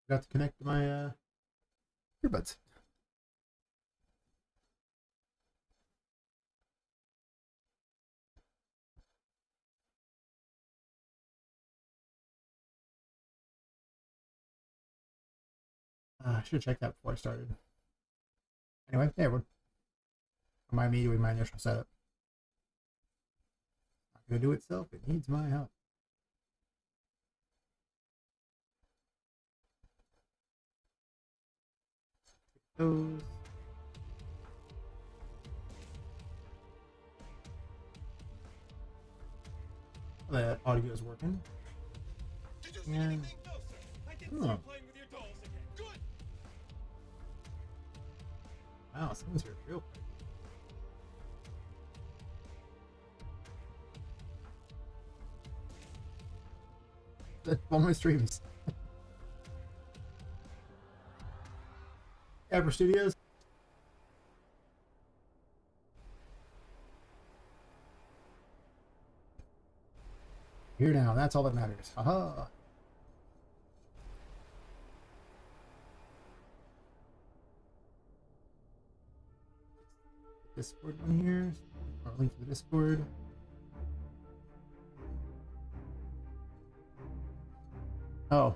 Got to connect to my earbuds. I should have checked that before I started. Anyway, hey everyone. Remind me doing my initial setup. Not gonna do it itself, it needs my help. Those. That audio is working. And oh. Wow, someone's here real quick. That's all my streams. Ever Studios. Here now, that's all that matters. Haha. Discord one here. Or link to the Discord. Oh.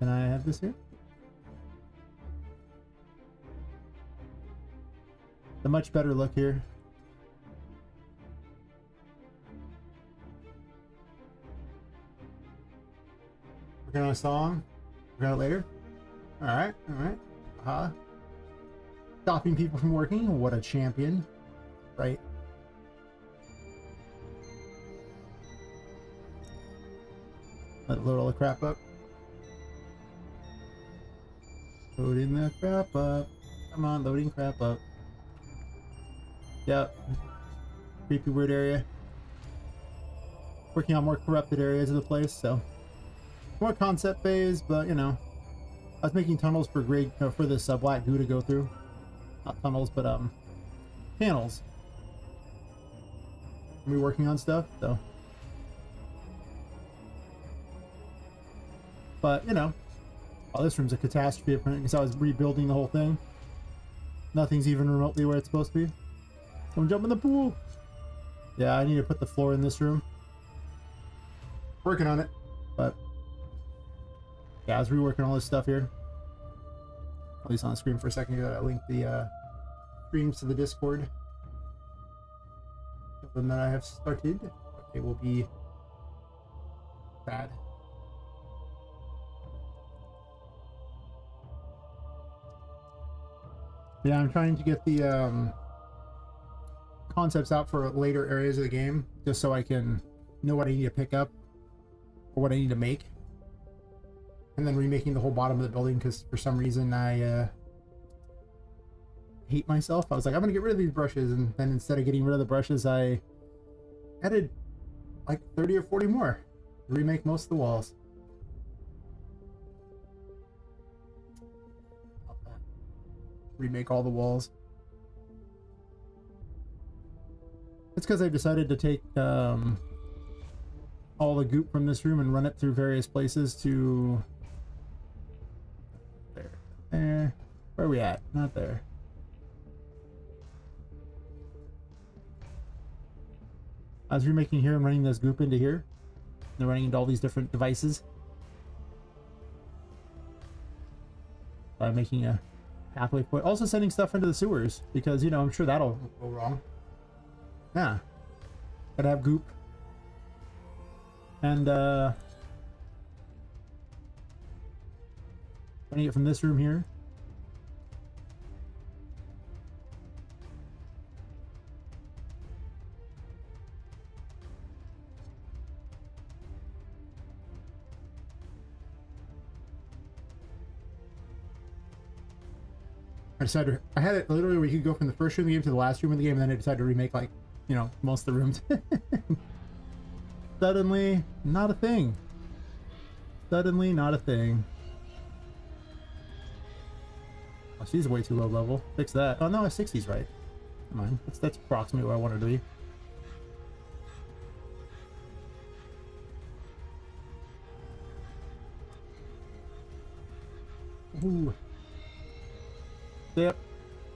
Can I have this here? A much better look here. Working on a song. Working on it later. Alright, alright. Stopping people from working. What a champion. Right. Let it load all the crap up. Loading the crap up. Come on, loading crap up. Yep. Creepy weird area. Working on more corrupted areas of the place, so more concept phase, but you know, I was making tunnels for for this black goo to go through. Not tunnels, but panels. We working on stuff, so. But you know, oh, this room's a catastrophe because I was rebuilding the whole thing. Nothing's even remotely where it's supposed to be. Don't jump in the pool. Yeah, I need to put the floor in this room. Working on it, but yeah, I was reworking all this stuff here. At least on the screen for a second here. I linked the streams to the Discord. Something that I have started. It will be bad. Yeah, I'm trying to get the concepts out for later areas of the game, just so I can know what I need to pick up or what I need to make. And then remaking the whole bottom of the building, because for some reason I hate myself. I was like, I'm gonna get rid of these brushes, and then instead of getting rid of the brushes, I added like 30 or 40 more to remake most of the walls. Remake all the walls. It's because I've decided to take all the goop from this room and run it through various places to there. Where are we at? Not there. I was remaking here and running this goop into here. They're running into all these different devices. By making a pathway point. Also sending stuff into the sewers, because, you know, I'm sure that'll go wrong. Yeah. Gotta have goop. And, running it from this room here. I decided, I had it literally where you could go from the first room of the game to the last room of the game, and then I decided to remake, like, you know, most of the rooms. Suddenly, not a thing. Suddenly, not a thing. Oh, she's way too low level. Fix that. Oh no, 60's right. Come on, that's approximately what I wanted to be. Ooh. Yep,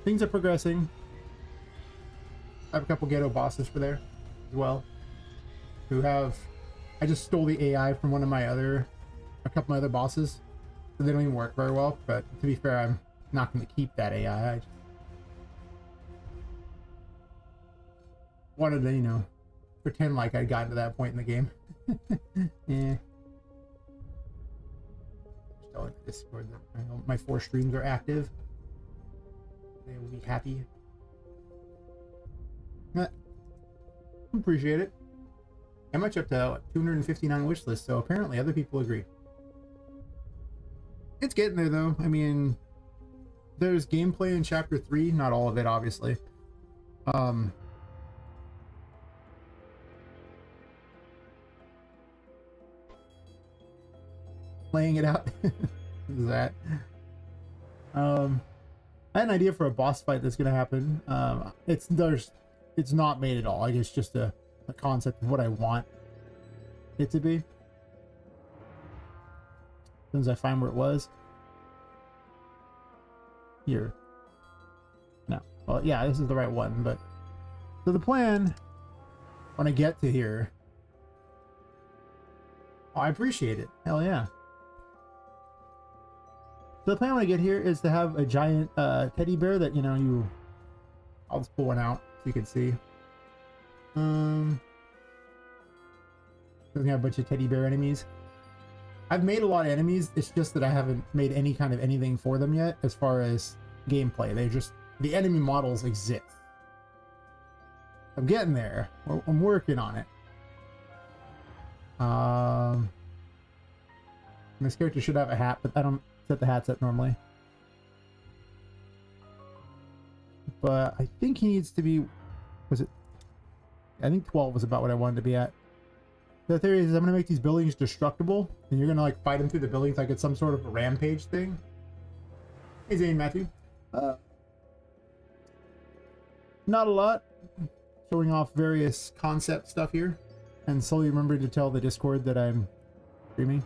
things are progressing. I have a couple ghetto bosses for there as well, who have. I just stole the AI from a couple of my other bosses, so they don't even work very well. But to be fair, I'm not going to keep that AI. I just wanted to, you know, pretend like I'd gotten to that point in the game. Yeah. Just telling Discord that my 4 streams are active. They will be happy. Appreciate it. I'm much up to 259 wish lists, so apparently other people agree. It's getting there though. I mean, there's gameplay in chapter 3, not all of it obviously. Playing it out. Is that I had an idea for a boss fight that's gonna happen. It's not made at all. Like, it's just a concept of what I want it to be. As soon as I find where it was. Here. No. Well, yeah, this is the right one, but so the plan when I get to here. Oh, I appreciate it. Hell yeah. So the plan when I get here is to have a giant teddy bear that, you know, I'll just pull one out so you can see. Doesn't have a bunch of teddy bear enemies. I've made a lot of enemies. It's just that I haven't made any kind of anything for them yet as far as gameplay. The enemy models exist. I'm getting there. I'm working on it. This character should have a hat, but I don't set the hats up normally. But I think he needs to be, was it? I think 12 was about what I wanted to be at. The theory is I'm going to make these buildings destructible, and you're going to like fight them through the buildings like it's some sort of a rampage thing. Hey Zane, Matthew. Not a lot. Showing off various concept stuff here, and slowly remembering to tell the Discord that I'm streaming.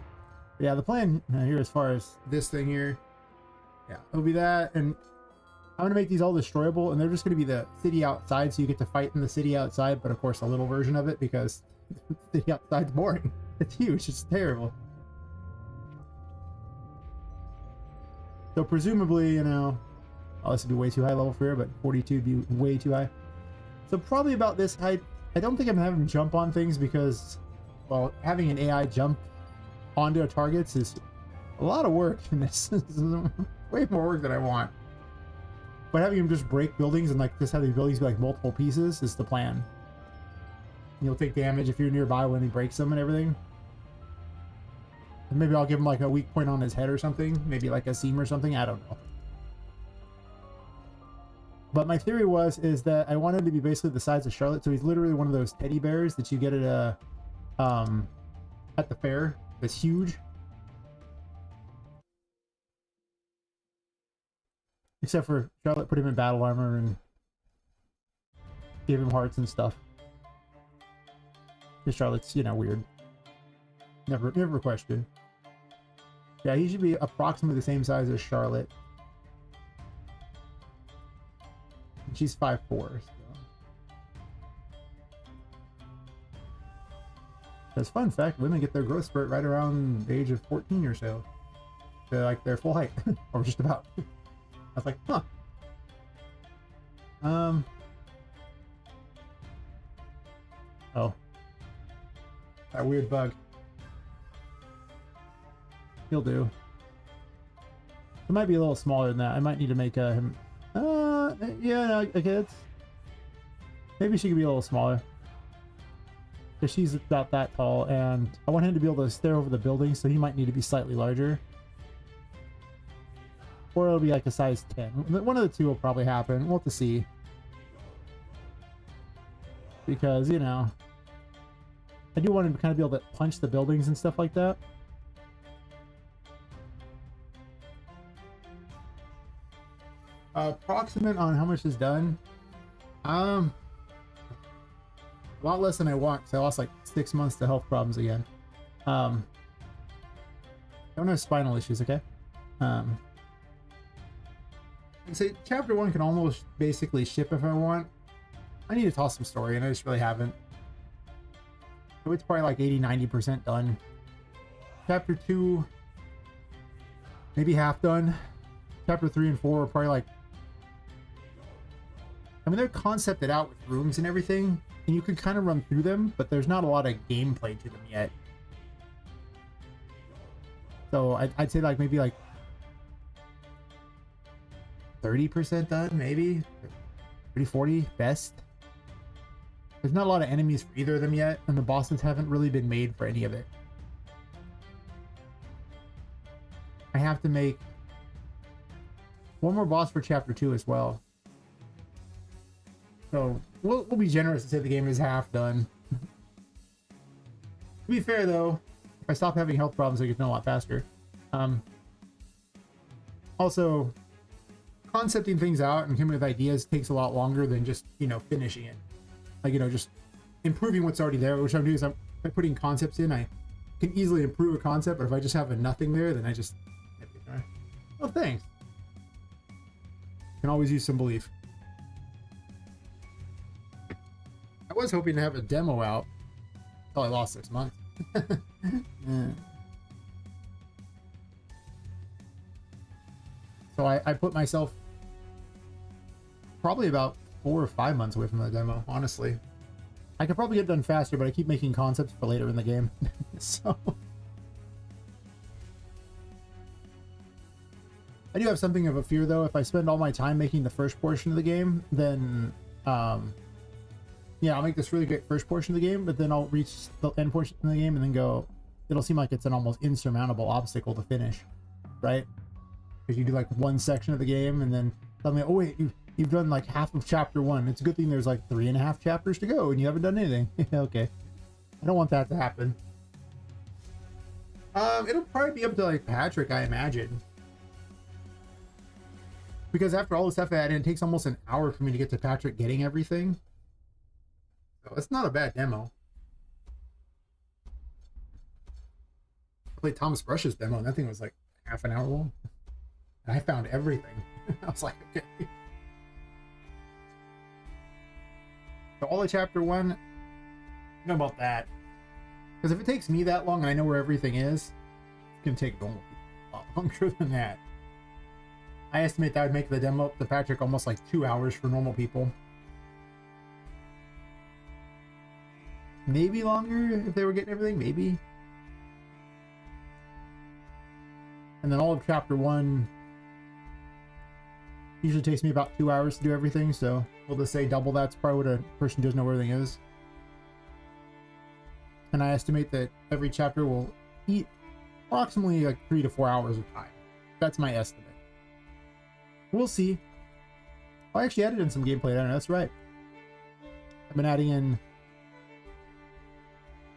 But yeah, the plan here as far as this thing here, yeah, it'll be that, and I'm gonna make these all destroyable, and they're just gonna be the city outside, so you get to fight in the city outside, but of course a little version of it because the city outside's boring. It's huge. It's terrible. So presumably, you know, oh, this would be way too high level for here, but 42 would be way too high. So probably about this height. I don't think I'm gonna have him jump on things because, well, having an AI jump onto targets is a lot of work in this. This is way more work than I want. But having him just break buildings and like just have these buildings be like multiple pieces is the plan. You'll take damage if you're nearby when he breaks them and everything. And maybe I'll give him like a weak point on his head or something. Maybe like a seam or something. I don't know. But my theory is that I want him to be basically the size of Charlotte. So he's literally one of those teddy bears that you get at the fair. That's huge. Except for Charlotte put him in battle armor and gave him hearts and stuff. Because Charlotte's, you know, weird. Never question. Yeah, he should be approximately the same size as Charlotte. And she's 5'4", so. As fun fact, women get their growth spurt right around the age of 14 or so. They're like their full height. Or just about. I was like, huh. Oh. That weird bug. He'll do. It might be a little smaller than that. I might need to make him... yeah, no, okay, maybe she could be a little smaller. Because she's about that tall, and I want him to be able to stare over the building, so he might need to be slightly larger. Or it'll be like a size 10. One of the two will probably happen. We'll have to see. Because, you know, I do want him to kind of be able to punch the buildings and stuff like that. Approximate on how much is done. Um, a lot less than I want, because I lost like 6 months to health problems again. Don't have spinal issues, okay? And so chapter 1 can almost basically ship if I want. I need to toss some story, and I just really haven't. So it's probably like 80-90% done. Chapter 2, maybe half done. Chapter 3 and 4 are probably like... I mean, they're concepted out with rooms and everything, and you can kind of run through them, but there's not a lot of gameplay to them yet. So I'd say like maybe like 30% done, maybe 30-40 best. There's not a lot of enemies for either of them yet, and the bosses haven't really been made for any of it. I have to make one more boss for chapter 2 as well. So we'll be generous and say the game is half done. To be fair though, if I stop having health problems, I get done a lot faster. Also, concepting things out and coming with ideas takes a lot longer than just, you know, finishing it. Like, you know, just improving what's already there, which I'm doing is I'm putting concepts in. I can easily improve a concept, but if I just have nothing there, then I just... Oh, thanks. Can always use some belief. I was hoping to have a demo out until I lost 6 months. Yeah. So I put myself probably about 4 or 5 months away from the demo, honestly. I could probably get done faster, but I keep making concepts for later in the game. So I do have something of a fear though. If I spend all my time making the first portion of the game, then yeah, I'll make this really great first portion of the game, but then I'll reach the end portion of the game and then go, it'll seem like it's an almost insurmountable obstacle to finish, right? Because you do like one section of the game and then suddenly, oh wait, you've done like half of chapter 1. It's a good thing there's like 3.5 chapters to go and you haven't done anything. Okay, I don't want that to happen. It'll probably be up to like Patrick, I imagine, because after all the stuff I added, it takes almost an hour for me to get to Patrick getting everything. So it's not a bad demo. I played Thomas Brush's demo and that thing was like half an hour long. And I found everything. I was like, okay. So all of chapter 1, you know about that. Because if it takes me that long and I know where everything is, it's going to take normal people a lot longer than that. I estimate that would make the demo up to Patrick almost like 2 hours for normal people. Maybe longer if they were getting everything, maybe. And then all of chapter 1 usually takes me about 2 hours to do everything, so we'll just say double that's probably what a person who doesn't know where everything is. And I estimate that every chapter will eat approximately like 3 to 4 hours of time. That's my estimate. We'll see. I actually added in some gameplay down there, that's right. I've been adding in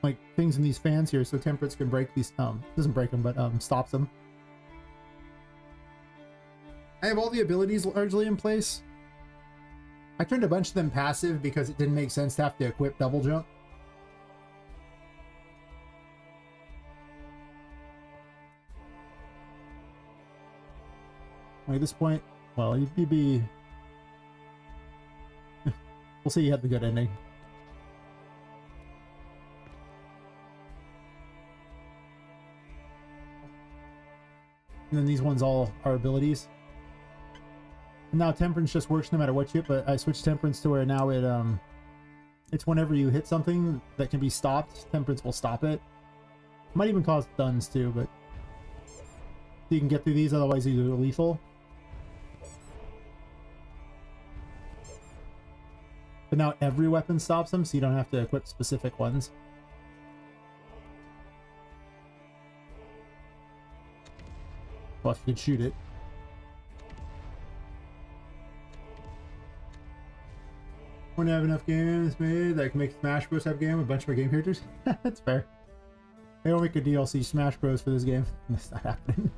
like things in these fans here so Temperance can break these, doesn't break them, but stops them. I have all the abilities largely in place. I turned a bunch of them passive because it didn't make sense to have to equip double jump. At this point, well, you'd be... We'll see you had the good ending. And then these ones all are abilities. And now Temperance just works no matter what you hit, but I switched Temperance to where now it's whenever you hit something that can be stopped, Temperance will stop it. Might even cause stuns too, but you can get through these, otherwise these are lethal. But now every weapon stops them, so you don't have to equip specific ones. Plus you could shoot it. Want to have enough games made that can make Smash Bros. Have a game with a bunch more game characters? That's fair. They will make a DLC Smash Bros. For this game. That's not happening.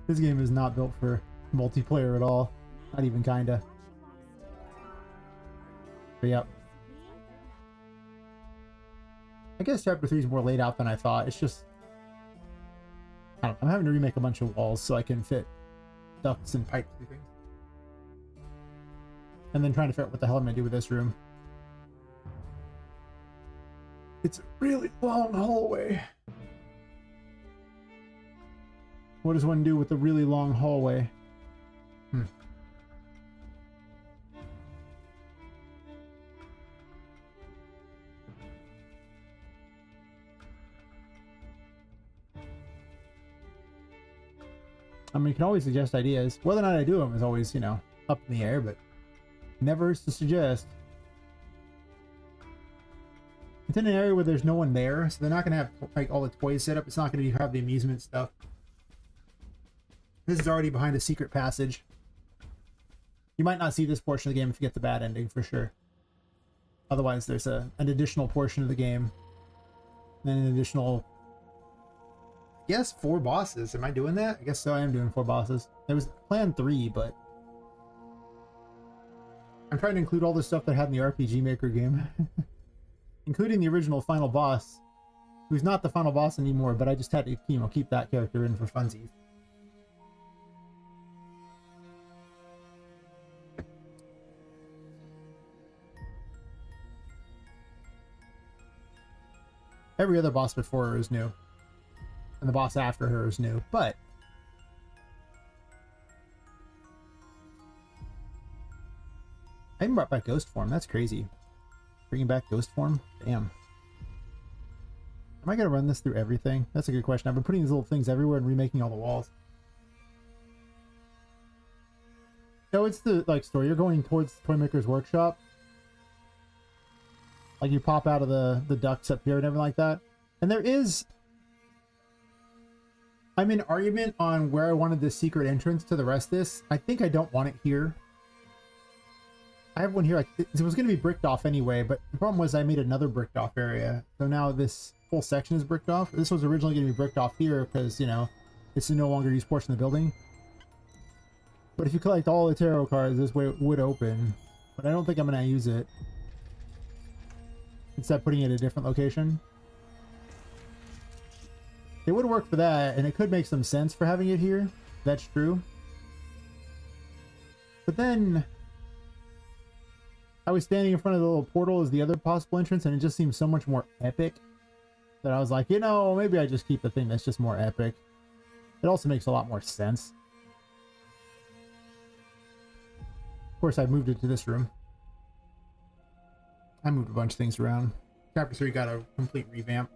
This game is not built for multiplayer at all. Not even kinda. But yep. I guess chapter 3 is more laid out than I thought. It's just, I don't know, I'm having to remake a bunch of walls so I can fit ducts and pipes and things. And then trying to figure out what the hell I'm gonna do with this room. It's a really long hallway. What does one do with a really long hallway? I mean, you can always suggest ideas. Whether or not I do them is always, you know, up in the air, but never hurts to suggest. It's in an area where there's no one there, so they're not going to have like all the toys set up. It's not going to have the amusement stuff. This is already behind a secret passage. You might not see this portion of the game if you get the bad ending, for sure. Otherwise, there's an additional portion of the game. And an additional... I guess 4 bosses. Am I doing that? I guess so. I am doing 4 bosses. There was plan 3, but... I'm trying to include all the stuff that I had in the RPG Maker game. Including the original final boss, who's not the final boss anymore, but I just had to, you know, keep that character in for funsies. Every other boss before her is new. And the boss after her is new, but... I even brought back Ghost Form, that's crazy. Bringing back Ghost Form? Damn. Am I gonna run this through everything? That's a good question. I've been putting these little things everywhere and remaking all the walls. No, it's the, like, story. You're going towards Toymaker's workshop. Like, you pop out of the ducts up here and everything like that. And there is... I'm in argument on where I wanted this secret entrance to the rest of this. I think I don't want it here. I have one here. It was going to be bricked off anyway, but the problem was I made another bricked off area. So now this whole section is bricked off. This was originally going to be bricked off here because, you know, it's a no longer used portion of the building. But if you collect all the tarot cards, this way it would open. But I don't think I'm going to use it. Instead of putting it in a different location. It would work for that, and it could make some sense for having it here. That's true. But then... I was standing in front of the little portal as the other possible entrance, and it just seemed so much more epic that I was like, you know, maybe I just keep the thing that's just more epic. It also makes a lot more sense. Of course, I moved it to this room. I moved a bunch of things around. Chapter 3 got a complete revamp.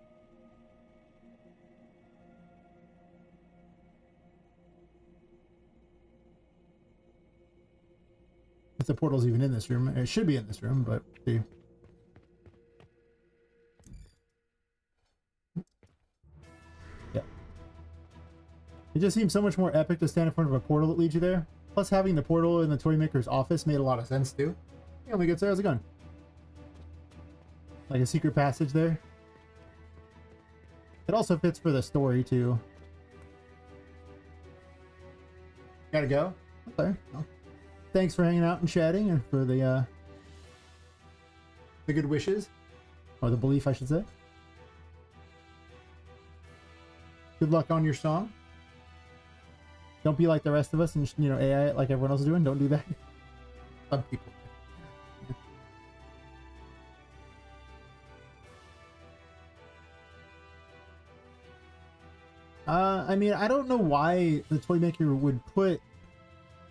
If the portal's even in this room. It should be in this room, but see. Yeah. It just seems so much more epic to stand in front of a portal that leads you there. Plus having the portal in the Toymaker's office made a lot of sense too. He only gets there as a gun. Like a secret passage there. It also fits for the story too. Gotta go? Okay. Well. Thanks for hanging out and chatting, and for the good wishes, or the belief, I should say. Good luck on your song. Don't be like the rest of us and, you know, AI it like everyone else is doing. Don't do that. Some people. I mean, I don't know why the Toymaker would put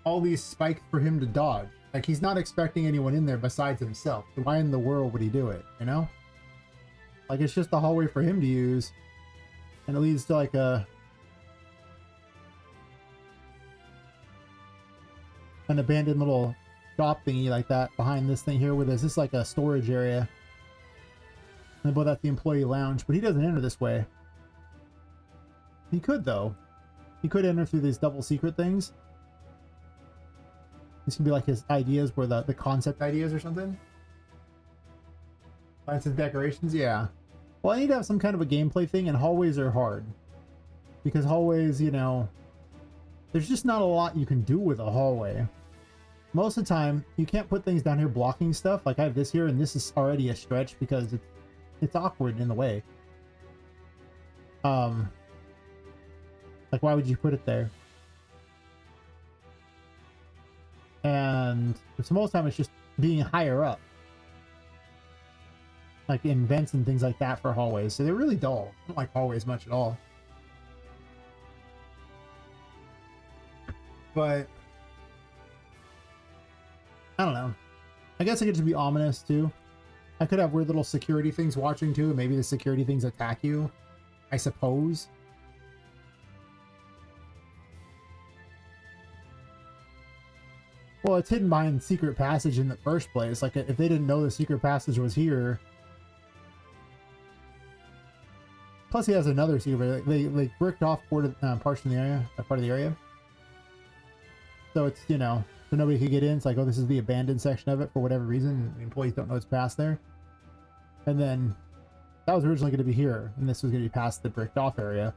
all these spikes for him to dodge. Like, he's not expecting anyone in there besides himself. So why in the world would he do it, you know? Like, it's just a hallway for him to use. And it leads to, like, an abandoned little shop thingy like that behind this thing here, where there's this, like, a storage area. And above that, the employee lounge. But he doesn't enter this way. He could, though. He could enter through these double secret things. This can be like his ideas, where the concept ideas or something. Finds his decorations, yeah. Well, I need to have some kind of a gameplay thing, and hallways are hard. Because hallways, you know, there's just not a lot you can do with a hallway. most of the time you can't put things down here blocking stuff. Like I have this here, and this is already a stretch because it's awkward in the way. Like why would you put it there? And so most of the time it's just being higher up, like in vents and things like that for hallways. So they're really dull. I don't like hallways much at all. But I don't know. I guess it could just be ominous too. I could have weird little security things watching too. Maybe the security things attack you, I suppose. Well, it's hidden behind secret passage in the first place. Like if they didn't know the secret passage was here. Plus he has another secret. They bricked off part of the area. So it's, you know, so nobody could get in. It's like, oh, this is the abandoned section of it for whatever reason. The employees don't know it's past there. And then that was originally going to be here, and this was going to be past the bricked off area.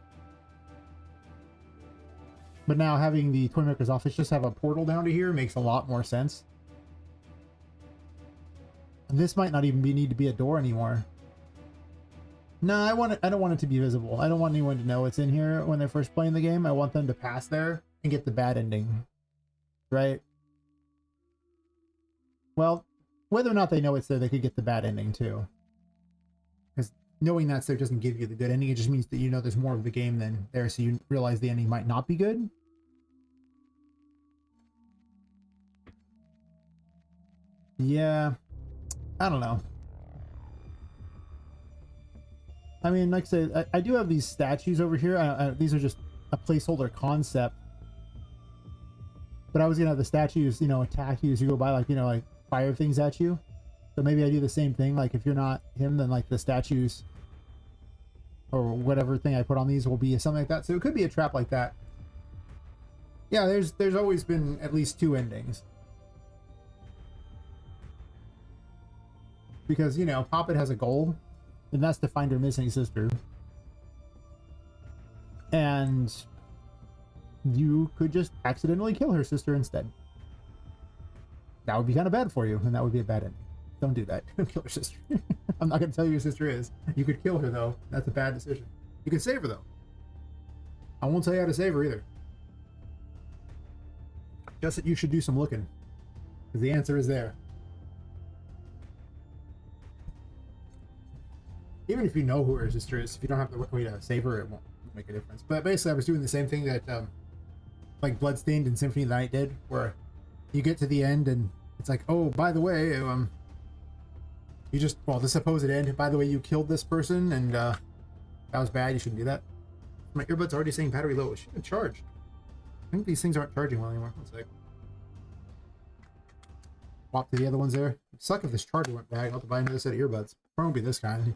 But now having the toy maker's office just have a portal down to here makes a lot more sense. And this might not even need to be a door anymore. No, I don't want it to be visible. I don't want anyone to know it's in here when they're first playing the game. I want them to pass there and get the bad ending. Right? Well, whether or not they know it's there, they could get the bad ending too. Because knowing that's there doesn't give you the good ending. It just means that you know there's more of the game than there, so you realize the ending might not be good. Yeah, I don't know. I mean, like I said, I do have these statues over here. These are just a placeholder concept. But I was gonna have the statues, you know, attack you as you go by, like, you know, like fire things at you. So maybe I do the same thing. Like if you're not him, then like the statues or whatever thing I put on these will be something like that. So it could be a trap like that. Yeah, there's always been at least two endings. Because, you know, Poppet has a goal, and that's to find her missing sister. And you could just accidentally kill her sister instead. That would be kind of bad for you, and that would be a bad ending. Don't do that. Don't kill her sister. I'm not going to tell you who your sister is. You could kill her, though. That's a bad decision. You can save her, though. I won't tell you how to save her, either. Just that you should do some looking. Because the answer is there. Even if you know who her sister is, if you don't have the way to save her, it won't make a difference. But basically, I was doing the same thing that, like, Bloodstained and Symphony of the Night did, where you get to the end and it's like, oh, by the way, you just, well, the supposed end, by the way, you killed this person, and that was bad, you shouldn't do that. My earbud's already saying battery low. It should have charged. I think these things aren't charging well anymore. One sec. Swap to the other ones there. It'd suck if this charger went bad. I'll have to buy another set of earbuds. Probably won't be this kind.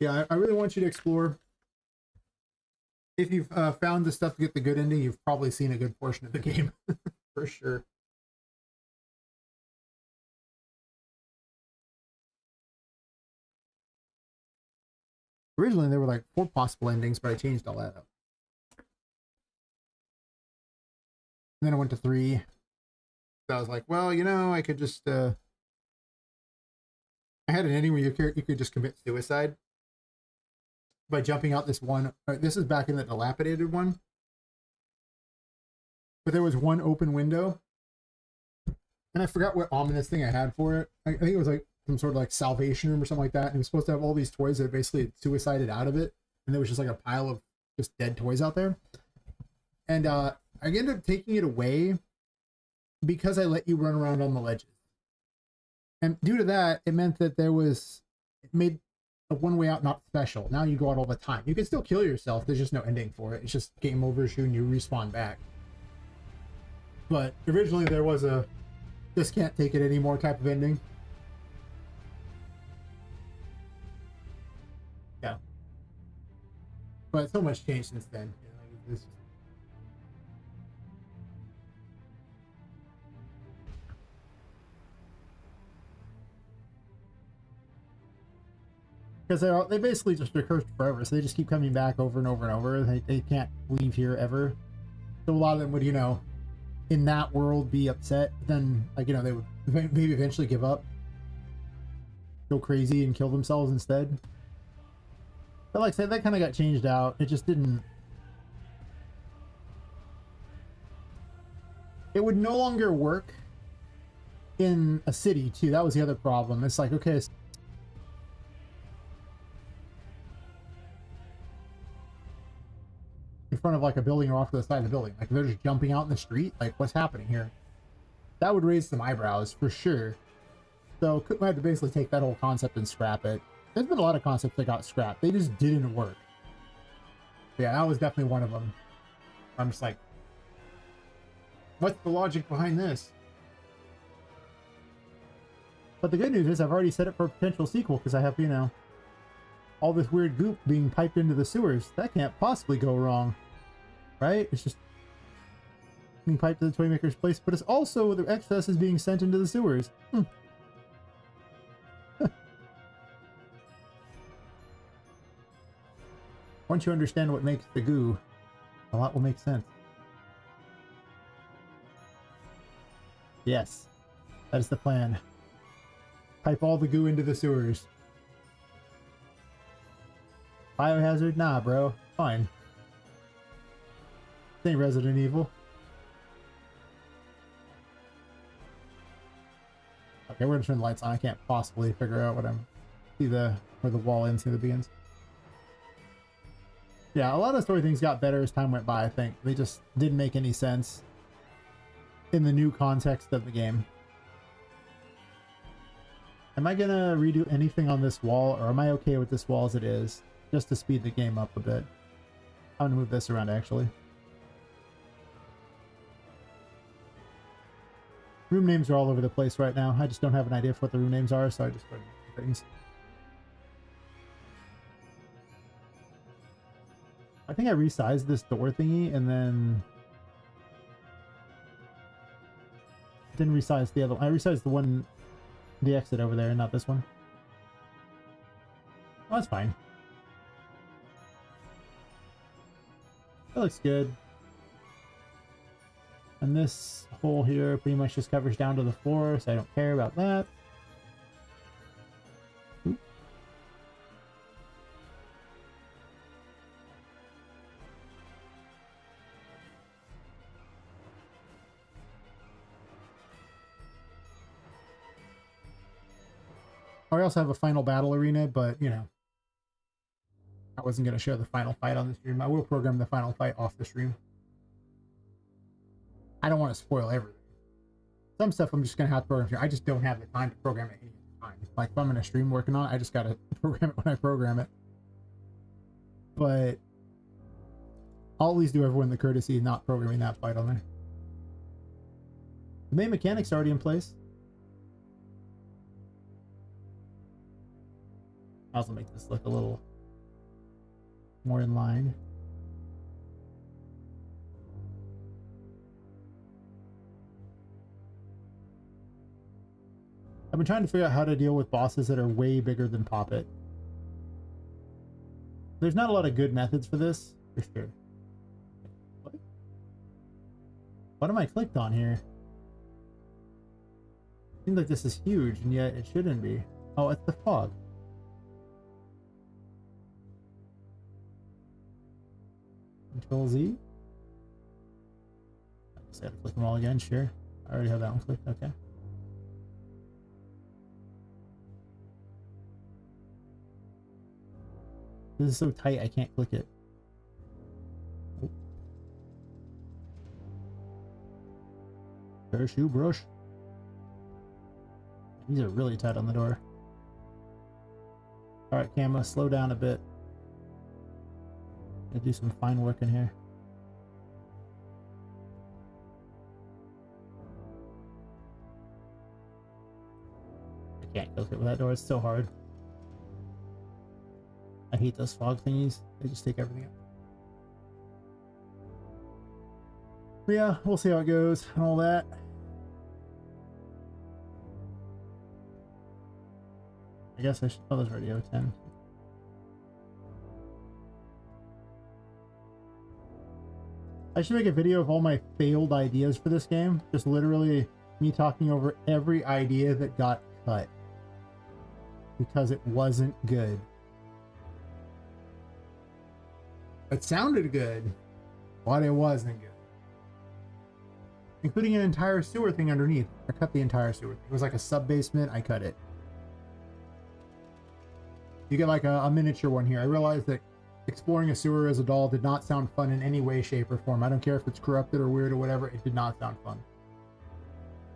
Yeah, I really want you to explore. If you've found the stuff to get the good ending, you've probably seen a good portion of the game. For sure. Originally, there were like 4 possible endings, but I changed all that up. And then I went to 3. So I was like, well, you know, I could just... I had an ending where you could just commit suicide by jumping out this one. This is back in the dilapidated one. But there was one open window. And I forgot what ominous thing I had for it. I think it was like some sort of like salvation room or something like that. And it was supposed to have all these toys that basically suicided out of it. And there was just like a pile of just dead toys out there. And I ended up taking it away because I let you run around on the ledges. And due to that, it meant that it made a one way out not special. Now you go out all the time. You can still kill yourself. There's just no ending for it. It's just game over issue and you respawn back. But originally there was a just can't take it anymore type of ending. Yeah. But so much changed since then. You know, because they basically just are cursed forever, so they just keep coming back over and over and over. They can't leave here ever. So a lot of them would, you know, in that world be upset, then like, you know, they would maybe eventually give up, go crazy and kill themselves instead. But like I said, that kind of got changed out. It just didn't. It would no longer work in a city too. That was the other problem. It's like, okay, in front of like a building or off to the side of the building, like they're just jumping out in the street. Like, what's happening here? That would raise some eyebrows for sure. So we had to basically take that whole concept and scrap it. There's been a lot of concepts that got scrapped. They just didn't work. Yeah, that was definitely one of them. I'm just like, what's the logic behind this? But the good news is I've already set it for a potential sequel because I have, you know, all this weird goop being piped into the sewers. That can't possibly go wrong, right? It's just being piped to the Toymaker's place, but it's also the excess is being sent into the sewers. Once you understand what makes the goo, a lot will make sense. Yes, that is the plan. Pipe all the goo into the sewers. Biohazard? Nah, bro. Fine. This ain't Resident Evil. Okay, we're gonna turn the lights on. I can't possibly figure out what I'm... See the... where the wall ends, see the begins. Yeah, a lot of story things got better as time went by, I think. They just didn't make any sense in the new context of the game. Am I gonna redo anything on this wall, or am I okay with this wall as it is? Just to speed the game up a bit. I'm gonna move this around, actually. Room names are all over the place right now. I just don't have an idea for what the room names are, so I just put things. I think I resized this door thingy and then didn't resize the other one. I resized the one, the exit over there, not this one. Oh, that's fine. That looks good. And this hole here pretty much just covers down to the floor, so I don't care about that. Oop. I also have a final battle arena, but, you know, I wasn't going to show the final fight on the stream. I will program the final fight off the stream. I don't want to spoil everything. Some stuff I'm just going to have to program here. I just don't have the time to program it any time. Like, if I'm in a stream working on it, I just got to program it when I program it. But I'll at least do everyone the courtesy of not programming that fight on there. The main mechanic's already in place. I'll also make this look a little more in line. I've been trying to figure out how to deal with bosses that are way bigger than Poppet. There's not a lot of good methods for this, for sure. What am I clicked on here? Seems like this is huge, and yet it shouldn't be. Oh, it's the fog. Control Z. I just gotta click them all again, sure. I already have that one clicked, okay. This is so tight, I can't click it. Oh. Parachute brush. These are really tight on the door. Alright, camera, slow down a bit. Gotta do some fine work in here. I can't click it with that door, it's so hard. I hate those fog thingies. They just take everything out. But yeah, we'll see how it goes and all that. I guess I should... Oh, there's radio 10. I should make a video of all my failed ideas for this game. Just literally me talking over every idea that got cut. Because it wasn't good. It sounded good, but it wasn't good. Including an entire sewer thing underneath. I cut the entire sewer thing. It was like a sub-basement, I cut it. You get like a miniature one here. I realized that exploring a sewer as a doll did not sound fun in any way, shape, or form. I don't care if it's corrupted or weird or whatever, it did not sound fun.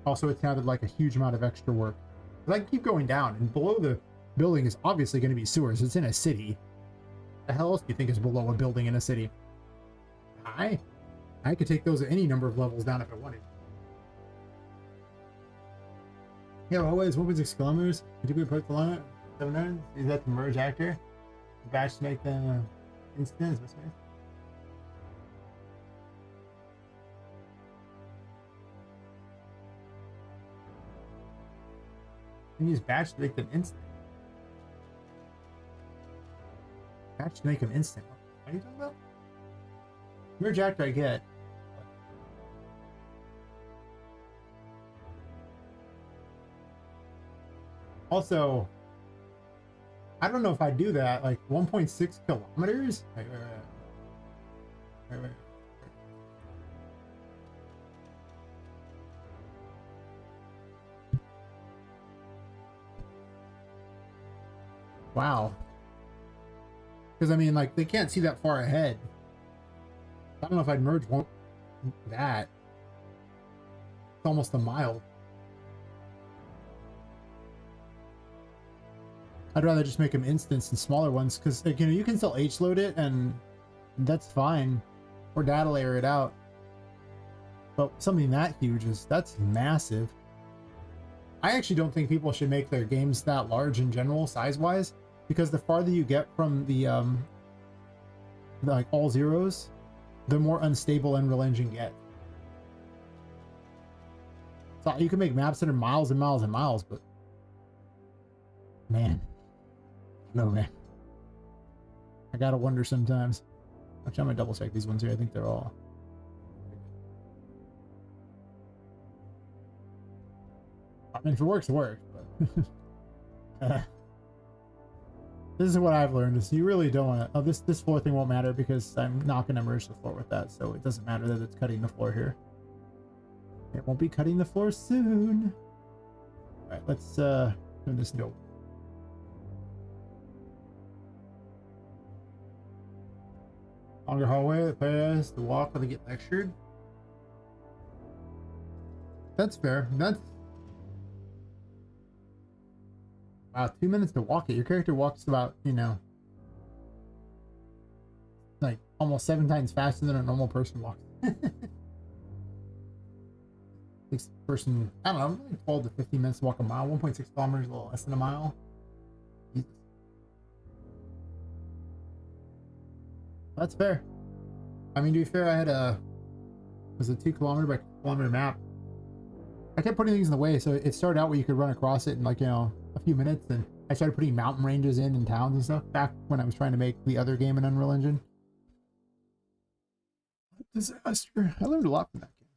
Also, it sounded like a huge amount of extra work. But I can keep going down, and below the building is obviously going to be sewers. It's in a city. The hell else do you think is below a building in a city? I could take those at any number of levels down if I wanted. Yeah, always 1.6 kilometers. Did we put the line? 700? Is that the merge actor? The batch to make the instance? And use batch to make them instant. Batch to make them instant. What are you talking about? Merge actor I get. Also, I don't know if I do that, like 1.6 kilometers? Wait. Wow. Because, I mean, like, they can't see that far ahead. I don't know if I'd merge that. It's almost a mile. I'd rather just make them instance and smaller ones, because, like, you know, you can still H-load it, and that's fine. Or data layer it out. But something that huge that's massive. I actually don't think people should make their games that large in general, size-wise, because the farther you get from the like, all zeros, the more unstable Unreal Engine gets. So you can make maps that are miles and miles and miles, but man. No, man. I gotta wonder sometimes. Actually, I'm gonna double check these ones here. I think they're all. I mean, if it works, it works. But this is what I've learned: is you really don't want to. Oh, this floor thing won't matter because I'm not gonna merge the floor with that, so it doesn't matter that it's cutting the floor here. It won't be cutting the floor soon. All right, let's turn this note. Longer hallway, the players, the walk, where they get lectured. That's fair. That's wow, 2 minutes to walk it. Your character walks about, you know, like almost 7 times faster than a normal person walks. This person, I don't know, like 12 to 15 minutes to walk a mile. 1.6 kilometers, a little less than a mile. Jesus. That's fair. I mean, to be fair, I had was a 2 kilometer by kilometer map. I kept putting things in the way, so it started out where you could run across it in, like, you know, a few minutes, and I started putting mountain ranges in towns and stuff back when I was trying to make the other game in Unreal Engine. Disaster. I learned a lot from that game.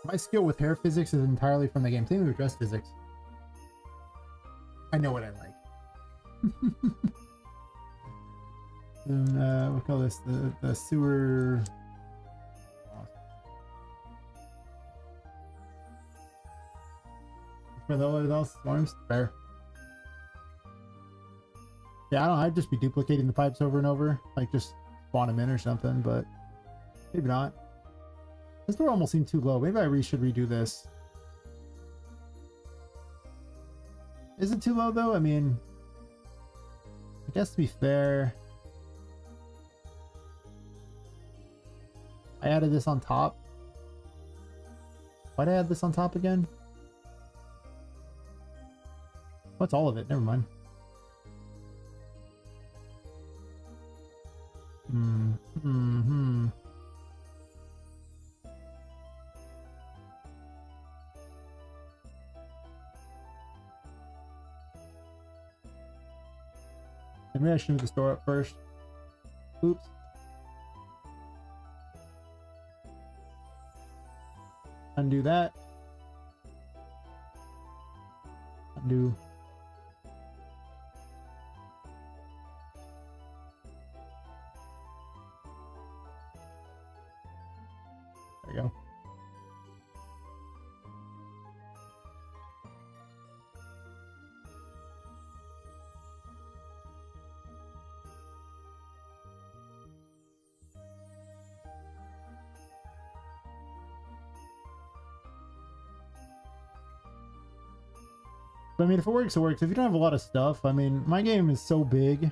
My skill with hair physics is entirely from the game. Same with dress physics. I know what I like. And we'll call this the sewer. For the other storms, fair. Yeah, I don't know. I'd just be duplicating the pipes over and over, like just spawn them in or something, but maybe not. This door almost seemed too low. Maybe I should redo this. Is it too low though? I mean, I guess to be fair, I added this on top. Why'd I add this on top again? What's all of it? Never mind. Maybe I should move the store up first. Oops. Undo that. Undo. There you go. But I mean, if it works, it works. If you don't have a lot of stuff, I mean, my game is so big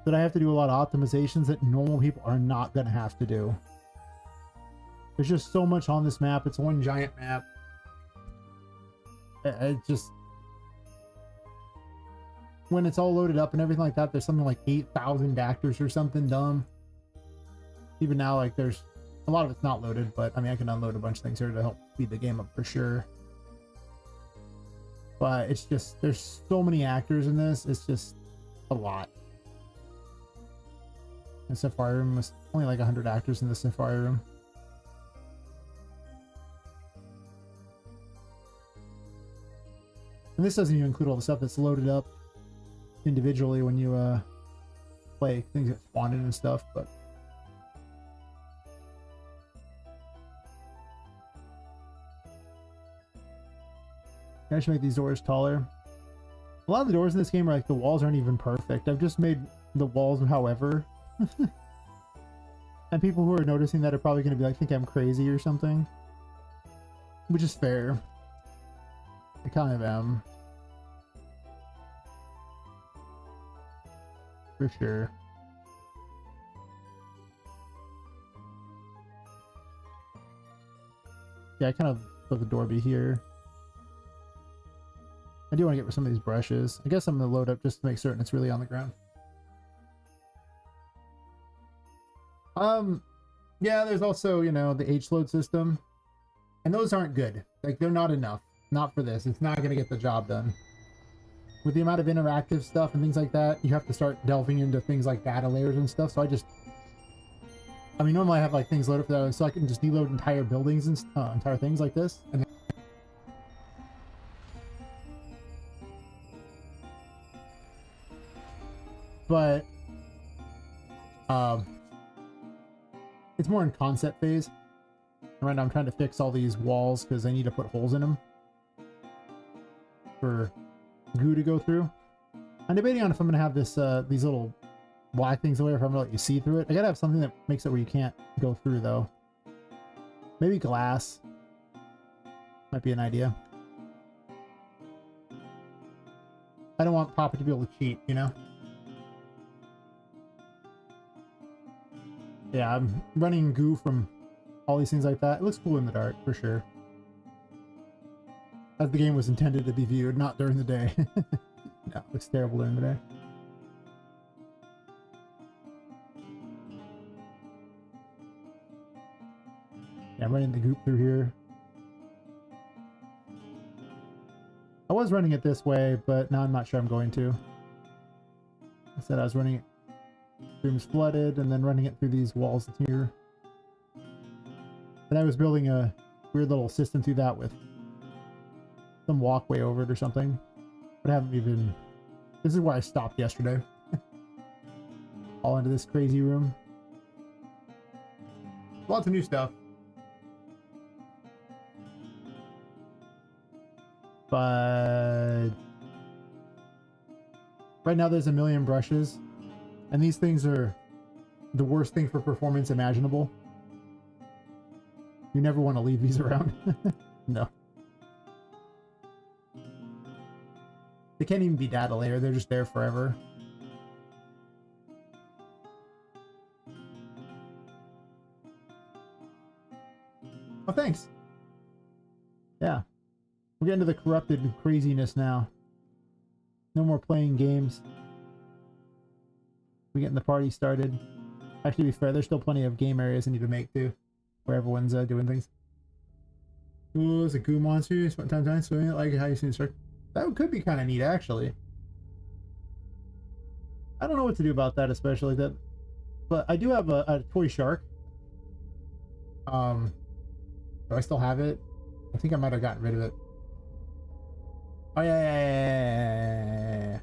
that I have to do a lot of optimizations that normal people are not going to have to do. There's just so much on this map. It's one giant map. It just... When it's all loaded up and everything like that, there's something like 8,000 actors or something dumb. Even now, like, there's... A lot of it's not loaded, but I mean, I can unload a bunch of things here to help speed the game up for sure. But it's just, there's so many actors in this, it's just a lot. The Safari Room was only like 100 actors in the Safari Room. And this doesn't even include all the stuff that's loaded up individually when you play, things that spawn in and stuff, but... I should make these doors taller. A lot of the doors in this game are like, the walls aren't even perfect. I've just made the walls however. And people who are noticing that are probably going to be like, think I'm crazy or something. Which is fair. I kind of am. For sure. Yeah, I kind of let the door be here. I do want to get rid of some of these brushes. I guess I'm going to load up just to make certain it's really on the ground. Yeah, there's also, you know, the H-load system. And those aren't good. Like, they're not enough. Not for this. It's not going to get the job done. With the amount of interactive stuff and things like that, you have to start delving into things like data layers and stuff. So I mean, normally I have like things loaded for that, so I can just deload entire buildings and entire things like this. And then but it's more in concept phase. Right now I'm trying to fix all these walls because I need to put holes in them for goo to go through. I'm debating on if I'm gonna have this these little black things away, or if I'm gonna let you see through it. I gotta have something that makes it where you can't go through though. Maybe glass might be an idea. I don't want Poppet to be able to cheat, you know? Yeah, I'm running goo from all these things like that. It looks cool in the dark, for sure. As the game was intended to be viewed, not during the day. No, it looks terrible during the day. Yeah, I'm running the goop through here. I was running it this way, but now I'm not sure I'm going to. I said I was running it rooms flooded and then running it through these walls here. And I was building a weird little system through that with some walkway over it or something. But I haven't even... This is where I stopped yesterday. All into this crazy room. Lots of new stuff. But... right now there's a million brushes. And these things are the worst thing for performance imaginable. You never want to leave these around. No. They can't even be data layer, they're just there forever. Oh, thanks. Yeah. We're getting to the corrupted craziness now. No more playing games. We're getting the party started. Actually, to be fair, there's still plenty of game areas I need to make too, where everyone's doing things. Ooh, it's a goo monster. You spent time swimming it like how you seen it start. That could be kind of neat, actually. I don't know what to do about that, especially that. But I do have a toy shark. Do I still have it? I think I might have gotten rid of it. Oh yeah.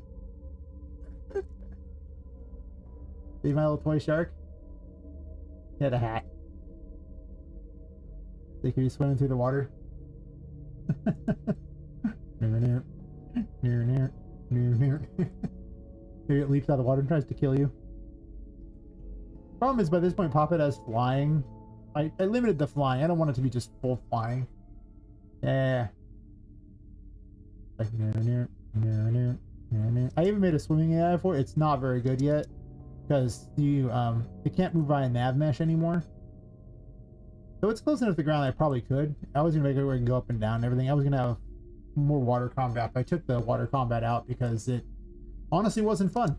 See my little toy shark? He had a hat. They could be swimming through the water. Maybe it leaps out of the water and tries to kill you. Problem is, by this point, Poppet has flying. I limited the flying. I don't want it to be just full flying. Yeah. Like, I even made a swimming AI for it. It's not very good yet because it can't move via nav mesh anymore. So it's close enough to the ground that I probably could. I was gonna make it where it can go up and down and everything. I was gonna have more water combat, but I took the water combat out because it honestly wasn't fun.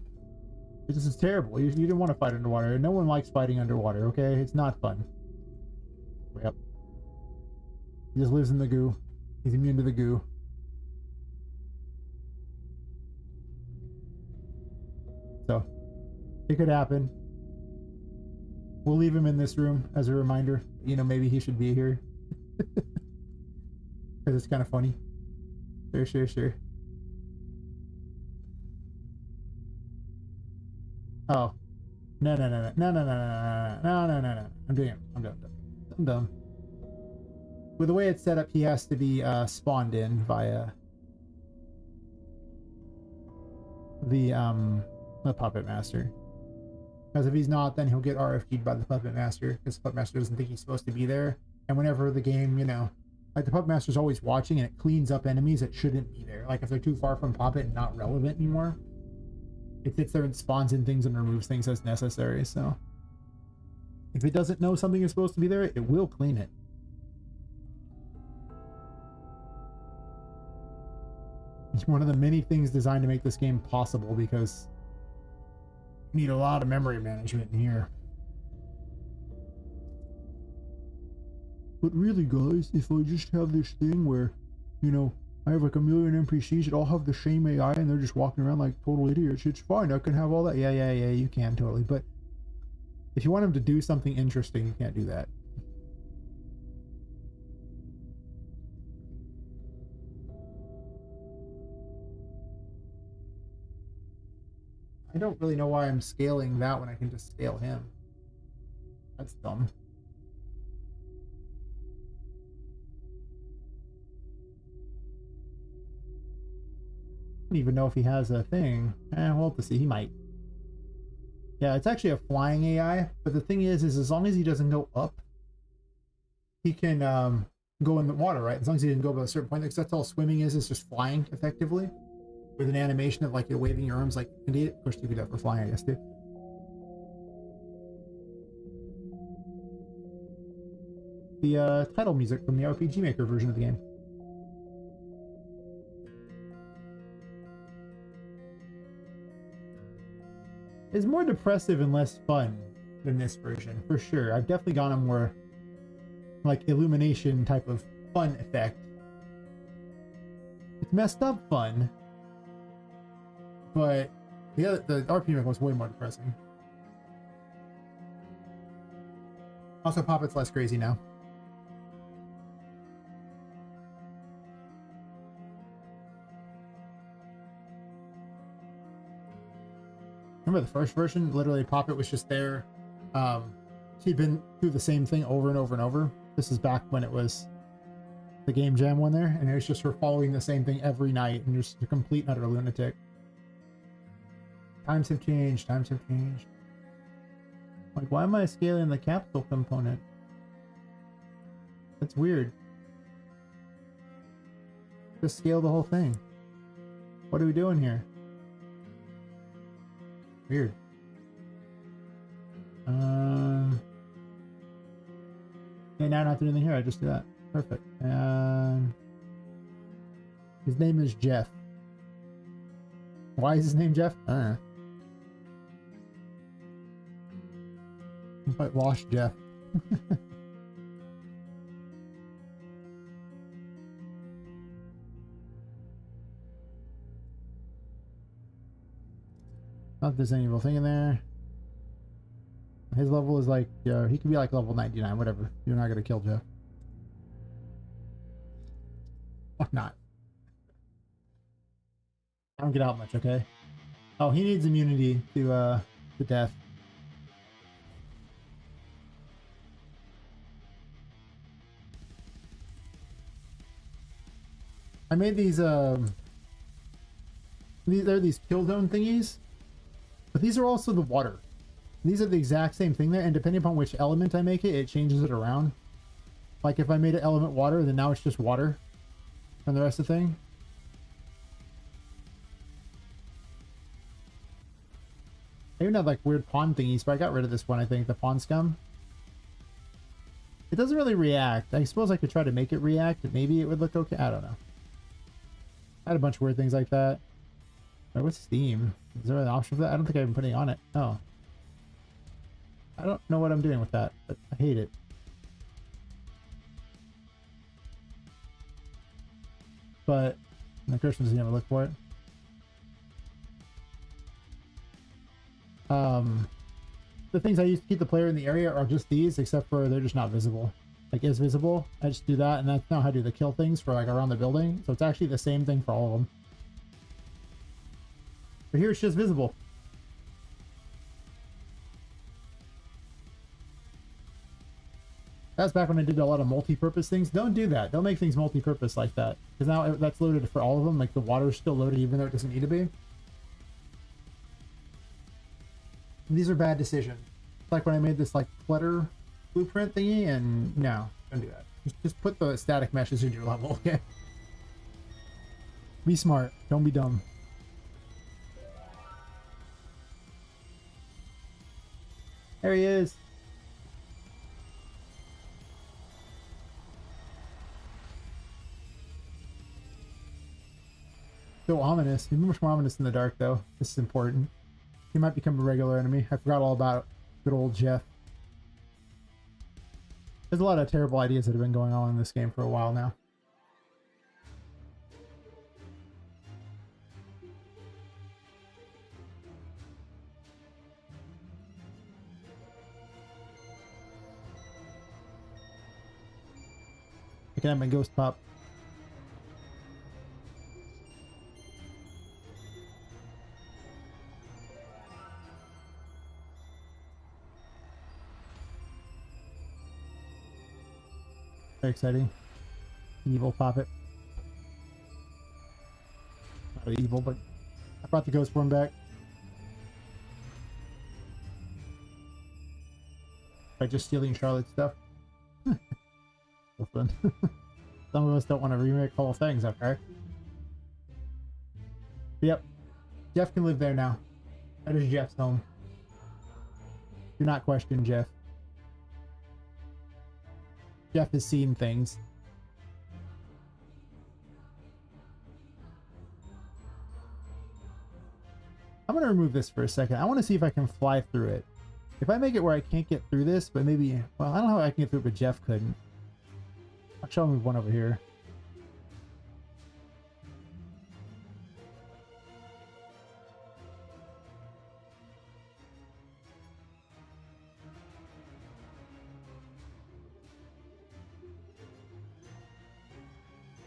It just is terrible. You didn't want to fight underwater. No one likes fighting underwater, okay? It's not fun. Yep. He just lives in the goo. He's immune to the goo. So, it could happen. We'll leave him in this room as a reminder. You know, maybe he should be here. Because it's kind of funny. Sure. Oh. No. I'm doing it. I'm done. With the way it's set up, he has to be spawned in via the Puppet Master. Because if he's not, then he'll get RFG'd by the Puppet Master, because the Puppet Master doesn't think he's supposed to be there. And whenever the game, you know, like the Puppet Master's always watching and it cleans up enemies that shouldn't be there. Like if they're too far from Poppet and not relevant anymore, it sits there and spawns in things and removes things as necessary. So if it doesn't know something is supposed to be there, it will clean it. It's one of the many things designed to make this game possible, because you need a lot of memory management in here. But really, guys, if I just have this thing where, you know, I have like a million NPCs that all have the same AI and they're just walking around like total idiots, it's fine. I can have all that. Yeah, you can totally. But if you want them to do something interesting, you can't do that. I don't really know why I'm scaling that when I can just scale him. That's dumb. I don't even know if he has a thing. We'll have to see. He might. Yeah, it's actually a flying AI, but the thing is as long as he doesn't go up, he can go in the water, right? As long as he didn't go above a certain point, because that's all swimming is just flying effectively. With an animation of like you're waving your arms like indeed. Of course you could do that for flying, I guess too. The title music from the RPG Maker version of the game. It's more depressive and less fun than this version, for sure. I've definitely gone a more like illumination type of fun effect. It's messed up fun. But the RPG Maker was way more depressing. Also, Poppet's less crazy now. Remember the first version? Literally, Poppet was just there. She'd been through the same thing over and over and over. This is back when it was the Game Jam one there, and it was just her following the same thing every night, and just a complete and utter lunatic. Times have changed. Like, why am I scaling the capsule component? That's weird. Just scale the whole thing. What are we doing here? Weird. Okay, now I don't have to do anything here. I just do that. Perfect. And his name is Jeff. Why is his name Jeff? I don't know. But Lost Jeff. Not that there's any real thing in there. His level is like, he could be like level 99, whatever. You're not gonna kill Jeff. Why not? I don't get out much, okay? Oh, he needs immunity to death. I made these are these kill zone thingies, but these are also the water. These are the exact same thing there, and depending upon which element I make it, it changes it around. Like if I made it element water, then now it's just water from the rest of the thing. I even had like weird pawn thingies, but I got rid of this one, I think, the pawn scum. It doesn't really react. I suppose I could try to make it react, and maybe it would look okay. I don't know. I had a bunch of weird things like that. Wait, what's Steam? Is there an option for that? I don't think I've been putting it on it. Oh. I don't know what I'm doing with that, but I hate it. But the Christians never look for it. The things I use to keep the player in the area are just these, except for they're just not visible. Like is visible, I just do that, and that's not how I do the kill things for like around the building. So it's actually the same thing for all of them. But here it's just visible. That's back when I did a lot of multi-purpose things. Don't do that. Don't make things multi-purpose like that, because now that's loaded for all of them. Like the water's still loaded even though it doesn't need to be. These are bad decisions. Like when I made this like clutter blueprint thingy, and no, don't do that. Just put the static meshes in your level, okay? Be smart. Don't be dumb. There he is. So ominous. He's much more ominous in the dark, though. This is important. He might become a regular enemy. I forgot all about good old Jeff. There's a lot of terrible ideas that have been going on in this game for a while now. I can have my ghost pop. Very exciting. Evil Poppet. Not evil, but I brought the ghost form back. By just stealing Charlotte's stuff. So fun. Some of us don't want to remake whole things, okay? Yep. Jeff can live there now. That is Jeff's home. Do not question Jeff. Jeff has seen things. I'm going to remove this for a second. I want to see if I can fly through it. If I make it where I can't get through this, but maybe... Well, I don't know how I can get through it, but Jeff couldn't. I'll show him one over here.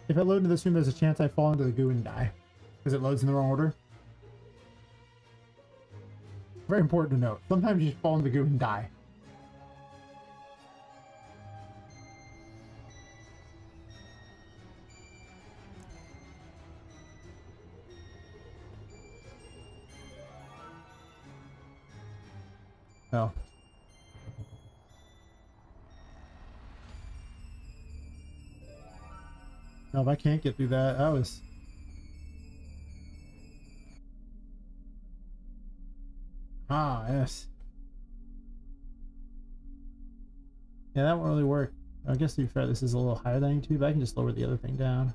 If I load into this room, there's a chance I fall into the goo and die. Because it loads in the wrong order. Very important to note. Sometimes you just fall in the goo and die. Oh. No, if I can't get through that, that was... Ah, yes. Yeah, that won't really work. I guess to be fair, this is a little higher than I need to be, but I can just lower the other thing down.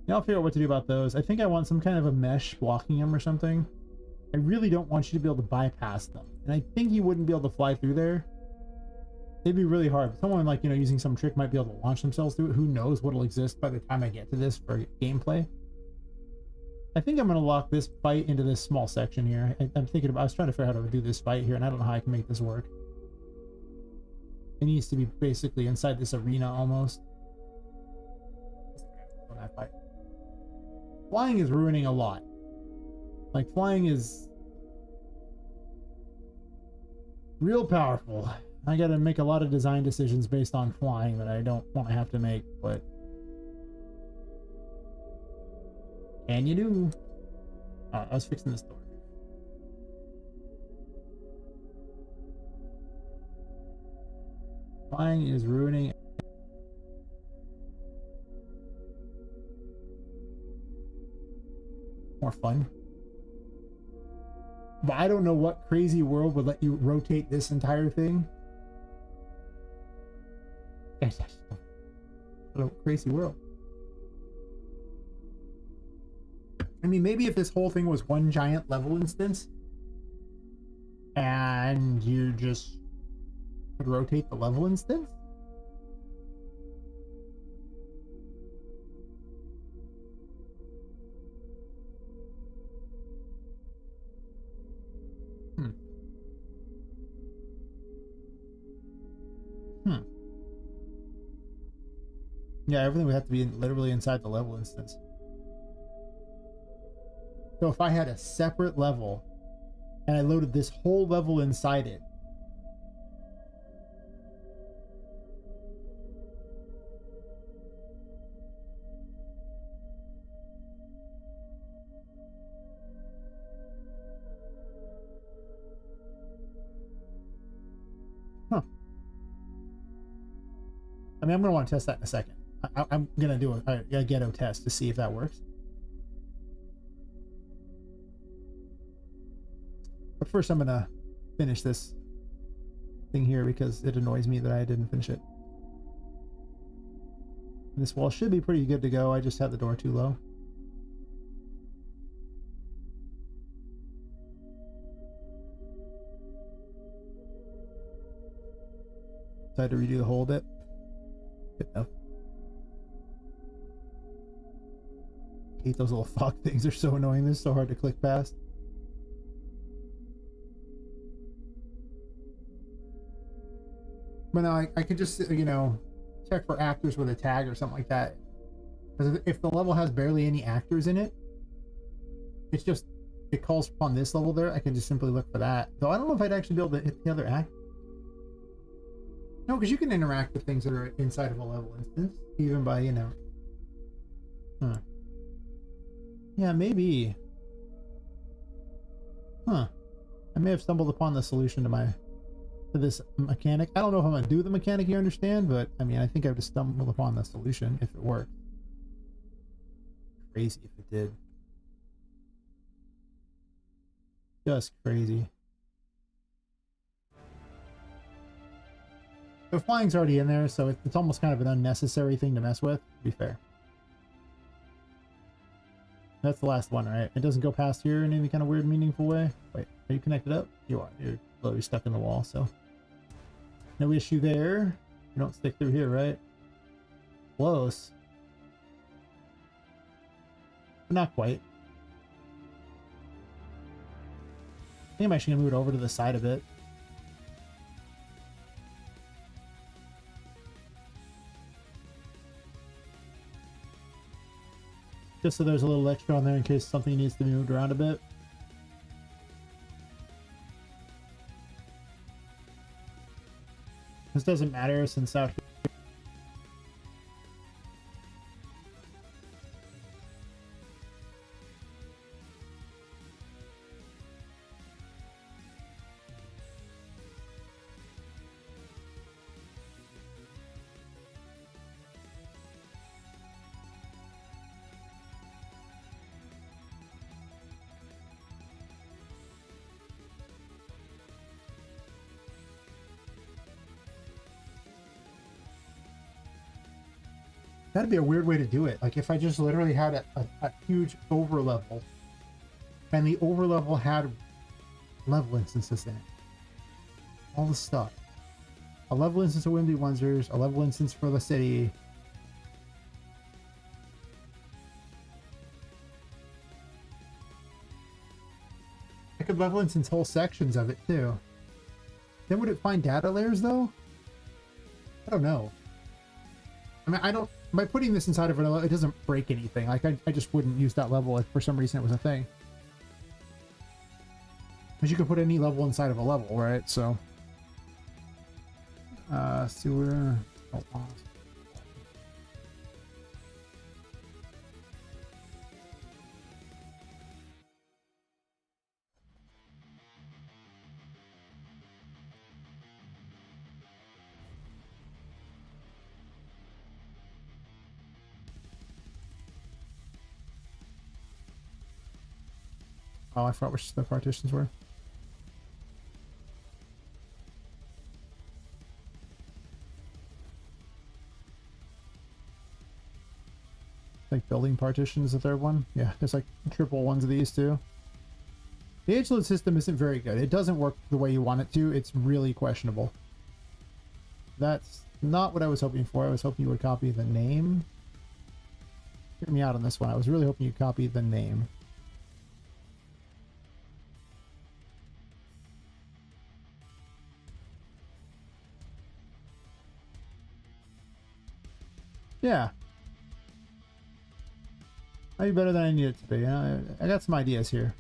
Yeah, I'll figure out what to do about those. I think I want some kind of a mesh blocking them or something. I really don't want you to be able to bypass them. And I think you wouldn't be able to fly through there. It'd be really hard. Someone like, you know, using some trick might be able to launch themselves through it. Who knows what'll exist by the time I get to this for gameplay. I think I'm going to lock this fight into this small section here. I'm thinking about, I was trying to figure out how to do this fight here, and I don't know how I can make this work. It needs to be basically inside this arena almost. Flying is ruining a lot. Like, flying is real powerful. I gotta make a lot of design decisions based on flying that I don't want to have to make, but can you do? I was fixing this door. Flying is ruining. More fun. But I don't know what crazy world would let you rotate this entire thing. What a crazy world. I mean, maybe if this whole thing was one giant level instance and you just could rotate the level instance. Yeah, everything would have to be literally inside the level instance. So if I had a separate level and I loaded this whole level inside it, huh. I mean, I'm going to want to test that in a second. I'm going to do a ghetto test to see if that works. But first I'm going to finish this thing here because it annoys me that I didn't finish it. This wall should be pretty good to go. I just had the door too low. So I had to redo the whole bit. Good enough. Hate those little fog things. They're so annoying. They're so hard to click past. But now I could just, you know, check for actors with a tag or something like that. Because if the level has barely any actors in it, it's just, it calls upon this level there. I can just simply look for that. Though I don't know if I'd actually be able to hit the other act. No, because you can interact with things that are inside of a level instance, even by, you know. Huh. Yeah, maybe. Huh. I may have stumbled upon the solution to this mechanic. I don't know if I'm gonna do the mechanic you understand, but I mean, I think I've just stumbled upon the solution if it worked. Crazy if it did. Just crazy. The flying's already in there, so it's almost kind of an unnecessary thing to mess with, to be fair. That's the last one, right? It doesn't go past here in any kind of weird, meaningful way. Wait, are you connected up? You are. You're literally stuck in the wall, so no issue there. You don't stick through here, right? Close. But not quite. I think I'm actually gonna move it over to the side a bit. Just so there's a little extra on there in case something needs to be moved around a bit. This doesn't matter since out here. That'd be a weird way to do it. Like if I just literally had a huge over level and the over level had level instances in it. All the stuff. A level instance of Wimpy Windsors, a level instance for the city. I could level instance whole sections of it too. Then would it find data layers though? I don't know. I mean, I don't... By putting this inside of vanilla, it doesn't break anything. Like, I just wouldn't use that level if for some reason it was a thing. Because you can put any level inside of a level, right? So... sewer... Oh, oh, I forgot which the partitions were. Like building partitions, the third one. Yeah, there's like triple ones of these too. The age load system isn't very good. It doesn't work the way you want it to. It's really questionable. That's not what I was hoping for. I was hoping you would copy the name. Hear me out on this one. I was really hoping you copied the name. Yeah. Might be better than I need it to be. I got some ideas here.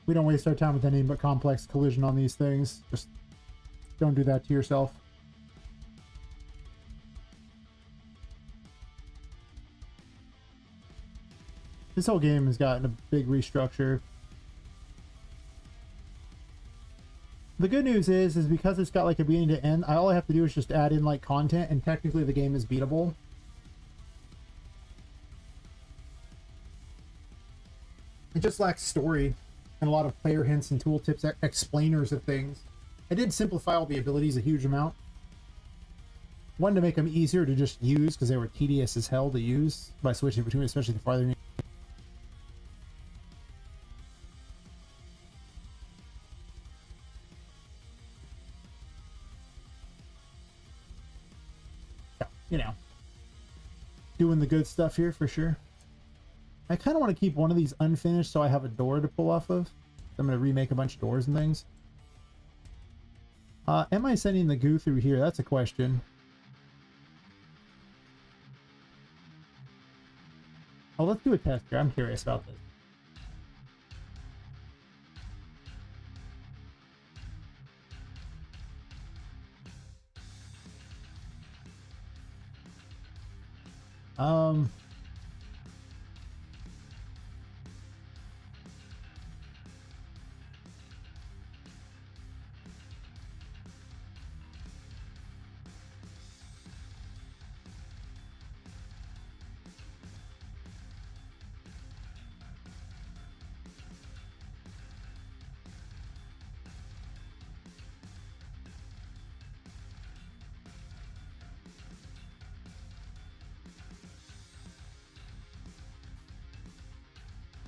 We don't waste our time with anything but complex collision on these things. Just don't do that to yourself. This whole game has gotten a big restructure. The good news is because it's got like a beginning to end, all I have to do is just add in like content, and technically the game is beatable. It just lacks story and a lot of player hints and tooltips, explainers of things. I did simplify all the abilities a huge amount. One, to make them easier to just use because they were tedious as hell to use by switching between, especially the farther you... You know, doing the good stuff here for sure. I kind of want to keep one of these unfinished so I have a door to pull off of. I'm going to remake a bunch of doors and things. Am I sending the goo through here? That's a question. Oh, let's do a test here. I'm curious about this.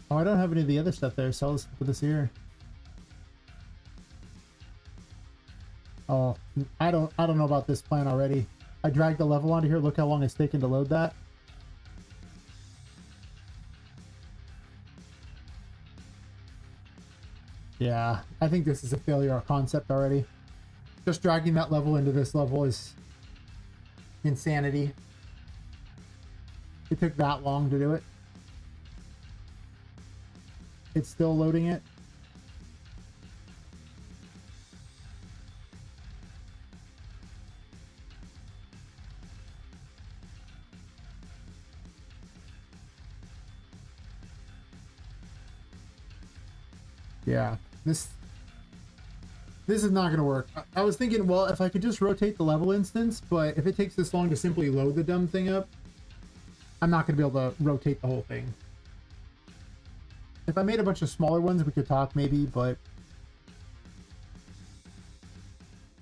Oh, I don't have any of the other stuff there, so let's put this here. Oh, I don't know about this plan already. I dragged the level onto here. Look how long it's taken to load that. Yeah, I think this is a failure of concept already. Just dragging that level into this level is insanity. It took that long to do it. It's still loading it. Yeah, this is not going to work. I was thinking, well, if I could just rotate the level instance, but if it takes this long to simply load the dumb thing up, I'm not going to be able to rotate the whole thing. If I made a bunch of smaller ones, we could talk maybe, but...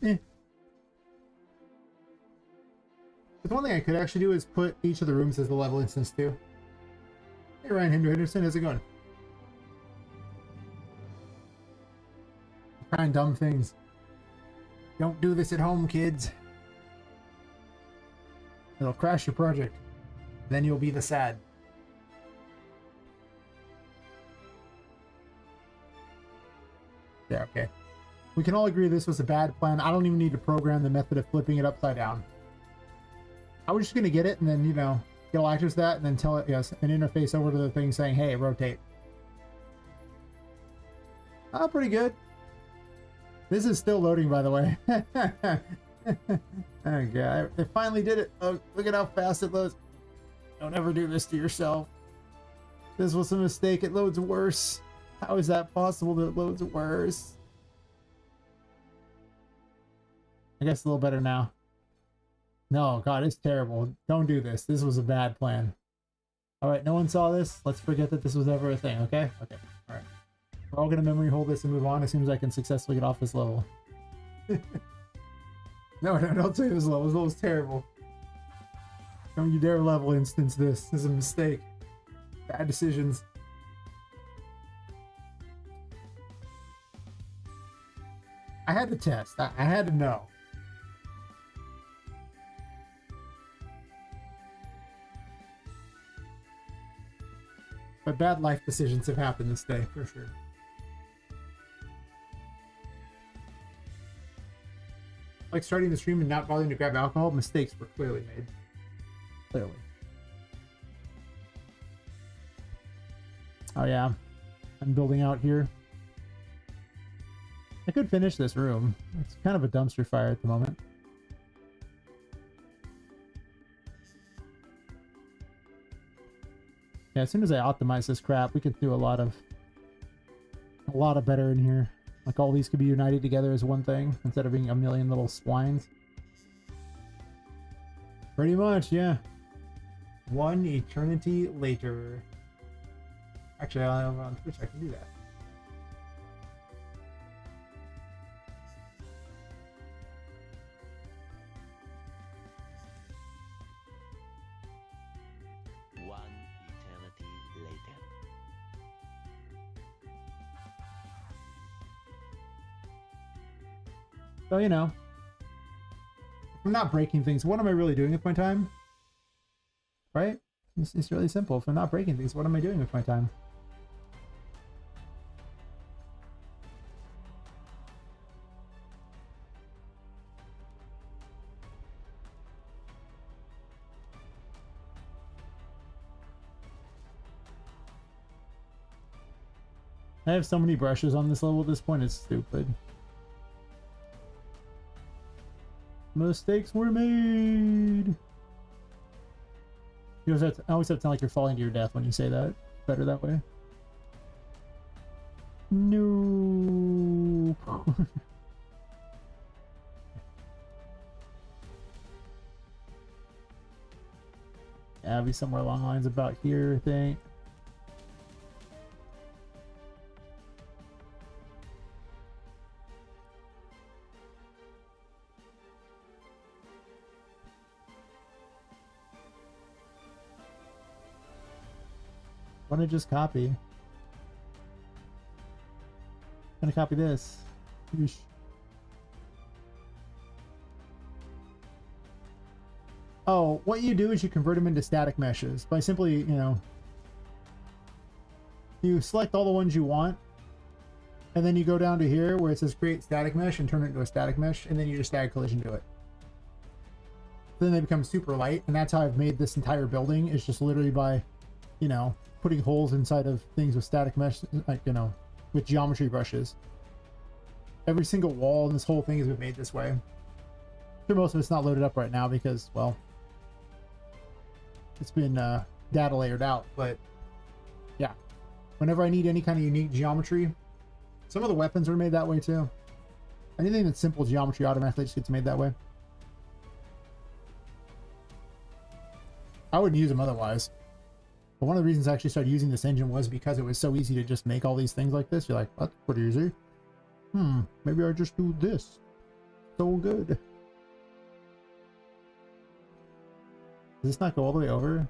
But the one thing I could actually do is put each of the rooms as the level instance too. Hey Ryan Henderson, how's it going? Trying dumb things. Don't do this at home, kids. It'll crash your project. Then you'll be the sad. Yeah, okay. We can all agree this was a bad plan. I don't even need to program the method of flipping it upside down. I was just going to get it and then, you know, get all access to that and then tell it, yes, an interface over to the thing saying, hey, rotate. Oh, pretty good. This is still loading, by the way. Oh, God. It finally did it. Oh, look at how fast it loads. Don't ever do this to yourself. This was a mistake. It loads worse. How is that possible that it loads worse? I guess a little better now. No, God, it's terrible. Don't do this. This was a bad plan. All right, no one saw this. Let's forget that this was ever a thing, okay? Okay, all right. We're all going to memory hold this and move on as soon as I can successfully get off this level. No, don't say this level. This level's terrible. Don't you dare level instance this. This is a mistake. Bad decisions. I had to test. I had to know. But bad life decisions have happened this day, for sure. Like starting the stream and not bothering to grab alcohol, mistakes were clearly made. Clearly. Oh yeah, I'm building out here. I could finish this room. It's kind of a dumpster fire at the moment. Yeah, as soon as I optimize this crap, we could do a lot of better in here. Like all these could be united together as one thing instead of being a million little splines. Pretty much, yeah. One eternity later. Actually, on Twitch I can do that. So, you know, if I'm not breaking things, what am I really doing with my time? Right? It's really simple. If I'm not breaking things, what am I doing with my time? I have so many brushes on this level at this point, it's stupid. Mistakes were made. You always have to sound like you're falling to your death when you say that. Better that way. No. Yeah, it'll be somewhere along the lines about here, I think. Want to just copy? I'm gonna copy this. Yeesh. Oh, what you do is you convert them into static meshes by simply, you know, you select all the ones you want, and then you go down to here where it says create static mesh and turn it into a static mesh, and then you just static collision to it. Then they become super light, and that's how I've made this entire building, is just literally by, you know, putting holes inside of things with static mesh, like, you know, with geometry brushes. Every single wall in this whole thing has been made this way. I'm sure most of it's not loaded up right now because, well, it's been data layered out, but yeah. Whenever I need any kind of unique geometry, some of the weapons are made that way too. Anything that's simple geometry automatically just gets made that way. I wouldn't use them otherwise. But one of the reasons I actually started using this engine was because it was so easy to just make all these things like this. You're like, that's pretty easy. Maybe I just do this. So good. Does this not go all the way over?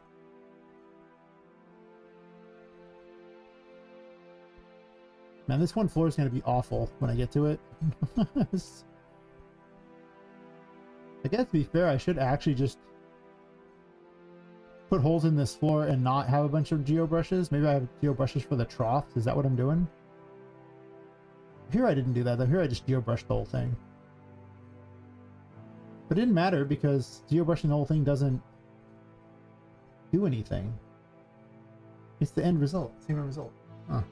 Man, this one floor is going to be awful when I get to it. I guess to be fair, I should actually just put holes in this floor and not have a bunch of geo brushes. Maybe I have geo brushes for the troughs. Is that what I'm doing? Here I didn't do that though. Here I just geobrushed the whole thing. But it didn't matter because geobrushing the whole thing doesn't do anything. It's the end result. Same result. Huh.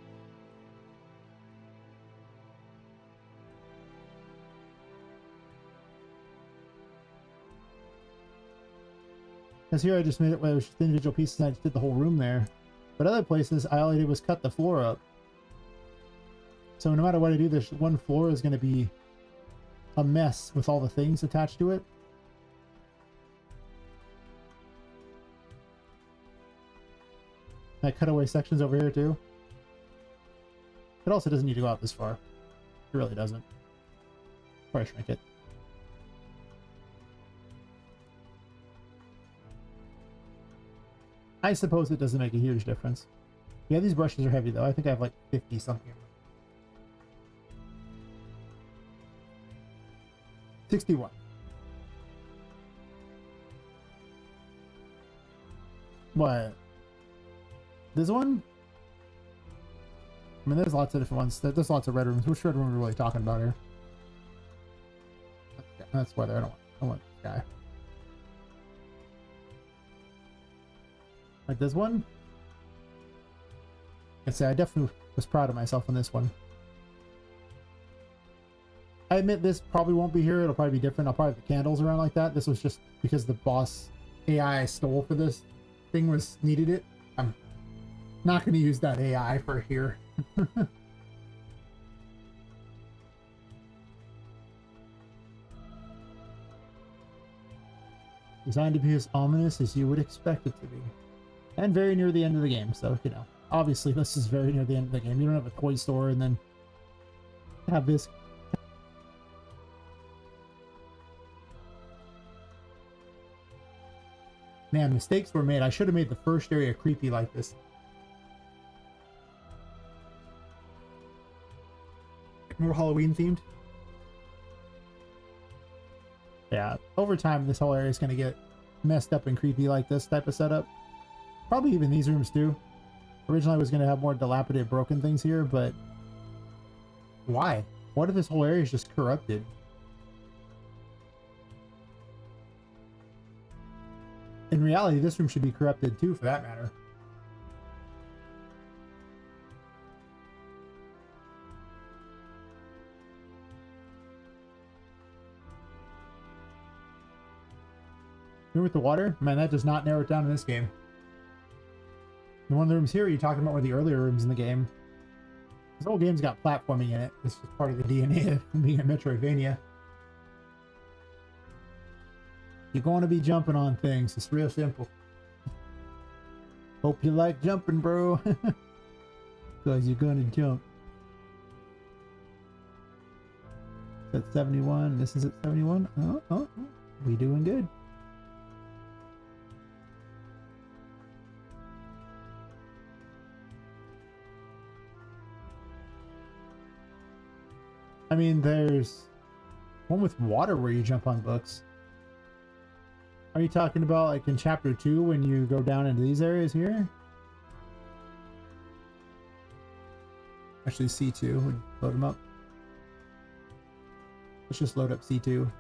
Because here I just made it where it was just individual pieces and I just did the whole room there. But other places, all I did was cut the floor up. So no matter what I do, this one floor is going to be a mess with all the things attached to it. And I cut away sections over here too. It also doesn't need to go out this far. It really doesn't. Probably shrink it. I suppose it doesn't make a huge difference. Yeah, these brushes are heavy though. I think I have like 50 something. 61. What? This one? I mean, there's lots of different ones. There's lots of red rooms. Which red room are we really talking about here? That's weather. I don't want this guy. Like this one? I'd say I definitely was proud of myself on this one. I admit this probably won't be here. It'll probably be different. I'll probably have the candles around like that. This was just because the boss AI I stole for this thing was needed it. I'm not going to use that AI for here. Designed to be as ominous as you would expect it to be. And very near the end of the game, so, you know. Obviously, this is very near the end of the game. You don't have a toy store and then have this. Man, mistakes were made. I should have made the first area creepy like this. More Halloween themed. Yeah, over time this whole area is going to get messed up and creepy like this type of setup. Probably even these rooms too. Originally I was going to have more dilapidated broken things here, but why? What if this whole area is just corrupted? In reality, this room should be corrupted too, for that matter. Remember with the water? Man, that does not narrow it down in this game. In one of the rooms here, you're talking about one of the earlier rooms in the game. This whole game's got platforming in it. This is part of the DNA of being a Metroidvania. You're going to be jumping on things. It's real simple. Hope you like jumping, bro. Because you're going to jump. That's 71. This is at 71. Oh, we doing good. I mean, there's one with water where you jump on books. Are you talking about like in chapter 2 when you go down into these areas here? Actually, C2 would load them up. Let's just load up C2.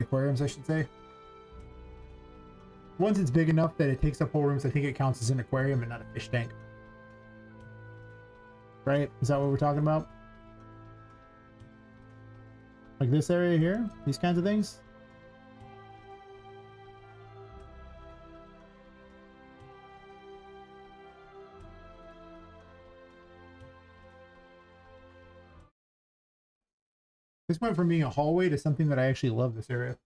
Aquariums, I should say. Once it's big enough that it takes up whole rooms, I think it counts as an aquarium and not a fish tank. Right? Is that what we're talking about? Like this area here? These kinds of things? This went from being a hallway to something that I actually love this area.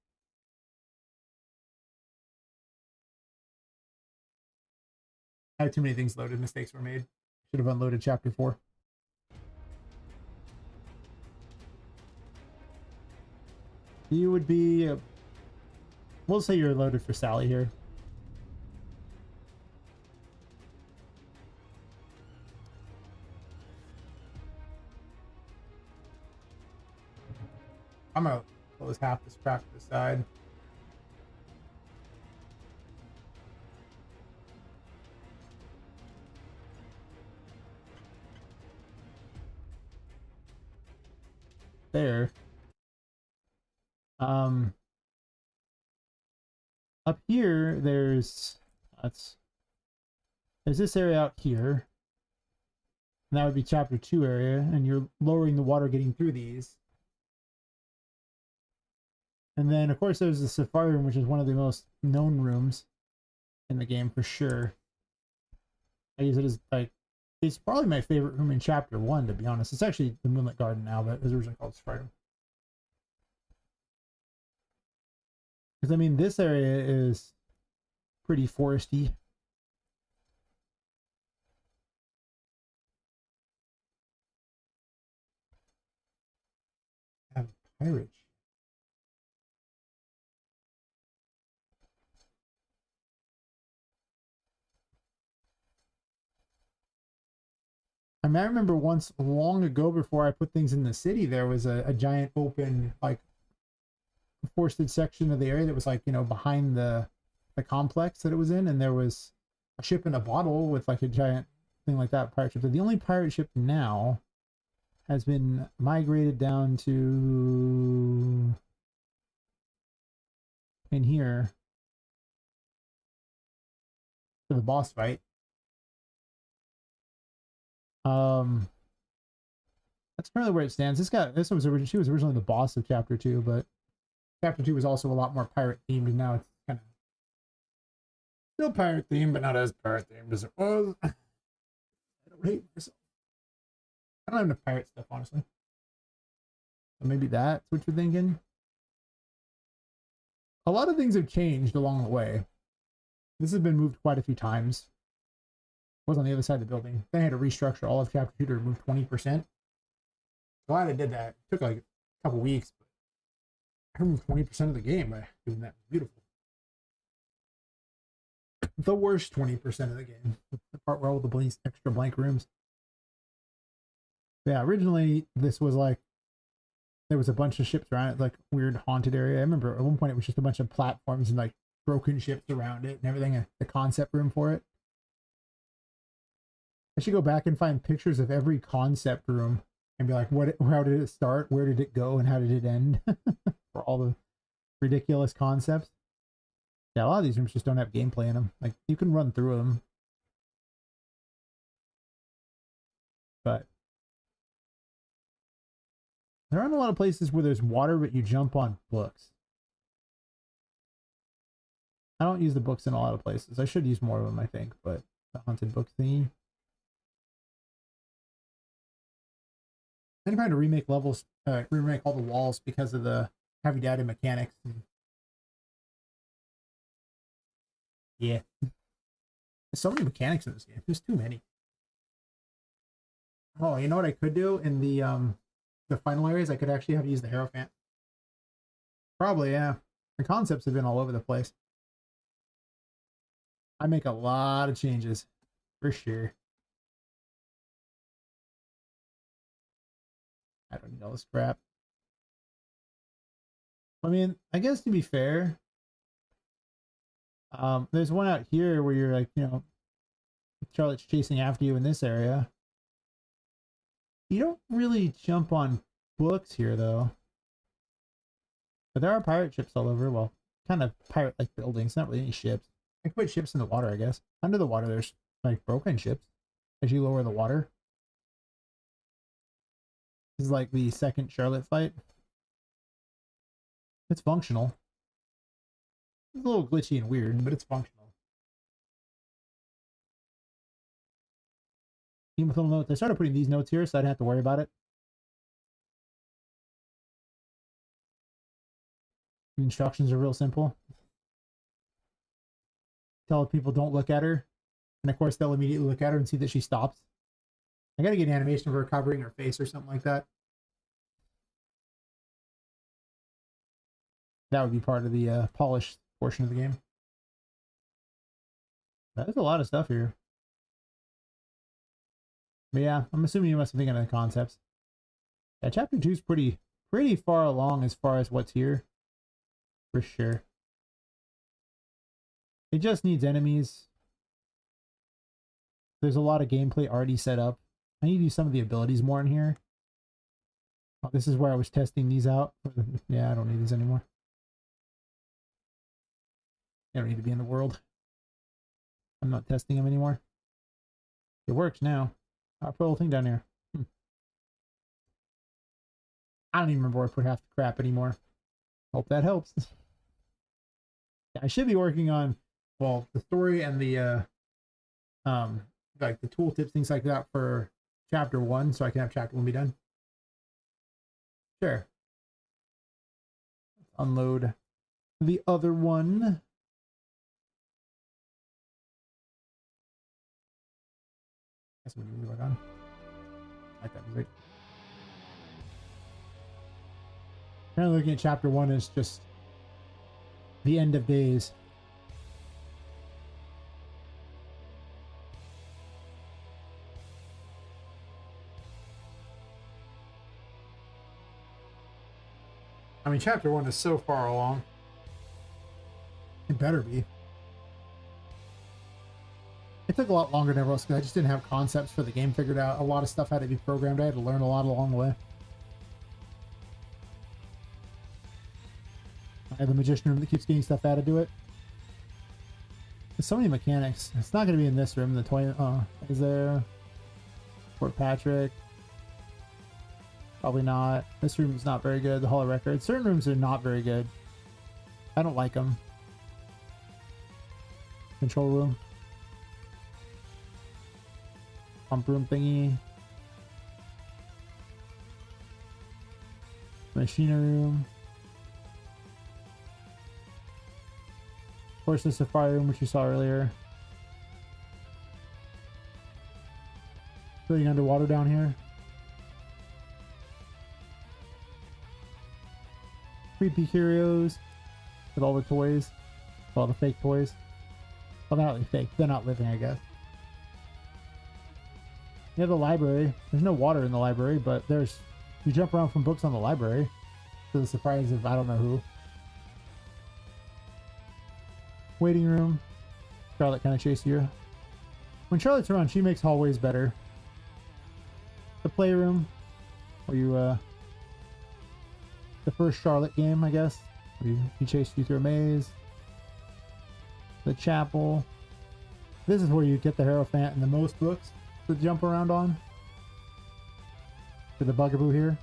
I had too many things loaded. Mistakes were made. Should have unloaded chapter 4. You would be... we'll say you're loaded for Sally here. I'm gonna close half this crap to the side. there. Up here, there's this area out here. And that would be chapter 2 area, and you're lowering the water getting through these. And then, of course, there's the Safari Room, which is one of the most known rooms in the game for sure. I use it as, like, it's probably my favorite room in chapter 1, to be honest. It's actually the Moonlit Garden now, but it was originally called Safari Room. Because, I mean, this area is pretty foresty. Have pirates. I mean, I remember once long ago before I put things in the city, there was a giant open, like, forested section of the area that was, like, you know, behind the complex that it was in, and there was a ship in a bottle with, like, a giant thing like that, pirate ship. But the only pirate ship now has been migrated down to in here for the boss fight. That's currently where it stands. She was originally the boss of chapter 2, but chapter 2 was also a lot more pirate themed, and now it's kind of still pirate themed, but not as pirate themed as it was. I don't hate myself. I don't have enough pirate stuff, honestly. So maybe that's what you're thinking. A lot of things have changed along the way. This has been moved quite a few times. It was on the other side of the building. Then I had to restructure all of chapter 2 to remove 20%. Glad I did that. It took like a couple weeks, but I removed 20% of the game by doing that. Beautiful. The worst 20% of the game. The part where all the extra blank rooms. Yeah, originally this was like, there was a bunch of ships around it, like weird haunted area. I remember at one point it was just a bunch of platforms and like broken ships around it and everything, the concept room for it. I should go back and find pictures of every concept room and be like, how did it start? Where did it go? And how did it end? For all the ridiculous concepts. Yeah, a lot of these rooms just don't have gameplay in them. Like, you can run through them, but there aren't a lot of places where there's water, but you jump on books. I don't use the books in a lot of places. I should use more of them, I think, but the haunted book thingy. Then I'm trying to remake levels, remake all the walls because of the heavy data mechanics. Yeah. There's so many mechanics in this game. There's too many. Oh, you know what I could do in the final areas? I could actually have used the Hierophant. Probably, yeah. The concepts have been all over the place. I make a lot of changes, for sure. I don't need all this crap. I mean, I guess to be fair, there's one out here where you're like, you know, Charlotte's chasing after you in this area. You don't really jump on books here, though. But there are pirate ships all over. Well, kind of pirate-like buildings, not really any ships. I can put ships in the water, I guess. Under the water, there's like broken ships as you lower the water. This is like the second Charlotte fight. It's functional. It's a little glitchy and weird, but it's functional. Even with little notes, I started putting these notes here so I didn't have to worry about it. The instructions are real simple. Tell people don't look at her. And of course, they'll immediately look at her and see that she stops. I gotta get an animation of her covering her face or something like that. That would be part of the polished portion of the game. There's a lot of stuff here. But yeah, I'm assuming you must be thinking of the concepts. Yeah, chapter 2 is pretty far along as far as what's here. For sure. It just needs enemies. There's a lot of gameplay already set up. I need to use some of the abilities more in here. Oh, this is where I was testing these out. Yeah, I don't need these anymore. They don't need to be in the world. I'm not testing them anymore. It works now. I'll put the whole thing down here. I don't even remember where I put half the crap anymore. Hope that helps. Yeah, I should be working on, well, the story and the like the tooltips, things like that for chapter 1, so I can have chapter 1 be done. Sure. Unload the other one. That's what we work on. I like that music. Apparently looking at chapter 1 is just the end of days. I mean, chapter 1 is so far along. It better be. It took a lot longer than everyone else because I just didn't have concepts for the game figured out. A lot of stuff had to be programmed. I had to learn a lot along the way. I have the magician room that keeps getting stuff added to it. There's so many mechanics. It's not going to be in this room. The toy is there. Fort Patrick. Probably not. This room is not very good. The Hall of Records. Certain rooms are not very good. I don't like them. Control room. Pump room thingy. Machinery room. Of course, the safari room, which you saw earlier. Going underwater down here. Creepy curios with all the toys. All the fake toys. Well, they're not really fake. They're not living, I guess. You have the library. There's no water in the library, but there's... You jump around from books on the library. To the surprise of I don't know who. Waiting room. Charlotte kind of chased you. When Charlotte's around, she makes hallways better. The playroom. Where you, the first Charlotte game, I guess. He chased you through a maze. The chapel. This is where you get the Hierophant and the most books to jump around on. For the bugaboo here.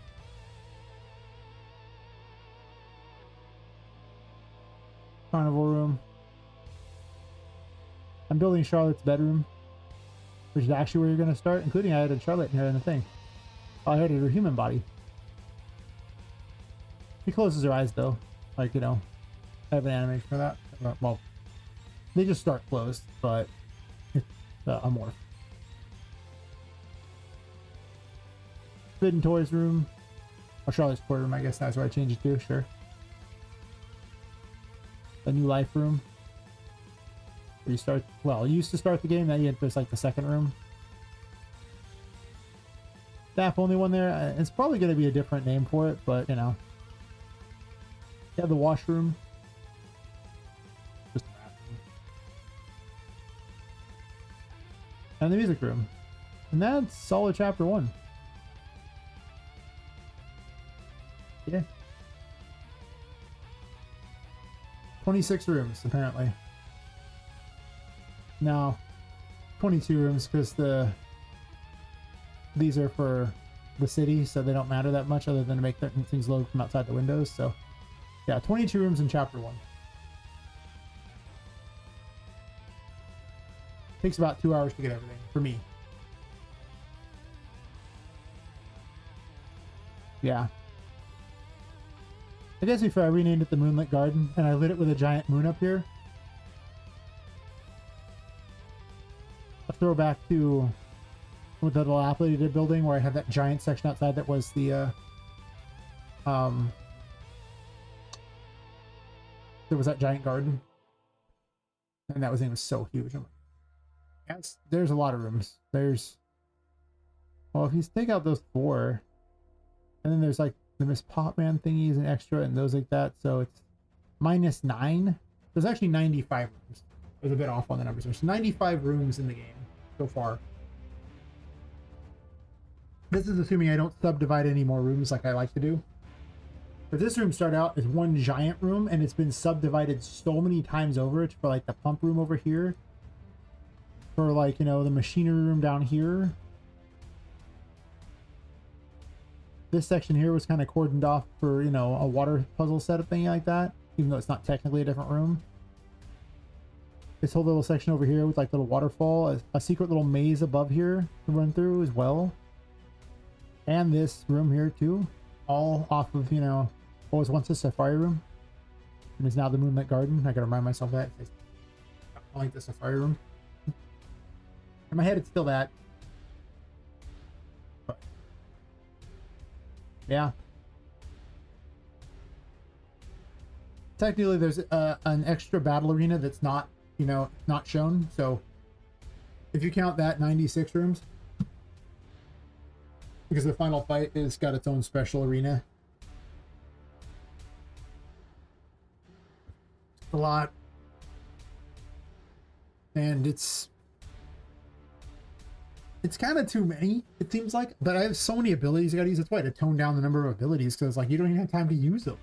Carnival room. I'm building Charlotte's bedroom, which is actually where you're going to start, including I added Charlotte here in the thing. I added her human body. She closes her eyes though, like, you know, I have an animation for that. Well, they just start closed, but it's a morph. Forbidden Toys room. Or Charlotte's toy room, I guess that's where I changed it to, sure. The New Life room. Where you start, well, you used to start the game, then there's like the second room. Staff only one there. It's probably going to be a different name for it, but you know. You have the washroom. Just and the music room. And that's solid chapter 1. Yeah. 26 rooms, apparently. No. 22 rooms, because these are for the city, so they don't matter that much other than to make certain things load from outside the windows, so... Yeah, 22 rooms in chapter 1. Takes about 2 hours to get everything, for me. Yeah. I guess if I renamed it the Moonlit Garden, and I lit it with a giant moon up here. A throwback to with the dilapidated building where I had that giant section outside that was the, there was that giant garden. And that thing was so huge. Yes, there's a lot of rooms. There's, well, if you take out those 4, and then there's like the Miss Popman thingies and extra and those like that, so it's -9. There's actually 95 rooms. I was a bit off on the numbers. There's 95 rooms in the game so far. This is assuming I don't subdivide any more rooms like I like to do. But this room started out as one giant room, and it's been subdivided so many times over. It's for like the pump room over here, for like, you know, the machinery room down here. This section here was kind of cordoned off for, you know, a water puzzle setup thing like that, even though it's not technically a different room. This whole little section over here with like little waterfall, a secret little maze above here to run through as well. And this room here too, all off of, you know, what was once a safari room and is now the Moonlit Garden. I gotta remind myself that. I like the safari room. In my head, it's still that. But yeah. Technically, there's an extra battle arena that's not, you know, not shown. So if you count that, 96 rooms, because the final fight is got its own special arena. A lot, and it's kind of too many, it seems like, but I have so many abilities I gotta use. That's why to tone down the number of abilities, because like you don't even have time to use them.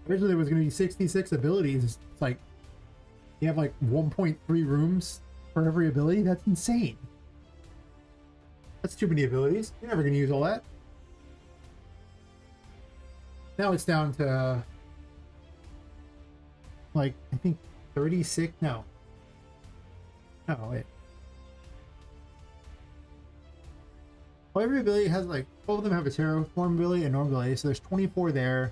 Originally there was going to be 66 abilities. It's like you have like 1.3 rooms for every ability. That's insane. That's too many abilities. You're never going to use all that. Now it's down to like, I think 36. No, wait. Well, every ability has like, all of them have a terraform ability and normal ability, so there's 24 there,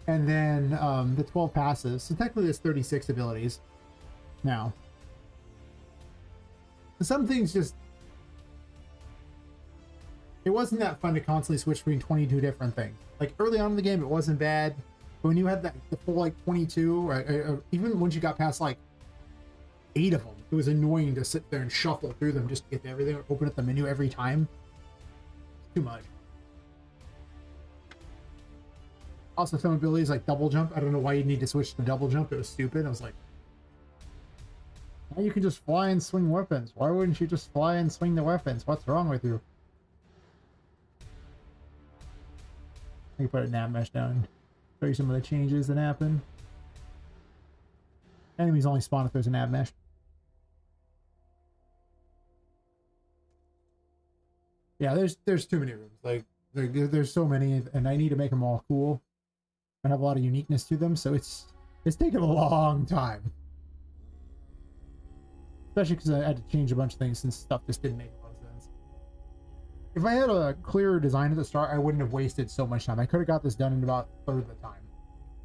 and then the 12 passives. So technically there's 36 abilities now. And some things just, it wasn't that fun to constantly switch between 22 different things. Like early on in the game it wasn't bad, but when you had that the full like 22, or even once you got past like 8 of them, it was annoying to sit there and shuffle through them just to get to everything, or open up the menu every time. Too much. Also, some abilities like double jump. I don't know why you need to switch to double jump. It was stupid. I was like, now you can just fly and swing weapons. Why wouldn't you just fly and swing the weapons? What's wrong with you? I can put a nav mesh down. Show you some of the changes that happen. Enemies only spawn if there's a nav mesh. Yeah, there's too many rooms. Like there's so many, and I need to make them all cool. I have a lot of uniqueness to them, so it's taken a long time. Especially because I had to change a bunch of things since stuff just didn't make a lot of sense. If I had a clearer design at the start, I wouldn't have wasted so much time. I could have got this done in about a third of the time.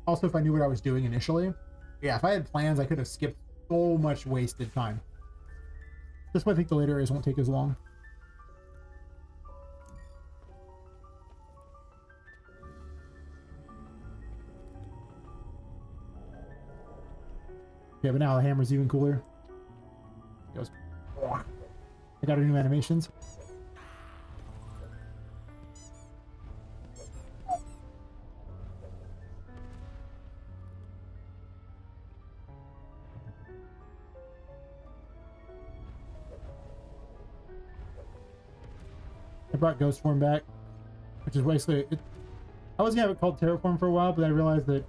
Also, if I knew what I was doing initially, yeah, if I had plans, I could have skipped so much wasted time. That's why I think the later areas won't take as long. Yeah, but now the hammer's even cooler. It goes. I got new animations. I brought Ghost Form back, which is basically it. I was gonna have it called Terraform for a while, but I realized that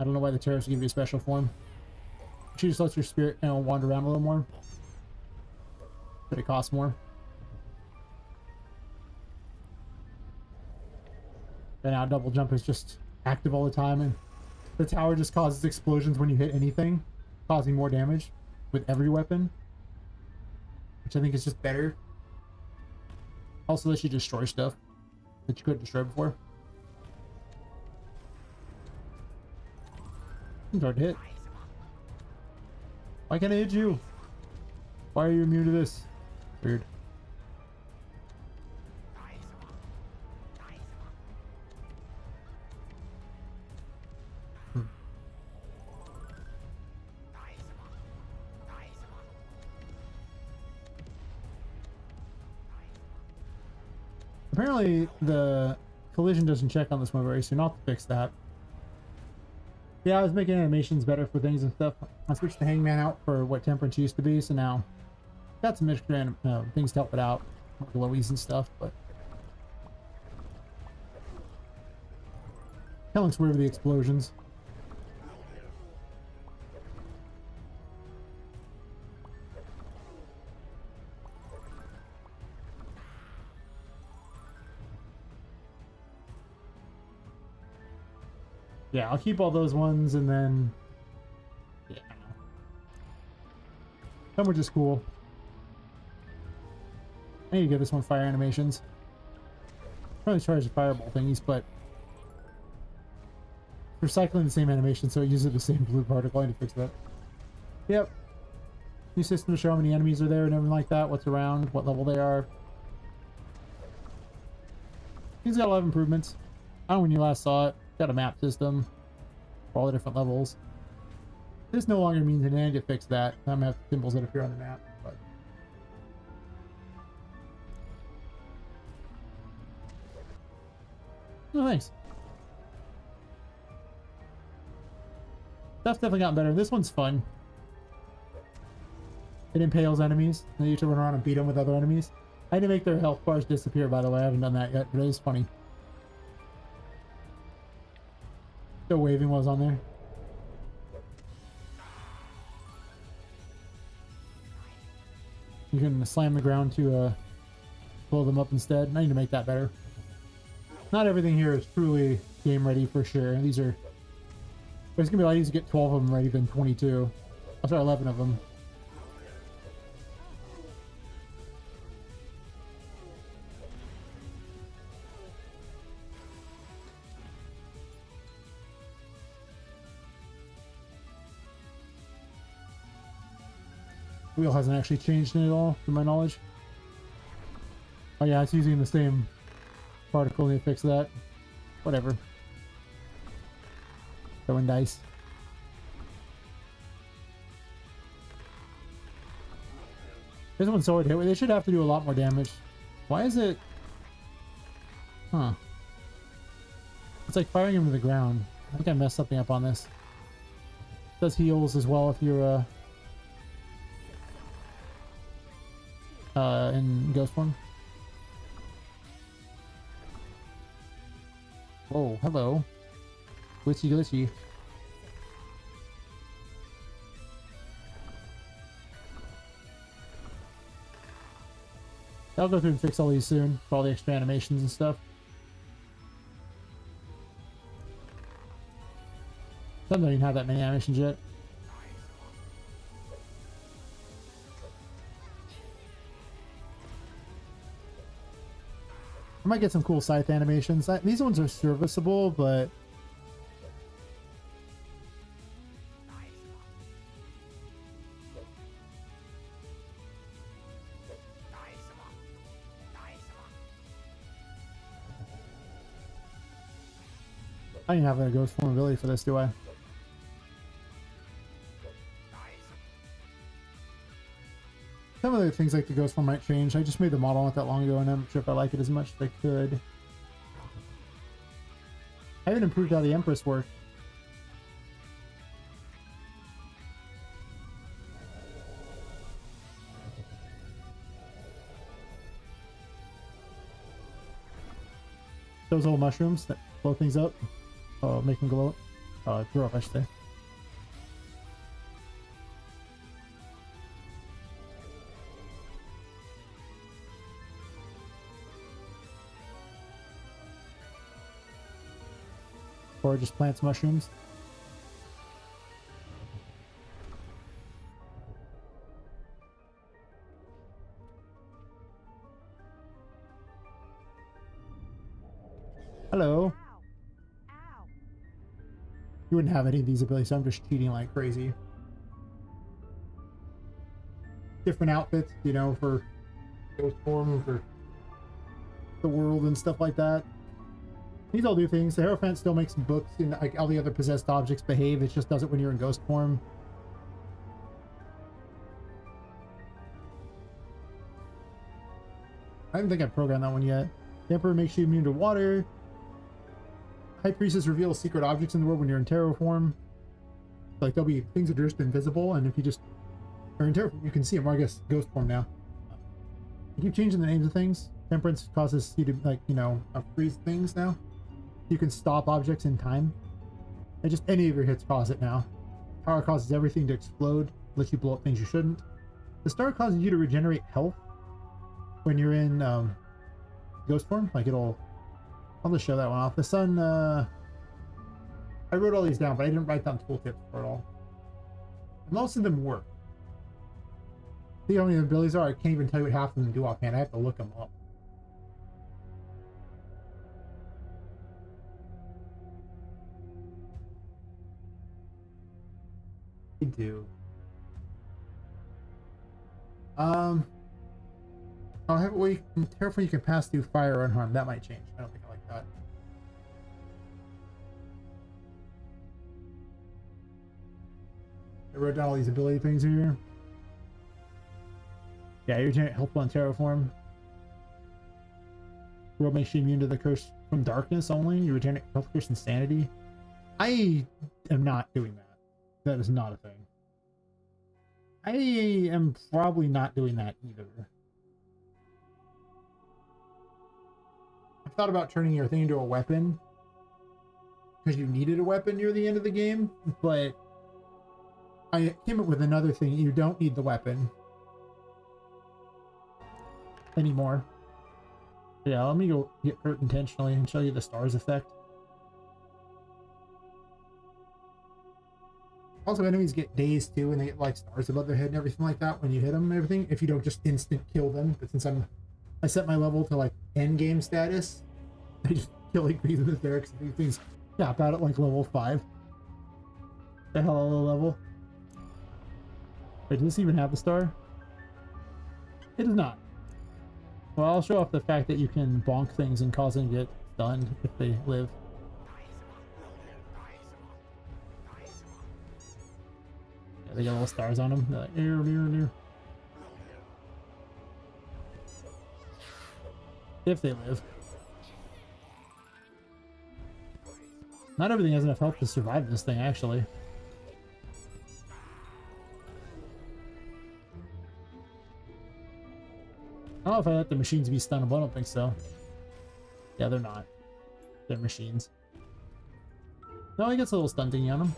I don't know why the terrorists give you a special form. She just lets your spirit, you know, wander around a little more, but it costs more. And now double jump is just active all the time, and the tower just causes explosions when you hit anything, causing more damage with every weapon, which I think is just better. Also lets you destroy stuff that you couldn't destroy before. It's hard to hit. Why can't I hit you? Why are you immune to this? Weird. Apparently the collision doesn't check on this one very soon. I'll have to fix that. Yeah, I was making animations better for things and stuff. I switched the hangman out for what temperance used to be, so now got some extra things to help it out. glowies and stuff, but kind of looks weird with the explosions. Yeah, I'll keep all those ones, and then yeah, some were just cool. I need to give this one fire animations. Probably charge the fireball thingies, but recycling the same animation, so it uses the same blue particle. I need to fix that. Yep. New system to show how many enemies are there and everything like that. What's around, what level they are. He's got a lot of improvements. I don't know when you last saw it. Got a map system for all the different levels. This no longer means an end to fix that. I'm gonna have symbols that appear on the map. But oh, thanks. Stuff's definitely gotten better. This one's fun. It impales enemies, and you have to run around and beat them with other enemies. I had to make their health bars disappear, by the way. I haven't done that yet, but it is funny. Still waving while I was on there. You can slam the ground to blow them up instead. I need to make that better. Not everything here is truly game ready for sure. These are... But it's going to be a lot easier to get 12 of them ready than 22. I'll try 11 of them. Wheel hasn't actually changed it at all, to my knowledge. Oh yeah, it's using the same particle. They fix that. Whatever. Throwing dice. This one's so hard to hit with. They should have to do a lot more damage. Why is it... Huh. It's like firing him to the ground. I think I messed something up on this. It does heals as well if you're in ghost form. Oh, hello. Glitchy glitchy. I'll go through and fix all these soon for all the extra animations and stuff. Some don't even have that many animations yet. I might get some cool scythe animations. These ones are serviceable, but I didn't have a ghost form ability for this, do I? Some of the things like the ghost form might change. I just made the model not that long ago, and I'm not sure if I like it as much as I could. I haven't improved how the Empress works. Those little mushrooms that blow things up. Make them glow up. Throw up, I should say. Or just plants mushrooms. Hello. You wouldn't have any of these abilities, so I'm just cheating like crazy. Different outfits, you know, for ghost form, for the world and stuff like that. These all do things. The Hierophant still makes books, and like all the other possessed objects behave. It just does it when you're in ghost form. I don't think I've programmed that one yet. The Emperor makes you immune to water. High Priestess reveals secret objects in the world when you're in terror form. Like there'll be things that are just invisible, and if you just are in terror form, you can see them. Or I guess ghost form now. I keep changing the names of things. Temperance causes you to, like, you know, freeze things now. You can stop objects in time. And just any of your hits cause it now. Power causes everything to explode, lets you blow up things you shouldn't. The star causes you to regenerate health when you're in ghost form. Like it'll... I'll just show that one off. The sun, I wrote all these down, but I didn't write down tooltips for it all. Most of them work. See how many abilities are? I can't even tell you what half of them do offhand. I have to look them up. They do. I'll have a way you can careful you can pass through fire unharmed. That might change. I don't think I like that. I wrote down all these ability things here. Yeah, you regenerate health on terraform. World makes you immune to the curse from darkness only. You regenerate health, curse, and sanity. I am not doing that. That is not a thing. I am probably not doing that either. I thought about turning your thing into a weapon because you needed a weapon near the end of the game, but I came up with another thing. You don't need the weapon anymore. Yeah, let me go get hurt intentionally and show you the stars effect. Also, enemies get dazed too, and they get like stars above their head and everything like that when you hit them and everything. If you don't just instant kill them, but since I set my level to like end game status, I just kill like these in there because these things cap out at like level 5. The hell of a level. Wait, does this even have the star? It does not. Well, I'll show off the fact that you can bonk things and cause them to get stunned if they live. Yeah, they got little stars on them. They're like, near. If they live. Not everything has enough health to survive this thing, actually. I don't know if I let the machines be stunnable. I don't think so. Yeah, they're not. They're machines. No, he gets a little stun thingy on him.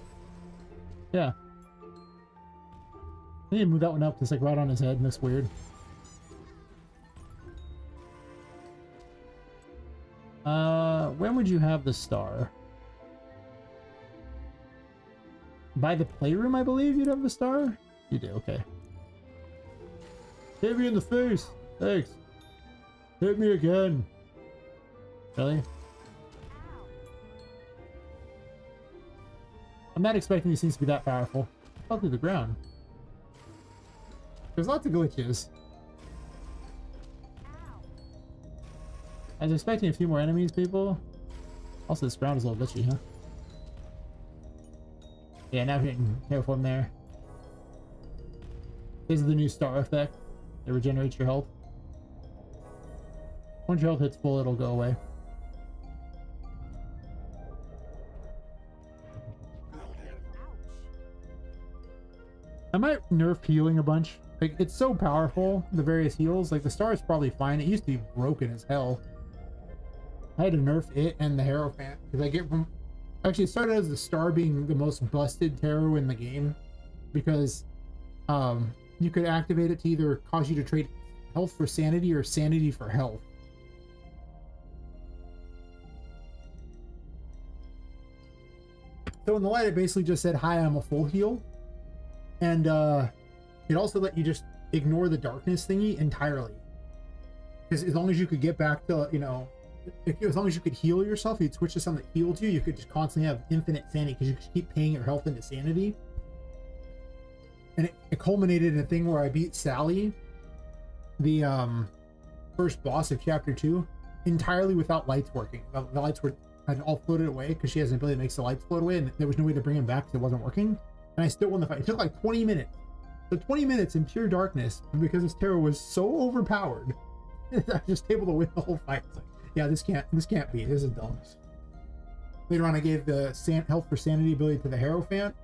Yeah. I need to move that one up. It's like right on his head. It looks weird. When would you have the star? By the playroom, I believe you'd have the star? You do, okay. Hit me in the face! Thanks! Hit me again! Really? I'm not expecting these things to be that powerful. Fall through the ground. There's lots of glitches. I was expecting a few more enemies, people. Also, this ground is a little glitchy, huh? Yeah, now you're getting careful in there. This is the new star effect. It regenerates your health. Once your health hits full, it'll go away. I might nerf healing a bunch. Like, it's so powerful, the various heals. Like, the star is probably fine. It used to be broken as hell. I had to nerf it and the Hierophant. Because I get from... Actually, it started as the star being the most busted tarot in the game. Because you could activate it to either cause you to trade health for sanity or sanity for health. So in the light, it basically just said, hi, I'm a full heal. And it also let you just ignore the darkness thingy entirely. Because as long as you could get back to, you know, as long as you could heal yourself, you'd switch to something that healed you, you could just constantly have infinite sanity because you could keep paying your health into sanity. And it culminated in a thing where I beat Sally, the first boss of chapter 2, entirely without lights working. The lights had all floated away because she has an ability that makes the lights float away, and there was no way to bring them back because it wasn't working. And I still won the fight. It took like 20 minutes. So 20 minutes in pure darkness because this tarot was so overpowered. I was just able to win the whole fight. It's like, yeah, this can't be. This is dumb. Later on, I gave the health for sanity ability to the Hierophant.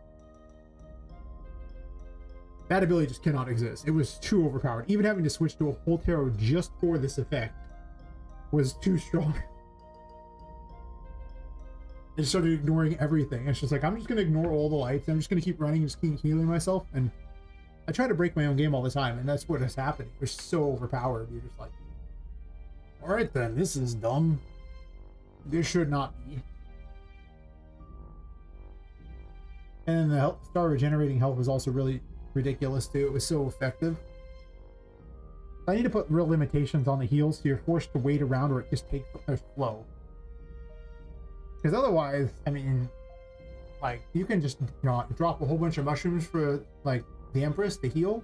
That ability just cannot exist. It was too overpowered. Even having to switch to a whole tarot just for this effect was too strong. I just started ignoring everything. It's just like, I'm just going to ignore all the lights. I'm just going to keep running and just keep healing myself. And I try to break my own game all the time, and that's what has happened. We're so overpowered. You're just like, all right then, this is dumb. This should not be. And the star regenerating health was also really ridiculous too. It was so effective. I need to put real limitations on the heals, so you're forced to wait around or it just takes a flow. Because otherwise, I mean, like, you can just drop a whole bunch of mushrooms for like the Empress to heal,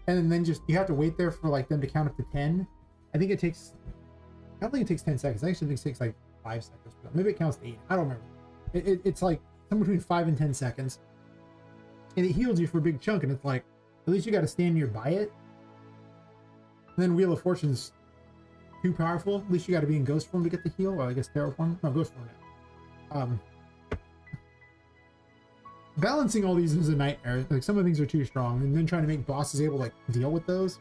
and then just you have to wait there for like them to count up to 10. I think it takes, I don't think it takes 10 seconds. I actually think it takes like 5 seconds. Maybe it counts to 8. I don't remember. It's like somewhere between 5 and 10 seconds, and it heals you for a big chunk. And it's like, at least you got to stand nearby it. And then Wheel of Fortune's too powerful. At least you got to be in Ghost form to get the heal. Or I guess Tarot form. No, Ghost form now. Balancing all these is a nightmare. Like, some of the things are too strong, and then trying to make bosses able to like deal with those.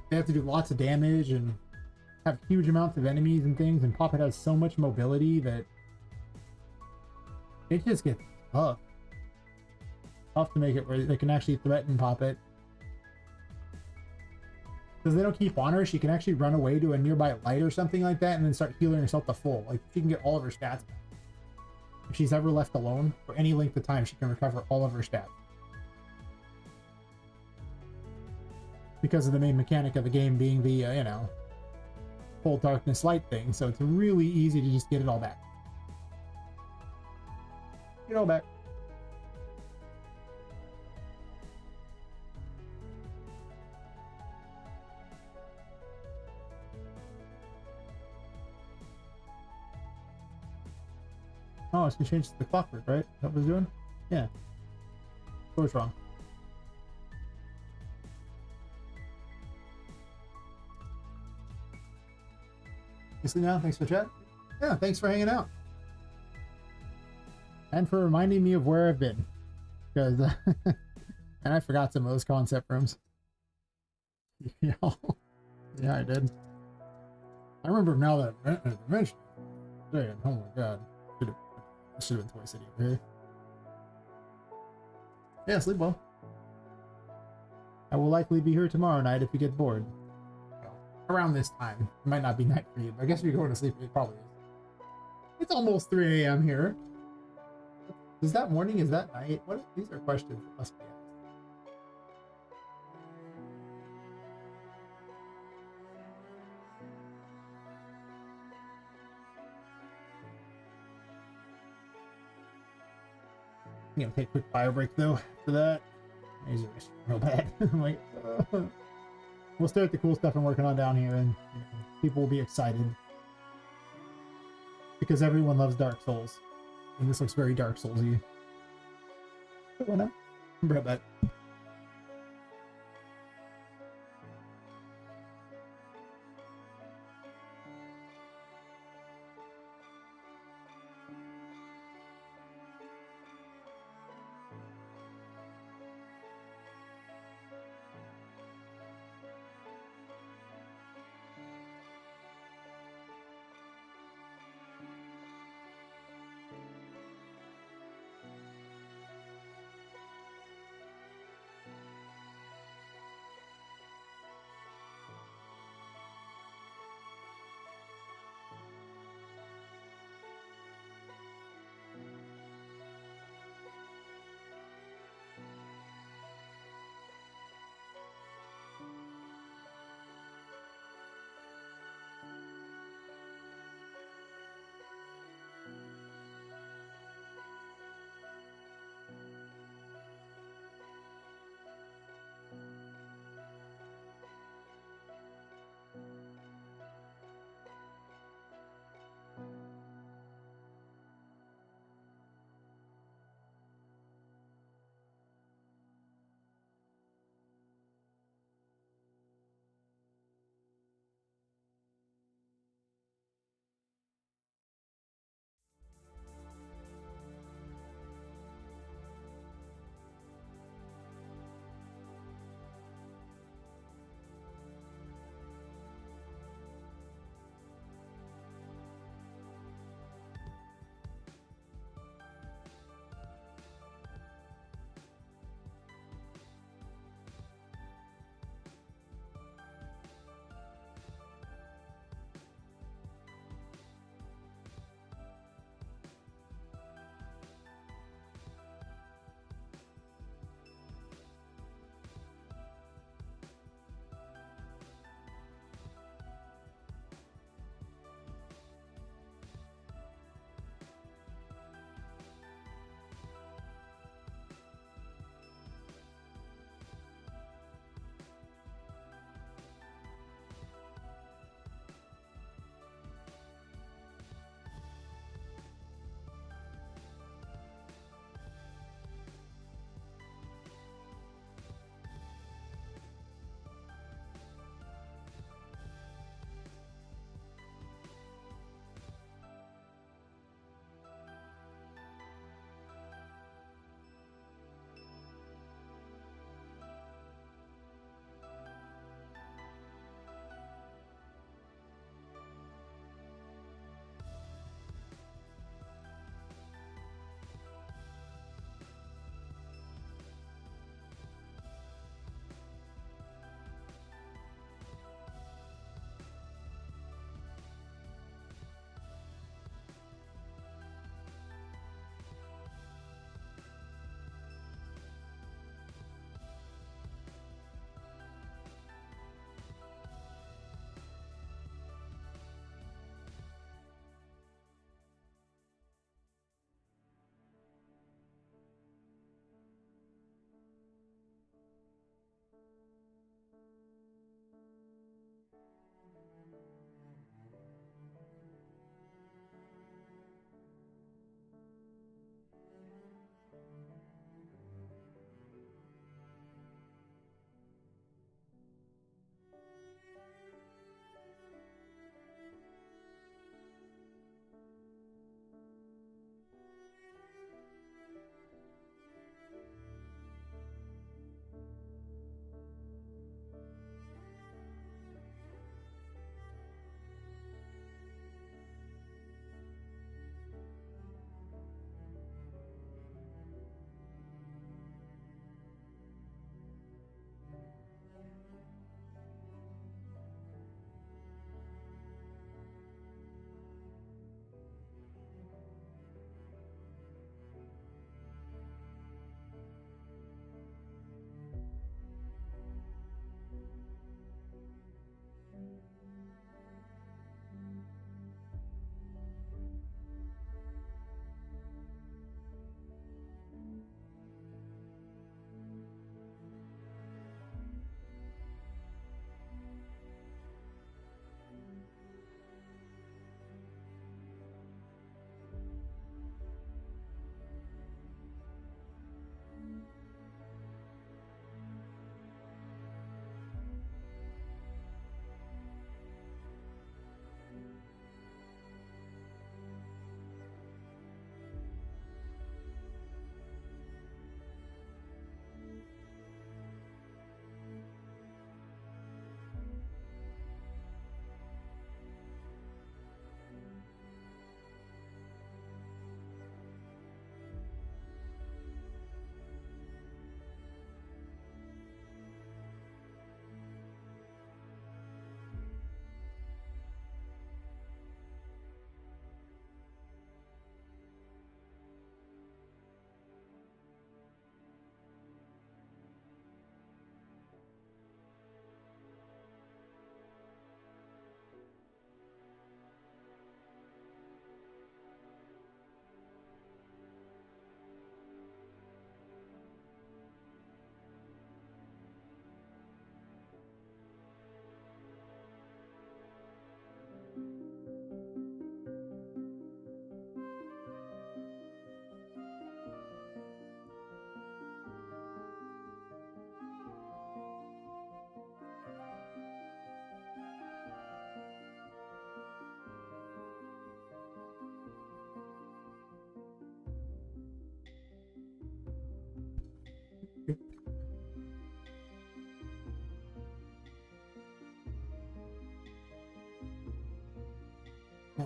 They have to do lots of damage and have huge amounts of enemies and things, and Poppet has so much mobility that it just gets tough. Tough to make it where they can actually threaten Poppet. Because they don't keep on her, she can actually run away to a nearby light or something like that and then start healing herself to full. Like, she can get all of her stats back. If she's ever left alone for any length of time, she can recover all of her stats. Because of the main mechanic of the game being the, you know, full darkness light thing, so it's really easy to just get it all back. Get it all back. Oh, it's gonna change the clockwork, right? That was doing? Yeah. What was wrong? You see now? Thanks for chat. Yeah, thanks for hanging out. And for reminding me of where I've been. Because, and I forgot some of those concept rooms. Yeah, yeah, I did. I remember now that I mentioned it. Oh my god. I should have been Toy City over here. Yeah, sleep well. I will likely be here tomorrow night if you get bored. Well, around this time. It might not be night for you, but I guess if you're going to sleep, it probably is. It's almost 3 a.m. here. Is that morning? Is that night? What? These are questions that must be asked. I'm gonna take a quick bio break though for that. These are real bad. I'm like, we'll start the cool stuff I'm working on down here, and you know, people will be excited because everyone loves Dark Souls, and this looks very Dark Souls-y. Why not? I'm right back.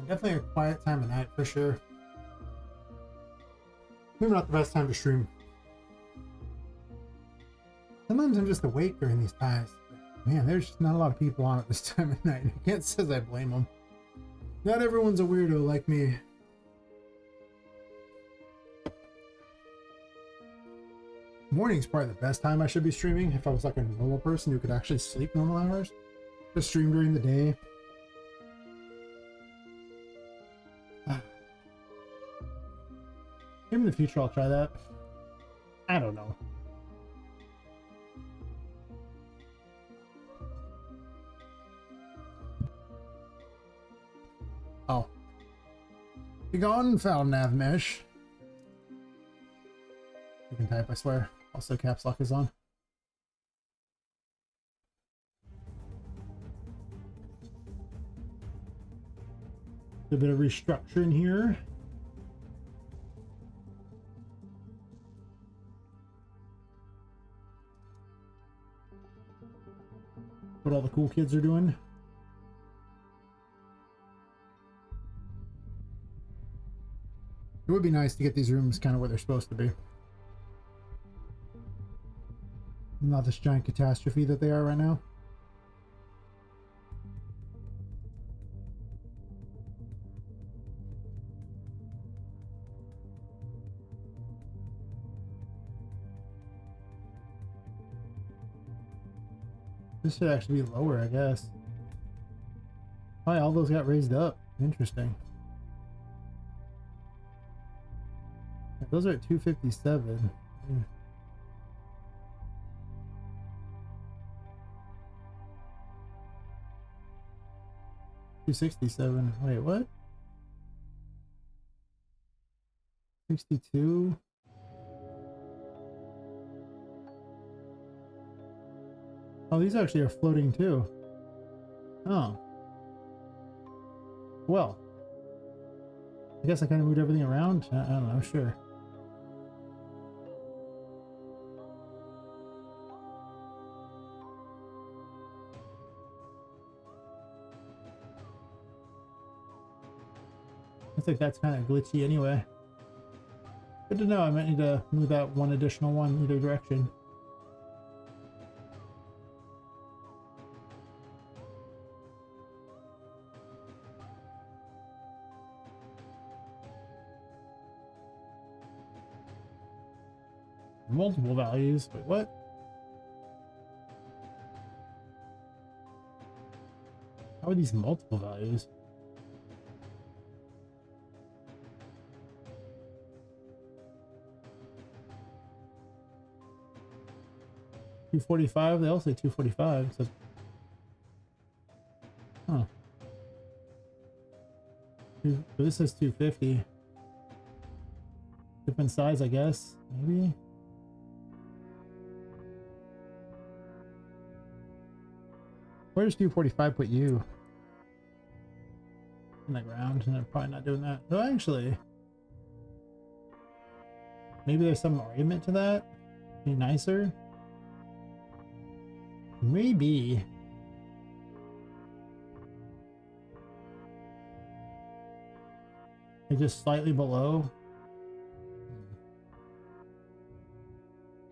Definitely a quiet time of night for sure. Maybe not the best time to stream. Sometimes I'm just awake during these times. Man, there's just not a lot of people on at this time of night. I can't say I blame them. Not everyone's a weirdo like me. Morning's probably the best time I should be streaming if I was like a normal person who could actually sleep normal hours. Just stream during the day. Maybe in the future I'll try that. I don't know. Oh. Be gone, foul nav mesh. You can type, I swear. Also, caps lock is on. A bit of restructuring here. What all the cool kids are doing. It would be nice to get these rooms kind of where they're supposed to be. Not this giant catastrophe that they are right now. This should actually be lower, I guess. Oh, all those got raised up. Interesting. Yeah, those are at 257. Yeah. $267. Wait, what? 62. Oh, these actually are floating too. Oh. Well. I guess I kind of moved everything around. I don't know, sure. I think that's kind of glitchy anyway. Good to know. I might need to move that one additional one either direction. Multiple values. Wait, what? How are these multiple values? $245. They all say 245. So, huh? This says 250. Different size, I guess. Maybe. Where does 245 put you? In the ground, and I'm probably not doing that. No, actually. Maybe there's some argument to that. Be nicer. Maybe. It's just slightly below.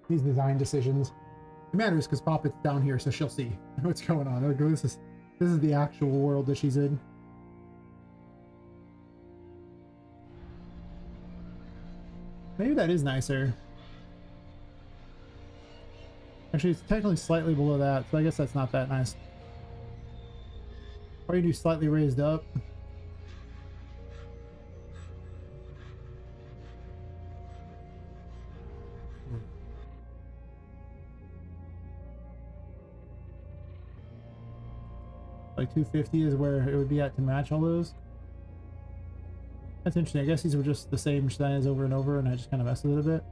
These design decisions. It matters because Poppet's down here, so she'll see what's going on. Like, this is the actual world that she's in. Maybe that is nicer. Actually, it's technically slightly below that, so I guess that's not that nice. Or you do slightly raised up. Like 250 is where it would be at to match all those. That's interesting. I guess these were just the same size over and over, and I just kind of messed with it a bit.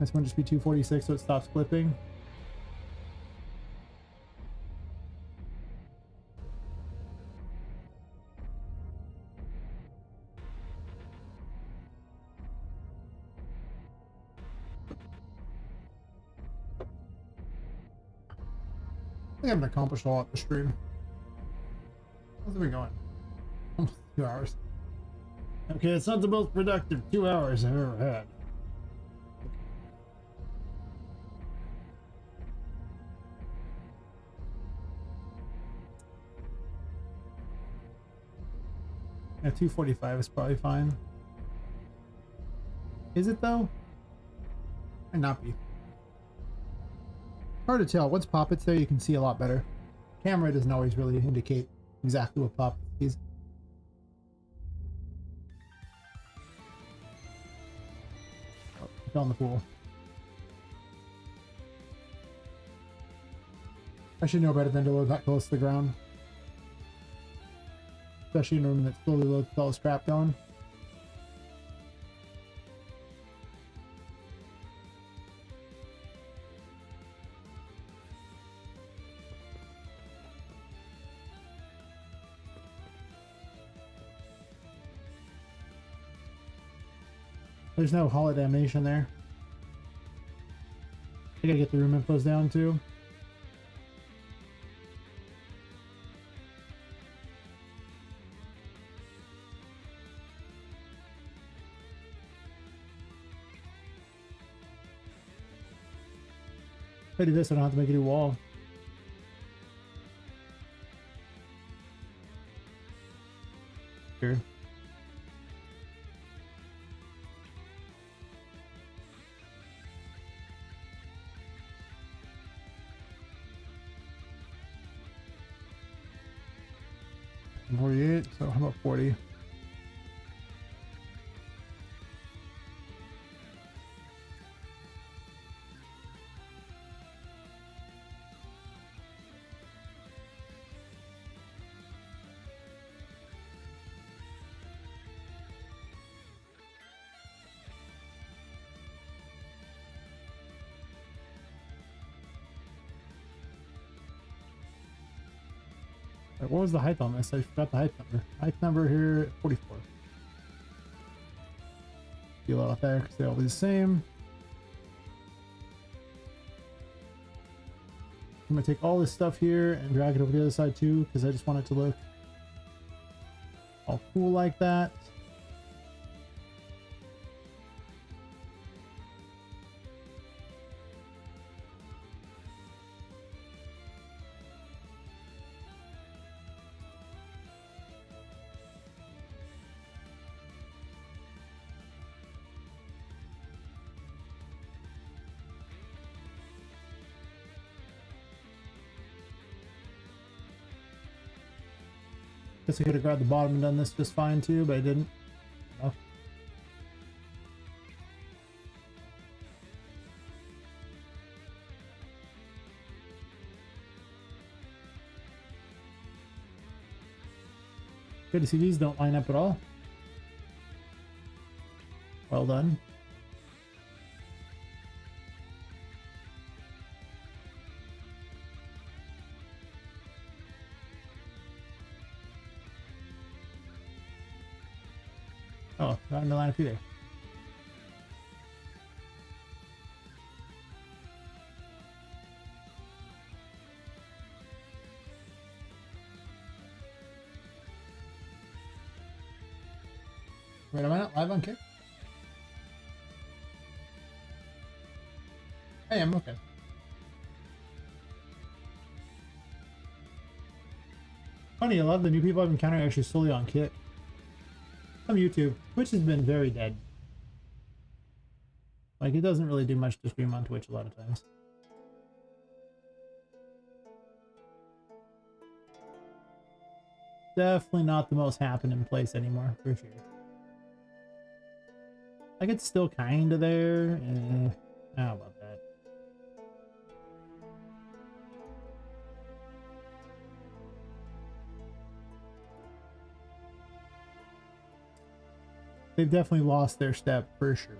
This one just be 246 so it stops clipping. I think I haven't accomplished a lot the stream. How's it been going? Almost 2 hours. Okay, it's not the most productive 2 hours I've ever had. Yeah, 2:45 is probably fine. Is it though? Might not be. Hard to tell. Once Poppet's there, you can see a lot better. Camera doesn't always really indicate exactly what Poppet sees. Oh, fell in the pool. I should know better than to load that close to the ground. Especially in a room that slowly loads with all this crap going. There's no holiday animation there. I gotta get the room infos down too. If I do this, I don't have to make a new wall. Sure. I'm 48, so how about 40? What was the height on this? I forgot the height number. Height number here, 44. Feel out there because they're all the same. I'm gonna take all this stuff here and drag it over the other side too, because I just want it to look all cool like that. Guess I could have grabbed the bottom and done this just fine too, but I didn't. No. Good to see these don't line up at all. Well done. Oh, not in the line up either. Wait a minute, live on Kick? I am, okay. Funny, a lot of the new people I've encountered are actually solely on Kick. Some YouTube. Twitch has been very dead. Like, it doesn't really do much to stream on Twitch a lot of times. Definitely not the most happening place anymore, for sure. Like, it's still kind of there. How about that? They've definitely lost their step, for sure.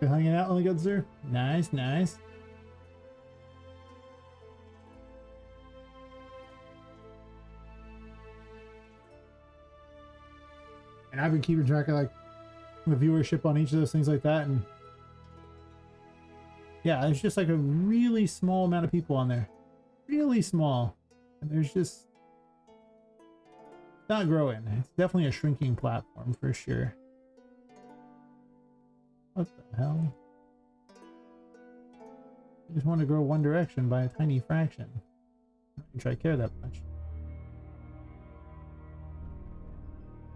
Still hanging out on the good, sir? Nice, nice. And I've been keeping track of like the viewership on each of those things like that, and yeah, there's just like a really small amount of people on there. Really small. And there's just not growing. It's definitely a shrinking platform for sure. What the hell? I just want to grow one direction by a tiny fraction. I'm not sure I care that much.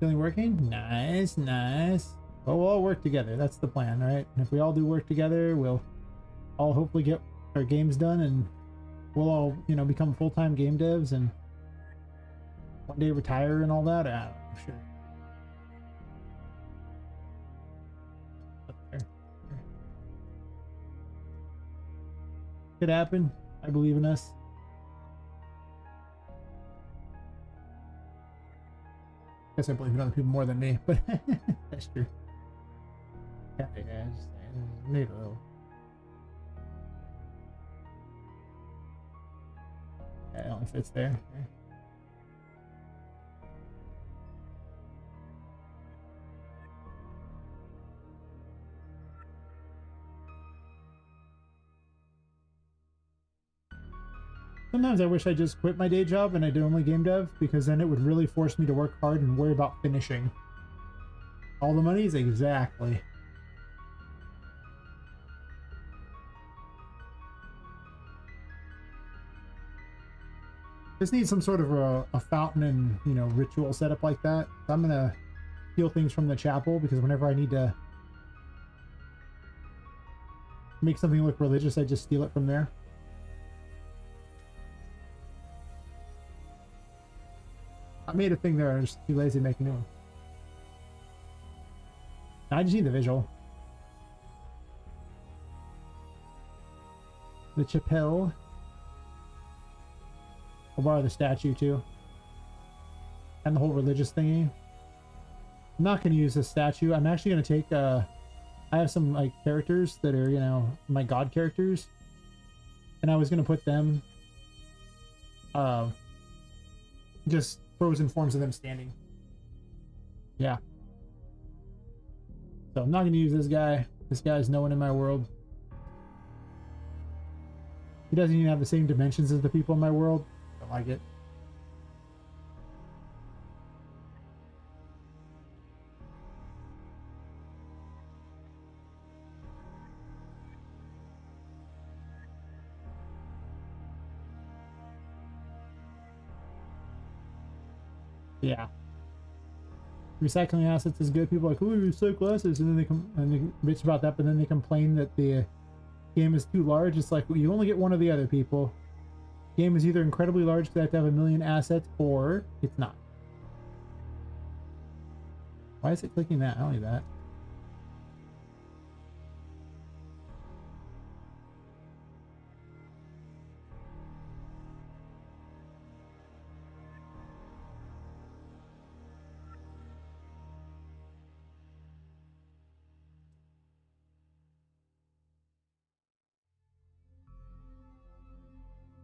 Feeling working? Nice, nice. Well, we'll all work together. That's the plan, right? And if we all do work together, we'll all hopefully get our games done, and we'll all, you know, become full-time game devs and one day retire and all that. I don't know, sure. Could happen. I believe in us. I guess I believe in other people more than me, but that's true. Yeah, just need a little. Yeah, it only fits there. Okay. Sometimes I wish I just quit my day job and I do only game dev, because then it would really force me to work hard and worry about finishing. All the monies? Exactly. Just need some sort of a fountain and, you know, ritual setup like that. So I'm gonna steal things from the chapel, because whenever I need to make something look religious, I just steal it from there. I made a thing there, I'm just too lazy to make a new one. I just need the visual. The chapel. I'll borrow the statue too. And the whole religious thingy. I'm not going to use this statue. I'm actually going to take, I have some like characters that are, you know, my god characters. And I was going to put them, just frozen forms of them standing. Yeah. So I'm not going to use this guy. This guy's no one in my world. He doesn't even have the same dimensions as the people in my world. Don't like it. Yeah. Recycling assets is good. People are like, oh, recycle assets, and then they bitch about that, but then they complain that the game is too large. It's like, well, you only get one of the other people. Game is either incredibly large because I have to have a million assets, or it's not. Why is it clicking that? I don't need that.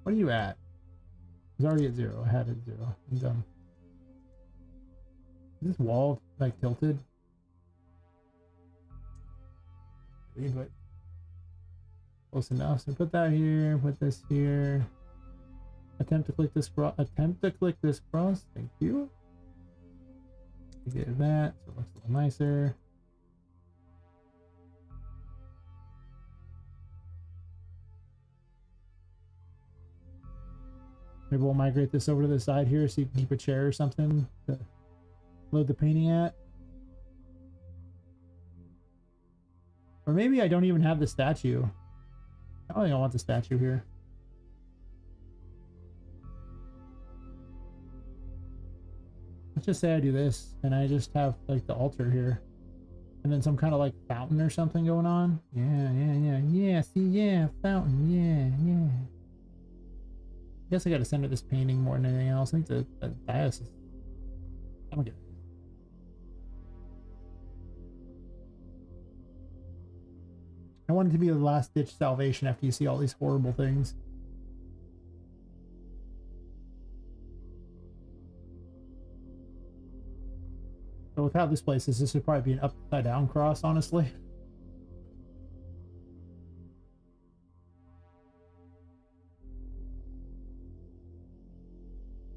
What are you at? It's already at 0. I had it at 0. I'm done. Is this wall like tilted? But close enough. So put that here. Put this here. Attempt to click this cross. Attempt to click this cross. Thank you. We did that, so it looks a little nicer. Maybe we'll migrate this over to the side here so you can keep a chair or something to load the painting at. Or maybe I don't even have the statue. I don't think I want the statue here. Let's just say I do this and I just have like the altar here. And then some kind of like fountain or something going on. Yeah. See, yeah, fountain. Yeah. I guess I gotta center this painting more than anything else. I think the dais is... I don't get it. I want it to be the last ditch salvation after you see all these horrible things. But with how this place is, this would probably be an upside down cross, honestly.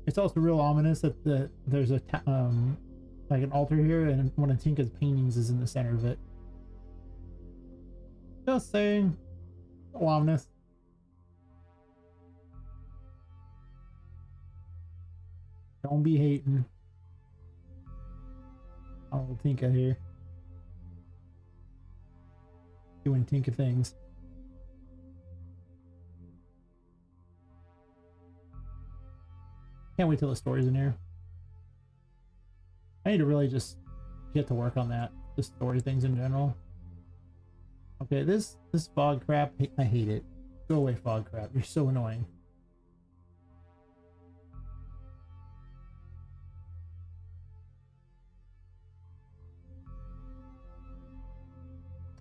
It's also real ominous that there's a like an altar here, and one of Tinka's paintings is in the center of it. Just saying, ominous. Don't be hating. Oh, Tinka here. Doing Tinka things. Can't wait till the story's in here. I need to really just get to work on that. The story things in general. Okay, this fog crap, I hate it. Go away, fog crap. You're so annoying.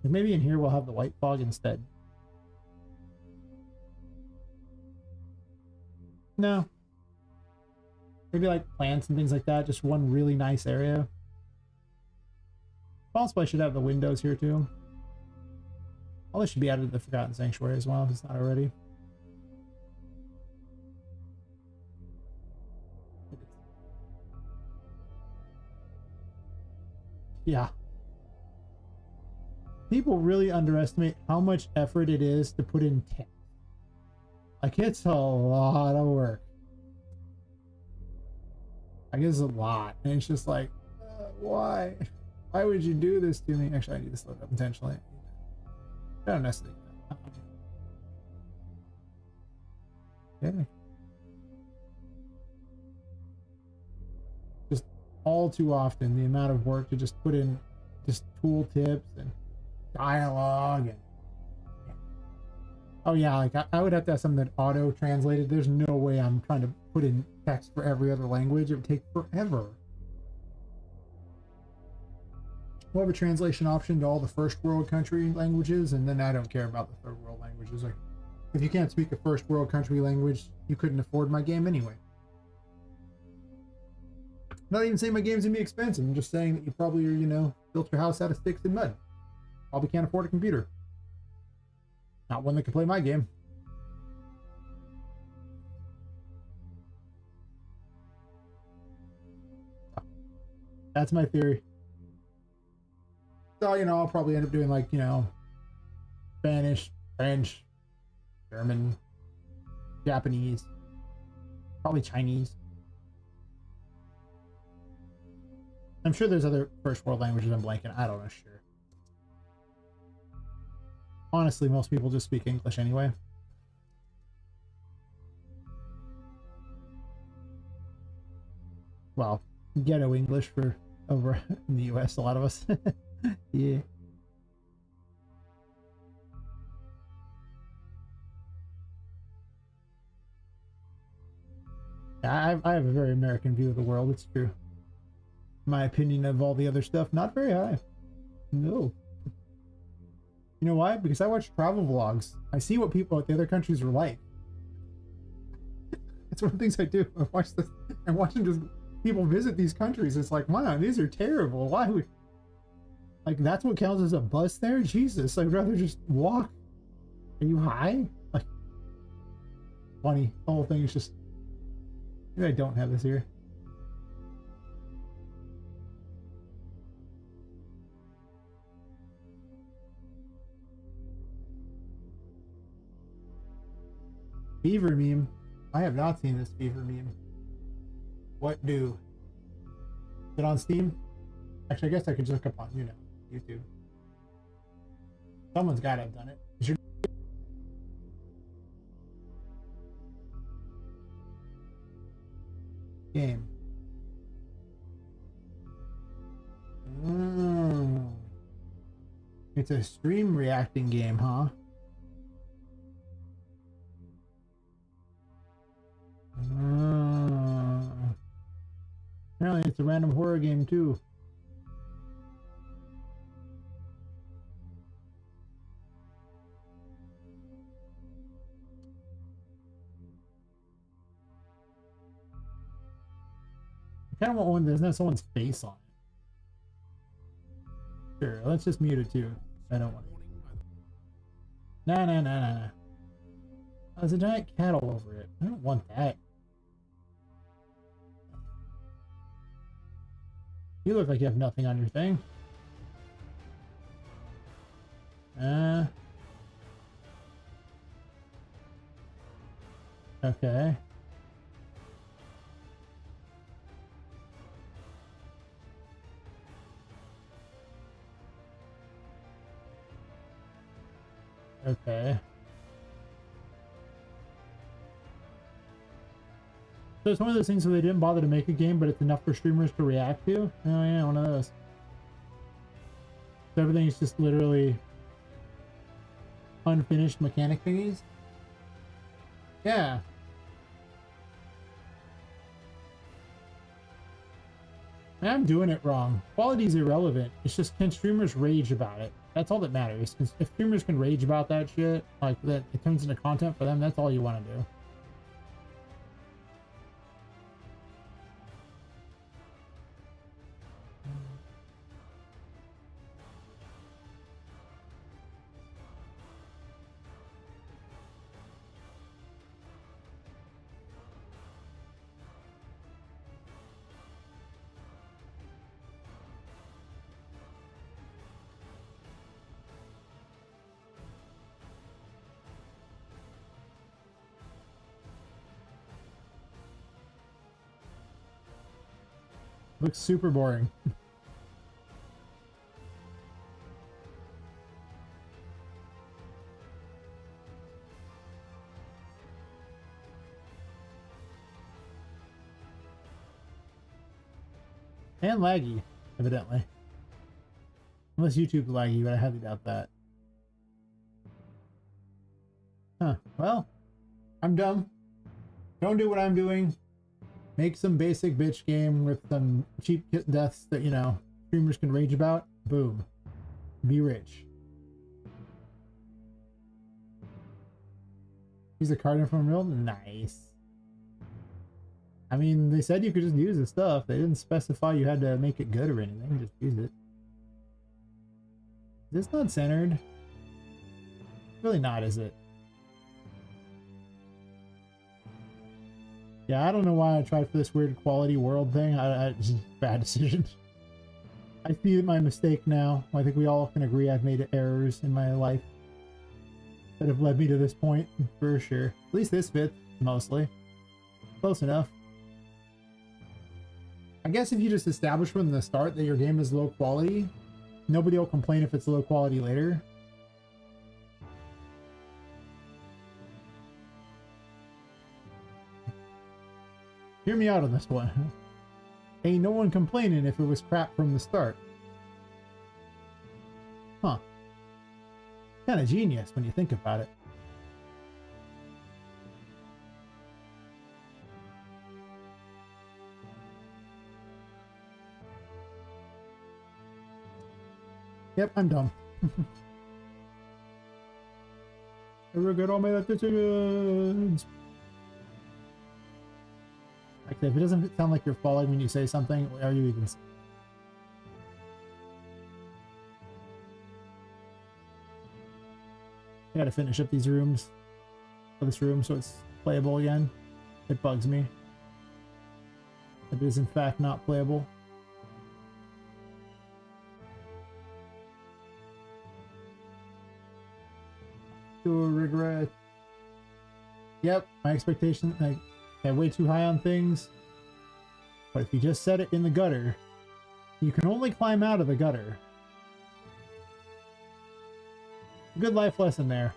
Maybe in here we'll have the white fog instead. No. Maybe like plants and things like that. Just one really nice area. Also, I should have the windows here too. All this should be added to the Forgotten Sanctuary as well, if it's not already. Yeah. People really underestimate how much effort it is to put in text. Like, it's a lot of work. I guess it's a lot. And it's just like, why? Why would you do this to me? Actually, I need to slow it up intentionally. I don't necessarily. Yeah. Just all too often, the amount of work to just put in just tool tips and dialogue and oh yeah, like I would have to have something that auto translated. There's no way I'm trying to put in text for every other language. It would take forever. We'll have a translation option to all the first world country languages, and then I don't care about the third world languages. Like, if you can't speak a first world country language, you couldn't afford my game anyway. Not even saying my game's gonna be expensive. I'm just saying that you probably, you know, built your house out of sticks and mud. Probably can't afford a computer. Not one that can play my game. That's my theory. So, you know, I'll probably end up doing like, you know, Spanish, French, German, Japanese, probably Chinese. I'm sure there's other first world languages I'm blanking. I don't know, sure. Honestly, most people just speak English anyway. Well, ghetto English for over in the US, a lot of us. Yeah. I have a very American view of the world, it's true. My opinion of all the other stuff, not very high. No. You know why? Because I watch travel vlogs. I see what people at the other countries are like. It's one of the things I do. I watch this. I'm watching just people visit these countries. It's like, wow, these are terrible. Why would... Like, that's what counts as a bus there? Jesus, I'd rather just walk. Are you high? Like, funny. The whole thing is just... Maybe I don't have this here. Beaver meme. I have not seen this beaver meme. What do? Is it on Steam? Actually, I guess I could just look up on, you know, YouTube. Someone's got to have done it. Is your game? It's a stream reacting game, huh? Apparently it's a random horror game too. kind of want one that doesn't have someone's face on it. Sure, let's just mute it too. I don't want it. Nah, nah, nah, nah, nah. Oh, there's a giant cat all over it. I don't want that. You look like you have nothing on your thing. Okay. Okay. So it's one of those things where they didn't bother to make a game, but it's enough for streamers to react to. Oh yeah, one of those. So everything's just literally unfinished mechanic thingies. Yeah. I'm doing it wrong. Quality's irrelevant. It's just, can streamers rage about it? That's all that matters. If streamers can rage about that shit, like that, it turns into content for them. That's all you want to do. Looks super boring. And laggy, evidently. Unless YouTube's laggy, but I highly doubt that. Huh. Well, I'm dumb. Don't do what I'm doing. Make some basic bitch game with some cheap deaths that, you know, streamers can rage about. Boom. Be rich. Use a card from real? Nice. I mean, they said you could just use the stuff. They didn't specify you had to make it good or anything. Just use it. Is this not centered? Really not, is it? Yeah, I don't know why I tried for this weird quality world thing. It's just a bad decision. I see my mistake now. I think we all can agree I've made errors in my life that have led me to this point, for sure. At least this fits, mostly. Close enough. I guess if you just establish from the start that your game is low quality, nobody will complain if it's low quality later. Hear me out on this one. Ain't no one complaining if it was crap from the start. Huh. Kind of genius when you think about it. Yep, I'm done. I regret all my decisions. Like, if it doesn't sound like you're falling when you say something, what are you even saying? I gotta finish up these rooms. This room so it's playable again. It bugs me. It is in fact not playable. To regret. Yep, my expectation, like, I'm way too high on things. But if you just set it in the gutter, you can only climb out of the gutter. Good life lesson there.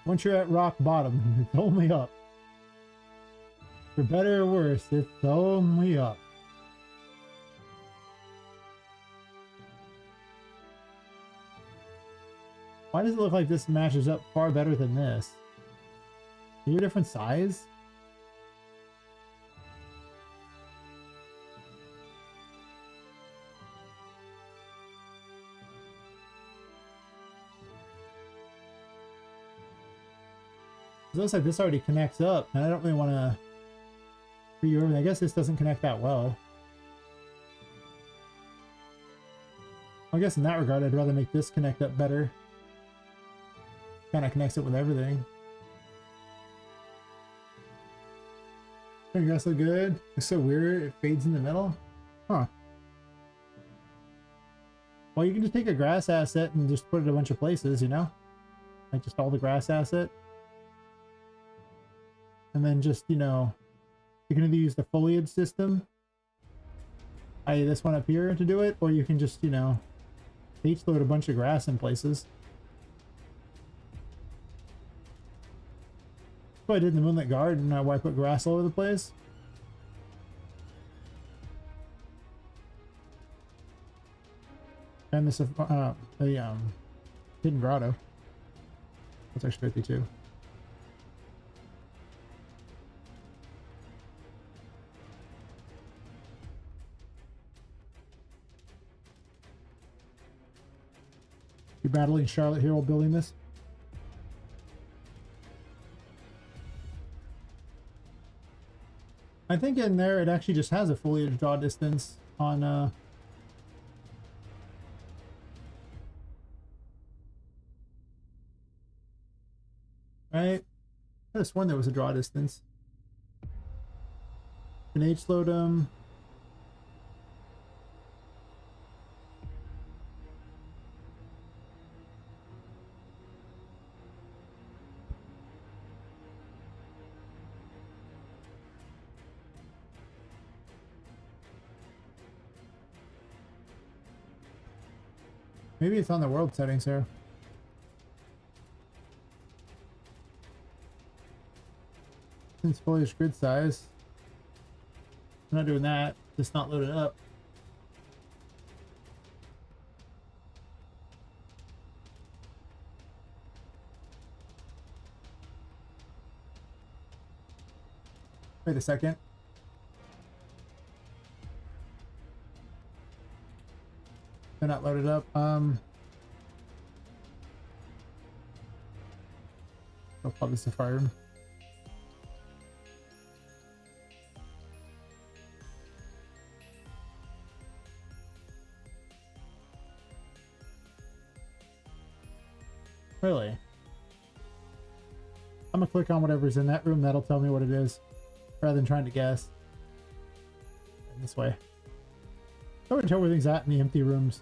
Once you're at rock bottom, it's only up. For better or worse, it's only up. Why does it look like this matches up far better than this? Are you a different size? It looks like this already connects up, and I don't really want to redo everything. I guess this doesn't connect that well. I guess in that regard, I'd rather make this connect up better. Kind of connects it with everything. Your grass look good. It's so weird. It fades in the middle. Huh. Well, you can just take a grass asset and just put it a bunch of places, you know? Like just all the grass asset. And then just, you know, you can either use the foliage system, i.e. this one up here to do it, or you can just, you know, H-load a bunch of grass in places. That's what I did in the Moonlit Garden, where I put grass all over the place. And this hidden grotto. That's actually 52. You battling Charlotte here while building this? I think in there it actually just has a foliage draw distance on right? I could have sworn there was a draw distance. An H-load them. Maybe it's on the world settings here. Since foliage grid size. I'm not doing that, just not load it up. Wait a second. They're not loaded up. I'll probably Safari room. Really? I'm gonna click on whatever's in that room. That'll tell me what it is, rather than trying to guess. And this way. I would tell where things at in the empty rooms.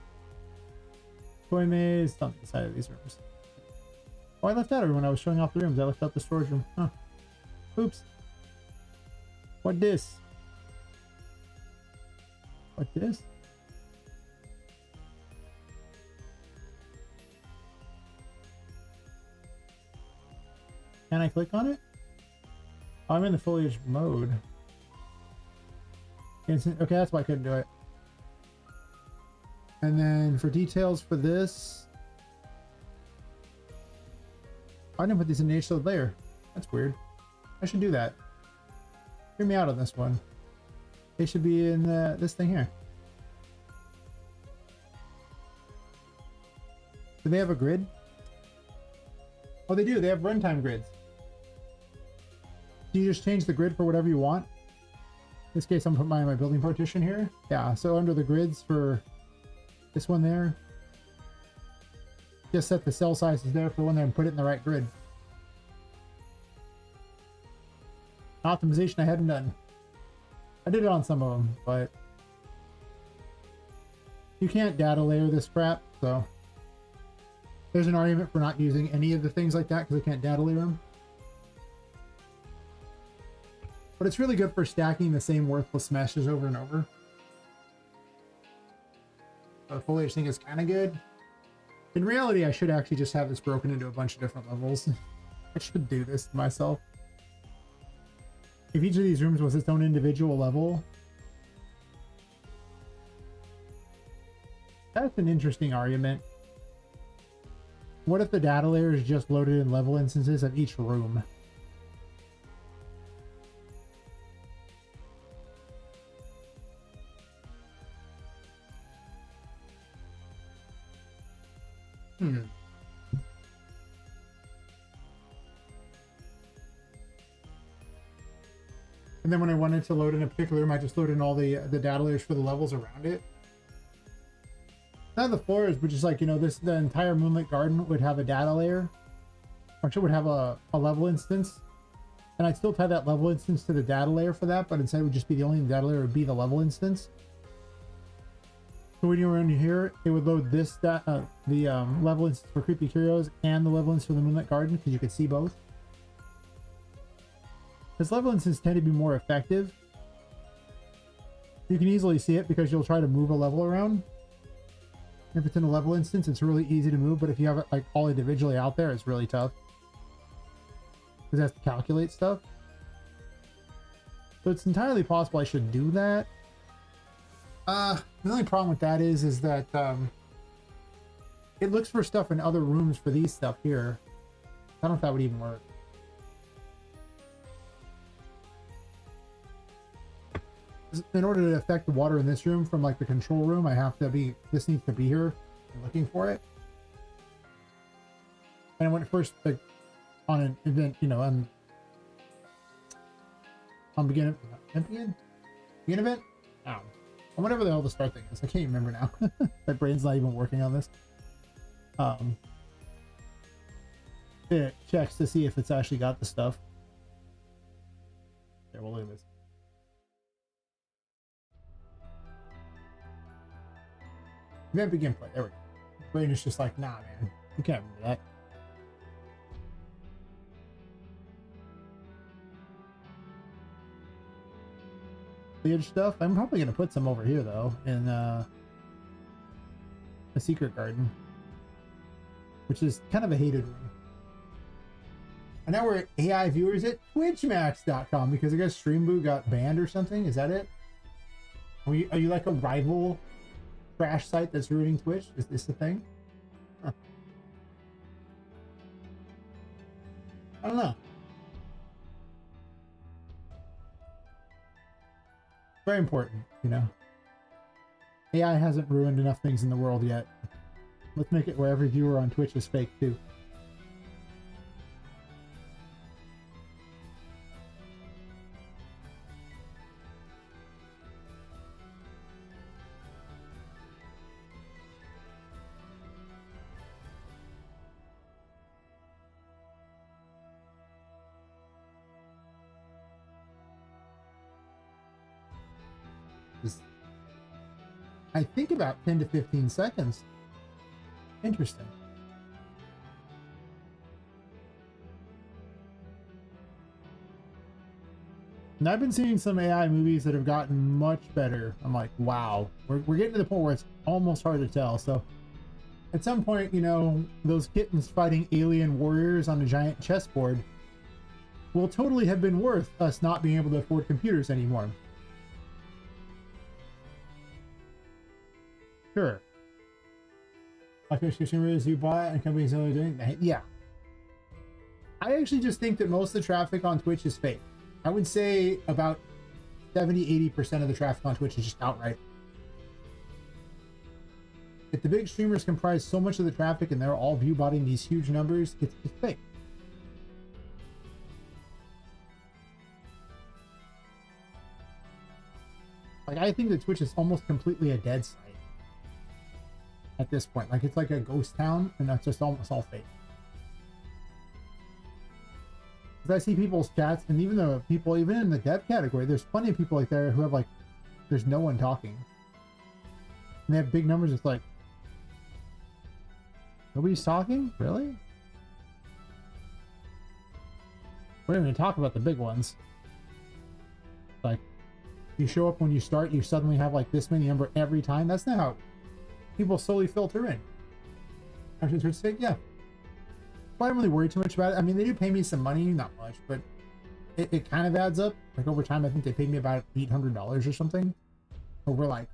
Toy maze on the side of these rooms. Oh, I left out when I was showing off the rooms. I left out the storage room. Huh. Oops. What this? What this? Can I click on it? Oh, I'm in the foliage mode. Okay, that's why I couldn't do it. And then for details for this, I didn't put these in the H-load layer. That's weird. I should do that. Hear me out on this one. They should be in this thing here. Do they have a grid? Oh, they do. They have runtime grids. Do you just change the grid for whatever you want? In this case, I'm putting my building partition here. Yeah, so under the grids for this one there, just set the cell sizes there for one there and put it in the right grid. Optimization I hadn't done. I did it on some of them, but you can't data layer this crap, so there's an argument for not using any of the things like that because I can't data layer them. But it's really good for stacking the same worthless meshes over and over. The foliage thing is kind of good. In reality, I should actually just have this broken into a bunch of different levels. I should do this to myself. If each of these rooms was its own individual level. That's an interesting argument. What if the data layer is just loaded in level instances of each room? And then when I wanted to load in a particular room, I just load in all the data layers for the levels around it. Not the floors, but just like, you know, the entire Moonlit Garden would have a data layer. Or it would have a level instance. And I'd still tie that level instance to the data layer for that, but instead it would just be the only data layer would be the level instance. So when you were in here, it would load this the level instance for Creepy Curios and the level instance for the Moonlit Garden, because you could see both. Because level instances tend to be more effective. You can easily see it because you'll try to move a level around. If it's in a level instance, it's really easy to move, but if you have it like all individually out there, it's really tough. Because it has to calculate stuff. So it's entirely possible I should do that. The only problem with that is that it looks for stuff in other rooms for these stuff here. I don't know if that would even work. In order to affect the water in this room from like the control room, I have to be, this needs to be here. I'm looking for it. And when it first, like, on an event, you know, on begin event? Oh. Or whatever the hell the start thing is. I can't remember now. My brain's not even working on this. It checks to see if it's actually got the stuff. There, we'll look at this. Event begin play. There we go. Brain is just like, nah, man. You can't remember that. Weird stuff. I'm probably gonna put some over here though, in a secret garden, which is kind of a hated room. And now we're at AI viewers at twitchmax.com because I guess Streamboot got banned or something. Is that it? Are you like a rival trash site that's ruining Twitch? Is this the thing? Huh. I don't know. Very important, you know. AI hasn't ruined enough things in the world yet. Let's make it where every viewer on Twitch is fake too. I think about 10 to 15 seconds. Interesting. And I've been seeing some AI movies that have gotten much better. I'm like, wow, we're getting to the point where it's almost hard to tell. So at some point, you know, those kittens fighting alien warriors on a giant chessboard will totally have been worth us not being able to afford computers anymore. Sure. Like consumers who buy it and companies only doing that. Yeah. I actually just think that most of the traffic on Twitch is fake. I would say about 70-80% of the traffic on Twitch is just outright. If the big streamers comprise so much of the traffic and they're all view botting these huge numbers, it's fake. Like, I think that Twitch is almost completely a dead site at this point. Like, it's like a ghost town, and that's just almost all fake. Because I see people's chats, and even though people, even in the dev category, there's plenty of people like there who have like, there's no one talking. And they have big numbers. It's like, nobody's talking? Really? We're not even talk about the big ones. Like, you show up when you start, you suddenly have like this many number every time. That's not how people slowly filter in. Actually, Twitch say, yeah. I don't really worry too much about it. I mean, they do pay me some money, not much, but it kind of adds up. Like over time, I think they paid me about $800 or something over like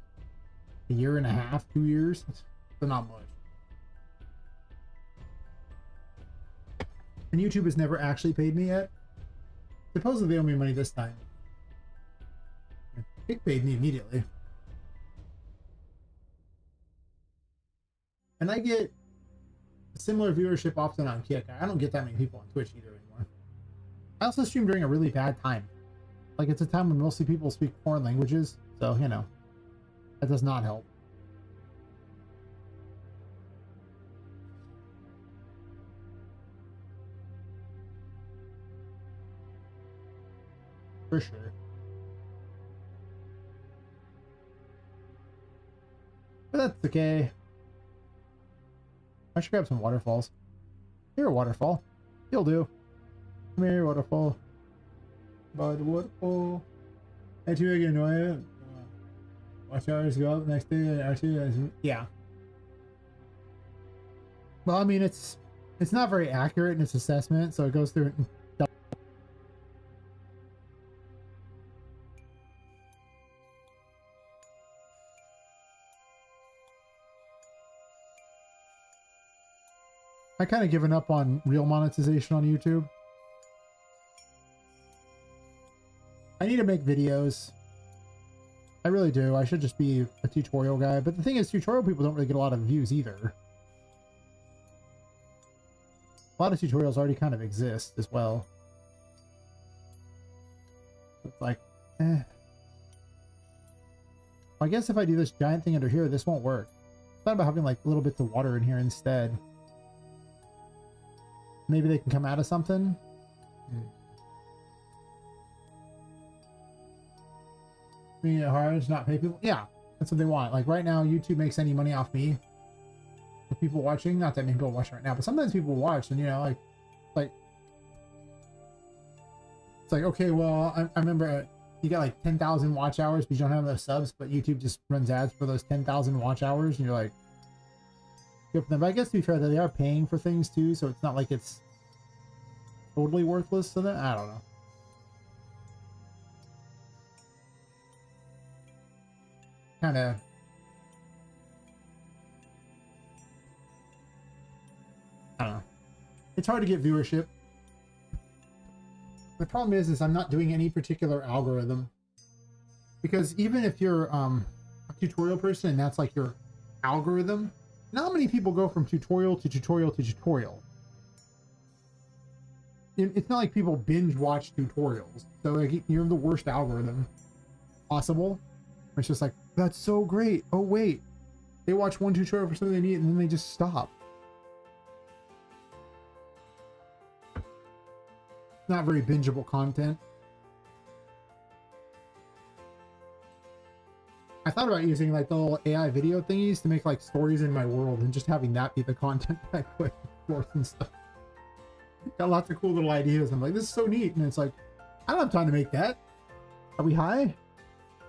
a year and a half, 2 years. So not much. And YouTube has never actually paid me yet. Supposedly they owe me money this time. It paid me immediately. And I get similar viewership often on Kick. I don't get that many people on Twitch either anymore. I also stream during a really bad time. Like, it's a time when mostly people speak foreign languages, so, you know, that does not help. For sure. But that's okay. I should grab some waterfalls. Here, waterfall. You'll do. Come here, waterfall. By the waterfall. I too get annoyed. Watch hours go up next day. R2. Yeah. Well, I mean, it's not very accurate in its assessment, so it goes through. I kind of given up on real monetization on YouTube. I need to make videos. I really do. I should just be a tutorial guy. But the thing is, tutorial people don't really get a lot of views either. A lot of tutorials already kind of exist as well. It's like, eh. I guess if I do this giant thing under here, this won't work. I thought about having like little bits of water in here instead. Maybe they can come out of something. Being it hard to not pay people. Yeah, that's what they want. Like right now, YouTube makes any money off me. For people watching, not that many people watching right now, but sometimes people watch, and you know, like it's like, okay, well, I remember you got like 10,000 watch hours, but you don't have those subs, but YouTube just runs ads for those 10,000 watch hours, and you're like, good for them. But I guess to be fair, they are paying for things too, so it's not like it's totally worthless to them. I don't know. Kind of. I don't know. It's hard to get viewership. The problem is I'm not doing any particular algorithm. Because even if you're a tutorial person and that's like your algorithm, not many people go from tutorial to tutorial to tutorial. It's not like people binge watch tutorials. So like, you're the worst algorithm possible. It's just like, that's so great. Oh wait, they watch one tutorial for something they need and then they just stop. Not very bingeable content. I thought about using like the little AI video thingies to make like stories in my world and just having that be the content that I put forth and stuff. Got lots of cool little ideas. I'm like, this is so neat. And it's like, I don't have time to make that. Are we high?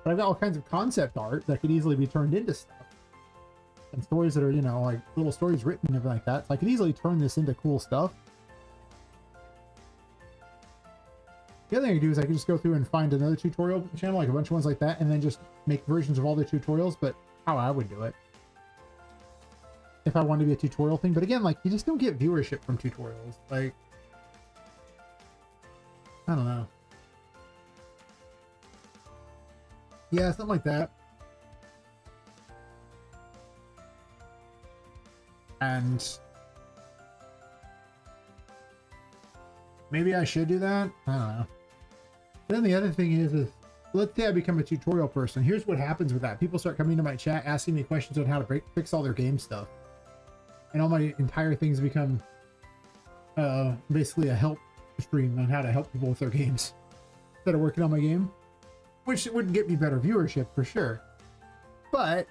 But I've got all kinds of concept art that could easily be turned into stuff. And stories that are, you know, like little stories written and everything like that. So I could easily turn this into cool stuff. The other thing I could do is I could just go through and find another tutorial channel, like a bunch of ones like that, and then just make versions of all the tutorials, but how I would do it. If I wanted to be a tutorial thing. But again, like, you just don't get viewership from tutorials. Like, I don't know. Yeah, something like that. And maybe I should do that. I don't know. But then the other thing is let's say I become a tutorial person. Here's what happens with that. People start coming to my chat asking me questions on how to fix all their game stuff. And all my entire things become basically a help stream on how to help people with their games that are working on my game. Which wouldn't get me better viewership for sure. But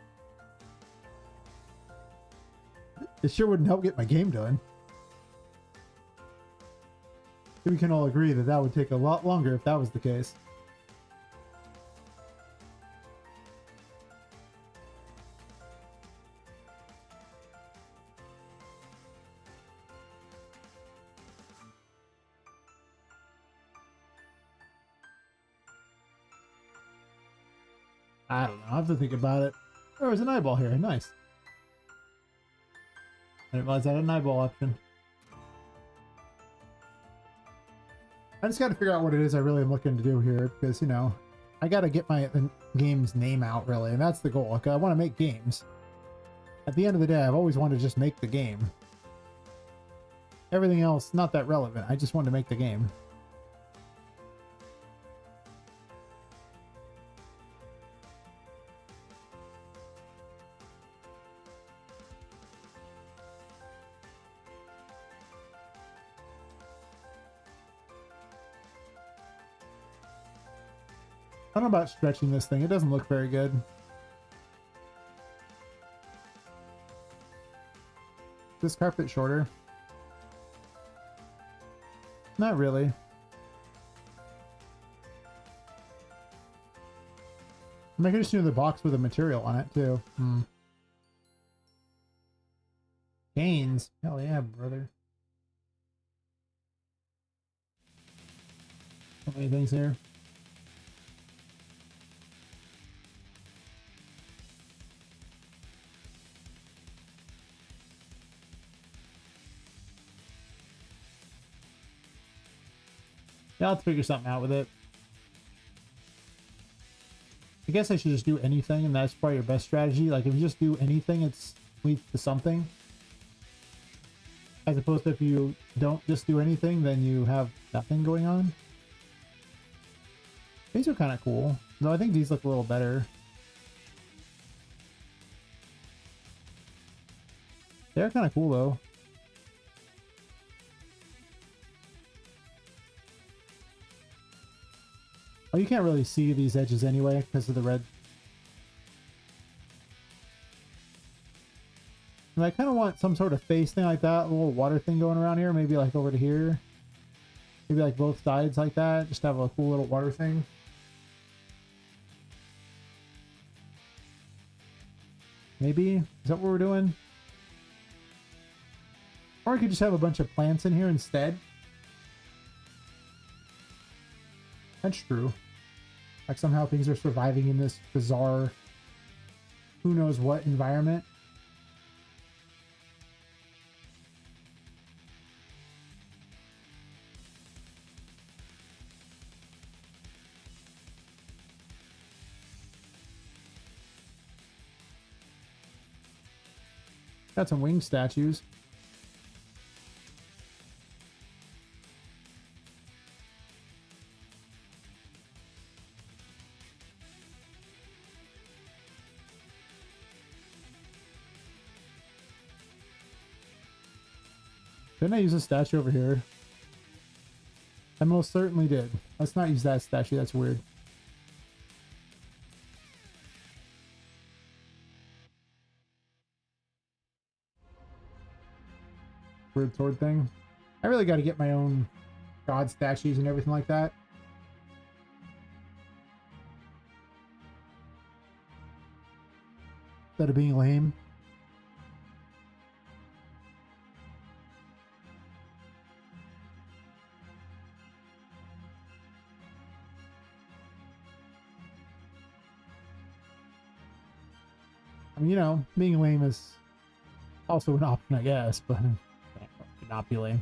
it sure wouldn't help get my game done. We can all agree that that would take a lot longer if that was the case. I don't know. I have to think about it. Oh, there's an eyeball here. Nice. I didn't realize I had an eyeball option. I just got to figure out what it is I really am looking to do here, because, you know, I got to get my game's name out, really, and that's the goal. Okay, I want to make games. At the end of the day, I've always wanted to just make the game. Everything else, not that relevant. I just wanted to make the game. I don't know about stretching this thing. It doesn't look very good. This carpet shorter? Not really. I mean, I could just do the box with a material on it too. Gains. Hell yeah, brother. So many things here. Yeah, let's figure something out with it. I guess I should just do anything, and that's probably your best strategy. Like, if you just do anything, it's leads to something. As opposed to if you don't just do anything, then you have nothing going on. These are kind of cool. Though I think these look a little better. They're kind of cool, though. Oh, you can't really see these edges anyway because of the red. And I kind of want some sort of face thing like that, a little water thing going around here, maybe like over to here. Maybe like both sides like that, just have a cool little water thing. Maybe? Is that what we're doing? Or I could just have a bunch of plants in here instead. That's true. Like somehow things are surviving in this bizarre, who knows what environment. Got some wing statues. Didn't I use a statue over here? I most certainly did. Let's not use that statue. That's weird. Weird sword thing. I really got to get my own god statues and everything like that. Instead of being lame. I mean, you know, being lame is also an option, I guess, but not be lame.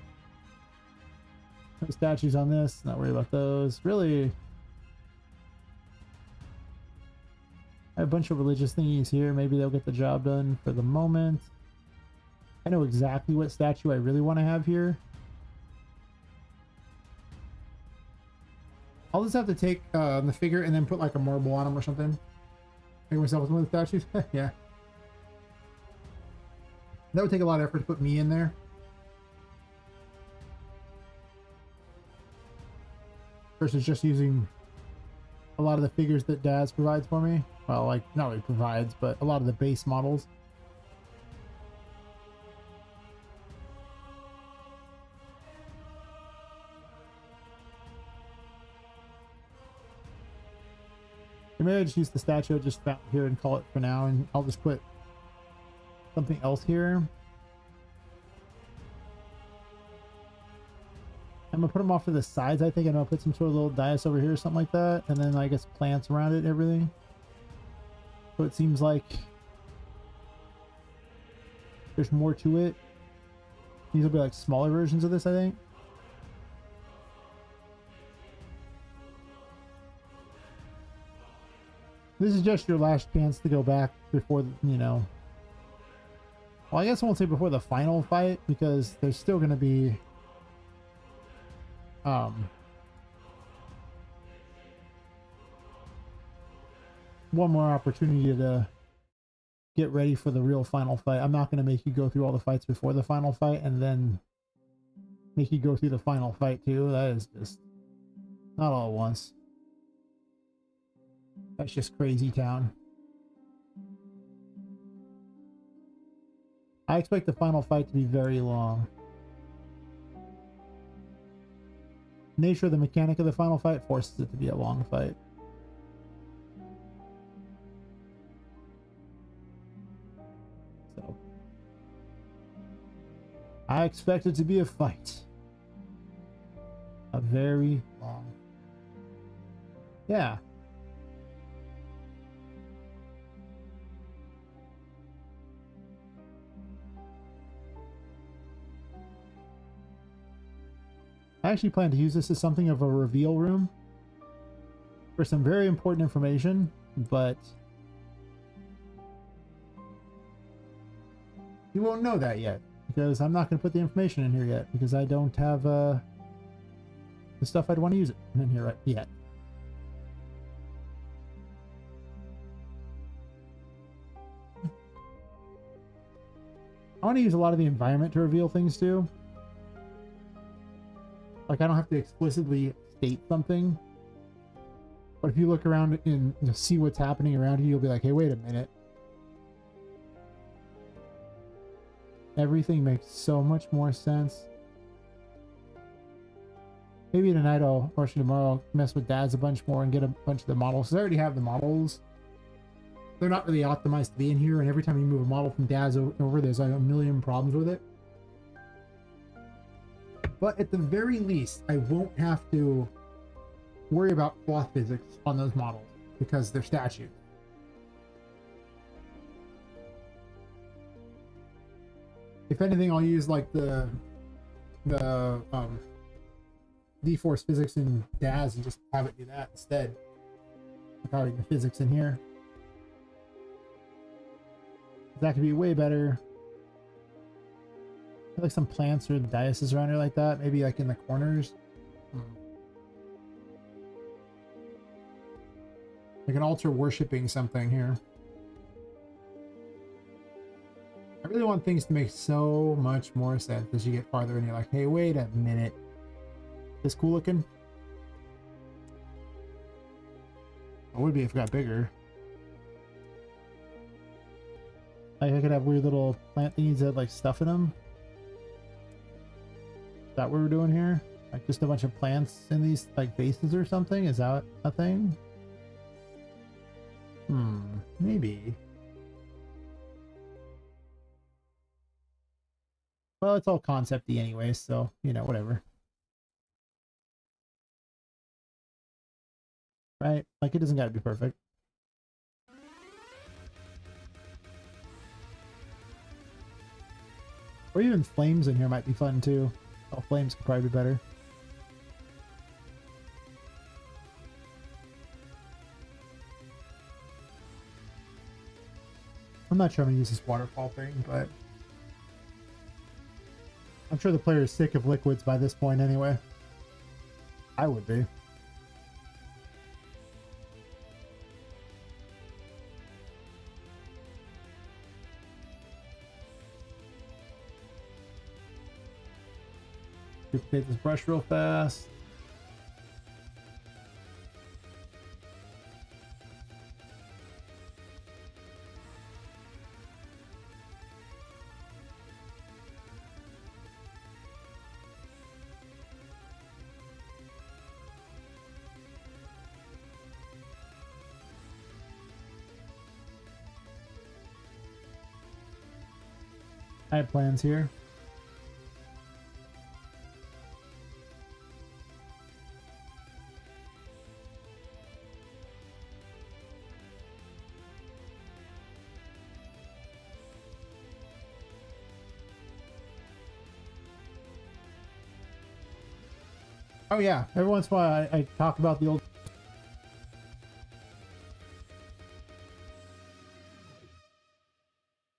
No statues on this, not worry about those. Really, I have a bunch of religious thingies here. Maybe they'll get the job done for the moment. I know exactly what statue I really want to have here. I'll just have to take the figure and then put like a marble on them or something. Make myself one of the statues. Yeah. That would take a lot of effort to put me in there. Versus just using a lot of the figures that Daz provides for me. Well, like, not really provides, but a lot of the base models. Maybe I just use the statue I just found here and call it for now, and I'll just put something else here. I'm gonna put them off to the sides, I think. I'm gonna put some sort of little dais over here or something like that, and then I guess plants around it and everything. So it seems like there's more to it. These will be like smaller versions of this, I think. This is just your last chance to go back before, you know. Well, I guess I won't say before the final fight, because there's still going to be one more opportunity to get ready for the real final fight. I'm not going to make you go through all the fights before the final fight and then make you go through the final fight too. That is just not all at once. That's just crazy town. I expect the final fight to be very long. The nature of the mechanic of the final fight forces it to be a long fight. So I expect it to be a fight. A very long. Yeah. I actually plan to use this as something of a reveal room for some very important information, but you won't know that yet because I'm not going to put the information in here yet because I don't have the stuff I'd want to use it in here right yet. I want to use a lot of the environment to reveal things too. Like, I don't have to explicitly state something, but if you look around and see what's happening around you, you'll be like, hey, wait a minute. Everything makes so much more sense. Maybe tonight or tomorrow I'll mess with Dad's a bunch more and get a bunch of the models. I already have the models. They're not really optimized to be in here, and every time you move a model from Dad's over, there's like a million problems with it. But at the very least, I won't have to worry about cloth physics on those models because they're statues. If anything, I'll use like the D-Force physics in DAZ and just have it do that instead. Without the physics in here. That could be way better. Like some plants or dioceses around here like that. Maybe like in the corners. Like an altar worshipping something here. I really want things to make so much more sense as you get farther in. You're like, hey, wait a minute. This cool looking? It would be if it got bigger. Like I could have weird little plant thingies that have like stuff in them. Is that what we're doing here? Like just a bunch of plants in these like vases or something? Is that a thing? Maybe. Well, it's all concept-y anyway, so, you know, whatever. Right? Like, it doesn't gotta be perfect. Or even flames in here might be fun, too. Oh, flames could probably be better. I'm not sure I'm gonna use this waterfall thing, but I'm sure the player is sick of liquids by this point anyway. I would be. Duplicate this brush real fast. I have plans here. Oh yeah, every once in a while I talk about the old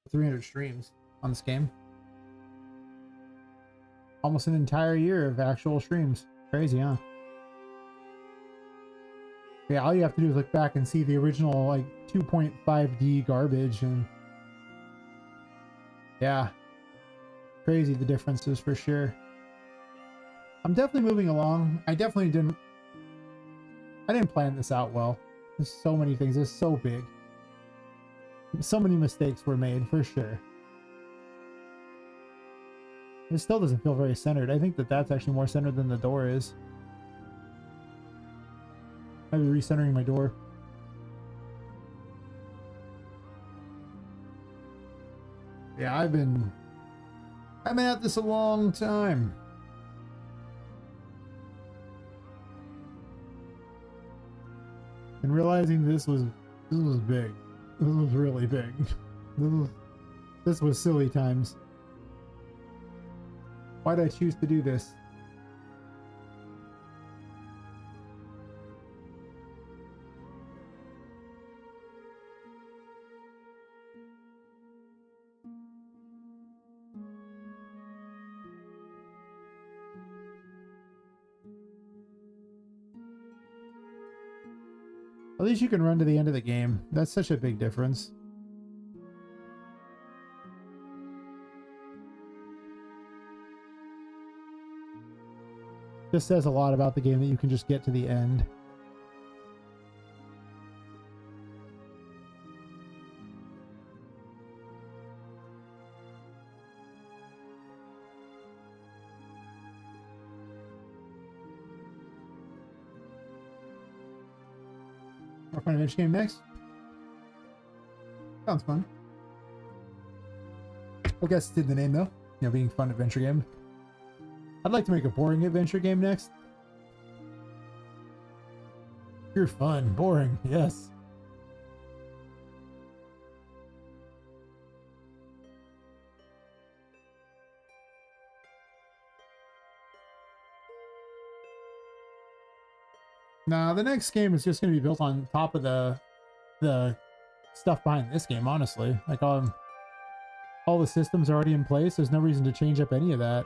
300 streams on this game. Almost an entire year of actual streams. Crazy, huh? Yeah, all you have to do is look back and see the original like 2.5D garbage, and yeah, crazy the differences for sure. I'm definitely moving along. I didn't plan this out well. There's so many things. It's so big. So many mistakes were made, for sure. It still doesn't feel very centered. I think that that's actually more centered than the door is. I'll be recentering my door. Yeah, I've been at this a long time. And realizing this was big. This was really big. This was silly times. Why did I choose to do this? At least you can run to the end of the game. That's such a big difference. This says a lot about the game that you can just get to the end. Our fun adventure game next. Sounds fun. I guess did the name though. You know, being fun adventure game. I'd like to make a boring adventure game next. You're fun, boring, yes. Nah, the next game is just going to be built on top of the stuff behind this game, honestly. Like, all the systems are already in place. There's no reason to change up any of that.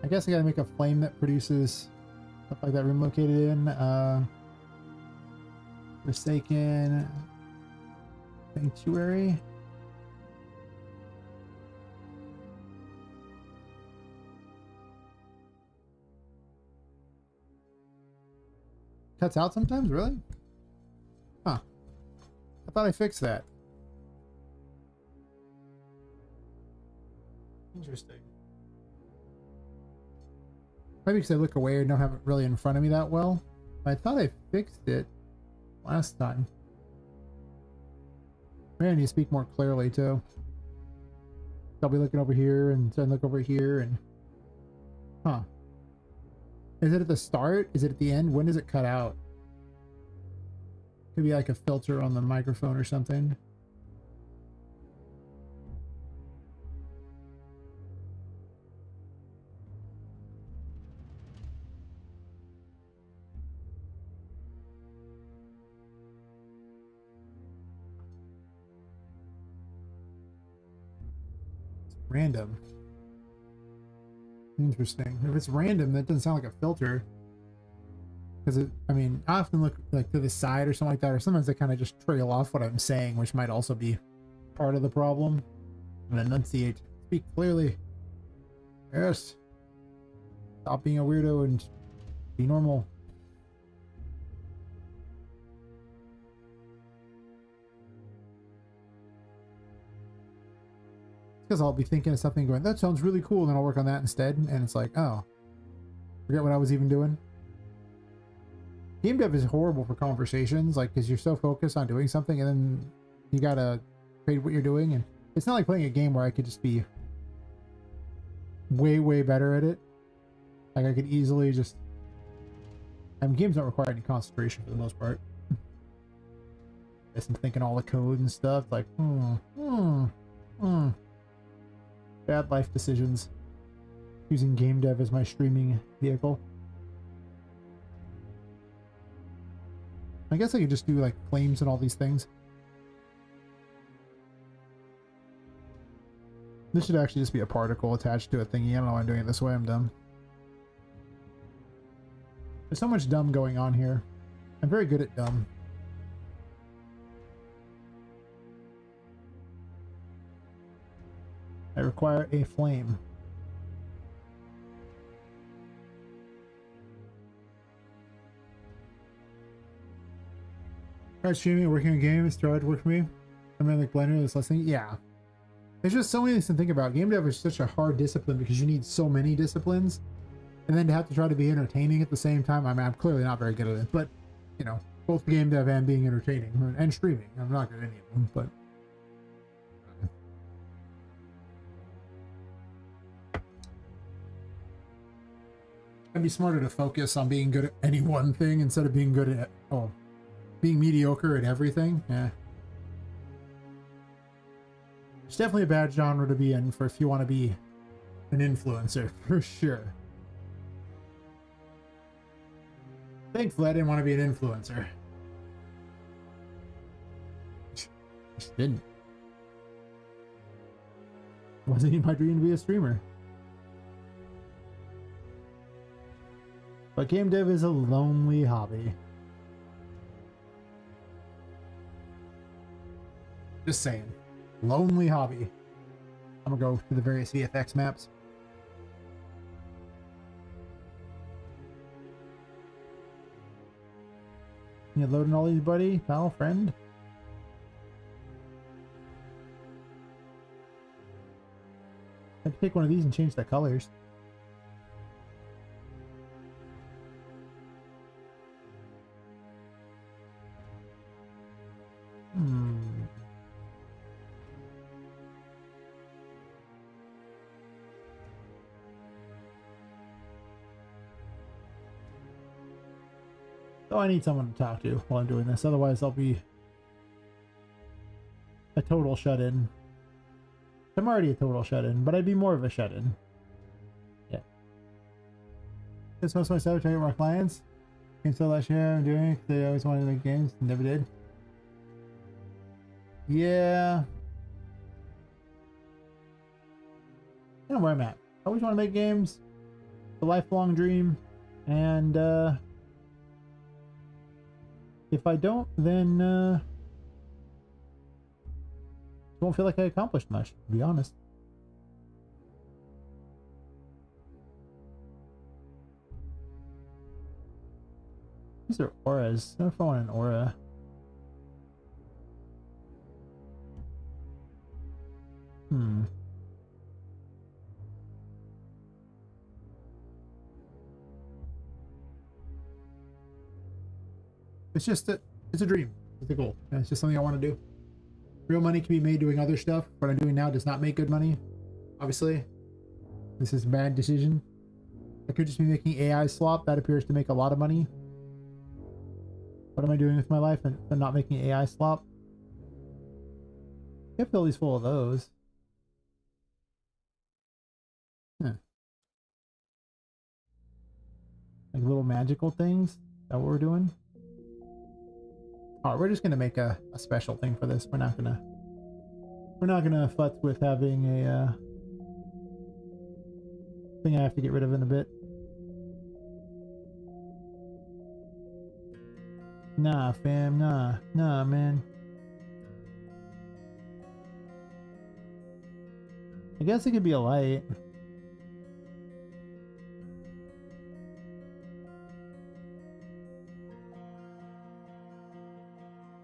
I guess I gotta make a flame that produces stuff like that room located in. Forsaken Sanctuary. Cuts out sometimes, really? Huh. I thought I fixed that. Interesting. Maybe because I look away and don't have it really in front of me that well. But I thought I fixed it last time. Maybe I need to speak more clearly too. I'll be looking over here and then look over here and... Huh. Is it at the start? Is it at the end? When does it cut out? Could be like a filter on the microphone or something. Random. Interesting. If it's random, that doesn't sound like a filter. Because I mean, I often look like to the side or something like that, or sometimes I kind of just trail off what I'm saying, which might also be part of the problem. And enunciate. Speak clearly. Yes. Stop being a weirdo and be normal. Because I'll be thinking of something going, that sounds really cool, and then I'll work on that instead, and it's like, oh, forget what I was even doing. Game dev is horrible for conversations, like, because you're so focused on doing something, and then you gotta trade what you're doing, and it's not like playing a game where I could just be way, way better at it. Like, I could easily just... I mean, games don't require any concentration for the most part. Guess I'm thinking all the code and stuff, like, Bad life decisions. Using game dev as my streaming vehicle. I guess I could just do like flames and all these things. This should actually just be a particle attached to a thingy. I don't know why I'm doing it this way. I'm dumb. There's so much dumb going on here. I'm very good at dumb. I require a flame. Start streaming and working on games, throw it work for me. I'm in like Blender, this last thing. Yeah. There's just so many things to think about. Game dev is such a hard discipline because you need so many disciplines. And then to have to try to be entertaining at the same time. I mean, I'm clearly not very good at it, but you know, both game dev and being entertaining and streaming. I'm not good at any of them, but I'd be smarter to focus on being good at any one thing instead of being good at, oh, being mediocre at everything. Yeah. It's definitely a bad genre to be in for if you want to be an influencer, for sure. Thankfully, I didn't want to be an influencer. Just didn't. Wasn't even my dream to be a streamer. But game dev is a lonely hobby. Just saying. Lonely hobby. I'm gonna go to the various VFX maps. You loading all these, buddy? Pal, friend? I can take one of these and change the colors. So I need someone to talk to while I'm doing this. Otherwise, I'll be a total shut-in. I'm already a total shut-in, but I'd be more of a shut-in. Yeah. This most of my stuff, trying to get more clients. Game still last year, I'm doing it. They always wanted to make games, never did. Yeah. I know where I'm at. I always want to make games. It's a lifelong dream. And, if I don't, then it won't feel like I accomplished much, to be honest. These are auras. I don't know if I want an aura. It's just it's a dream. It's a goal. And it's just something I want to do. Real money can be made doing other stuff. What I'm doing now does not make good money. Obviously, this is a bad decision. I could just be making AI swap. That appears to make a lot of money. What am I doing with my life and not making AI swap? Capability's full of those. Huh. Like little magical things. Is that what we're doing? Alright, we're just gonna make a special thing for this. We're not gonna futz with having a thing I have to get rid of in a bit. Nah, fam, nah, man. I guess it could be a light.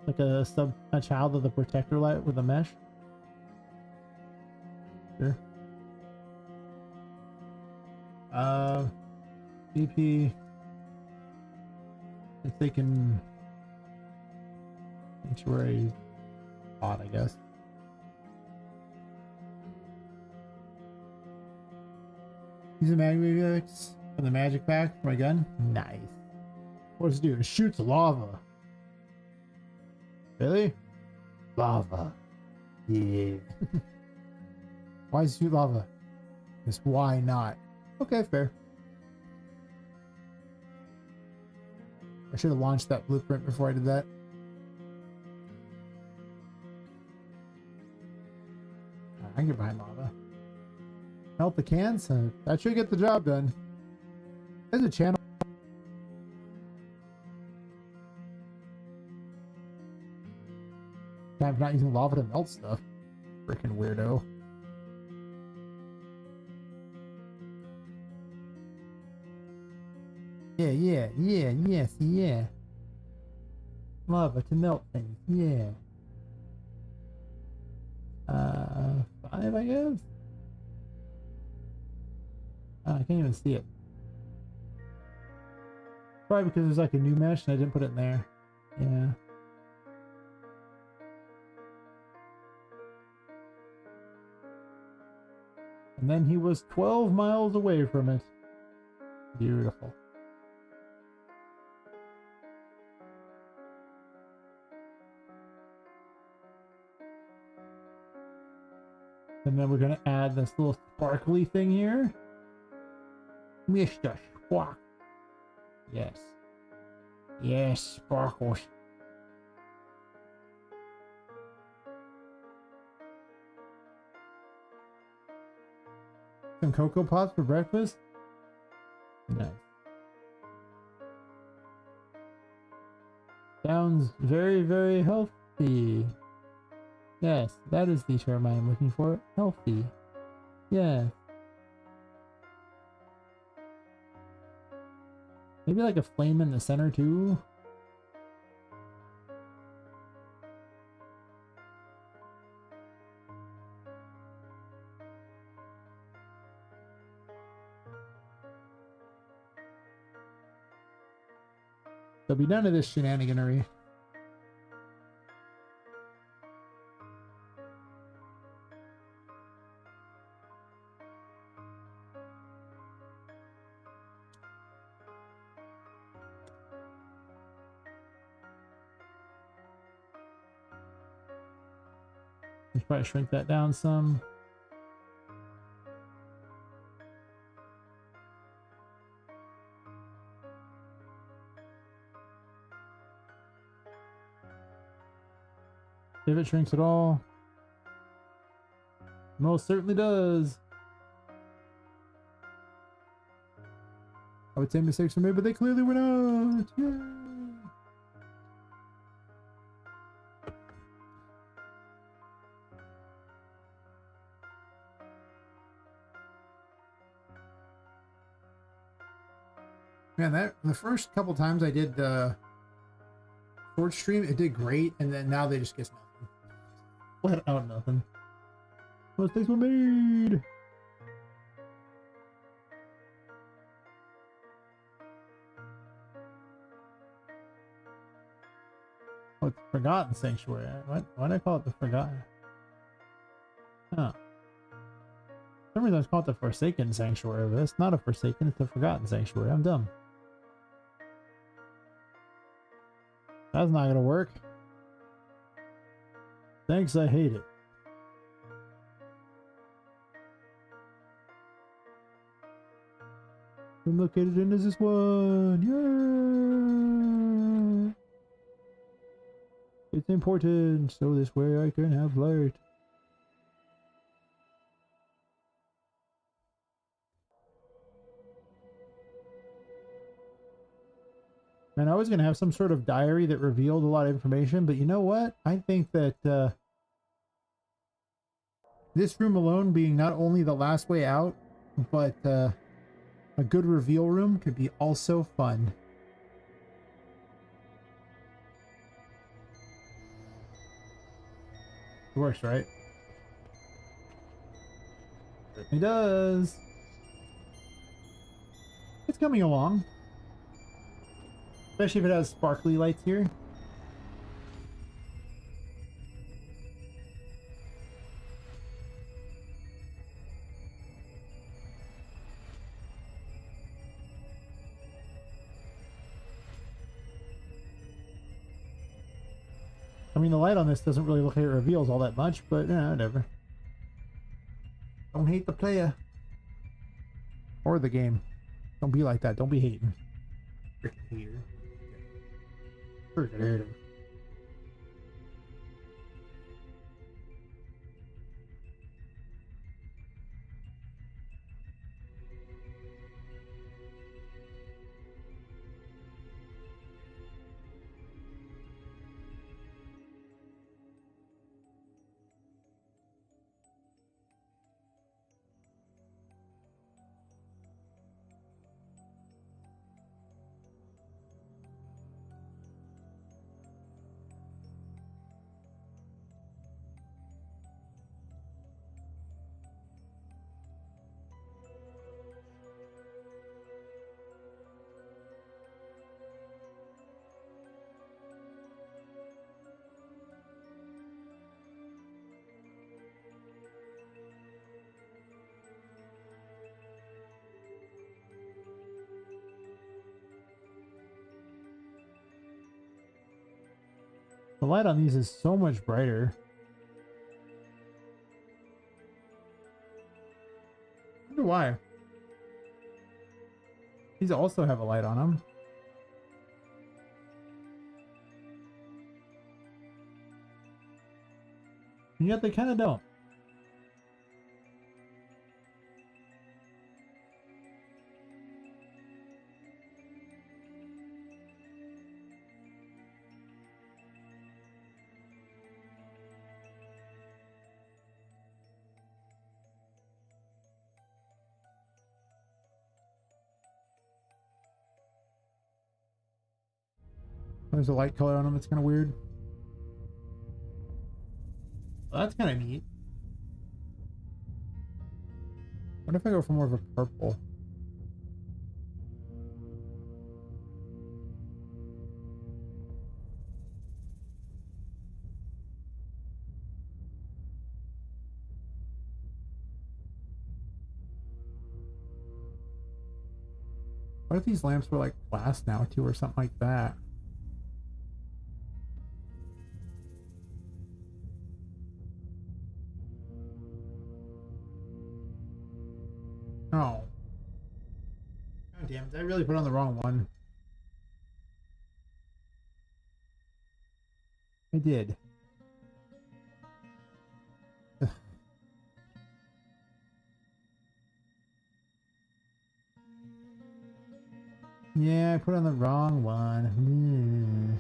Like a child of the protector light with a mesh. Sure. BP. If they can sanctuary odd, I guess. Use a magnet from the magic pack for my gun. Nice. What does it do? It shoots lava. Really? Lava. Yeah. Why is it shoot lava? Just why not? Okay, fair. I should have launched that blueprint before I did that. I can get behind lava. Melt the cans? That should get the job done. There's a channel time for not using lava to melt stuff. Freaking weirdo. Yeah. Lava to melt things, yeah. 5, I guess? I can't even see it. Probably because there's like a new mesh and I didn't put it in there. Yeah. And then he was 12 miles away from it. Beautiful. And then we're going to add this little sparkly thing here. Mr. Spark. Yes. Yes, sparkles. Some Cocoa Pops for breakfast? Nice. Sounds very, very healthy. Yes, that is the term I am looking for. Healthy. Yeah. Maybe like a flame in the center too. There'll be none of this shenaniganery. Let's probably shrink that down some. If it shrinks at all. Most certainly does. I would say mistakes were made, but they clearly were not. Yay. Man, the first couple times I did the short stream, it did great, and then now they just get nothing. Flat out nothing. Mistakes were made. Oh, it's Forgotten Sanctuary. Why did I call it the Forgotten? Huh. For some reason I was calling it the Forsaken Sanctuary, but it's not a Forsaken, it's a Forgotten Sanctuary. I'm dumb. That's not gonna work. Thanks, I hate it. I'm located in this one. Yeah. It's important, so this way I can have light. And I was going to have some sort of diary that revealed a lot of information, but you know what? I think that this room alone being not only the last way out, but a good reveal room could be also fun. It works, right? It does. It's coming along. Especially if it has sparkly lights here. I mean, the light on this doesn't really look like it reveals all that much, but whatever. Don't hate the player. Or the game. Don't be like that. Don't be hating. Freaking hater. Freaking hater. The light on these is so much brighter. I wonder why. These also have a light on them. And yet they kind of don't. There's a light color on them. It's kind of weird. Well, that's kind of neat. What if I go for more of a purple? What if these lamps were like glass now too, or something like that? Oh. God damn it, I really put on the wrong one. I did. Ugh. Yeah, I put on the wrong one.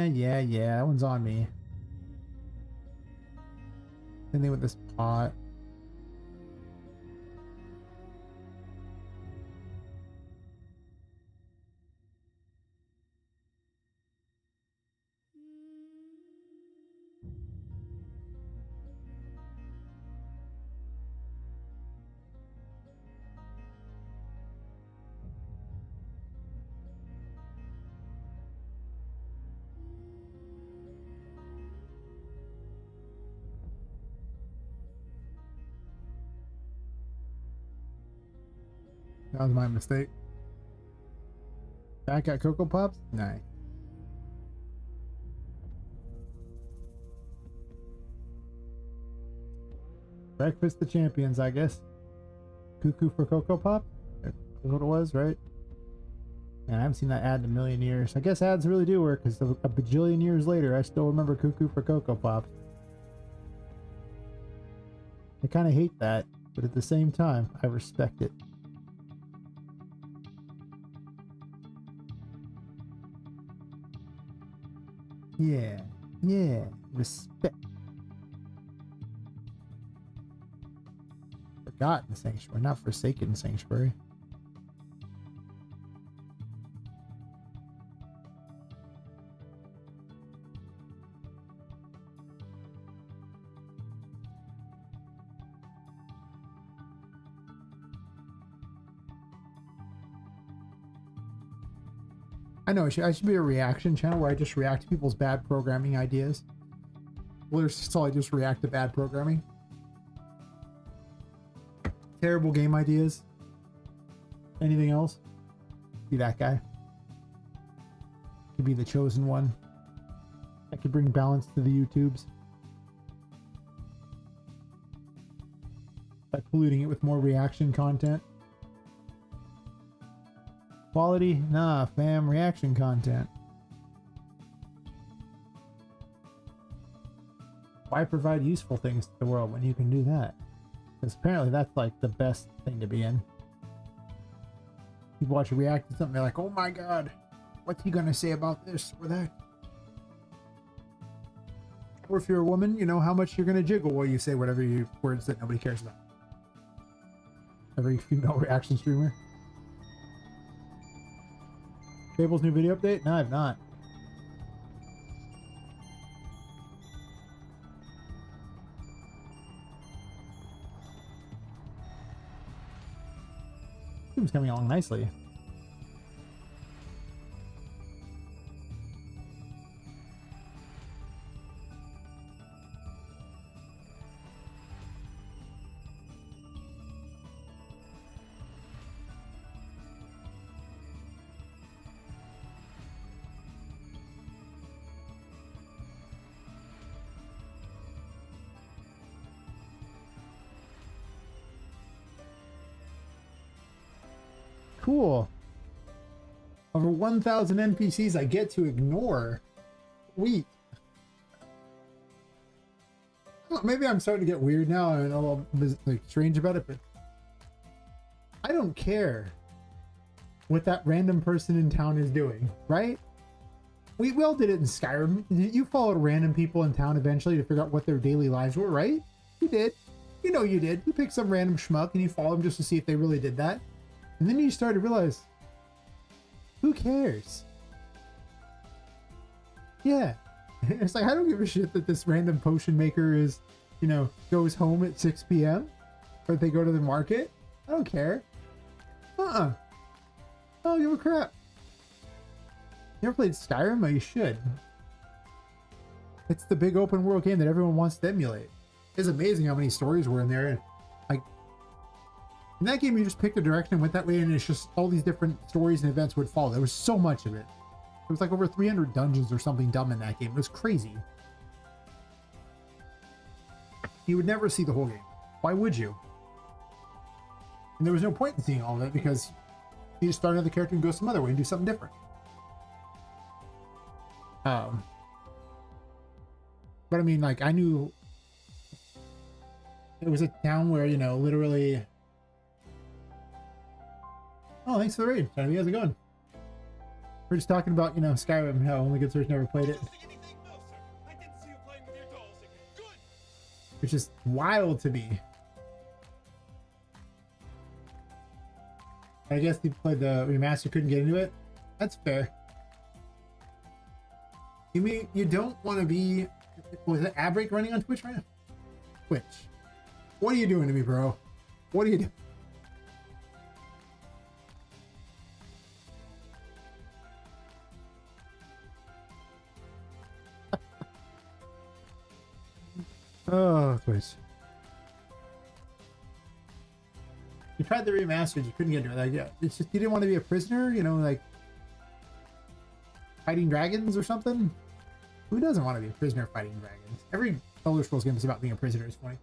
Yeah, that one's on me. Same thing with this pot. That was my mistake. Back at Cocoa Pops? Nice. Breakfast of Champions, I guess. Cuckoo for Cocoa Pop? That's what it was, right? Man, I haven't seen that ad in a million years. I guess ads really do work, because a bajillion years later, I still remember Cuckoo for Cocoa Pops. I kind of hate that, but at the same time, I respect it. Yeah, respect. Forgotten Sanctuary, not Forsaken Sanctuary. I know, I should be a reaction channel where I just react to people's bad programming ideas. Literally, so I just react to bad programming. Terrible game ideas. Anything else? Be that guy. Could be the chosen one. I could bring balance to the YouTubes. By polluting it with more reaction content. Quality? Nah, fam, reaction content. Why provide useful things to the world when you can do that? Because apparently that's like the best thing to be in. People watch you react to something, they're like, oh my god, what's he gonna say about this or that? Or if you're a woman, you know how much you're gonna jiggle while you say whatever words that nobody cares about. Every female reaction streamer. Fable's new video update? No, I've not. Seems coming along nicely. cool. Over 1,000 NPCs I get to ignore. Sweet. Well, maybe I'm starting to get weird now and a little like strange about it, but I don't care what that random person in town is doing, right? We all did it in Skyrim. You followed random people in town eventually to figure out what their daily lives were, right? You did. You know you did. You picked some random schmuck and you followed them just to see if they really did that. And then you started to realize, who cares? Yeah. It's like, I don't give a shit that this random potion maker is, you know, goes home at 6 p.m. or if they go to the market. I don't care. I don't give a crap. You ever played Skyrim? Oh, you should. It's the big open world game that everyone wants to emulate. It's amazing how many stories were in there. And like, in that game, you just picked a direction and went that way, and it's just all these different stories and events would follow. There was so much of it. It was like over 300 dungeons or something dumb in that game. It was crazy. You would never see the whole game. Why would you? And there was no point in seeing all of it because you just start another character and go some other way and do something different. But I mean, like, I knew it was a town where, you know, literally. Oh, thanks for the raid, Johnny. How's it going? We're just talking about, you know, Skyrim, how only good search never played it. Which is wild to me. I guess you played the remaster, couldn't get into it. That's fair. You mean you don't want to be? Was it ad break running on Twitch right now? Twitch. What are you doing to me, bro? What are you doing? Oh, Twitch. You tried the remastered, you couldn't get into it. Like, yeah, it's just you didn't want to be a prisoner, you know, like fighting dragons or something. Who doesn't want to be a prisoner fighting dragons? Every Elder Scrolls game is about being a prisoner. It's funny.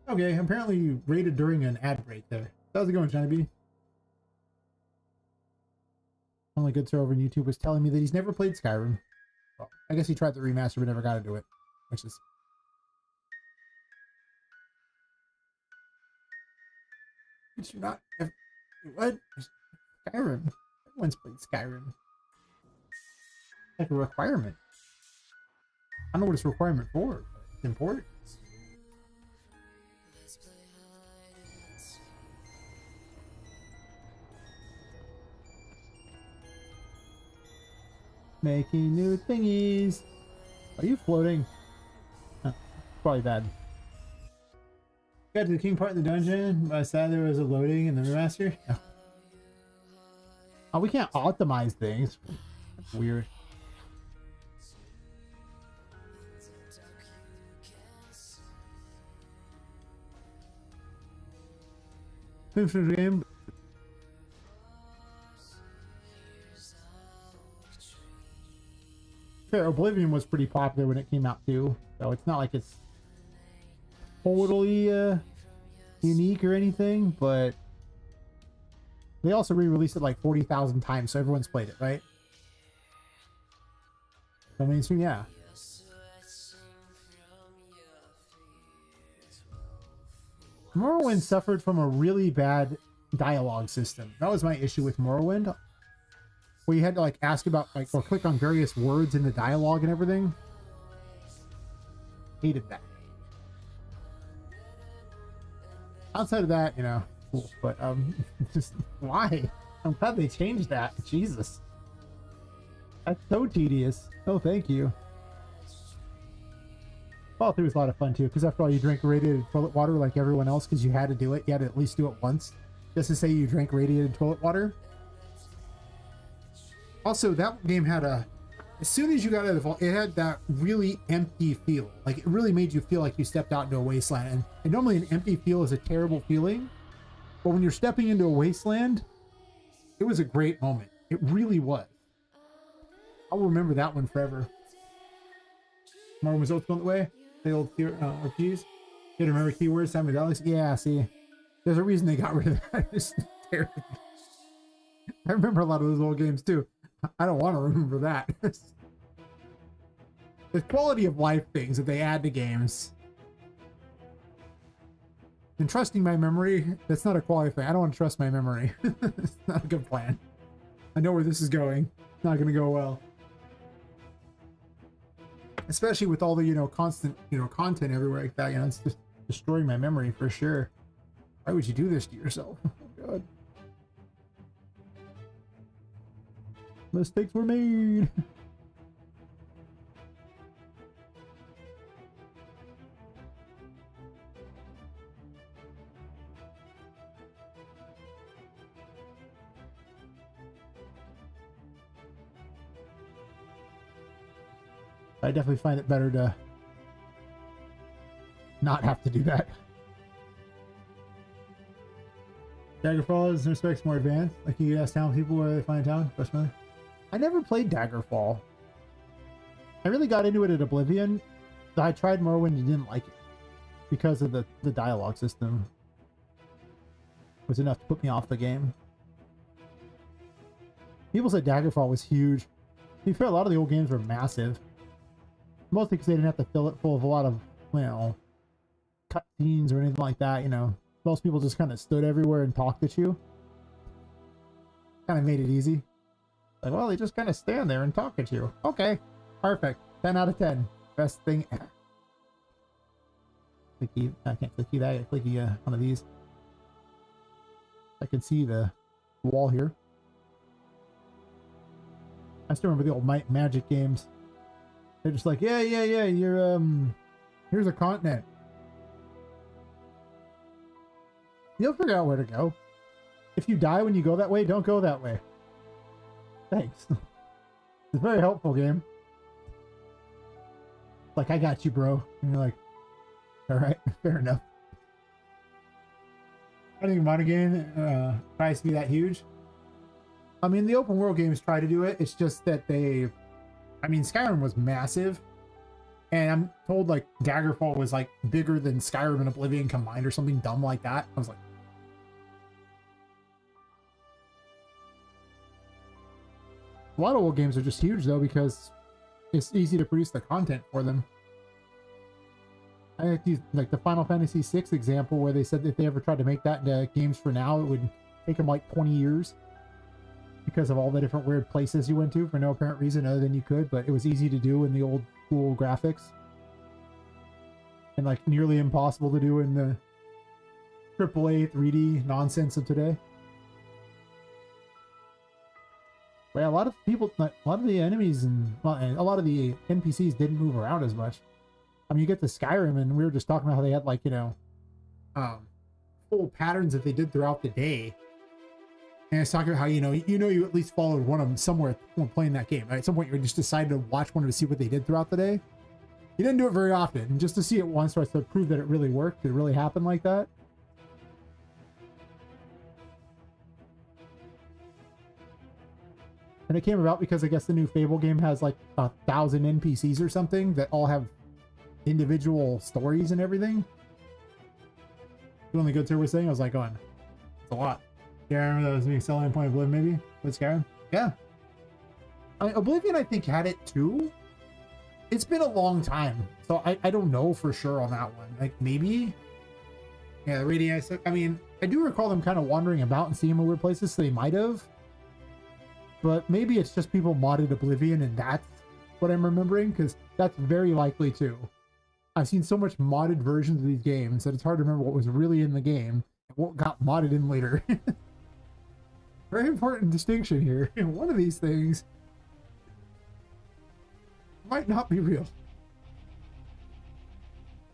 Okay, apparently you raided during an ad break there. How's it going, Johnny B? Only good sir over on YouTube was telling me that he's never played Skyrim. Well, I guess he tried the remaster but never got into it, which is. Did you not? What? Skyrim. Everyone's played Skyrim. Like a requirement. I don't know what it's a requirement for, but it's important. Making new thingies. Are you floating? Huh, probably bad. Got to the king part in the dungeon. I said there was a loading in the remaster. Oh, oh, we can't optimize things. That's weird. Game. Fair, Oblivion was pretty popular when it came out too, so it's not like it's totally unique or anything, but they also re-released it like 40,000 times, so everyone's played it, right? So mainstream, yeah. Morrowind suffered from a really bad dialogue system. That was my issue with Morrowind, where you had to like ask about like or click on various words in the dialogue and everything. Hated that. Outside of that, you know, cool. But just why? I'm glad they changed that. Jesus, that's so tedious. Oh, thank you. Fall through was a lot of fun too, because after all, you drank radiated toilet water like everyone else because you had to do it. You had to at least do it once, just to say you drank radiated toilet water. Also, that game had a, as soon as you got out of the vault, it had that really empty feel. Like, it really made you feel like you stepped out into a wasteland. And normally an empty feel is a terrible feeling, but when you're stepping into a wasteland, it was a great moment. It really was. I'll remember that one forever. More results going the way. The old RPs. You gotta remember keywords, Simon Dollars. Yeah, see, there's a reason they got rid of that. It's terrible. I remember a lot of those old games too. I don't want to remember that. The quality of life things that they add to games. And trusting my memory, that's not a quality thing. I don't want to trust my memory. It's not a good plan. I know where this is going. It's not going to go well. Especially with all the, constant, content everywhere like that. It's just destroying my memory for sure. Why would you do this to yourself? Oh, God. Mistakes were made. I definitely find it better to not have to do that. Daggerfall is in respects more advanced. Like you ask town people where they find town. Personally, I never played Daggerfall. I really got into it at Oblivion. I tried Morrowind and didn't like it because of the dialogue system. It was enough to put me off the game. People said Daggerfall was huge. To be fair, a lot of the old games were massive. Mostly because they didn't have to fill it full of a lot of, cutscenes or anything like that. Most people just kind of stood everywhere and talked at you. Kind of made it easy. Like, well, they just kind of stand there and talk at you. Okay, perfect. 10 out of 10. Best thing ever. Clicky, I can't clicky that. I clicky one of these. I can see the wall here. I still remember the old Magic games. They're just like, yeah, you're, here's a continent. You'll figure out where to go. If you die when you go that way, don't go that way. Thanks. It's a very helpful game. Like, I got you, bro. And you're like, alright, fair enough. I think modern game tries to be that huge. I mean, the open world games try to do it. It's just that Skyrim was massive, and I'm told like Daggerfall was like bigger than Skyrim and Oblivion combined or something dumb like that. I was like, a lot of old games are just huge though because it's easy to produce the content for them. I like the Final Fantasy VI example where they said that if they ever tried to make that into games for now, it would take them like 20 years. Because of all the different weird places you went to for no apparent reason other than you could, but it was easy to do in the old school graphics. And like nearly impossible to do in the AAA 3D nonsense of today. Well, a lot of people, a lot of the enemies and a lot of the NPCs didn't move around as much. I mean, you get to Skyrim and we were just talking about how they had like, full patterns that they did throughout the day. And it's talking about how, you at least followed one of them somewhere when playing that game. Right? At some point, you just decided to watch one to see what they did throughout the day. You didn't do it very often. And just to see it once to prove that it really worked, it really happened like that. And it came about because I guess the new Fable game has like 1,000 NPCs or something that all have individual stories and everything. The only good was saying, I was like, going, it's a lot. Yeah, I remember that was being selling point of Oblivion, maybe? With Skyrim? Yeah. Oblivion, I think, had it too. It's been a long time, so I don't know for sure on that one. Like, maybe? Yeah, the Radii, I mean, I do recall them kind of wandering about and seeing them in weird places, so they might have. But maybe it's just people modded Oblivion, and that's what I'm remembering, because that's very likely too. I've seen so much modded versions of these games that it's hard to remember what was really in the game and what got modded in later. Very important distinction here. One of these things might not be real.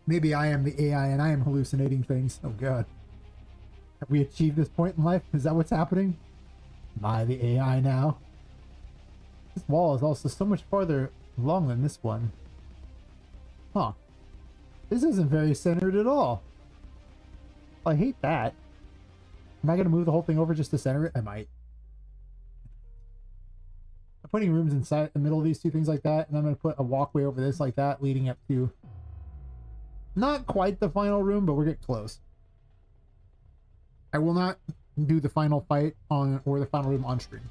Maybe I am the AI and I am hallucinating things. Oh god. Have we achieved this point in life? Is that what's happening? Am I the AI now? This wall is also so much farther along than this one. Huh. This isn't very centered at all. I hate that. Am I going to move the whole thing over just to center it? I might. I'm putting rooms inside the middle of these two things like that, and I'm going to put a walkway over this like that, leading up to not quite the final room, but we're getting close. I will not do the final fight on, or the final room on stream.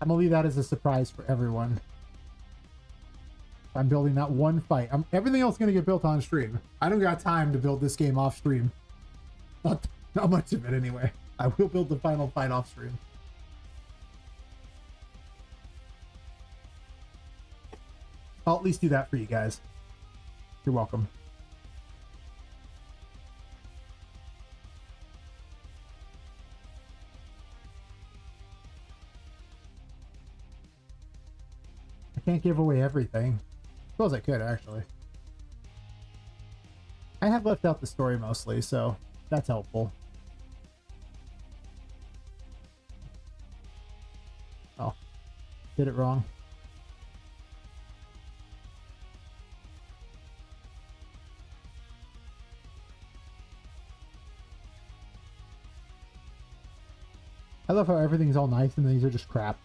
I'm gonna leave that as a surprise for everyone. I'm building that one fight. Everything else is gonna get built on stream. I don't got time to build this game off stream. Not much of it anyway. I will build the final fight off stream. I'll at least do that for you guys. You're welcome. I can't give away everything. I suppose I could, actually. I have left out the story mostly, so that's helpful. Oh, did it wrong. I love how everything's all nice and these are just crap.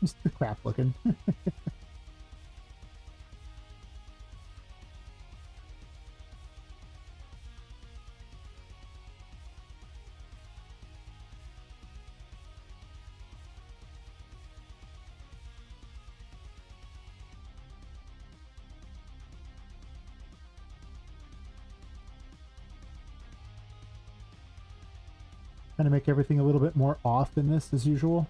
Just the crap looking. Kind of make everything a little bit more off than this as usual.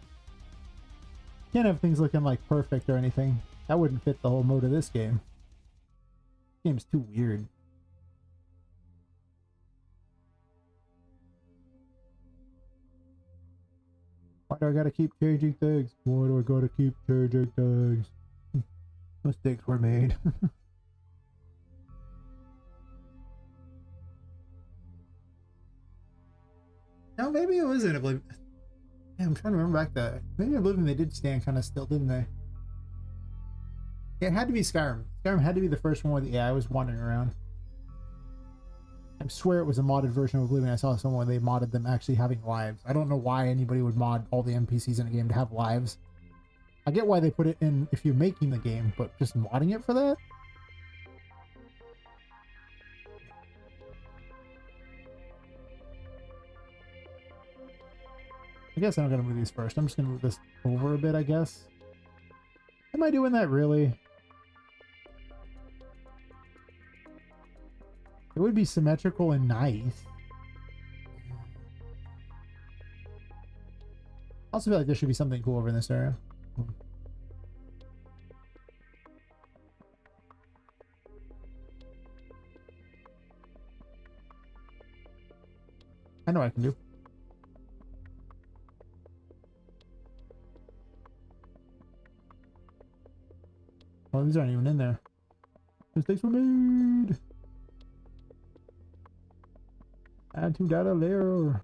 Can't have things looking like perfect or anything. That wouldn't fit the whole mode of this game. This game's too weird. Why do I gotta keep changing things? Why do I gotta keep changing things? Mistakes were made. No, maybe it wasn't Oblivion. Yeah, I'm trying to remember back to maybe Oblivion. They did stand kind of still, didn't they? Yeah, it had to be Skyrim. Skyrim had to be the first one where the AI was wandering around. I swear it was a modded version of Oblivion. I saw someone they modded them actually having lives. I don't know why anybody would mod all the NPCs in a game to have lives. I get why they put it in if you're making the game, but just modding it for that? I guess I'm gonna move these first. I'm just gonna move this over a bit, I guess. Am I doing that really? It would be symmetrical and nice. I also feel like there should be something cool over in this area. I know I can do. Well, these aren't even in there. Mistakes were made. Add to data layer.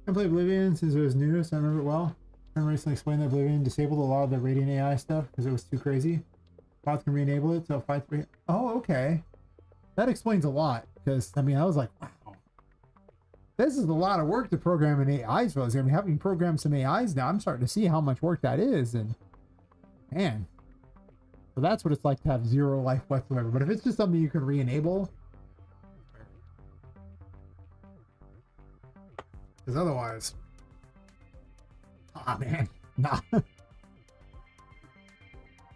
I played Oblivion since it was new, so I remember it well. I recently explained that Oblivion disabled a lot of the Radiant AI stuff because it was too crazy. Bots can re-enable it, so fight. Oh, okay. That explains a lot because I mean I was like, wow, this is a lot of work to program an AIs for us. I mean, having programmed some AIs now, I'm starting to see how much work that is, and man, so that's what it's like to have zero life whatsoever. But if it's just something you can re-enable, because otherwise, ah man, nah.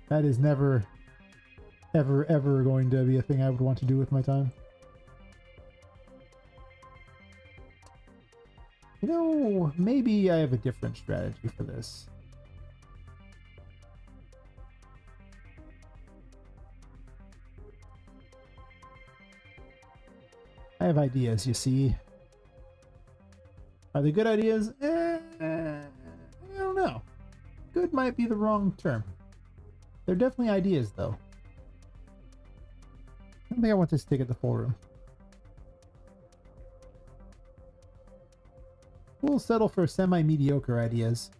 That is never, ever going to be a thing I would want to do with my time. You know, maybe I have a different strategy for this. I have ideas, you see. Are they good ideas? I don't know. Good might be the wrong term. They're definitely ideas, though. I don't think I want this to get the full room. We'll settle for semi-mediocre ideas.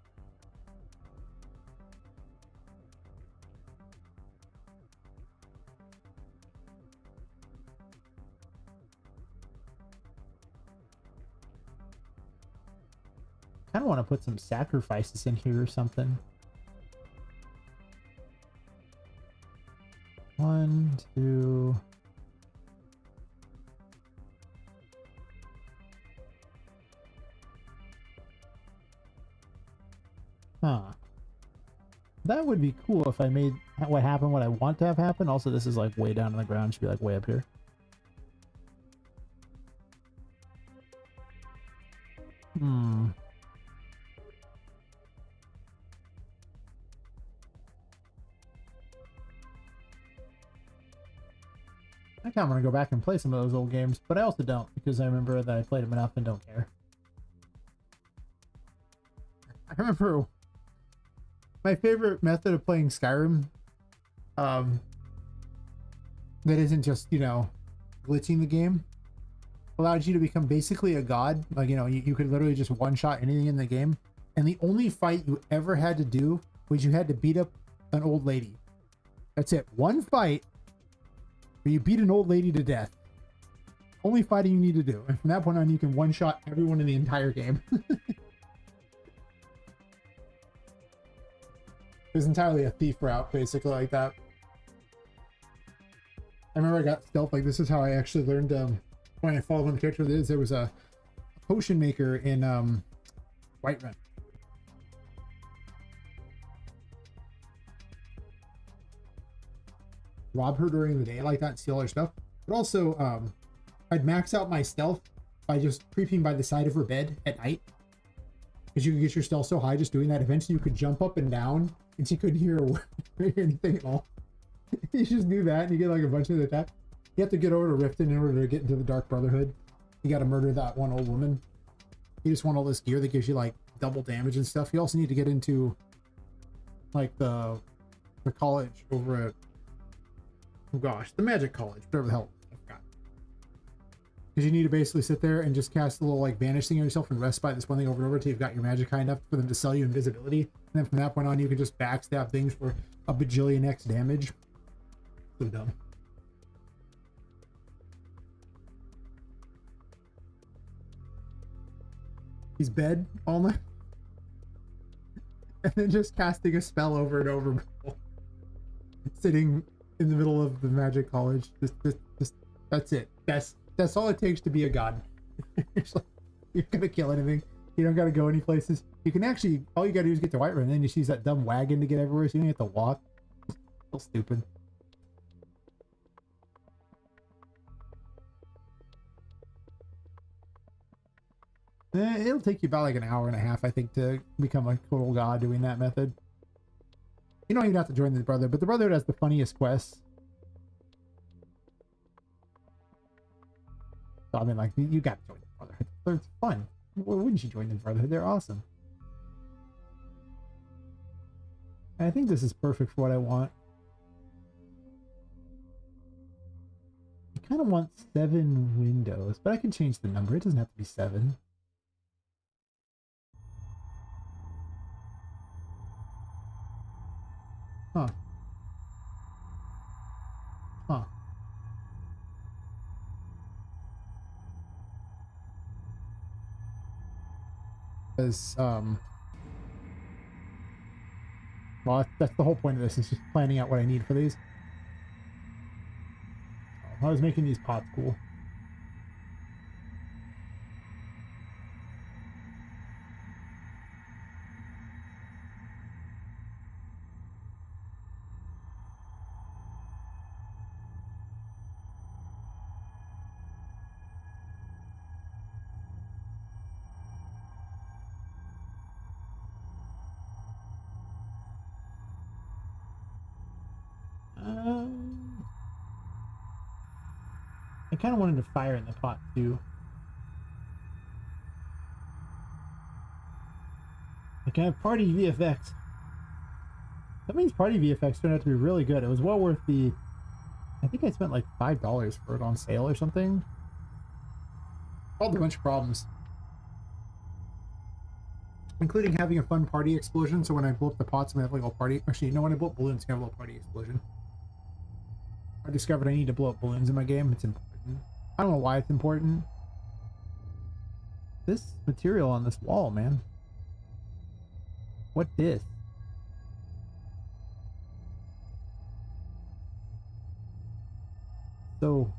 I kind of want to put some sacrifices in here or something. 1, 2. That would be cool if I made what happened what I want to have happen. Also, this is like way down on the ground. Should be like way up here. Hmm. I kind of want to go back and play some of those old games, but I also don't because I remember that I played them enough and don't care. I remember my favorite method of playing Skyrim, that isn't just, you know, glitching the game, allowed you to become basically a god. Like, you know, you could literally just one-shot anything in the game. And the only fight you ever had to do was you had to beat up an old lady. That's it. One fight where you beat an old lady to death. Only fighting you need to do. And from that point on, you can one-shot everyone in the entire game. It was entirely a thief route, basically, like that. I remember I got stealth. Like, this is how I actually learned, when I followed one of the characters. There was a potion maker in Whiterun. Rob her during the day like that and steal her stuff. But also, I'd max out my stealth by just creeping by the side of her bed at night. Because you could get your stealth so high just doing that. Eventually you could jump up and down and she couldn't hear anything at all. You just do that and you get like a bunch of attack. You have to get over to Riften in order to get into the Dark Brotherhood. You got to murder that one old woman. You just want all this gear that gives you like double damage and stuff. You also need to get into like the college over at, oh gosh, the Magic College, whatever the hell, I forgot. Because you need to basically sit there and just cast a little like vanish thing on yourself and rest by this one thing over and over until you've got your magic high enough for them to sell you invisibility. And then from that point on, you can just backstab things for a bajillion X damage. So dumb. He's bed all night. And then just casting a spell over and over. Sitting in the middle of the Magic College. Just that's it. That's all it takes to be a god. You're gonna kill anything. You don't gotta go any places. You can actually, all you gotta do is get to Whiterun, and then you use that dumb wagon to get everywhere, so you don't have to walk. So stupid. It'll take you about like an hour and a half, I think, to become a total god doing that method. You don't even have to join the Brotherhood, but the Brotherhood has the funniest quests. So, I mean, like, you got to join the Brotherhood. It's fun. Why wouldn't you join the Brotherhood? They're awesome. And I think this is perfect for what I want. I kind of want 7 windows, but I can change the number. It doesn't have to be 7. Huh. Huh. Because, well, that's the whole point of this, is just planning out what I need for these. I was making these pots cool. I kind of wanted to fire in the pot too. I can have party VFX. That means party VFX turned out to be really good. It was well worth the, I think I spent like $5 for it on sale or something. Solved a bunch of problems, including having a fun party explosion. So when I blow up the pots, I'm gonna have like a little party. Actually, no, when I blow up balloons, I'm gonna have a little party explosion. I discovered I need to blow up balloons in my game. It's important. I don't know why it's important. This material on this wall, man. What this? So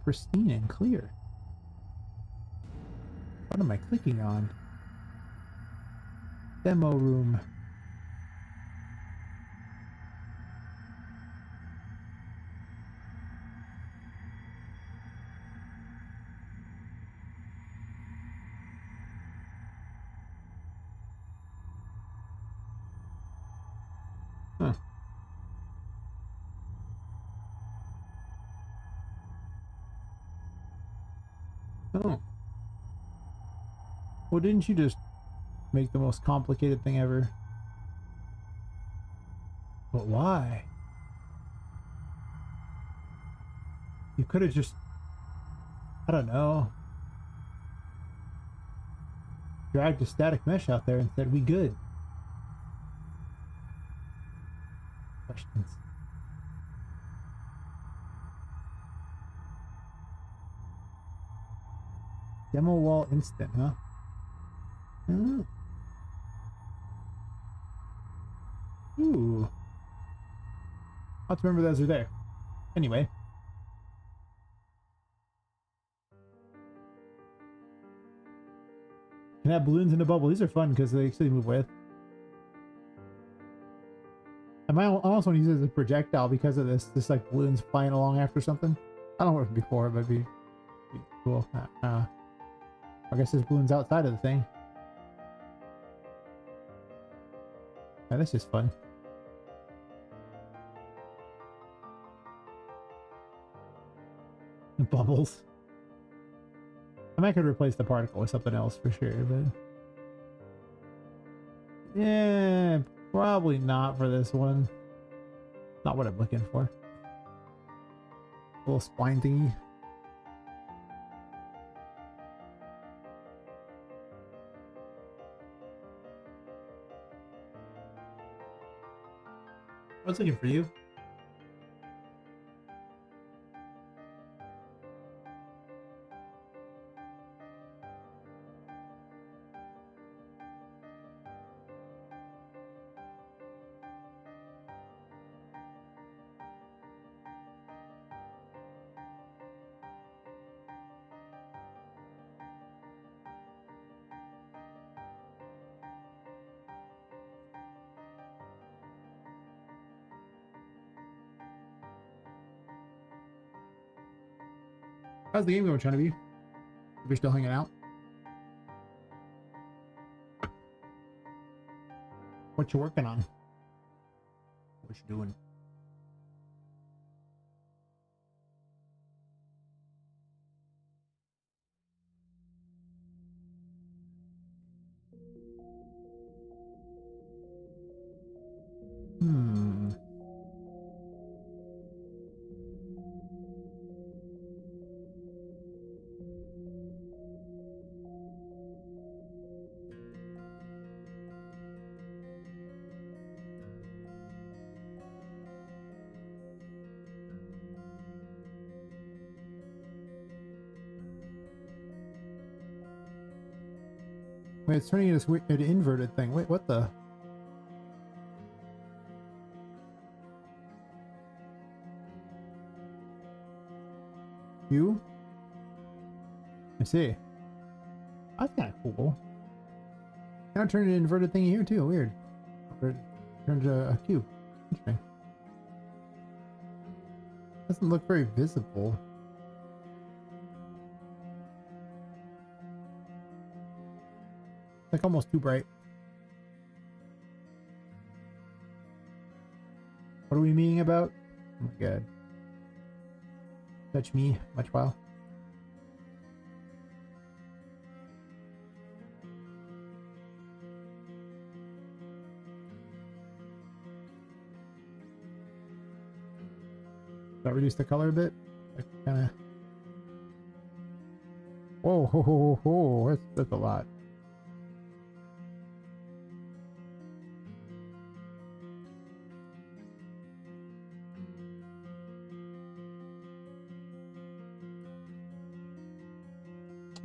pristine and clear. What am I clicking on? Demo room. Oh. Well, didn't you just make the most complicated thing ever? But why? You could have just, I don't know, dragged a static mesh out there and said, we good. Questions. Demo wall instant, huh? Oh. Ooh. I'll have to remember those are there. Anyway. Can have balloons in a bubble. These are fun because they actually move with. I might also want to use it as a projectile because of this. Just like balloons flying along after something. I don't know what it before, but it'd be cool. I guess there's balloons outside of the thing. Yeah, that's just fun. Bubbles. I might could replace the particle with something else for sure, but yeah, probably not for this one. Not what I'm looking for. A little spline thingy. I was looking for you. How's the game going, trying to be? If you're still hanging out. What you working on? What you doing? Wait, it's turning into an inverted thing. Wait, what the? You? I see. That's kind of cool. Now turn an inverted thingy here too. Weird. Turned to a cube. Interesting. Doesn't look very visible. Like almost too bright. What are we meaning about? Oh my god. Touch me, much while. That reduce the color a bit? Like kinda. Whoa, ho, ho, ho, ho. That's a lot.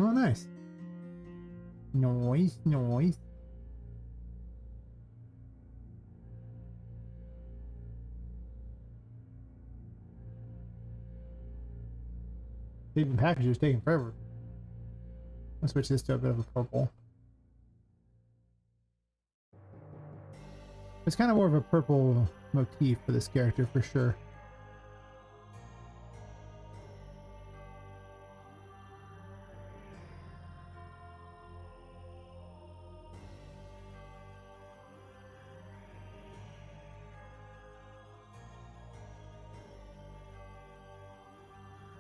Oh, nice. Noise, noise. Even packages taking forever. I'll switch this to a bit of a purple. It's kind of more of a purple motif for this character for sure.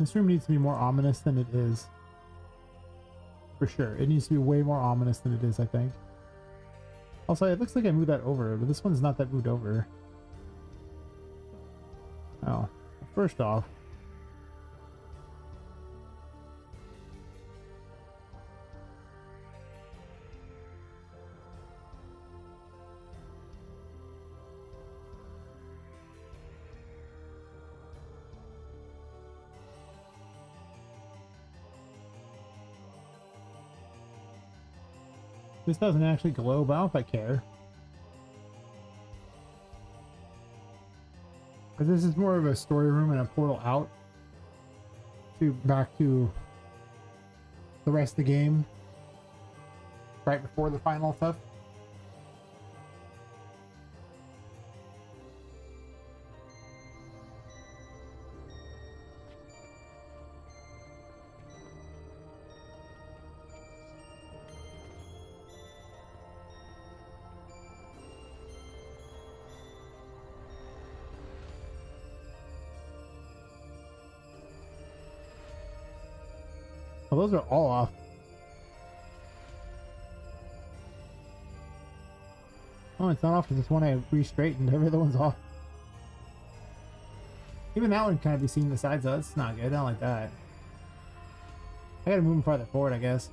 This room needs to be more ominous than it is. For sure. It needs to be way more ominous than it is, I think. Also, it looks like I moved that over, but this one's not that moved over. Oh. First off, this doesn't actually glow, but I don't know if I care. Because this is more of a story room and a portal out to back to the rest of the game right before the final stuff. Well, those are all off. Oh, it's not off because it's one I re-straightened. Every other one's off. Even that one kind of be seeing the sides of. That's not good. I don't like that. I gotta move them farther forward, I guess.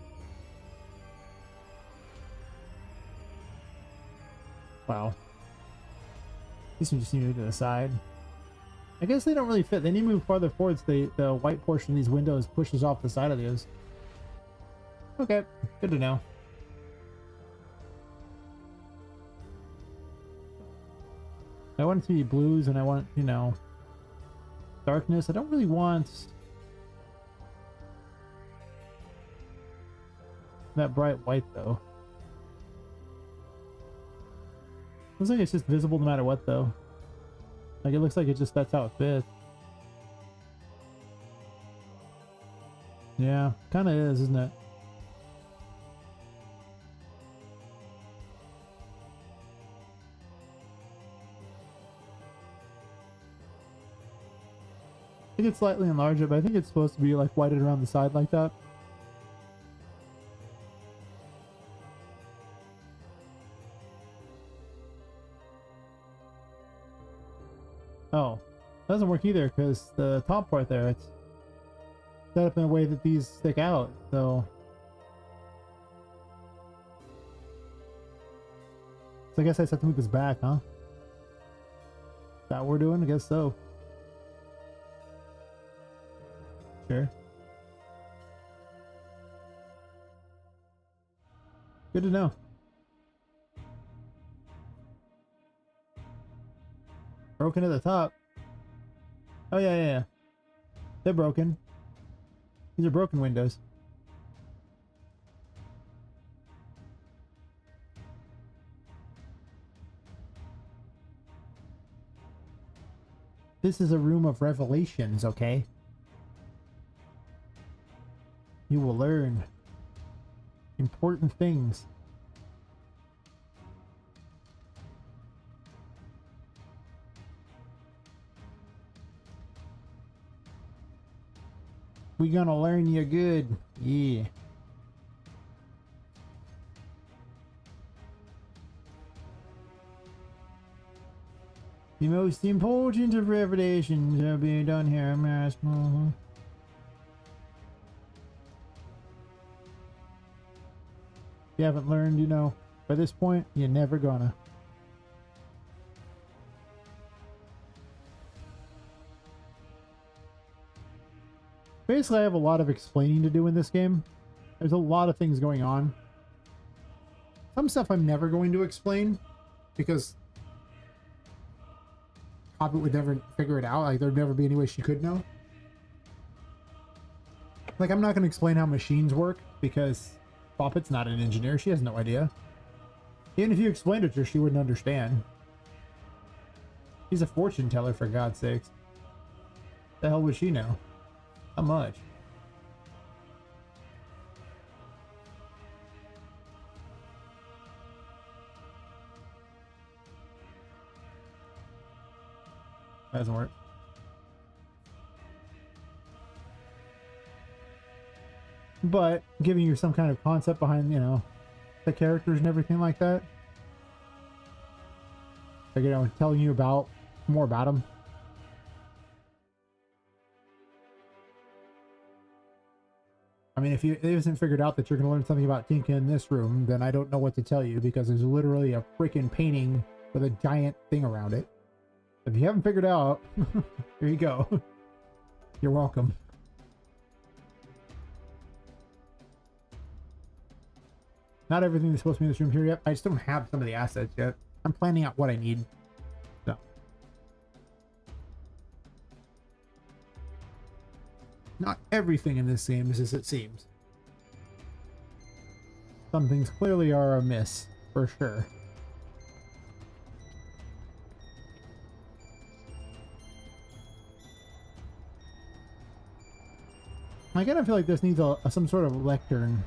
Wow. These ones just need to go to the side. I guess they don't really fit. They need to move farther forward so the white portion of these windows pushes off the side of those. Okay, good to know. I want it to be blues and I want, you know, darkness. I don't really want that bright white though. Looks like it's just visible no matter what though. Like it looks like it just, that's how it fits. Yeah, kind of is, isn't it? I think it's slightly enlarged it, but I think it's supposed to be like whited around the side like that. Oh, doesn't work either because the top part there, it's set up in a way that these stick out, so I guess I just have to move this back, huh? Is that what we're doing? I guess so. Sure. Good to know. Broken at the top. Oh yeah. They're broken. These are broken windows. This is a room of revelations, okay? You will learn important things. We gonna learn you good. Yeah. The most important of revelations are being done here, Master. If you haven't learned, you know, by this point, you're never gonna. Basically, I have a lot of explaining to do in this game. There's a lot of things going on. Some stuff I'm never going to explain because Poppet would never figure it out. Like, there'd never be any way she could know. Like, I'm not going to explain how machines work because Poppet's not an engineer. She has no idea. Even if you explained it to her, she wouldn't understand. She's a fortune teller, for God's sakes. The hell would she know? How much? That doesn't work. but giving you some kind of concept behind, you know, the characters and everything like that. Like, you know, telling you about more about them. I mean, if you haven't figured out that you're going to learn something about Tinka in this room, then I don't know what to tell you, because there's literally a freaking painting with a giant thing around it. If you haven't figured out, here you go. You're welcome. Not everything is supposed to be in this room here yet. I just don't have some of the assets yet. I'm planning out what I need. So. Not everything in this game is as it seems. Some things clearly are amiss, for sure. I kind of feel like this needs some sort of lectern.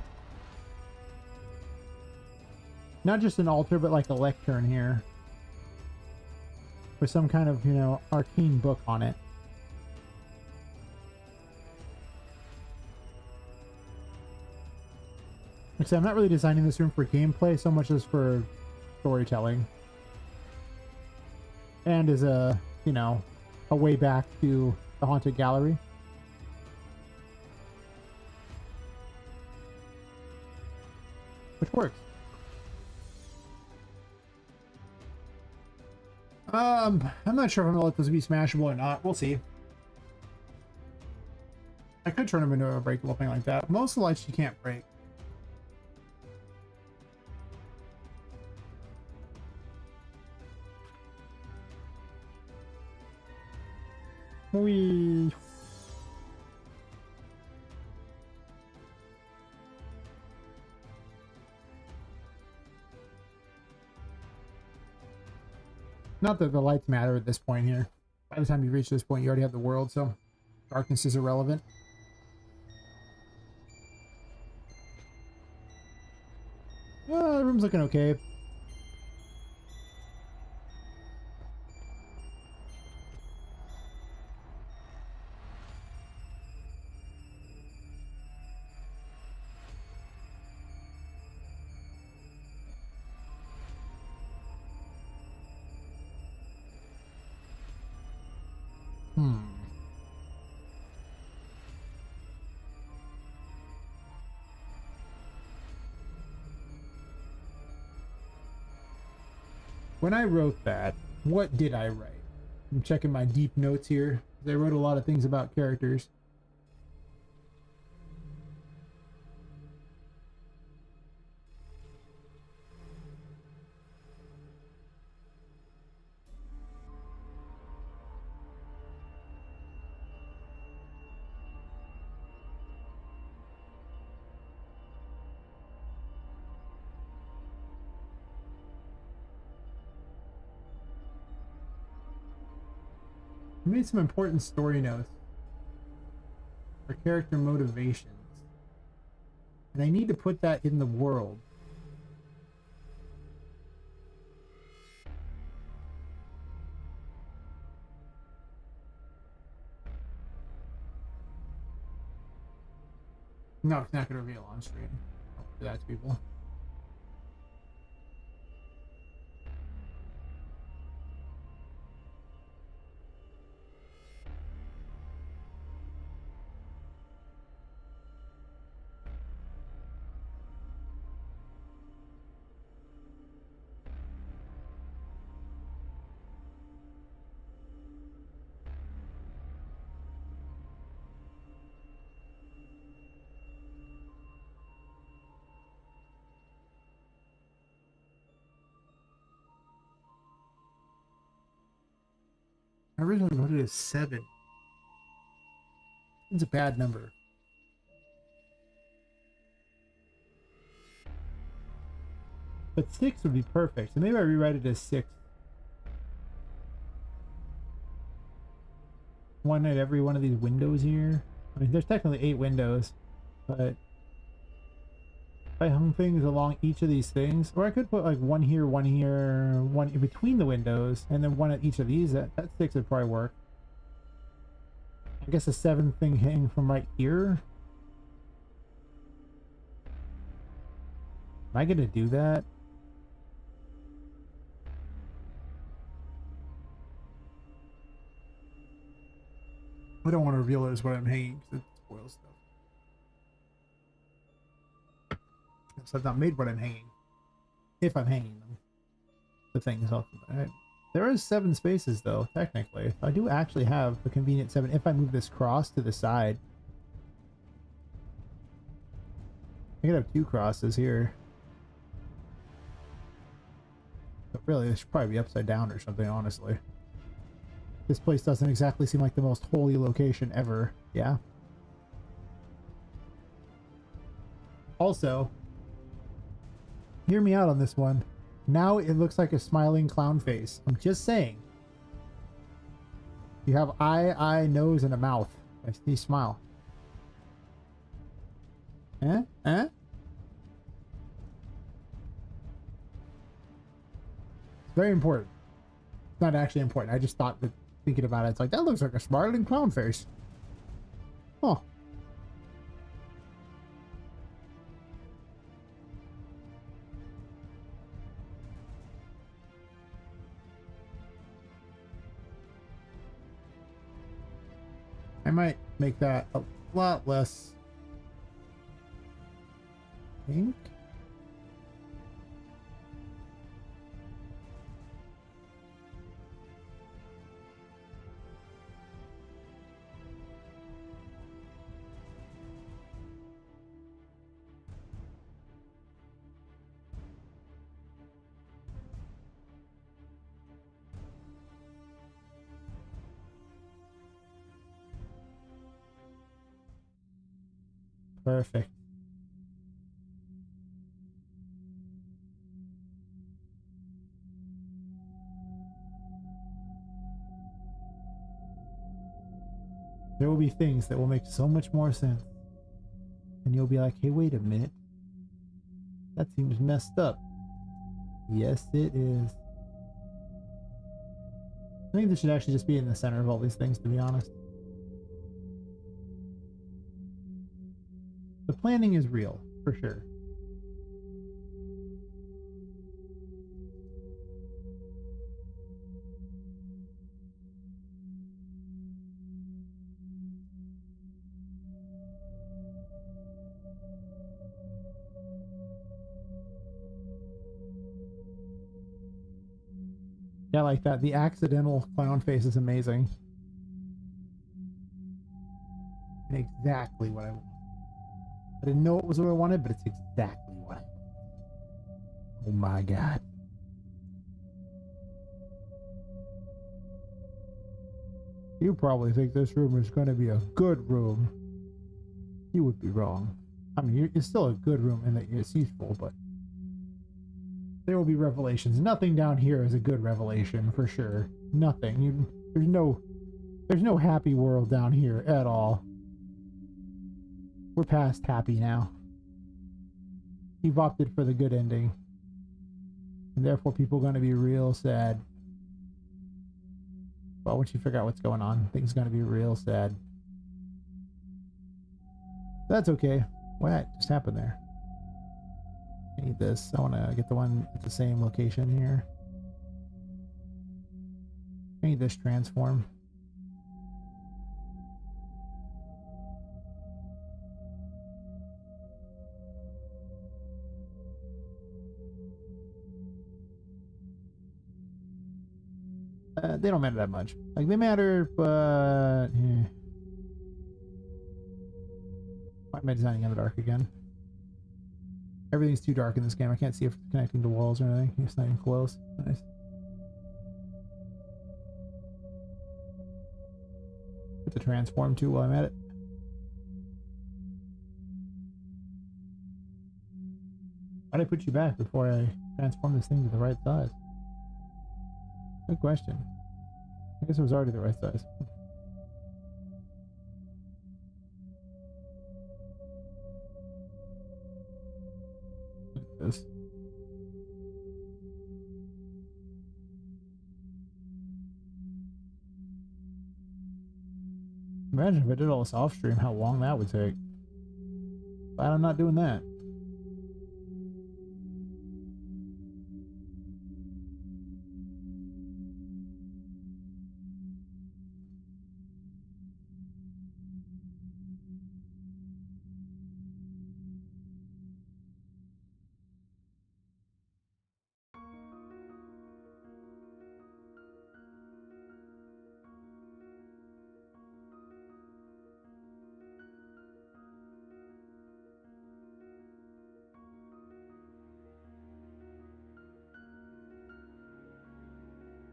Not just an altar, but like a lectern here. With some kind of, you know, arcane book on it. Like I said, I'm not really designing this room for gameplay so much as for storytelling. And as a, you know, a way back to the Haunted Gallery. Which works. I'm not sure if I'm gonna let this be smashable or not. We'll see. I could turn them into a breakable thing like that. Most of the lights you can't break. We. Not that the lights matter at this point here. By the time you reach this point, you already have the world, so darkness is irrelevant. Well, the room's looking okay. When I wrote that, what did I write? I'm checking my deep notes here. I wrote a lot of things about characters. I made some important story notes for character motivations, and I need to put that in the world. No, it's not going to reveal on screen. I'll do that to people. I originally wrote it as 7. It's a bad number. But 6 would be perfect, so maybe I rewrite it as 6. One at every one of these windows here. I mean, there's technically 8 windows, but if I hung things along each of these things, or I could put like one here, one in between the windows, and then one at each of these. That 6 would probably work. I guess a 7th thing hanging from right here. Am I gonna do that? I don't want to reveal it as what I'm hanging because it spoils stuff. So I've not made what I'm hanging. If I'm hanging them. The things off of that. There is 7 spaces though, technically. I do actually have a convenient 7 if I move this cross to the side. I could have 2 crosses here. But really, this should probably be upside down or something, honestly. This place doesn't exactly seem like the most holy location ever. Yeah. Also, hear me out on this one. Now it looks like a smiling clown face. I'm just saying. You have eye, nose, and a mouth. I see smile. Eh? Eh? It's very important. It's not actually important. I just thought that thinking about it, it's like, that looks like a smiling clown face. Huh. I might make that a lot less pink. Perfect. There will be things that will make so much more sense. And you'll be like, hey, wait a minute. That seems messed up. Yes, it is. I think this should actually just be in the center of all these things, to be honest. The planning is real, for sure. Yeah, I like that. The accidental clown face is amazing. And exactly what I want. I didn't know it was what I wanted, but it's exactly what I want. Oh my god. You probably think this room is going to be a good room. You would be wrong. I mean, it's still a good room in that it's useful, but there will be revelations. Nothing down here is a good revelation, for sure. Nothing. There's no happy world down here at all. We're past happy now. You've opted for the good ending. And therefore people are going to be real sad. Well, once you figure out what's going on, things are going to be real sad. That's okay. What just happened there? I need this. I want to get the one at the same location here. I need this transform. They don't matter that much. Like, they matter, but... yeah. Why am I designing in the dark again? Everything's too dark in this game. I can't see if it's connecting to walls or anything. It's not even close. Nice. Get the transform too while I'm at it. Why'd I put you back before I transform this thing to the right size? Good question. I guess it was already the right size. This. Imagine if I did all this off stream, how long that would take. But I'm not doing that.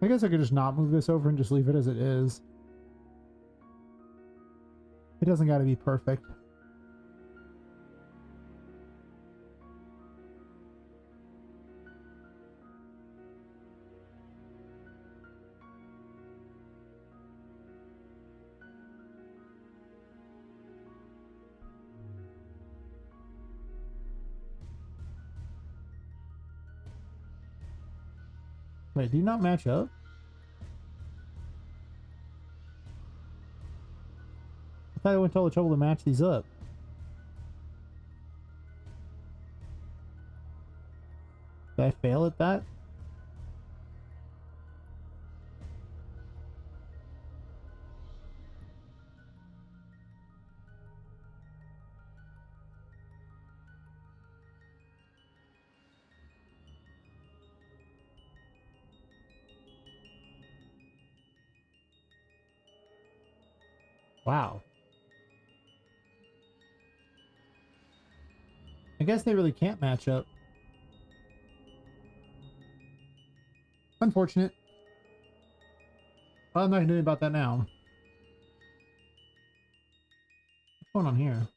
I guess I could just not move this over and just leave it as it is. It doesn't got to be perfect. Wait, do you not match up? I thought I went to all the trouble to match these up. Did I fail at that? Wow. I guess they really can't match up. Unfortunate. Well, I'm not going to do anything about that now. What's going on here?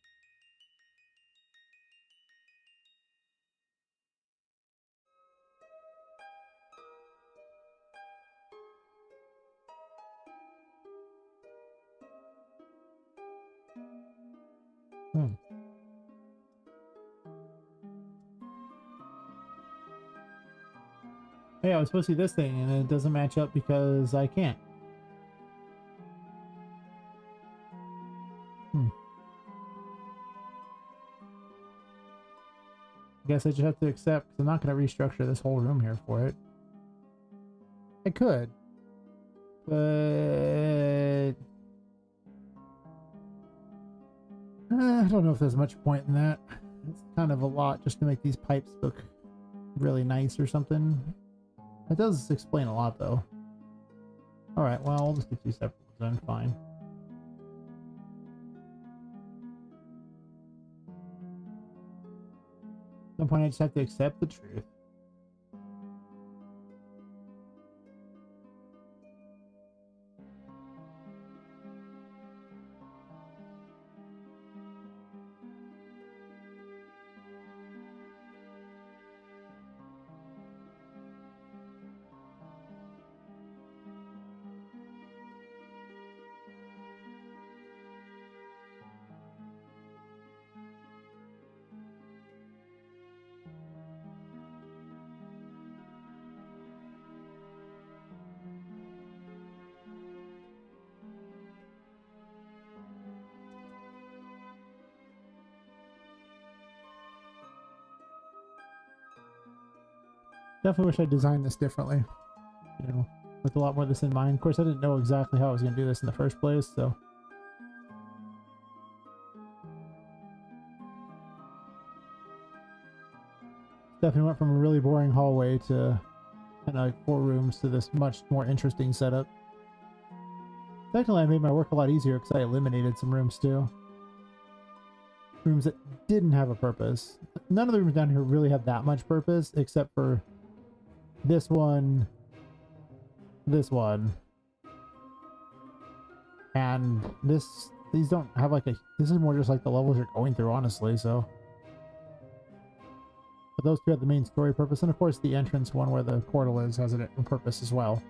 Hey, I was supposed to do this thing and it doesn't match up because I can't. I guess I just have to accept because I'm not going to restructure this whole room here for it. I could. But I don't know if there's much point in that. It's kind of a lot just to make these pipes look really nice or something. It does explain a lot though. Alright, well, I'll just do two separate ones then, fine. At some point I just have to accept the truth. Definitely wish I designed this differently. You know, with a lot more of this in mind. Of course, I didn't know exactly how I was going to do this in the first place, so. Definitely went from a really boring hallway to kind of like 4 rooms to this much more interesting setup. Technically, I made my work a lot easier because I eliminated some rooms too. Rooms that didn't have a purpose. None of the rooms down here really have that much purpose, except for this one, and this. These don't have like a. This is more just like the levels you're going through, honestly. So, but those two have the main story purpose, and of course the entrance one where the portal is has a purpose as well.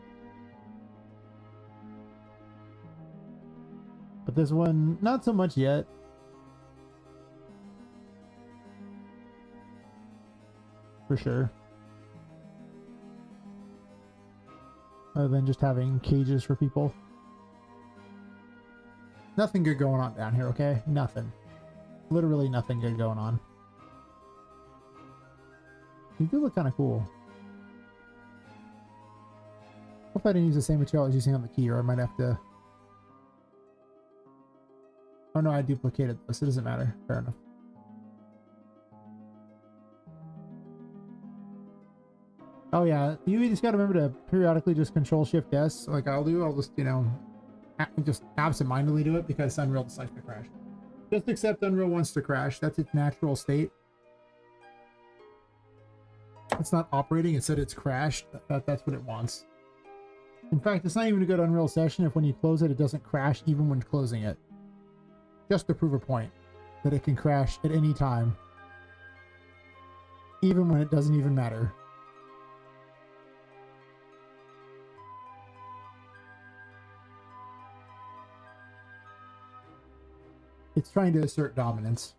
But this one, not so much yet. For sure. Other than just having cages for people. Nothing good going on down here, okay? Nothing. Literally nothing good going on. You do look kind of cool. Hope I didn't use the same material as using on the key, or I might have to... Oh no, I duplicated this. It doesn't matter. Fair enough. Oh yeah, you just gotta remember to periodically just Control Shift S, like I'll do. I'll just, you know, just absentmindedly do it because Unreal decides to crash. Just accept Unreal wants to crash. That's its natural state. It's not operating. It said it's crashed. That's what it wants. In fact, it's not even a good Unreal session if when you close it, it doesn't crash even when closing it. Just to prove a point that it can crash at any time. Even when it doesn't even matter. It's trying to assert dominance.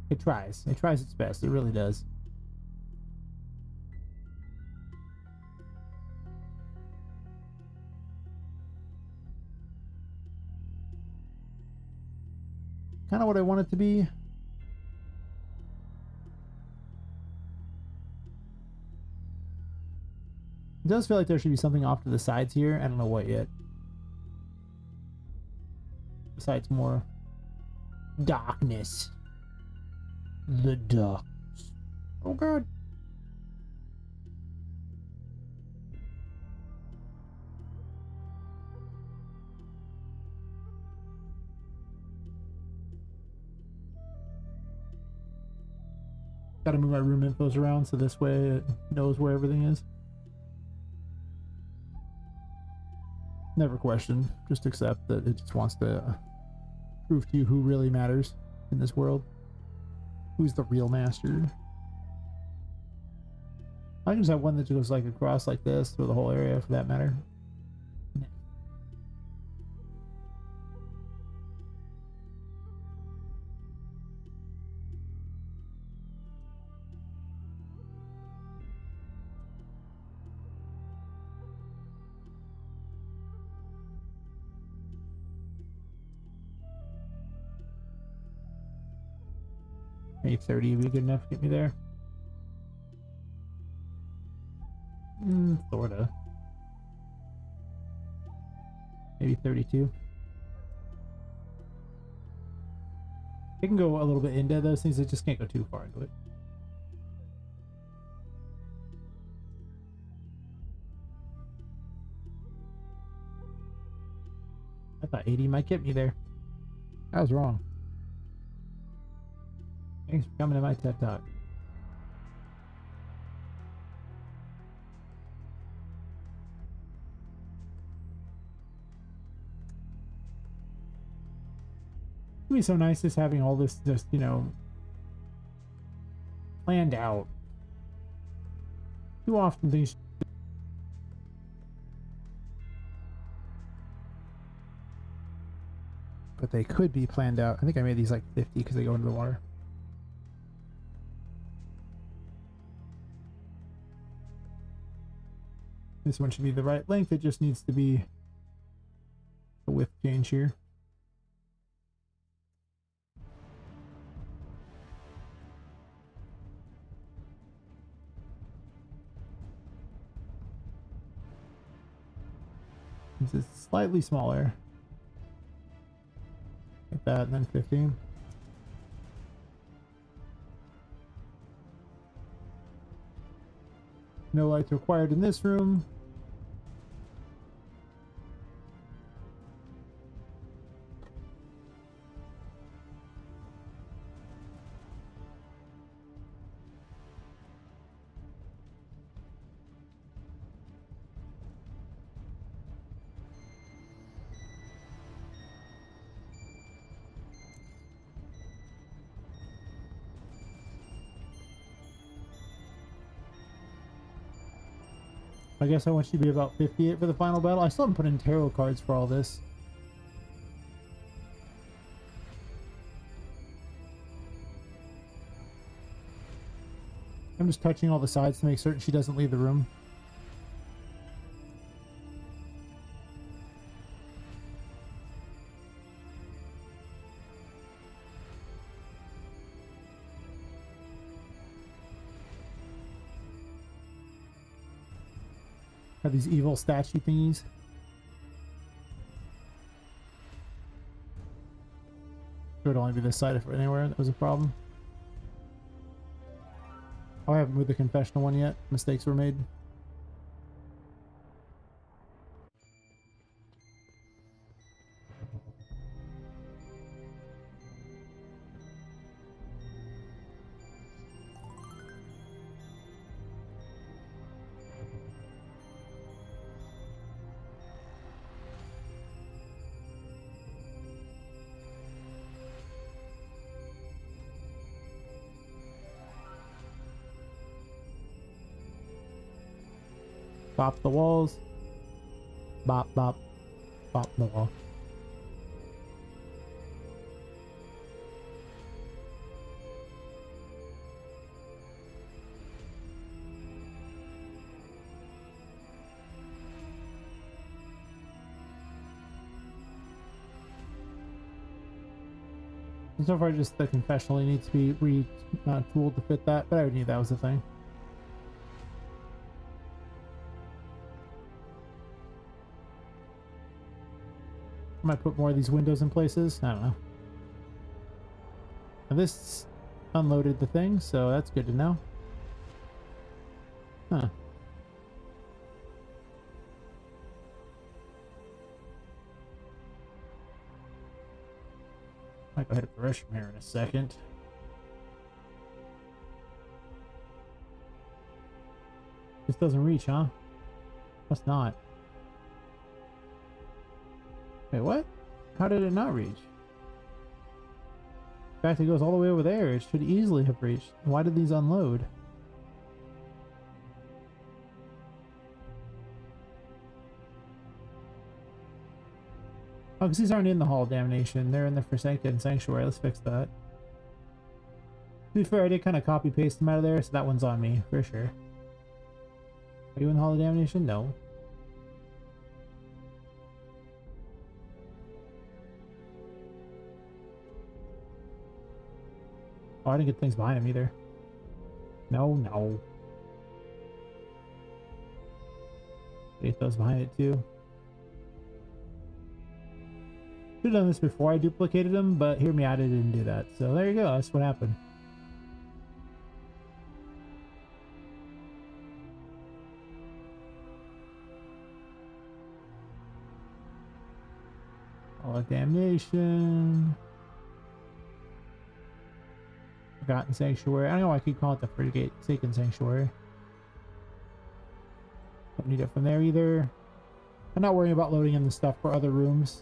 It tries. It tries its best. It really does. Kind of what I want it to be. It does feel like there should be something off to the sides here. I don't know what yet. Besides more darkness. The darkness. Oh god. Gotta move my room infos around so this way it knows where everything is. Never question, just accept that it just wants to prove to you who really matters in this world. Who's the real master? I can just have one that goes like across like this through the whole area for that matter. Maybe 30 would be good enough to get me there. Sorta. Maybe 32. I can go a little bit into those things, I just can't go too far into it. I thought 80 might get me there. I was wrong. Thanks for coming to my TED Talk. It'd be so nice just having all this just, you know, planned out. Too often things... But they could be planned out. I think I made these like 50 because they go into the water. This one should be the right length. It just needs to be a width change here. This is slightly smaller. Like that, and then 15. No lights required in this room. I guess I want you to be about 58 for the final battle. I still haven't put in tarot cards for all this. I'm just touching all the sides to make certain she doesn't leave the room. Have these evil statue thingies. It would only be this side if anywhere that was a problem. Oh, I haven't moved the confessional one yet. Mistakes were made. Bop the walls. Bop, bop, bop the wall. So far, just the confessional needs to be retooled to fit that, but I already knew that was a thing. I might put more of these windows in places. I don't know. Now this unloaded the thing, so that's good to know. Huh. Might go ahead and rush from here in a second. This doesn't reach, huh? Must not. Wait, what? How did it not reach? In fact, it goes all the way over there. It should easily have reached. Why did these unload? Oh, because these aren't in the Hall of Damnation. They're in the Forsaken Sanctuary. Let's fix that. To be fair, I did kind of copy paste them out of there, so that one's on me, for sure. Are you in the Hall of Damnation? No. Oh, I didn't get things behind him either. No, no. Get those behind it too. Should have done this before I duplicated them, but hear me out, I didn't do that. So there you go, that's what happened. All of Damnation. Forgotten Sanctuary. I don't know why I keep calling it the Forsaken Sanctuary. Don't need it from there either. I'm not worrying about loading in the stuff for other rooms.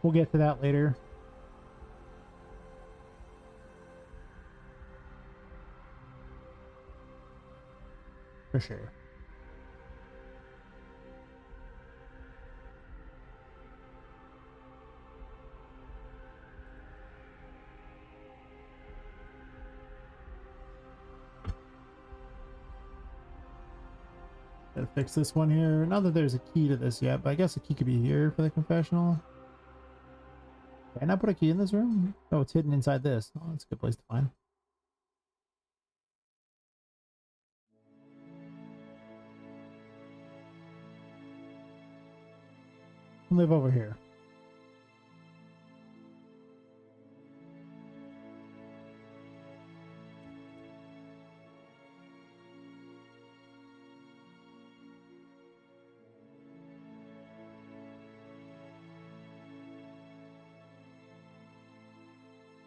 We'll get to that later. For sure. Gotta fix this one here. Not that there's a key to this yet, but I guess a key could be here for the confessional. Can I put a key in this room? Oh, it's hidden inside this. Oh, that's a good place to find. Live over here.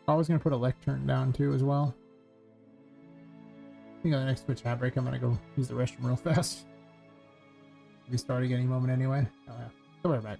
I was going to put a lectern down too as well. I think on the next Twitch ad break I'm going to go use the restroom real fast. Be starting any moment anyway. Oh yeah. I'll be right back.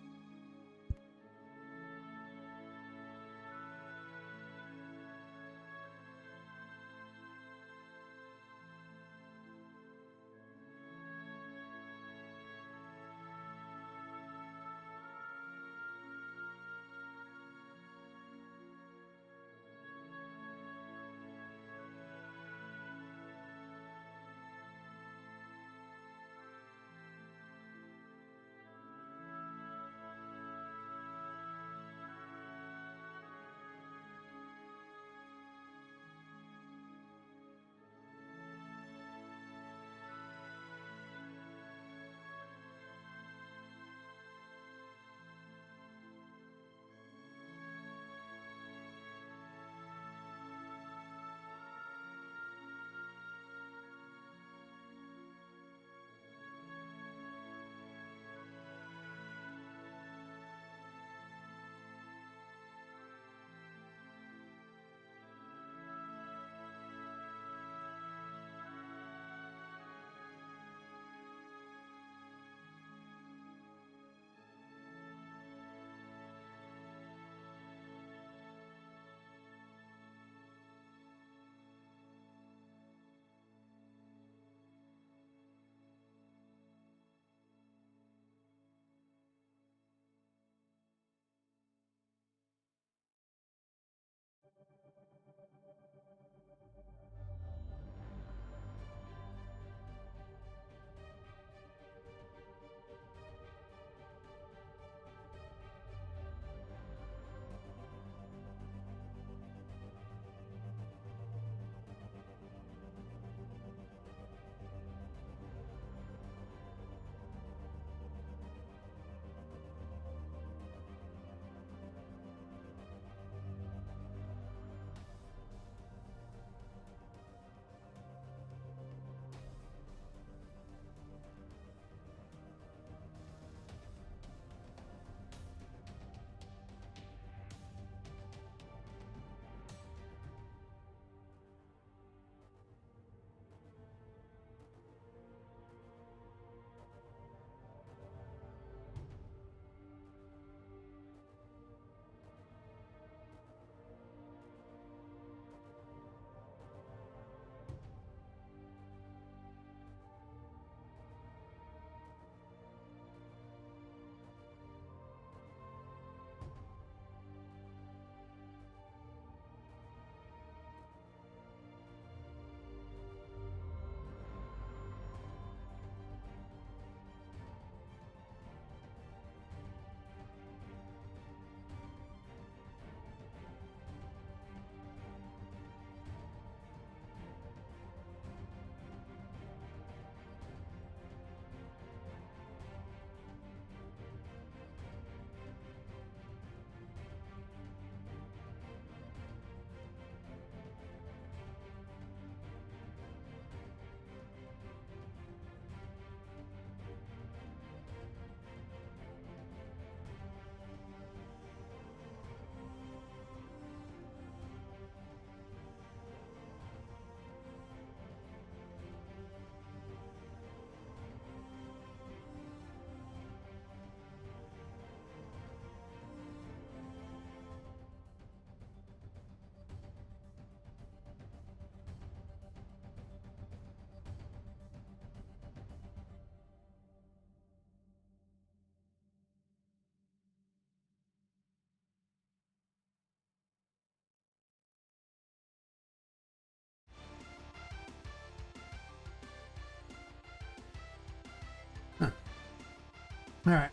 All right.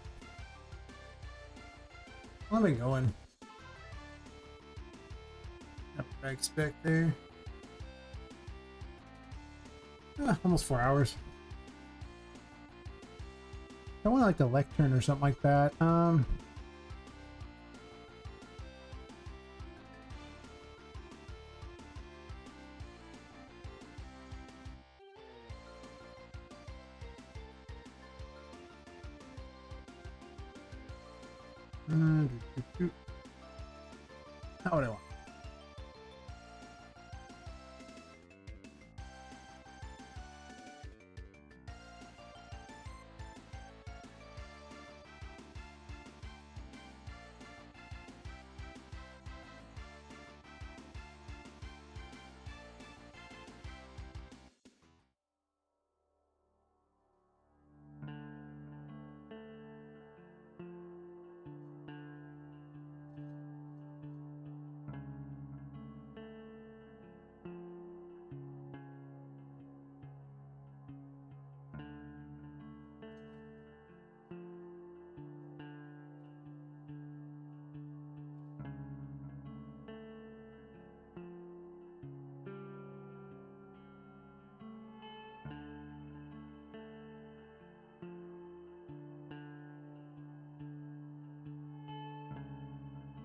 I've been going. Not what I expect there. Almost 4 hours. I want like a lectern or something like that. How would I want?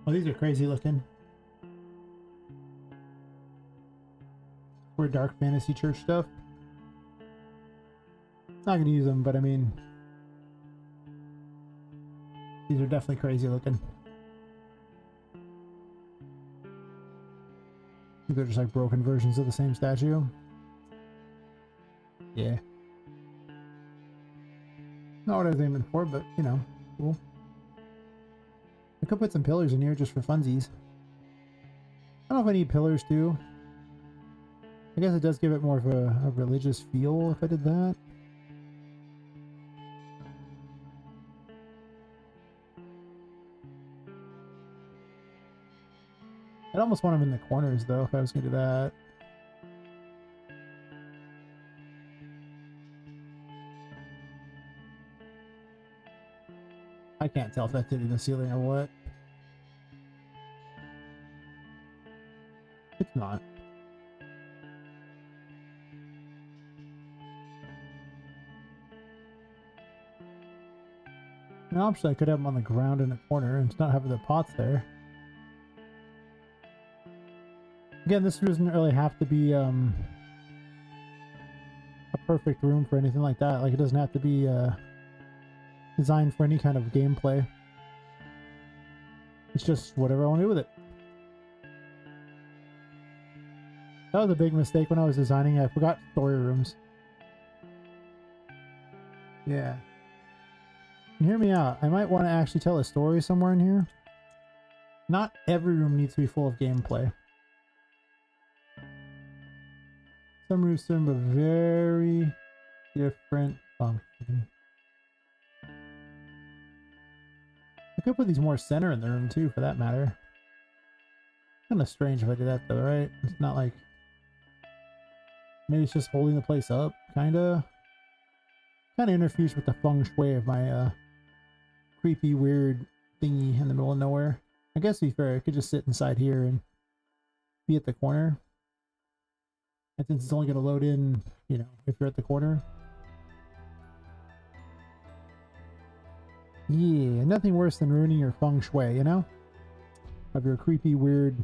Oh, these are crazy looking. For dark fantasy church stuff. Not gonna use them, but I mean, these are definitely crazy looking. They're just like broken versions of the same statue. Yeah. Not what I was aiming for, but you know, cool. I could put some pillars in here just for funsies. I don't know if I need pillars too. I guess it does give it more of a religious feel if I did that. I'd almost want them in the corners though if I was gonna do that. I can't tell if that's hitting the ceiling or what. It's not. Now, obviously I could have them on the ground in a corner and not have the pots there. Again, this doesn't really have to be a perfect room for anything like that. Like, it doesn't have to be designed for any kind of gameplay. It's just whatever I want to do with it. That was a big mistake when I was designing. I forgot story rooms. Yeah. And hear me out. I might want to actually tell a story somewhere in here. Not every room needs to be full of gameplay. Some rooms serve a very different function. I could put these more center in the room too, for that matter. Kind of strange if I did that though, right? It's not like... Maybe it's just holding the place up, kinda. Kinda interferes with the feng shui of my creepy, weird thingy in the middle of nowhere. I guess to be fair, I could just sit inside here and be at the corner. And since it's only going to load in, you know, if you're at the corner. Yeah, nothing worse than ruining your feng shui, you know? Of your creepy, weird,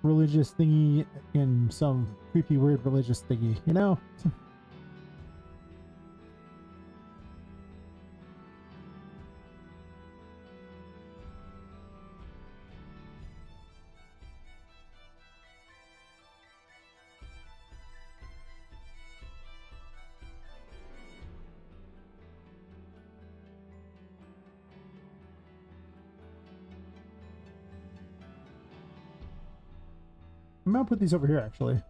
religious thingy in some creepy, weird religious thingy, you know? I'm gonna put these over here, actually.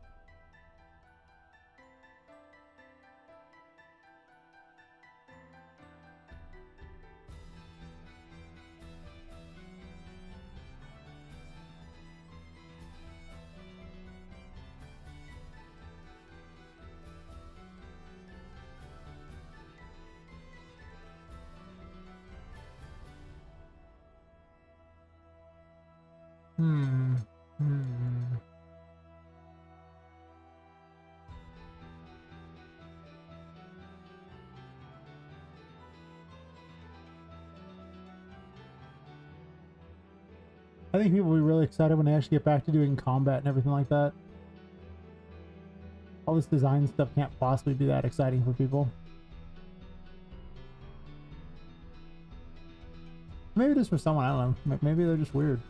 Hmm. Hmm. I think people will be really excited when they actually get back to doing combat and everything like that. All this design stuff can't possibly be that exciting for people. Maybe it is for someone, I don't know. Maybe they're just weird.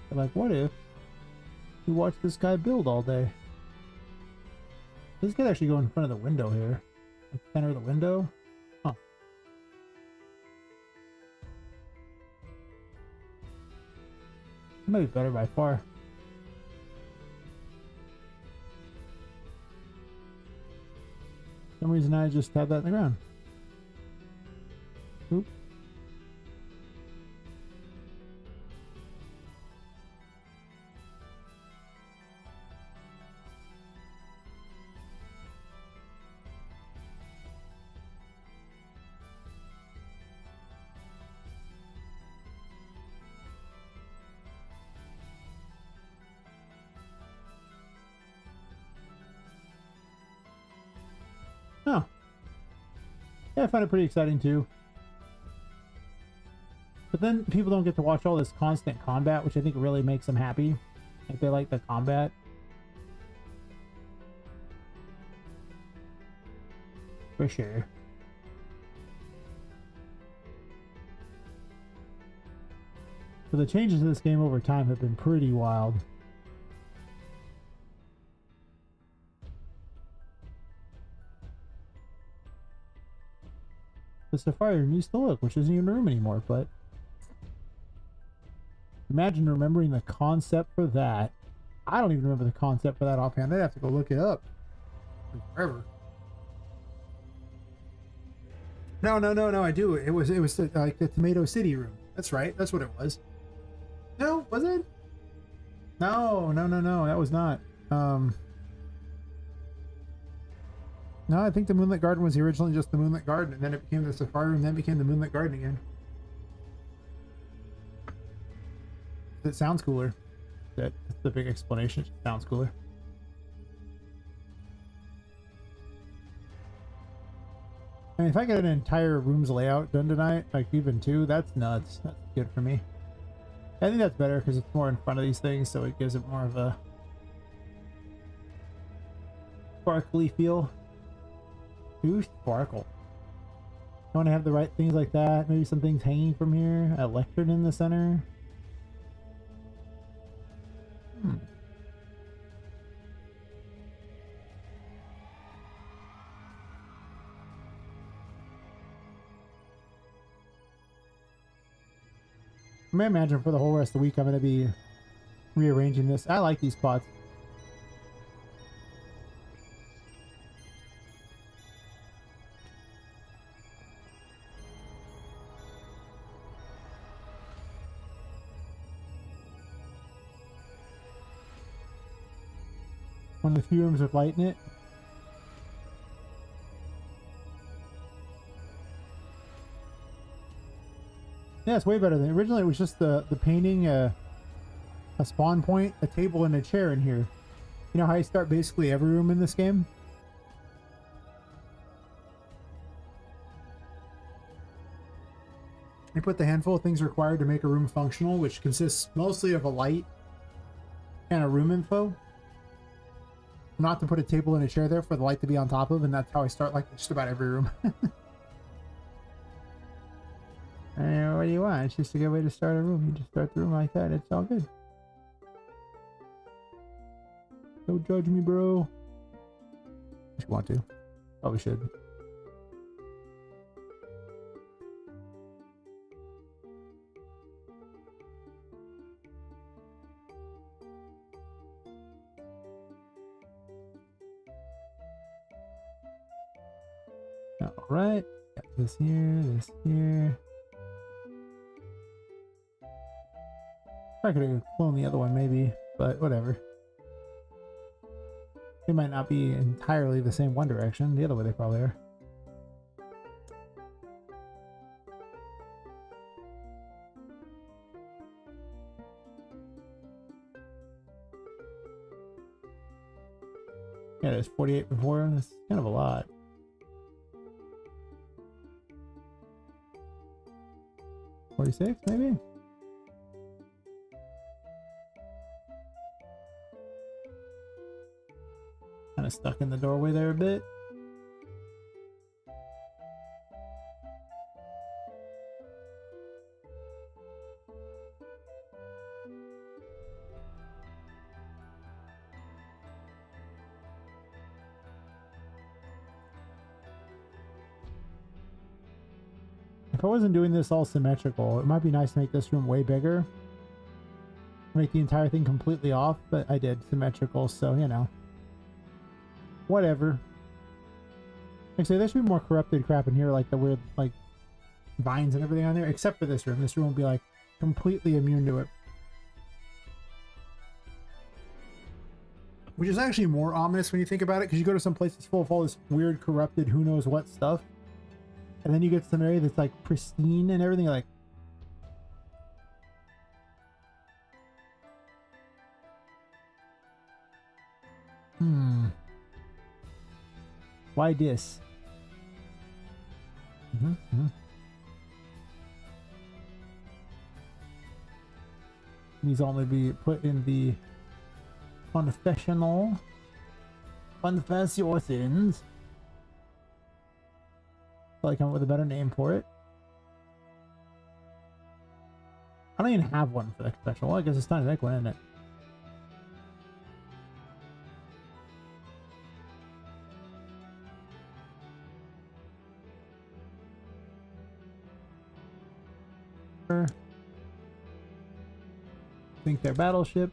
They're like, what if we watch this guy build all day? This could actually go in front of the window here. Center of the window. Huh. It might be better by far. For some reason I just had that in the ground. Oop. Oh. Yeah, I find it pretty exciting too. But then people don't get to watch all this constant combat, which I think really makes them happy. If they like the combat. For sure. But the changes to this game over time have been pretty wild. The Safari room used to look, which isn't even a room anymore, but imagine remembering the concept for that. I don't even remember the concept for that offhand. I'd have to go look it up. Forever. No, I do. It was like the Tomato City room. That's right. That's what it was. No, was it? No. That was not. No, I think the Moonlit Garden was originally just the Moonlit Garden, and then it became the Safari Room, then became the Moonlit Garden again. It sounds cooler. That's the big explanation. It sounds cooler. I mean, if I get an entire room's layout done tonight, like even 2, that's nuts. That's good for me. I think that's better because it's more in front of these things, so it gives it more of a sparkly feel. Ooh, sparkle. I want to have the right things like that. Maybe some things hanging from here. A lectern in the center. I may imagine for the whole rest of the week I'm going to be rearranging this. I like these pots. One of the few rooms with light in it. Yeah, it's way better than originally. It was just the painting, a spawn point, a table, and a chair in here. You know how you start basically every room in this game? You put the handful of things required to make a room functional, which consists mostly of a light and a room info. Not to put a table and a chair there for the light to be on top of, and that's how I start like just about every room. What do you want? It's just a good way to start a room. You just start the room like that. It's all good. Don't judge me, bro. If you want to. Probably should. Alright. Got this here, this here. I could have cloned the other one maybe, but whatever. They might not be entirely the same one direction. The other way they probably are. Yeah, there's 48 before. That's kind of a lot. $46 maybe? Kind of stuck in the doorway there a bit. If I wasn't doing this all symmetrical, it might be nice to make this room way bigger. Make the entire thing completely off, but I did symmetrical, so, you know. Whatever. Actually, there should be more corrupted crap in here, like the weird, like, vines and everything on there, except for this room. This room will be, like, completely immune to it. Which is actually more ominous when you think about it, because you go to some place that's full of all this weird, corrupted, who knows what stuff. And then you get to some area that's like pristine and everything, like, why this? These all may be put in the confessional. Confess your sins. I come up with a better name for it. I don't even have one for the confessional. Well, I guess it's time to make one, isn't it? Think their battleship.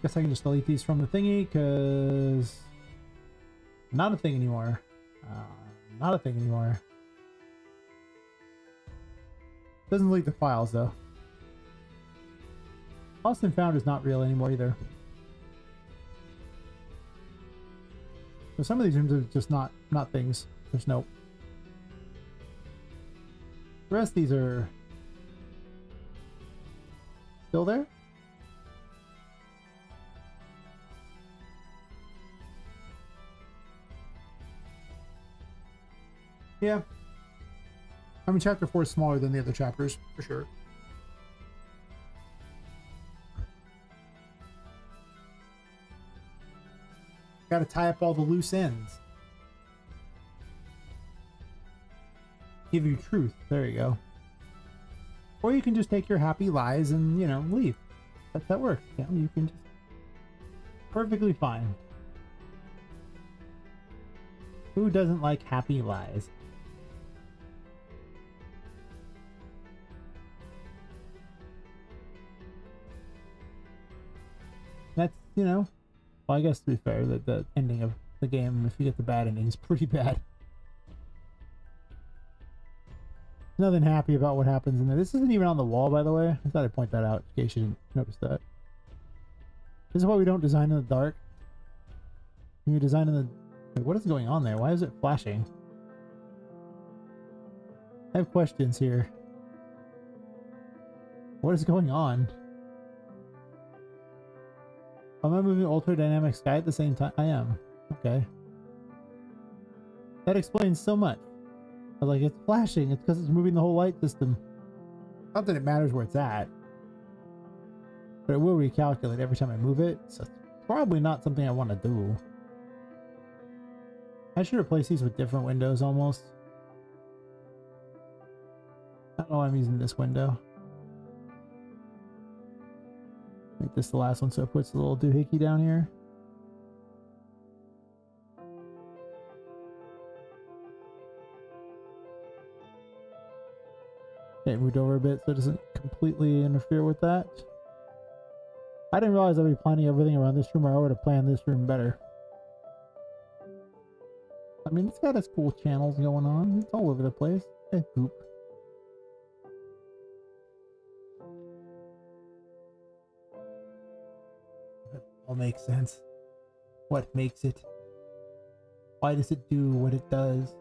Guess I can just delete these from the thingy, because not a thing anymore. Not a thing anymore. Doesn't delete the files though. Lost and found is not real anymore either. So some of these rooms are just not things. There's no. The rest of these are still there. Yeah. I mean, chapter 4 is smaller than the other chapters, for sure. Gotta tie up all the loose ends. Give you truth. There you go. Or you can just take your happy lies and, you know, leave. That works. Yeah, you can just... Perfectly fine. Who doesn't like happy lies? That's, you know, well, I guess to be fair, the ending of the game, if you get the bad ending, is pretty bad. Nothing happy about what happens in there. This isn't even on the wall, by the way. I thought I'd point that out in case you didn't notice that. This is why we don't design in the dark. When you design in the... Wait, what is going on there? Why is it flashing? I have questions here. What is going on? Am I moving ultra dynamic sky at the same time? I am. Okay. That explains so much. I was like, it's flashing. It's because it's moving the whole light system. Not that it matters where it's at. But it will recalculate every time I move it. So it's probably not something I want to do. I should replace these with different windows almost. I don't know why I'm using this window. Make this the last one so it puts a little doohickey down here. Okay, moved over a bit so it doesn't completely interfere with that. I didn't realize I'd be planning everything around this room, or I would have planned this room better. I mean, it's got its cool channels going on. It's all over the place. Hey, poop. All makes sense. What makes it? Why does it do what it does?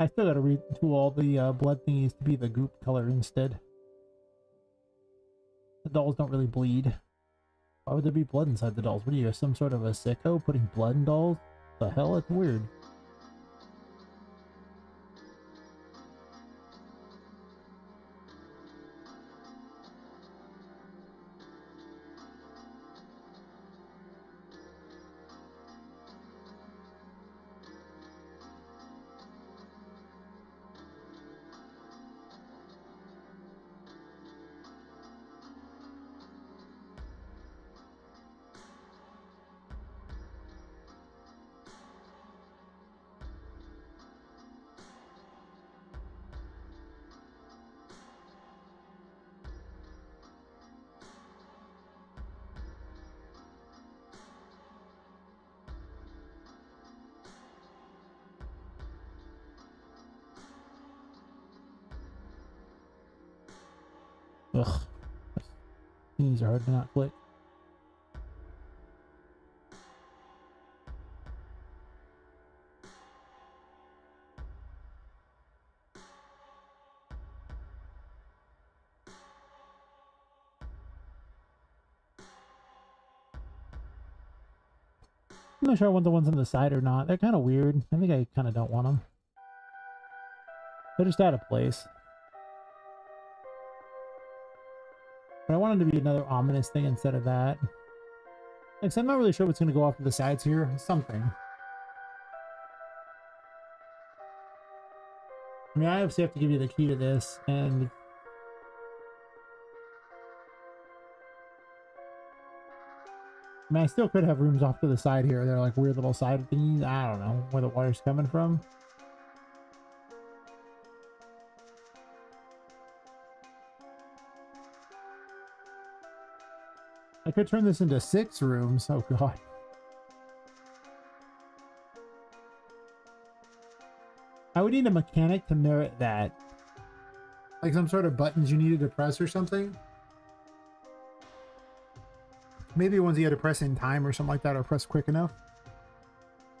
I still gotta retool all the blood thingies to be the goop color instead. The dolls don't really bleed. Why would there be blood inside the dolls? What are you, some sort of a sicko putting blood in dolls? The hell? It's weird. Ugh. These are hard to not click. I'm not sure I want the ones on the side or not. They're kind of weird. I think I kind of don't want them. They're just out of place. But I wanted to be another ominous thing instead of that. Like, so I'm not really sure what's going to go off to the sides here. Something. I mean, I obviously have to give you the key to this, and... I mean, I still could have rooms off to the side here. They're like weird little side thingies. I don't know where the water's coming from. I could turn this into 6 rooms. Oh, God. I would need a mechanic to merit that. Like some sort of buttons you needed to press or something. Maybe ones you had to press in time or something like that, or press quick enough.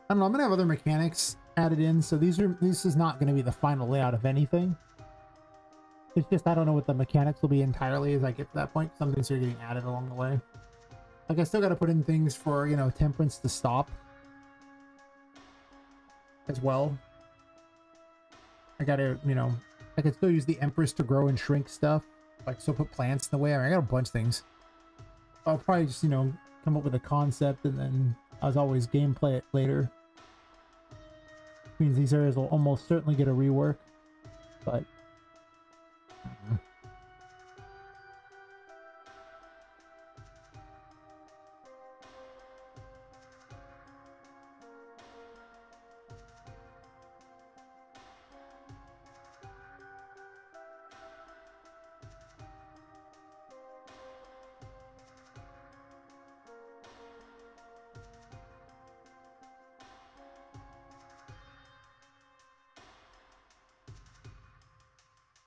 I don't know. I'm gonna have other mechanics added in, so this is not gonna be the final layout of anything. It's just I don't know what the mechanics will be entirely as I get to that point. Some things are getting added along the way. Like I still got to put in things for, you know, temperance to stop as well. I gotta, you know, I could still use the Empress to grow and shrink stuff. Like still put plants in the way. I got a bunch of things. I'll probably just, you know, come up with a concept and then, as always, gameplay it later. Means these areas will almost certainly get a rework, but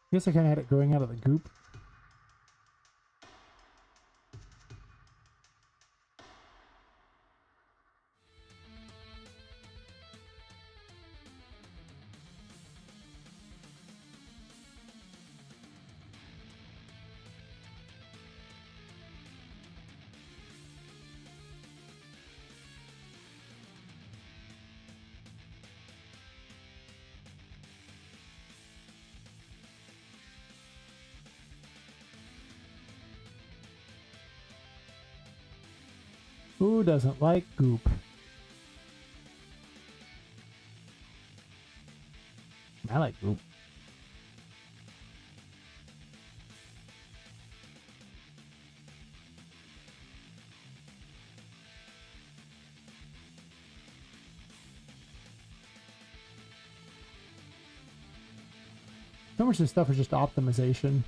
I guess I kind of had it growing out of the goop. Who doesn't like goop? I like goop. So much of this stuff is just optimization.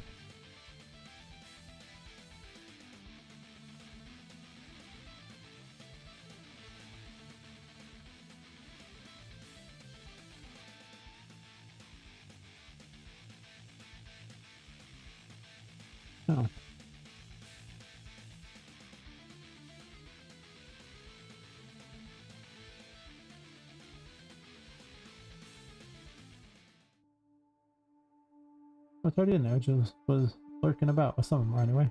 Oh. It's already in there. It just was lurking about with some of them anyway.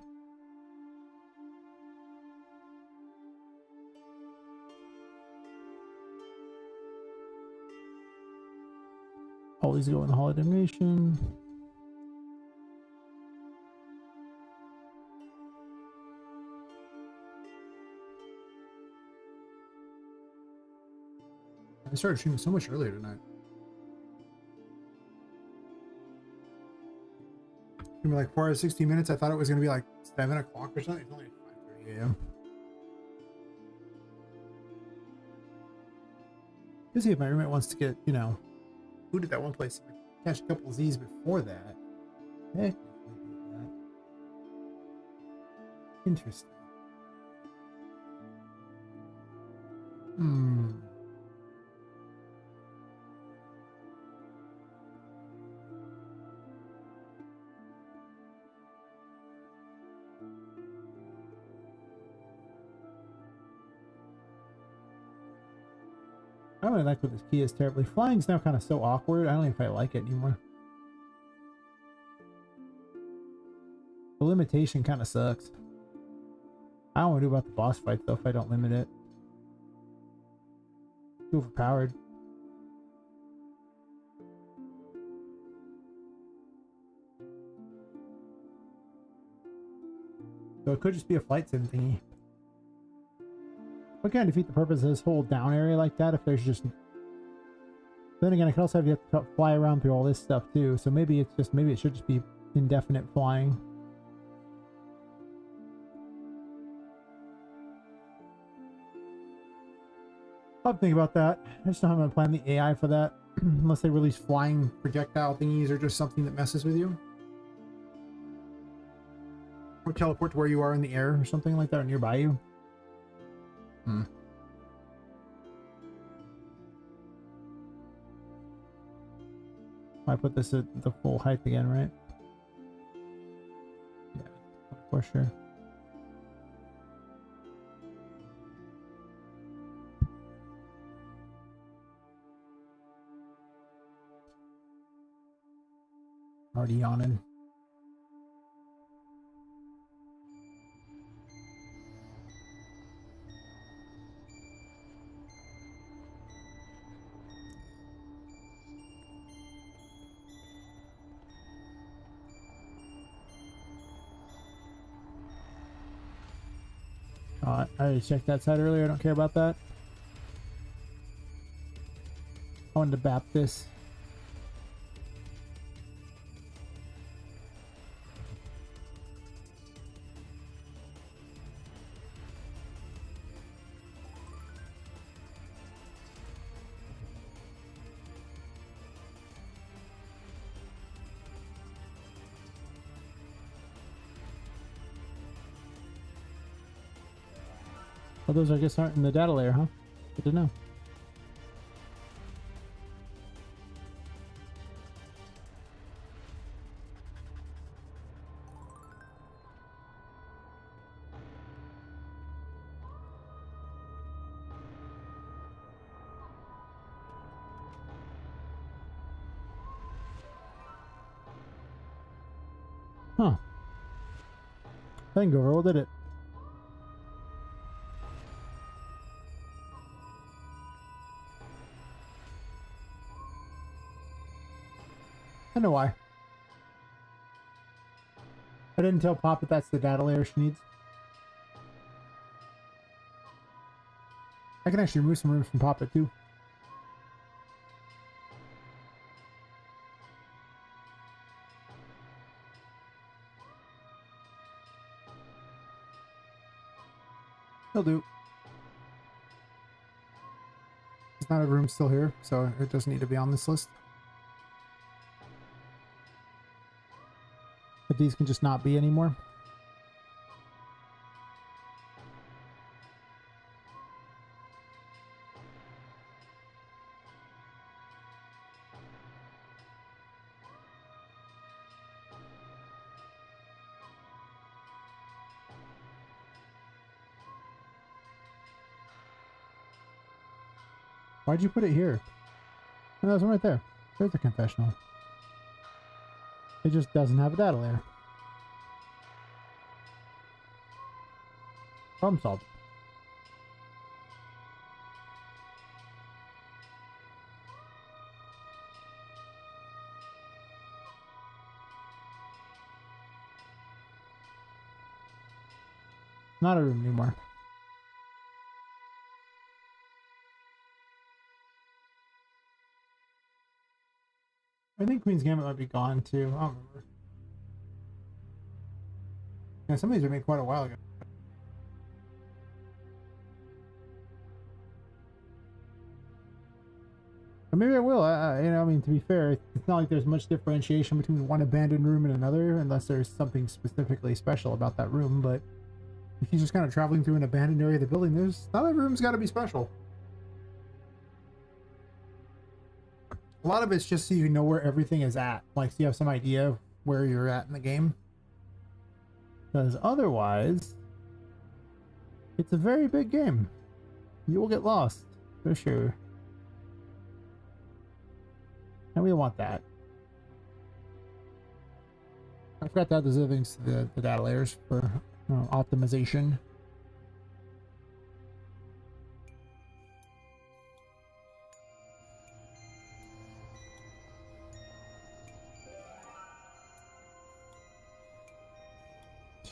Always go in the holiday animation. I started shooting so much earlier tonight. It's gonna be like 4 hours, 60 minutes. I thought it was gonna be like 7 o'clock or something. It's only 5:30 a.m. Let's see if my roommate wants to get, you know, food at that one place. Catch a couple of Z's before that. Heck, that. Interesting. I don't really like what this key is terribly. Flying's now kind of so awkward. I don't know if I like it anymore. The limitation kind of sucks. I don't want to do about the boss fight though if I don't limit it. Too overpowered. So it could just be a flight sim thingy. What can defeat the purpose of this whole down area like that if there's just... Then again, I could also have you have to fly around through all this stuff too. So maybe it's just, maybe it should just be indefinite flying. I'll have to think about that. I just don't have to plan the AI for that. Unless they release flying projectile thingies or just something that messes with you. Or teleport to where you are in the air or something like that or nearby you. I put this at the full height again, right? Yeah, for sure. Already yawning. I already checked that side earlier. I don't care about that. I wanted to bap this. Oh, those I guess aren't in the data layer, huh? Good to know. Huh. I didn't go roll, did it? I know why. I didn't tell Poppet that's the data layer she needs. I can actually remove some rooms from Poppet too. He'll do. There's not a room still here, so it doesn't need to be on this list. But these can just not be anymore. Why'd you put it here? Oh, there's one right there. There's a confessional. It just doesn't have a data layer. Problem solved. Not a room anymore. I think Queen's Gambit might be gone too. I don't remember. Yeah, some of these were made quite a while ago. Or maybe I will. You know, I mean, to be fair, it's not like there's much differentiation between one abandoned room and another, unless there's something specifically special about that room. But if you're just kind of traveling through an abandoned area of the building, there's not every room's got to be special. A lot of it's just so you know where everything is at, like so you have some idea of where you're at in the game. Because otherwise, it's a very big game. You will get lost, for sure. And we don't want that. I forgot to add those other things to the data layers for optimization.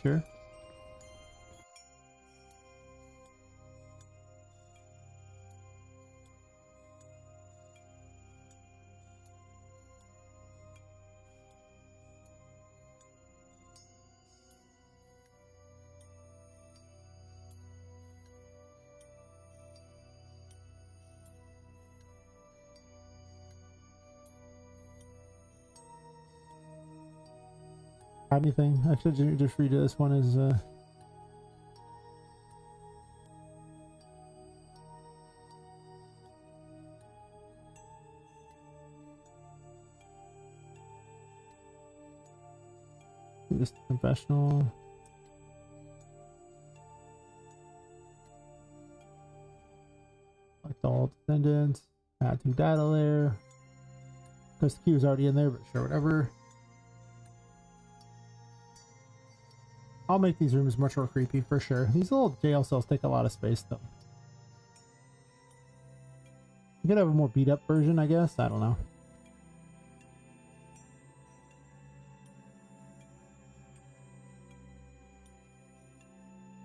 Sure. Anything? I should just read this one as just confessional. Select all descendants. Add to data layer. Because the key was already in there, but sure, whatever. I'll make these rooms much more creepy for sure. These little jail cells take a lot of space though. You could have a more beat up version, I guess. I don't know.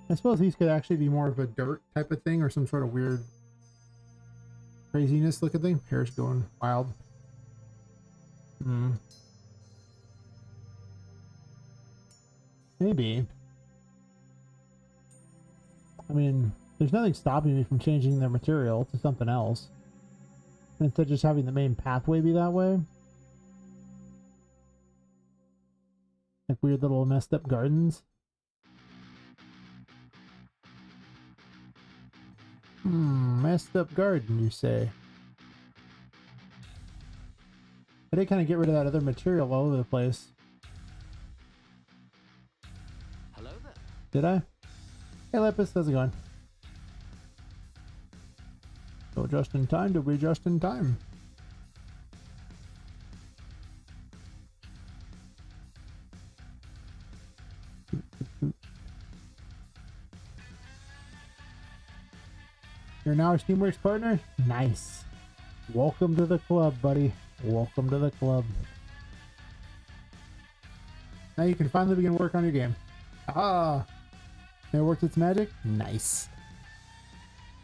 I suppose these could actually be more of a dirt type of thing or some sort of weird craziness looking thing. Hair's going wild. Maybe. I mean, there's nothing stopping me from changing their material to something else. Instead of just having the main pathway be that way. Like weird little messed up gardens. Messed up garden, you say? I did kind of get rid of that other material all over the place. Hello there. Did I? Hey Lepus, how's it going? So just in time to be just in time. You're now a Steamworks partner? Nice. Welcome to the club, buddy. Welcome to the club. Now you can finally begin work on your game. Ah! It worked its magic? Nice.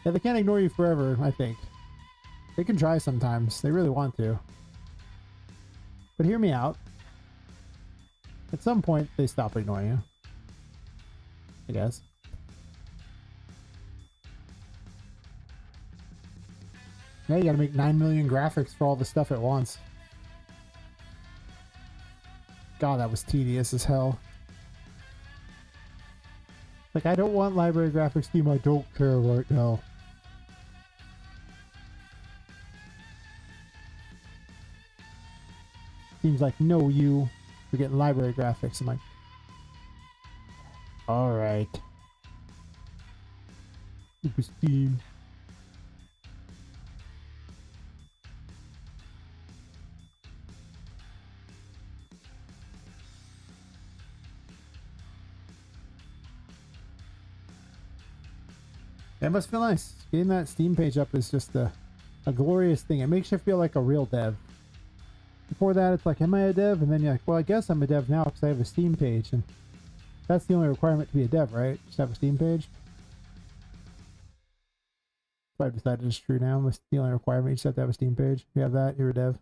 Yeah, they can't ignore you forever, I think. They can try sometimes. They really want to. But hear me out. At some point, they stop ignoring you. I guess. Yeah, you gotta make 9 million graphics for all the stuff at once. God, that was tedious as hell. Like, I don't want library graphics team. I don't care right now. Seems like, no, you're getting library graphics. I'm like, alright. Super Steam. That must feel nice. Getting that Steam page up is just a glorious thing. It makes you feel like a real dev. Before that, it's like, am I a dev? And then you're like, well, I guess I'm a dev now because I have a Steam page. And that's the only requirement to be a dev, right? Just have a Steam page. So I've decided it's true now. It's the only requirement. You just have to have a Steam page. If you have that, you're a dev.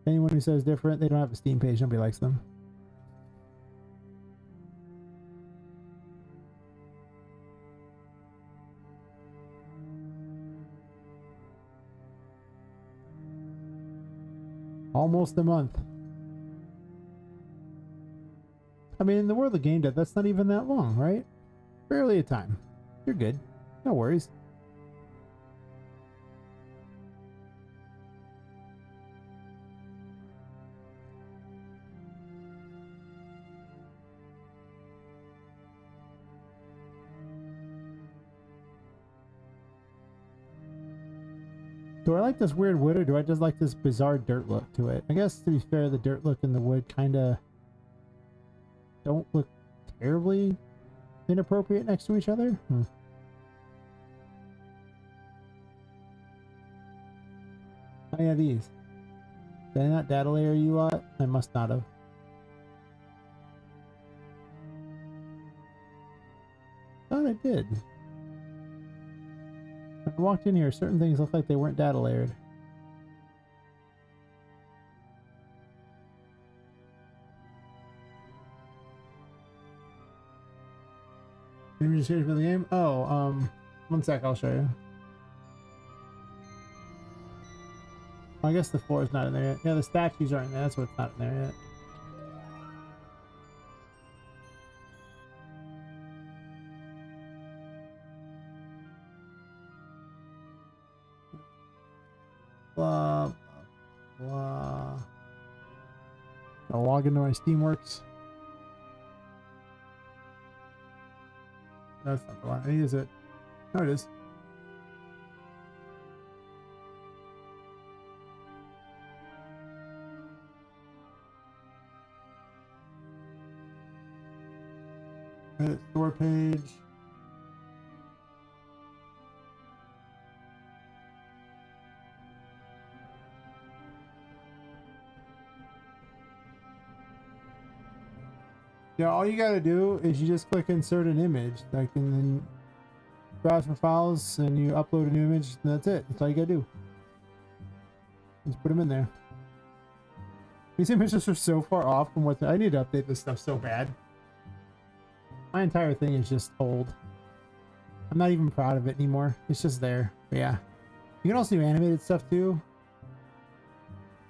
Anyone who says different, they don't have a Steam page. Nobody likes them. Almost a month. I mean, in the world of game dev, that's not even that long, right? Barely a time. You're good. No worries. Do I like this weird wood, or do I just like this bizarre dirt look to it? I guess, to be fair, the dirt look and the wood kind of don't look terribly inappropriate next to each other. Oh yeah, these. Did I not data layer you lot? I must not have. Thought I did. When I walked in here, certain things looked like they weren't data layered. Images here for the game? Oh, one sec, I'll show you. I guess the floor is not in there yet. Yeah, the statues aren't in there. That's what's not in there yet. Blah, blah, blah. I'll log into my Steamworks. That's not the one. Is it? No, it is. Edit store page. Yeah, all you gotta do is you just click insert an image, like, and then browse for files, and you upload a new image, and that's it. That's all you gotta do. Just put them in there. These images are so far off from what I need to update this stuff so bad. My entire thing is just old. I'm not even proud of it anymore. It's just there. But yeah, you can also do animated stuff too.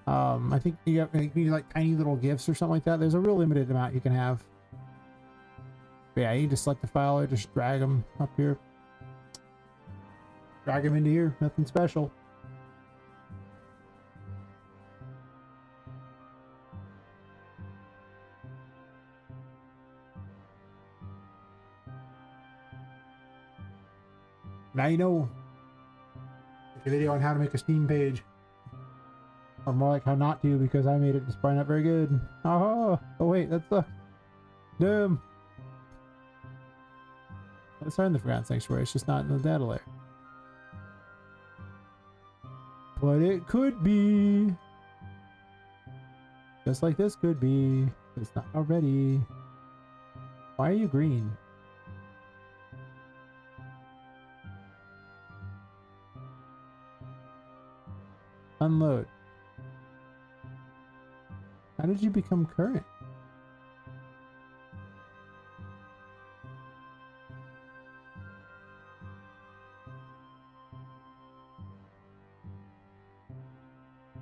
I think you can do like tiny little GIFs or something like that. There's a real limited amount you can have. But yeah, you just select the file or just drag them up here. Drag them into here. Nothing special. Now you know. Make a video on how to make a Steam page. Or more like how not to, because I made it just probably not very good. Oh wait, that sucks. Damn. Let's find the Forgotten Sanctuary. It's just not in the data layer. But it could be. Just like this could be. But it's not already. Why are you green? Unload. How did you become current?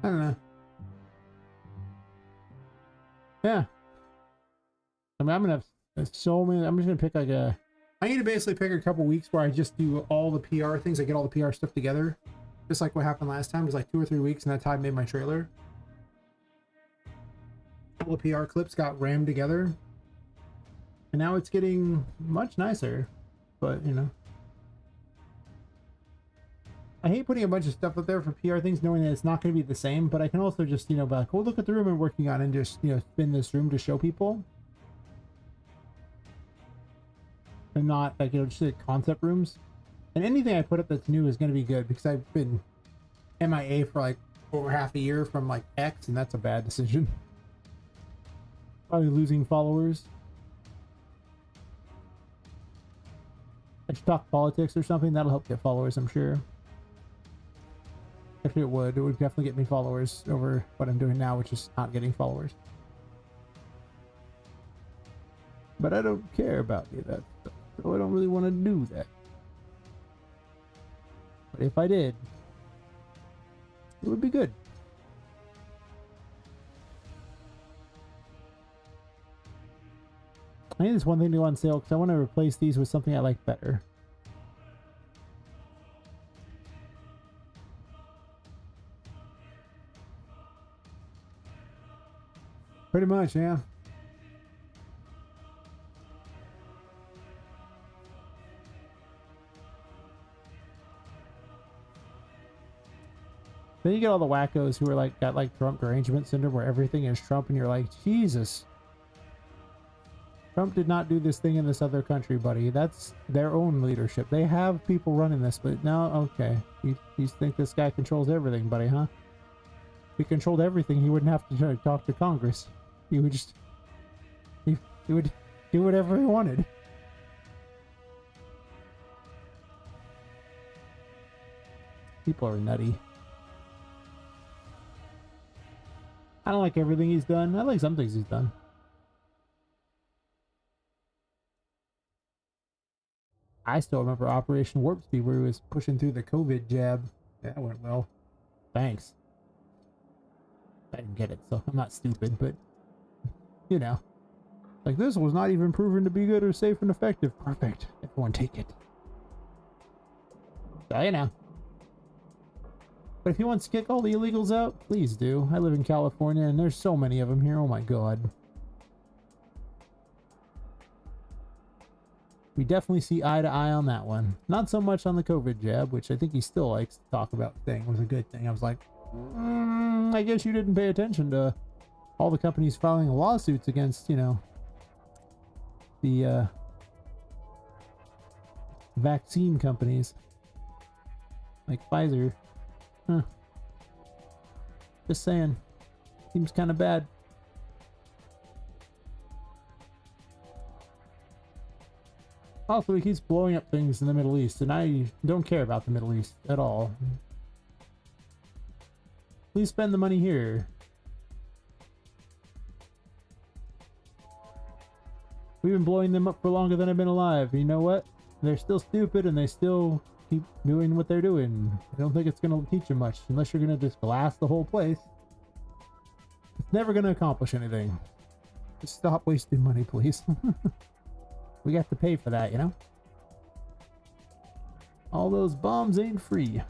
I don't know. Yeah. I mean, I'm gonna have so many. I'm just gonna pick like a. I need to basically pick a couple weeks where I just do all the PR things. I get all the PR stuff together, just like what happened last time. It was like 2 or 3 weeks, and that's how I made my trailer. All the PR clips got rammed together, and now it's getting much nicer. But you know. I hate putting a bunch of stuff up there for PR things, knowing that it's not going to be the same, but I can also just, you know, be like, oh, look at the room I'm working on, and just, you know, spin this room to show people. And not, like, you know, just like concept rooms. And anything I put up that's new is going to be good, because I've been MIA for, like, over half a year from, like, X, and that's a bad decision. Probably losing followers. I should talk politics or something. That'll help get followers, I'm sure. Actually, it would. It would definitely get me followers over what I'm doing now, which is not getting followers. But I don't care about any of that stuff, so I don't really want to do that. But if I did, it would be good. I need this one thing to go on sale because I want to replace these with something I like better. Pretty much, yeah. Then you get all the wackos who are like got like Trump derangement syndrome where everything is Trump and you're like, Jesus. Trump did not do this thing in this other country, buddy. That's their own leadership. They have people running this, but now, okay. You think this guy controls everything, buddy, huh? If he controlled everything, he wouldn't have to talk to Congress. He would just... He would do whatever he wanted. People are nutty. I don't like everything he's done. I like some things he's done. I still remember Operation Warp Speed where he was pushing through the COVID jab. That went well. Thanks. I didn't get it, so I'm not stupid, but, you know. Like, this was not even proven to be good or safe and effective. Perfect. Everyone take it. So, you know. But if he wants to kick all the illegals out, please do. I live in California, and there's so many of them here. Oh my god. We definitely see eye to eye on that one. Not so much on the COVID jab, which I think he still likes to talk about thing was a good thing. I was like, I guess you didn't pay attention to all the companies filing lawsuits against, you know, the vaccine companies. Like Pfizer. Huh. Just saying. Seems kind of bad. Also, he keeps blowing up things in the Middle East, and I don't care about the Middle East at all. Please spend the money here. We've been blowing them up for longer than I've been alive. You know what? They're still stupid, and they still keep doing what they're doing. I don't think it's going to teach you much, unless you're going to just blast the whole place. It's never going to accomplish anything. Just stop wasting money, please. We got to pay for that, you know? All those bombs ain't free.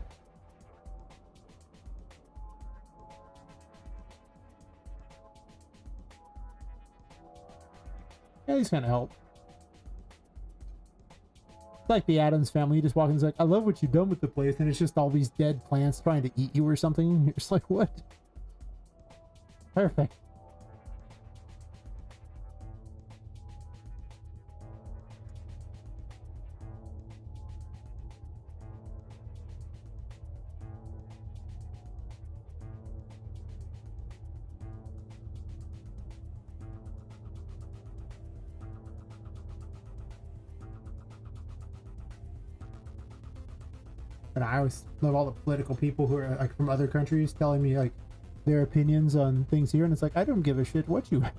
Yeah, these kind of help. It's like the Addams family. You just walk in and it's like, I love what you've done with the place. And it's just all these dead plants trying to eat you or something. You're just like, what? Perfect. And I always love all the political people who are like from other countries telling me like their opinions on things here, and it's like, I don't give a shit what you have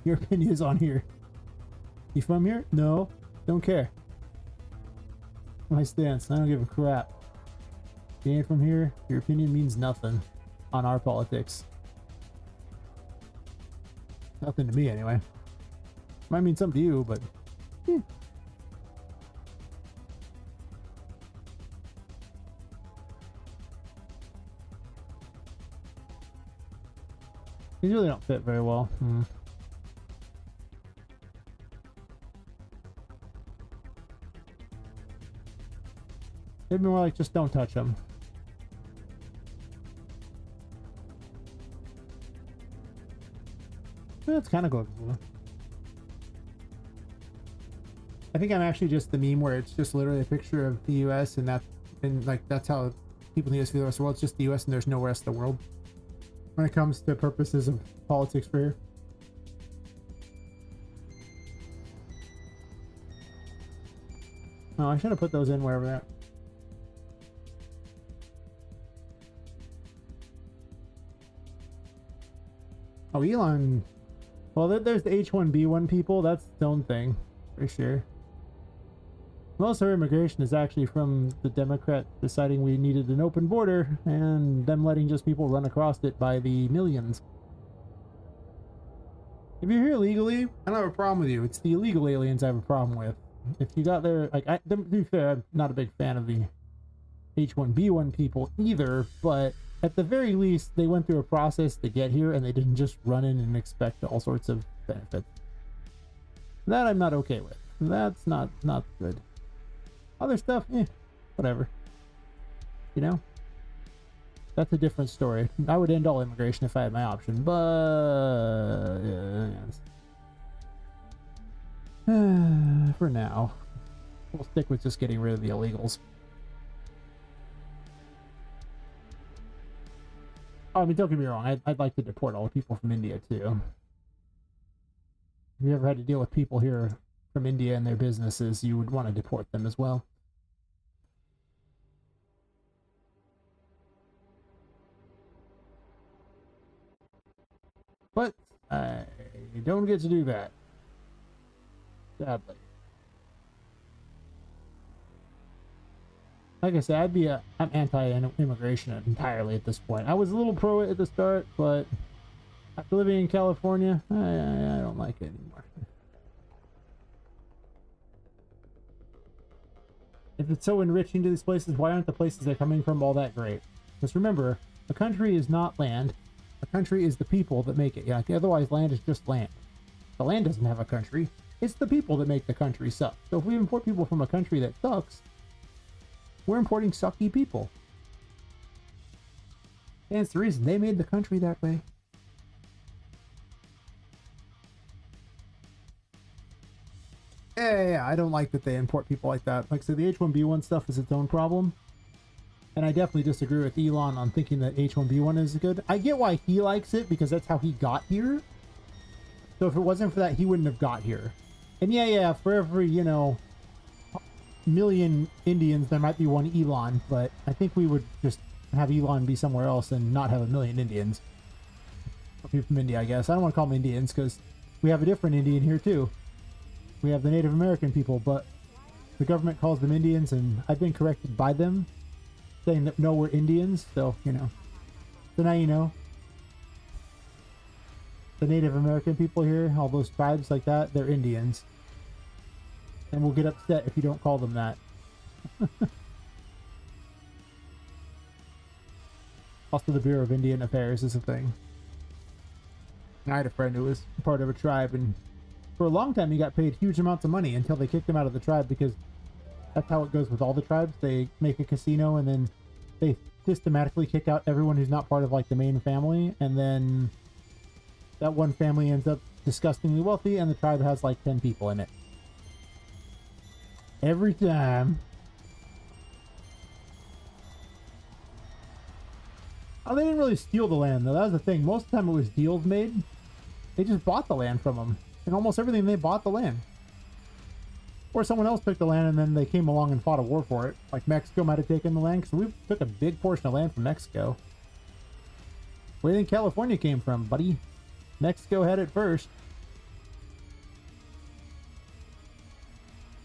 your opinion is on here. You from here? No, don't care. My stance. I don't give a crap. If you ain't from here, your opinion means nothing on our politics. Nothing to me anyway. Might mean something to you, but these really don't fit very well. They'd be more like, just don't touch them. That's kind of cool. I think I'm actually just the meme where it's just literally a picture of the US and that's how people in the US view the rest of the world. It's just the US and there's no rest of the world when it comes to purposes of politics for here. Oh, I should have put those in wherever that. Oh, Elon. Well, there's the H1B1 people. That's its own thing, for sure. Most of our immigration is actually from the Democrats deciding we needed an open border and them letting just people run across it by the millions. If you're here legally, I don't have a problem with you. It's the illegal aliens I have a problem with. If you got there, like, to be fair, I'm not a big fan of the H1B1 people either, but at the very least, they went through a process to get here and they didn't just run in and expect all sorts of benefits. That I'm not okay with. That's not good. Other stuff, whatever. You know? That's a different story. I would end all immigration if I had my option, but for now, we'll stick with just getting rid of the illegals. Oh, I mean, don't get me wrong. I'd like to deport all the people from India too. If you ever had to deal with people here from India and their businesses, you would want to deport them as well. But I don't get to do that, sadly. Like I said, I'm anti-immigration entirely at this point. I was a little pro it at the start, but after living in California, I don't like it anymore. If it's so enriching to these places, why aren't the places they're coming from all that great? Because remember, a country is not land. A country is the people that make it. Yeah, otherwise land is just land. The land doesn't have a country. It's the people that make the country suck. So if we import people from a country that sucks, we're importing sucky people. And it's the reason they made the country that way. Yeah, I don't like that they import people like that. Like I said, the H1B1 stuff is its own problem. And I definitely disagree with Elon on thinking that H1B1 is good. I get why he likes it, because that's how he got here. So if it wasn't for that, he wouldn't have got here. And yeah, for every, million Indians, there might be one Elon, but I think we would just have Elon be somewhere else and not have a million Indians. People from India, I guess. I don't want to call them Indians, because we have a different Indian here, too. We have the Native American people, but the government calls them Indians, and I've been corrected by them, saying that no, we're Indians, so, So now you know. The Native American people here, all those tribes like that, they're Indians. And we'll get upset if you don't call them that. Also, the Bureau of Indian Affairs is a thing. I had a friend who was part of a tribe, and for a long time he got paid huge amounts of money until they kicked him out of the tribe, because that's how it goes with all the tribes. They make a casino and then they systematically kick out everyone who's not part of like the main family, and then that one family ends up disgustingly wealthy and the tribe has like 10 people in it. Every time. Oh, they didn't really steal the land though. That was the thing. Most of the time it was deals made. They just bought the land from them. And almost everything they bought the land. Or someone else took the land and then they came along and fought a war for it. Like Mexico might have taken the land, because we took a big portion of land from Mexico. Where do you think California came from, buddy? Mexico had it first.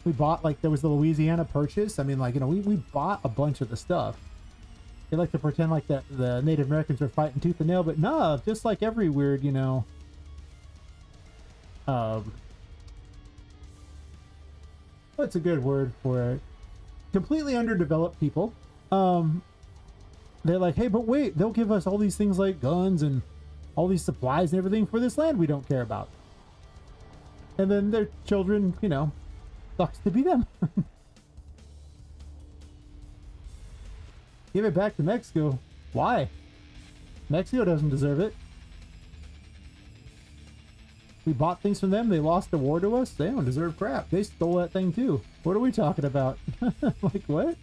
We bought, like, there was the Louisiana Purchase. I mean, like, we bought a bunch of the stuff. They like to pretend like that the Native Americans were fighting tooth and nail, but no, just like every weird, what's a good word for it? Completely underdeveloped people. They're like, hey, but wait, they'll give us all these things like guns and all these supplies and everything for this land we don't care about. And then their children, sucks to be them. Give it back to Mexico. Why? Mexico doesn't deserve it. We bought things from them. They lost the war to us. They don't deserve crap. They stole that thing too. What are we talking about? Like, what?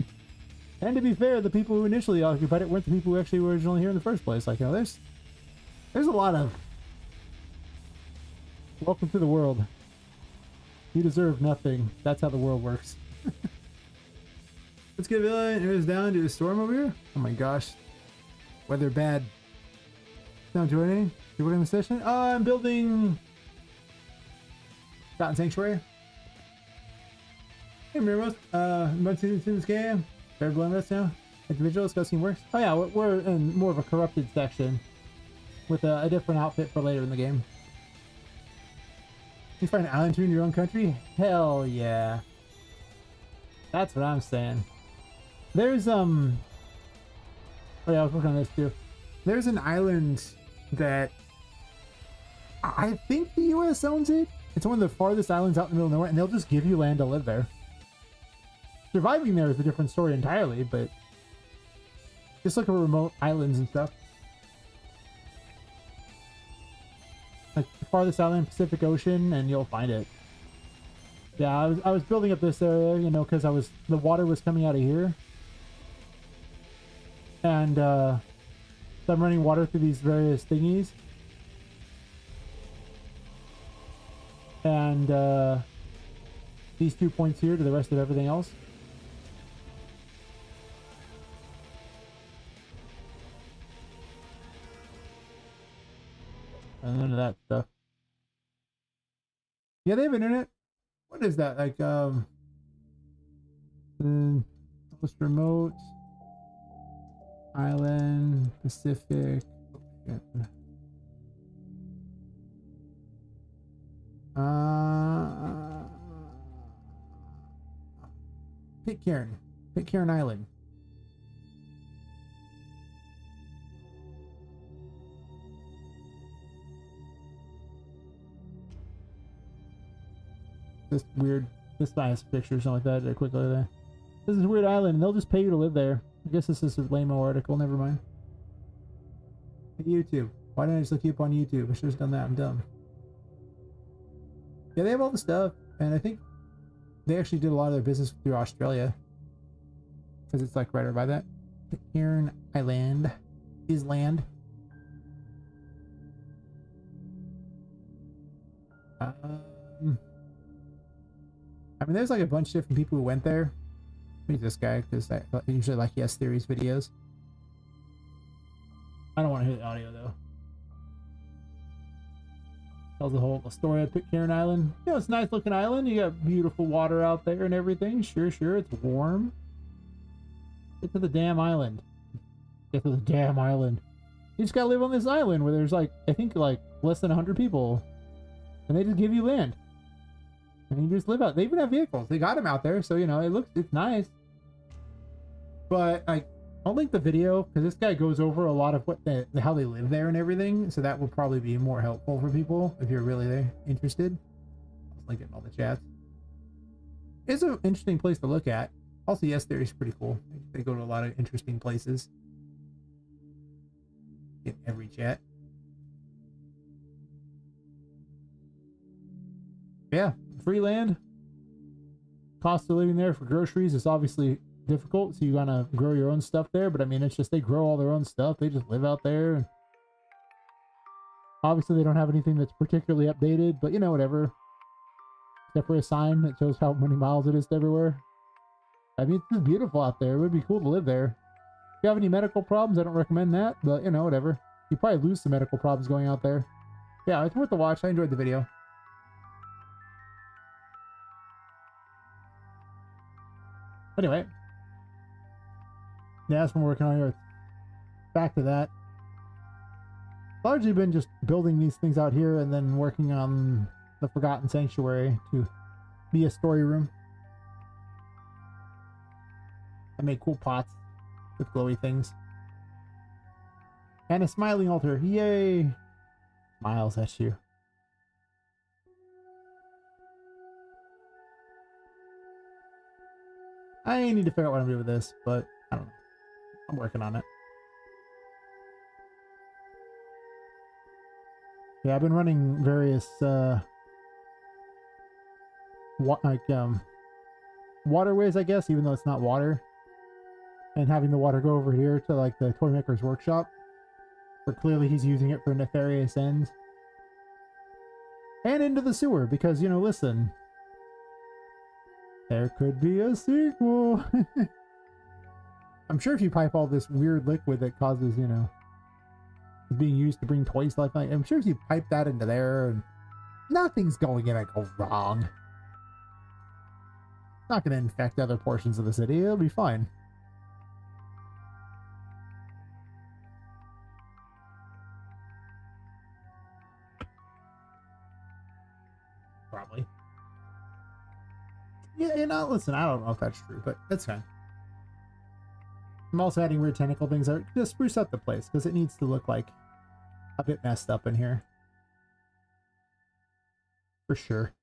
And to be fair, the people who initially occupied it weren't the people who actually were originally here in the first place. Like, you know, there's a lot of welcome to the world. You deserve nothing. That's how the world works. Let's get a villain. It was down to a storm over here. Oh my gosh. Weather bad. Don't do anything. You working in the station? I'm building Forgotten Sanctuary. Hey, Mirrors. Months into this game. Better blame us now. Individual discussing works. Oh yeah, we're in more of a corrupted section with a different outfit for later in the game. You find an island tune in your own country? Hell yeah. That's what I'm saying. There's oh yeah, I was working on this too. There's an island that I think the US owns it. It's one of the farthest islands out in the middle of nowhere, and they'll just give you land to live there. Surviving there is a different story entirely, but just look at remote islands and stuff. Like the farthest island, Pacific Ocean, and you'll find it. Yeah, I was building up this area, you know, because the water was coming out of here, and so I'm running water through these various thingies, and these 2 points here to the rest of everything else. And none of that stuff. Yeah, they have internet. What is that? Like, most remote island, Pacific. Pitcairn Island. This nice picture or something like that. Quickly there. This is a weird island, and they'll just pay you to live there. I guess this is a lame article. Never mind. YouTube. Why didn't I just look you up on YouTube? I should have done that. I'm dumb. Yeah, they have all the stuff, and I think they actually did a lot of their business through Australia, because it's like right over by that. Pitcairn Island is land. I mean, there's like a bunch of different people who went there. Who's this guy? Because I usually like Yes Theory's videos. I don't want to hear the audio though. Tells the whole story of Pitcairn Island. You know, it's a nice looking island. You got beautiful water out there and everything. Sure, it's warm. Get to the damn island. Get to the damn island. You just gotta live on this island where there's like, I think like less than 100 people. And they just give you land. And you just live out. They even have vehicles. They got them out there, so you know it's nice. But I'll link the video because this guy goes over a lot of how they live there and everything. So that will probably be more helpful for people if you're really interested. I'll link it in all the chats. It's an interesting place to look at. Also, Yes Theory is pretty cool. They go to a lot of interesting places in every chat. Yeah. Free land. Cost of living there for groceries is obviously difficult, so you gotta grow your own stuff there, but I mean, it's just they grow all their own stuff. They just live out there, and obviously they don't have anything that's particularly updated, but you know, whatever, except for a sign that shows how many miles it is to everywhere. I mean, it's just beautiful out there. It would be cool to live there. If you have any medical problems, I don't recommend that, but you know, whatever. You probably lose some medical problems going out there. Yeah, it's worth the watch. I enjoyed the video. Anyway, yeah, that's what we're working on here. Back to that. Largely been just building these things out here and then working on the Forgotten Sanctuary to be a story room. I made cool pots with glowy things. And a smiling altar. Yay! Smiles at you. I need to figure out what I'm doing with this, but I don't know. I'm working on it. Yeah, I've been running various waterways, I guess, even though it's not water, and having the water go over here to like the toy maker's workshop, where clearly he's using it for nefarious ends, and into the sewer because, you know, listen, there could be a sequel. I'm sure if you pipe all this weird liquid that causes, you know, being used to bring toys to life, I'm sure if you pipe that into there, and nothing's going to go wrong. Not going to infect other portions of the city. It'll be fine. Probably. Yeah, you know, listen, I don't know if that's true, but that's fine. I'm also adding weird tentacle things that just spruce up the place because it needs to look like a bit messed up in here. For sure.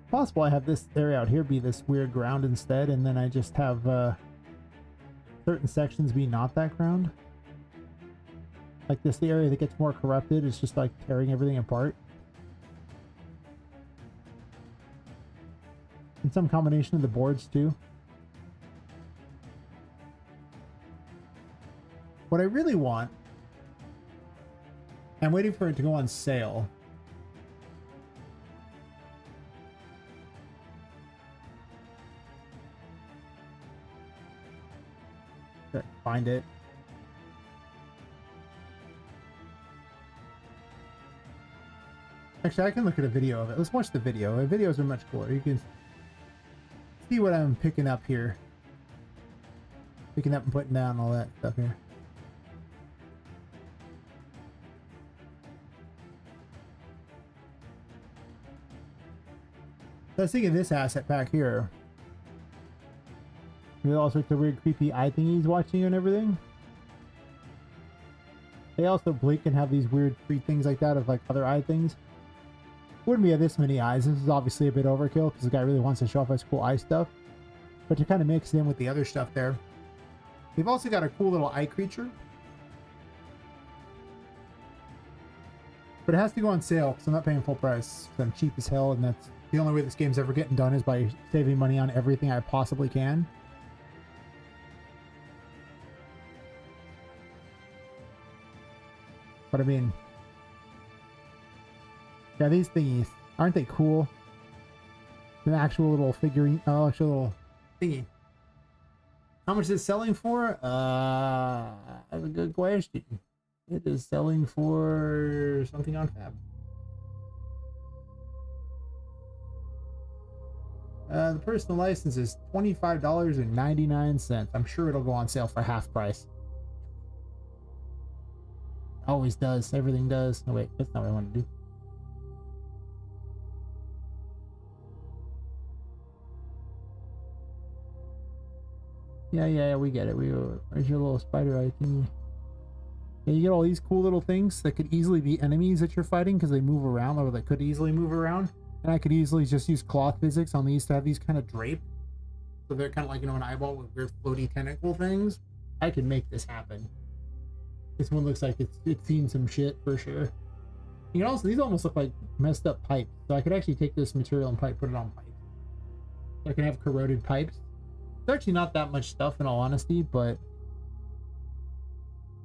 Possible I have this area out here be this weird ground instead, and then I just have certain sections be not that ground. Like this, the area that gets more corrupted is just like tearing everything apart. And some combination of the boards too. What I really want, I'm waiting for it to go on sale. Find it. Actually, I can look at a video of it. Let's watch the video. The videos are much cooler. You can see what I'm picking up here. Picking up and putting down all that stuff here. So I was thinking this asset back here. With all sorts of weird creepy eye thingies watching you and everything. They also blink and have these weird free things like that of like other eye things. Wouldn't be this many eyes. This is obviously a bit overkill because the guy really wants to show off his cool eye stuff. But to kind of mix it in with the other stuff there. We've also got a cool little eye creature. But it has to go on sale because I'm not paying full price. I'm cheap as hell, and that's the only way this game's ever getting done is by saving money on everything I possibly can. But I mean, yeah, these thingies, aren't they cool? An actual little figurine, actual little thingy. How much is it selling for? That's a good question. It is selling for something on Fab. The personal license is $25.99. I'm sure it'll go on sale for half price. Always does. Everything does. Oh wait, that's not what I want to do. Yeah, we get it. Where's your little spider eye thingy? Yeah, you get all these cool little things that could easily be enemies that you're fighting because they move around, or they could easily move around. And I could easily just use cloth physics on these to have these kind of drape. So they're kind of like, you know, an eyeball with weird floaty tentacle things. I could make this happen. This one looks like it's seen some shit for sure. You can also, these almost look like messed up pipes. So I could actually take this material and put it on pipes. So I can have corroded pipes. It's actually not that much stuff in all honesty, but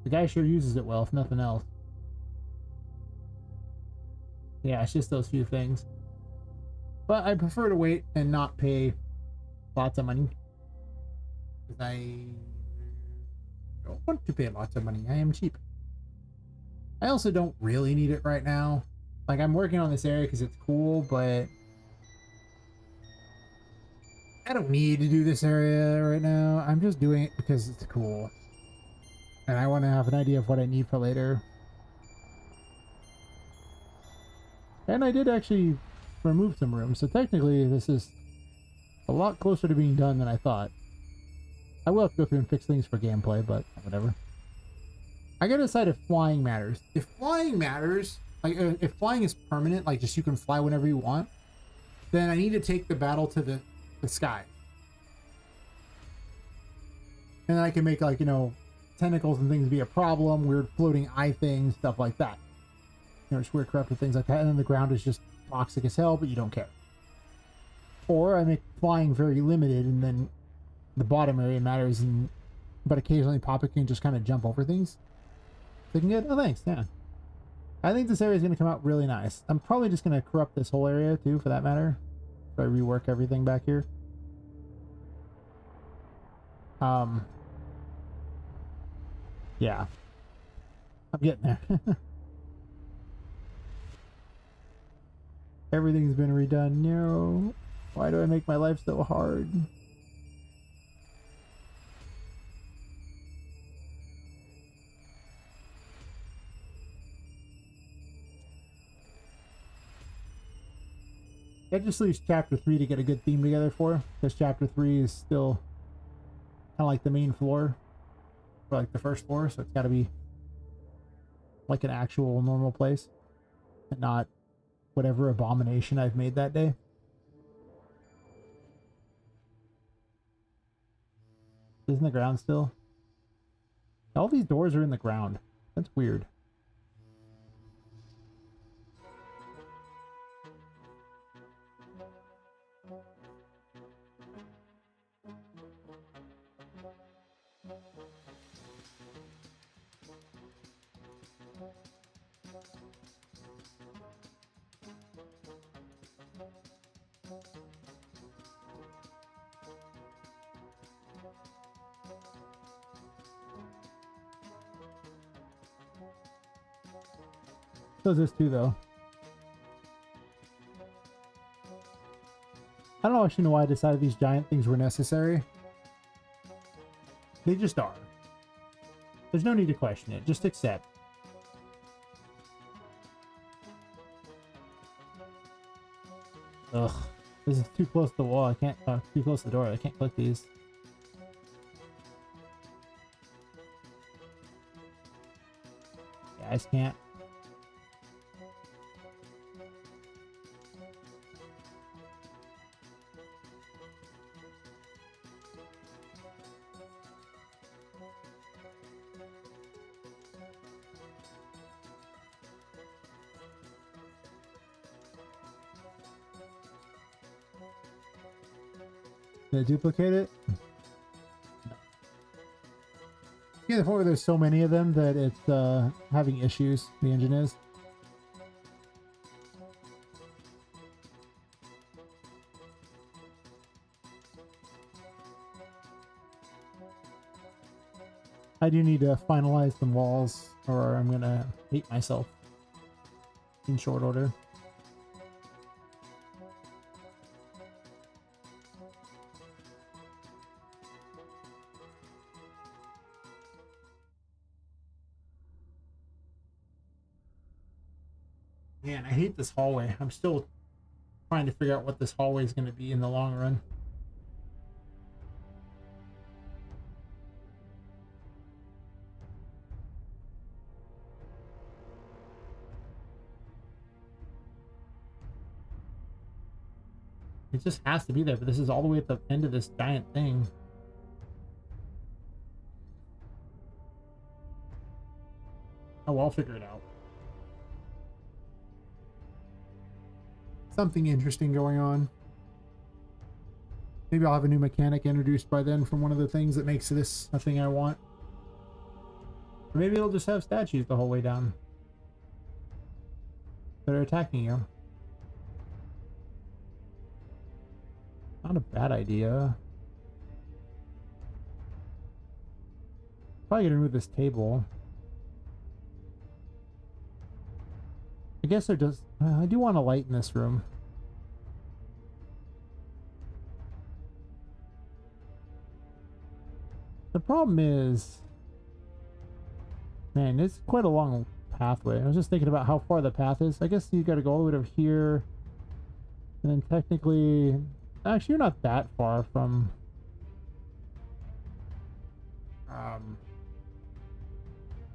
the guy sure uses it well, if nothing else. Yeah, it's just those few things. But I prefer to wait and not pay lots of money. Because I don't want to pay lots of money. I am cheap. I also don't really need it right now. Like, I'm working on this area because it's cool, but I don't need to do this area right now. I'm just doing it because it's cool. And I want to have an idea of what I need for later. And I did actually remove some rooms, so technically this is a lot closer to being done than I thought. I will have to go through and fix things for gameplay, but whatever. I gotta decide if flying matters. If flying matters, like if flying is permanent, like just you can fly whenever you want, then I need to take the battle to the sky. And then I can make, like, you know, tentacles and things be a problem, weird floating eye things, stuff like that. You know, just weird corrupted things like that. And then the ground is just toxic as hell, but you don't care. Or I make flying very limited, and then the bottom area matters, and but occasionally Poppet can just kind of jump over things. Looking good? Oh, thanks. Yeah. I think this area is going to come out really nice. I'm probably just going to corrupt this whole area, too, for that matter. If I rework everything back here. Yeah. I'm getting there. Everything's been redone. No. Why do I make my life so hard? That just leaves chapter 3 to get a good theme together for, because chapter 3 is still kind of like the main floor, or like the first floor, so it's got to be like an actual normal place and not whatever abomination I've made that day. Isn't the ground still? All these doors are in the ground. That's weird. So is this too, though. I don't actually know why I decided these giant things were necessary. They just are. There's no need to question it. Just accept. Ugh. This is too close to the wall. I can't... too close to the door. I can't click these. Yeah, I just can't. Did I duplicate it? No. Yeah, the point where there's so many of them that it's having issues, the engine is. I do need to finalize some walls, or I'm gonna hate myself in short order. Man, I hate this hallway. I'm still trying to figure out what this hallway is going to be in the long run. It just has to be there, but this is all the way at the end of this giant thing. Oh, I'll figure it out. Something interesting going on. Maybe I'll have a new mechanic introduced by then from one of the things that makes this a thing I want. Or maybe it'll just have statues the whole way down that are attacking you. Not a bad idea. Probably gonna remove this table. I guess they're just... I do want a light in this room. The problem is... Man, it's quite a long pathway. I was just thinking about how far the path is. I guess you gotta go all the way over here. And then technically... Actually, you're not that far from...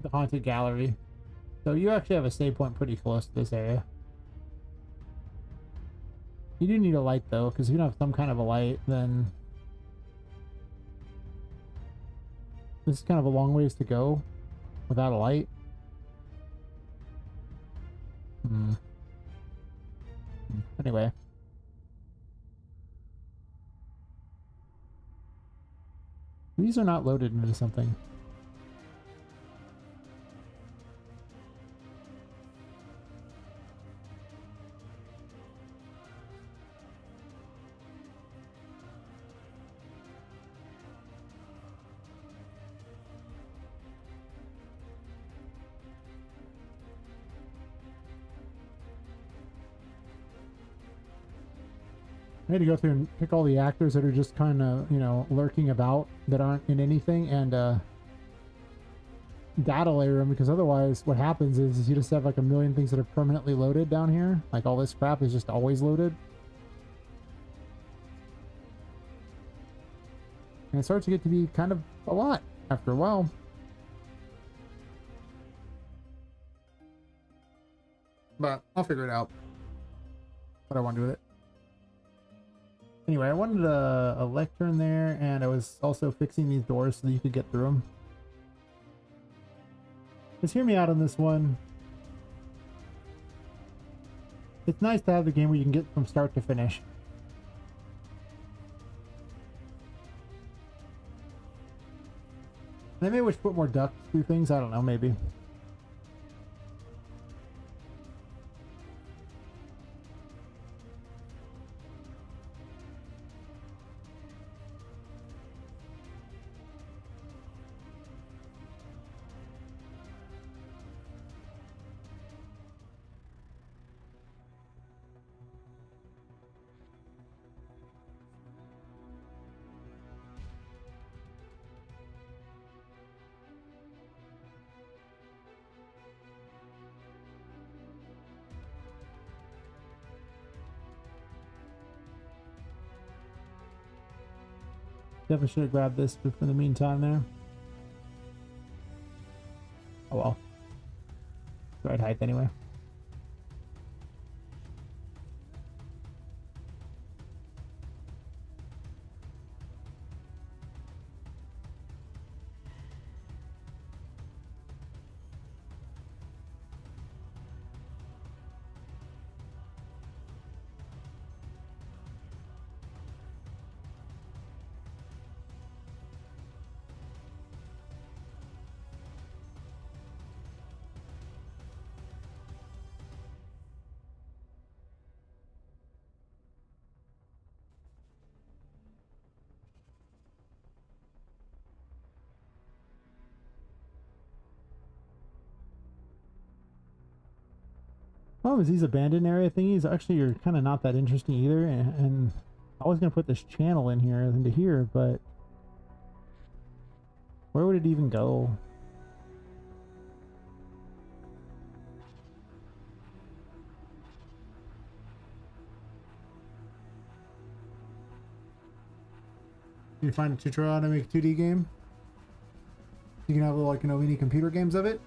the Haunted Gallery. So you actually have a save point pretty close to this area. You do need a light though, because if you don't have some kind of a light, then This is kind of a long ways to go without a light. Anyway. These are not loaded into something. I had to go through and pick all the actors that are just kind of, you know, lurking about that aren't in anything and data layer them, because otherwise what happens is you just have like a million things that are permanently loaded down here. Like all this crap is just always loaded. And it starts to get to be kind of a lot after a while. But I'll figure it out what I want to do with it. Anyway, I wanted a lectern there, and I was also fixing these doors so that you could get through them. Just hear me out on this one. It's nice to have the game where you can get from start to finish. They may wish to put more ducts through things, I don't know, maybe. Definitely should have grabbed this for the meantime there. Oh well. Right height anyway. Oh, is these abandoned area thingies? Actually, are kind of not that interesting either. And I was going to put this channel in here into here, but where would it even go? You find a tutorial how to make a 2D game? You can have like, you know, mini computer games of it.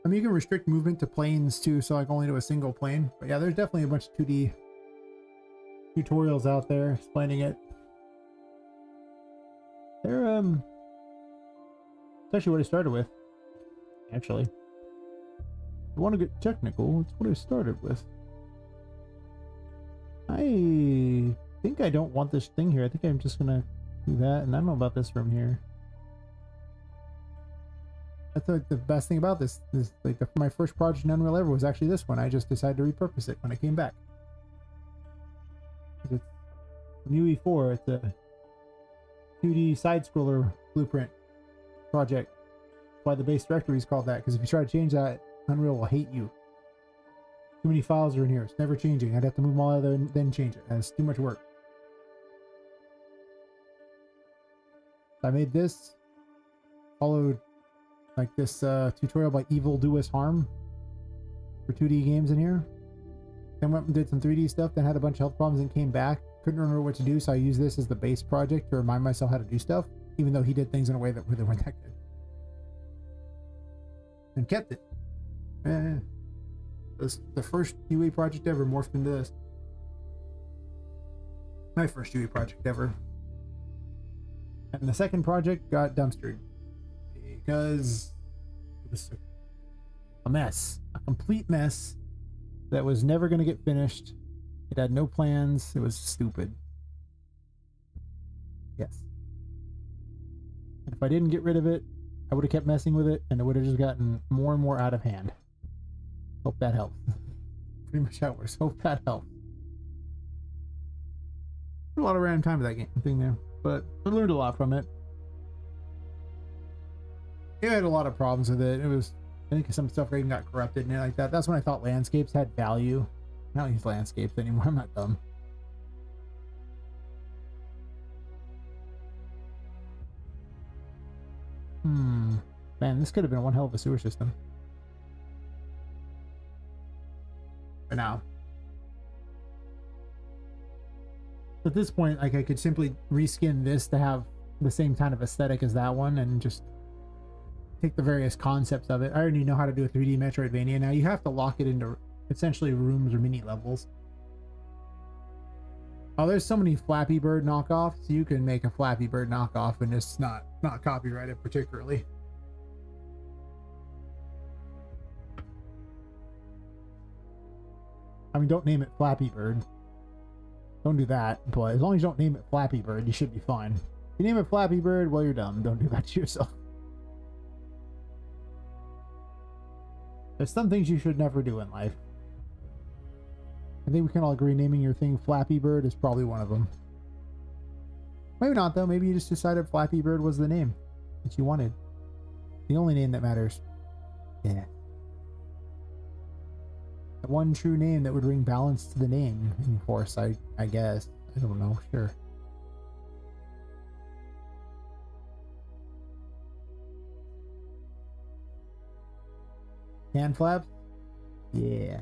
I mean, you can restrict movement to planes too, so like only to a single plane. But yeah, there's definitely a bunch of 2D tutorials out there explaining it. They're it's actually what I started with. Actually, if you want to get technical, it's what I started with. I think I don't want this thing here. I think I'm just gonna do that, and I don't know about this room here. That's like the best thing about this is like my first project in Unreal ever was actually this one. I just decided to repurpose it when I came back. It's new E4. It's a 2D side scroller blueprint project. That's why the base directory is called that. Because if you try to change that, Unreal will hate you. Too many files are in here. It's never changing. I'd have to move them all out of there and then change it. It's too much work. I made this. Followed like this tutorial by Evil Do Us Harm for 2D games in here. Then went and did some 3D stuff, then had a bunch of health problems and came back. Couldn't remember what to do, so I used this as the base project to remind myself how to do stuff, even though he did things in a way that really weren't that good. And kept it. This the first UA project ever morphed into this. My first UA project ever. And the second project got dumpstered because it was a mess, a complete mess that was never going to get finished. It had no plans. It was stupid. Yes. And if I didn't get rid of it, I would have kept messing with it, and it would have just gotten more and more out of hand. Hope that helps. Pretty much how it works. Hope that helps. A lot of random time with that game thing there, but I learned a lot from it. It had a lot of problems with it. It was, I think some stuff even got corrupted and like that. That's when I thought landscapes had value. I don't use landscapes anymore. I'm not dumb. Man, this could have been one hell of a sewer system. For now. At this point, like, I could simply reskin this to have the same kind of aesthetic as that one and just take the various concepts of it. I already know how to do a 3D Metroidvania. Now you have to lock it into essentially rooms or mini levels. Oh, there's so many Flappy Bird knockoffs. You can make a Flappy Bird knockoff and it's not copyrighted particularly. I mean, don't name it Flappy Bird. Don't do that, but as long as you don't name it Flappy Bird, you should be fine. If you name it Flappy Bird, well, you're dumb. Don't do that to yourself. There's some things you should never do in life. I think we can all agree naming your thing Flappy Bird is probably one of them. Maybe not, though. Maybe you just decided Flappy Bird was the name that you wanted. The only name that matters. Yeah. The one true name that would bring balance to the name in Force, I guess. I don't know. Sure. Hand flaps? Yeah.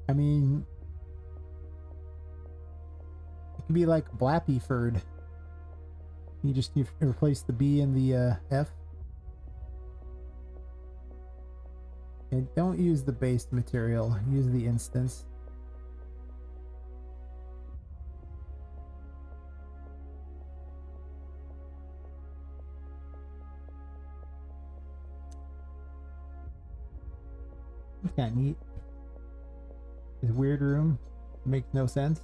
I mean, it could be like Blappyford. You replace the B and the F. And don't use the based material, use the instance. That's kind of neat. This weird room makes no sense.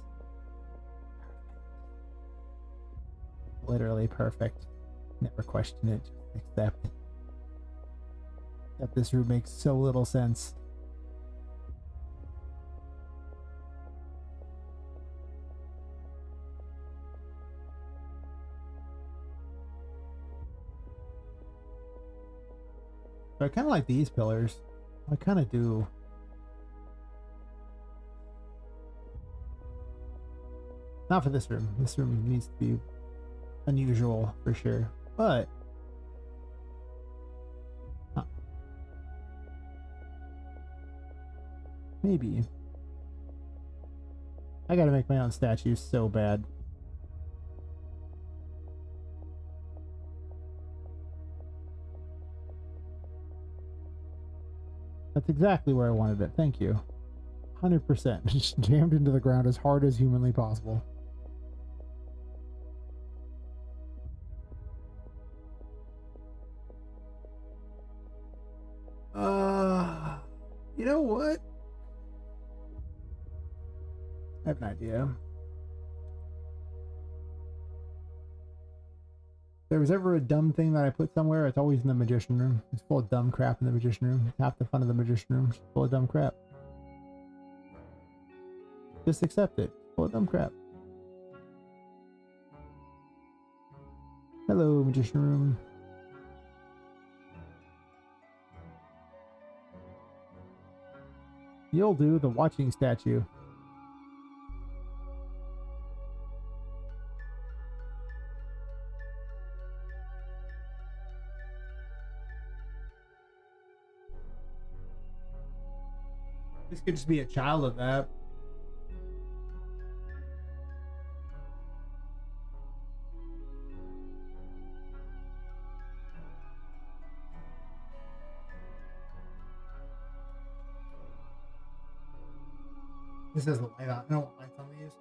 Literally perfect. Never question it, just accept. That this room makes so little sense. But I kind of like these pillars. I kind of do. Not for this room. This room needs to be unusual for sure. But maybe. I gotta make my own statues so bad. That's exactly where I wanted it. Thank you. 100%. Just jammed into the ground as hard as humanly possible. You know what? I have an idea. If there was ever a dumb thing that I put somewhere, it's always in the magician room. It's full of dumb crap in the magician room. Half the fun of the magician room is full of dumb crap. Just accept it. Full of dumb crap. Hello, magician room. You'll do the watching statue. This could just be a child of that. This has the light on. I don't want lights on these.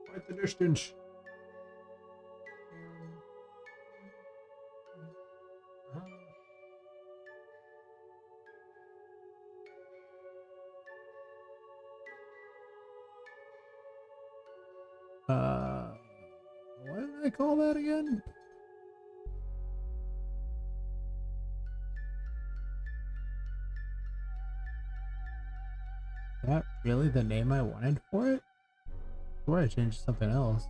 Quite the distance. What did I call that again? Is that really the name I wanted for it? Or I changed something else.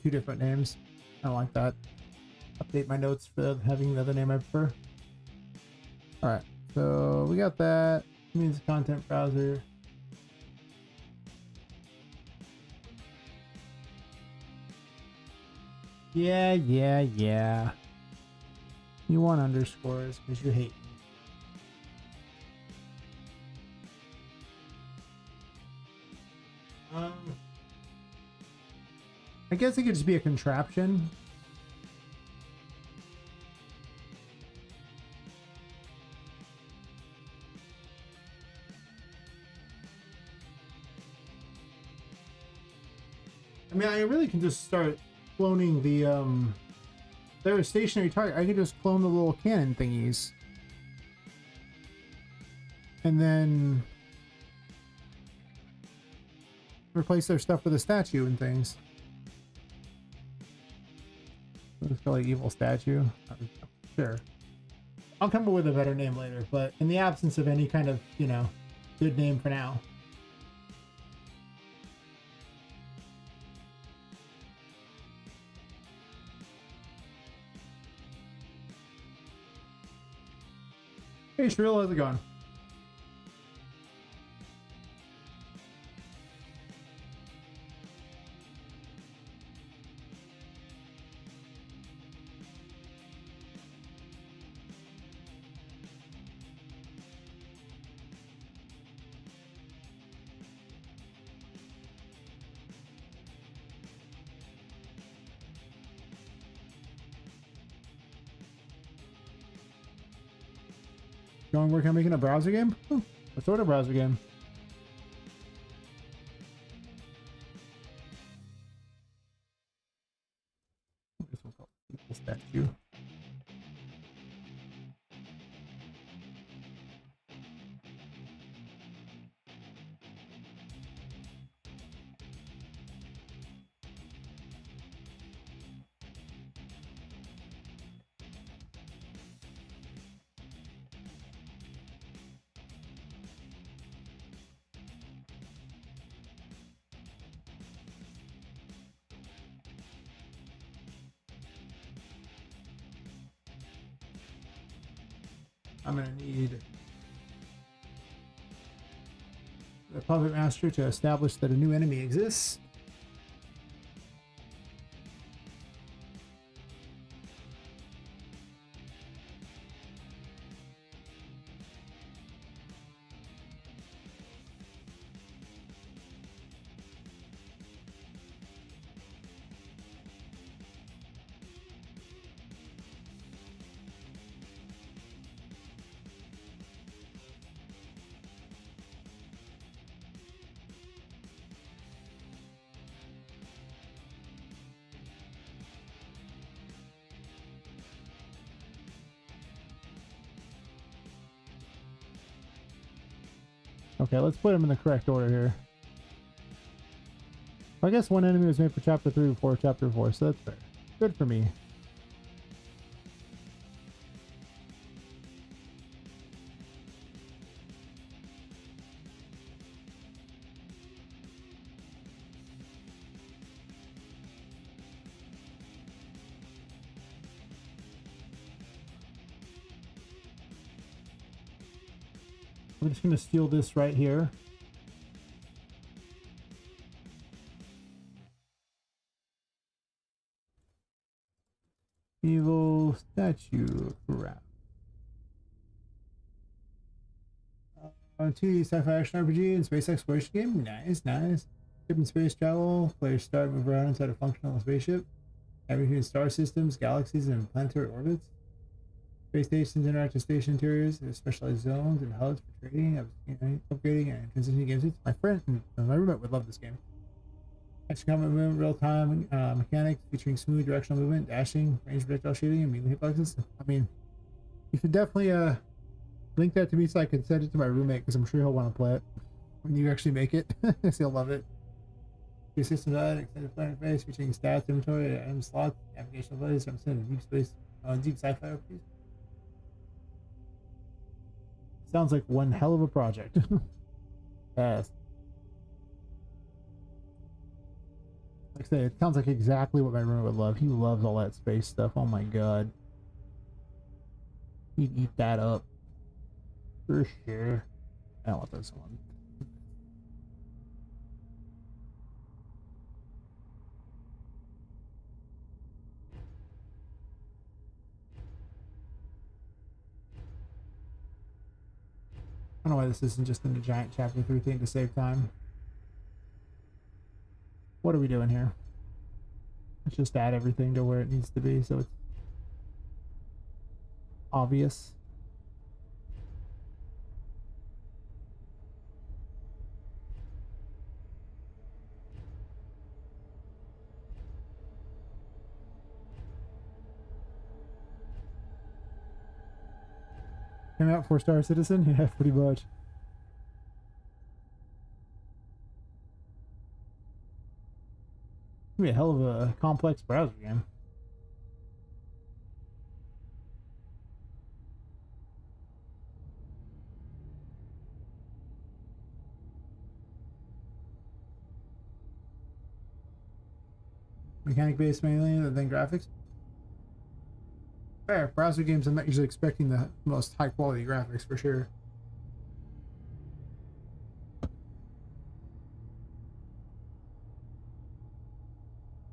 Two different names. I don't like that. Update my notes for having the other name I prefer. Alright, so we got that. Means content browser. Yeah. You want underscores because you hate me. I guess it could just be a contraption. I mean, I really can just start cloning the they're a stationary target. I can just clone the little cannon thingies. And then replace their stuff with a statue and things. It's probably evil statue. Sure. I'll come up with a better name later, but in the absence of any kind of, you know, good name for now. Hey Shrill, how's it going? Going work on making a browser game? Oh, what sort of browser game? This one called Evil Statue. I'm gonna need the Puppet Master to establish that a new enemy exists. Okay, let's put them in the correct order here. I guess one enemy was made for chapter 3 before chapter 4, so that's fair. Good for me. I'm just going to steal this right here. Evil statue. Crap. 2D sci-fi action RPG and space exploration game. Nice, nice. Ship and space travel. Players start move around inside a functional spaceship. Between star systems, galaxies, and planetary orbits. Space stations, interactive station interiors, specialized zones and hubs for trading, upgrading, and transitioning games. My friend, my roommate would love this game. Action combat movement, real-time mechanics featuring smooth directional movement, dashing, range projectile shooting, and melee hitboxes. I mean, you should definitely link that to me so I can send it to my roommate because I'm sure he'll want to play it when you actually make it. He'll love it. Your system died, extended planet base featuring stats, inventory, item slots, navigational abilities. I'm sending deep space, deep sci-fi RPGs. Sounds like one hell of a project. Yes. Like I say, it sounds like exactly what my roommate would love. He loves all that space stuff. Oh my god. He'd eat that up. For sure. I don't want this one. I don't know why this isn't just in a giant chapter 3 thing to save time. What are we doing here? Let's just add everything to where it needs to be so it's obvious. Came out 4-star citizen? Yeah, pretty much. Be a hell of a complex browser game. Mechanic based mainly, and then graphics. Fair. Browser games, I'm not usually expecting the most high quality graphics for sure.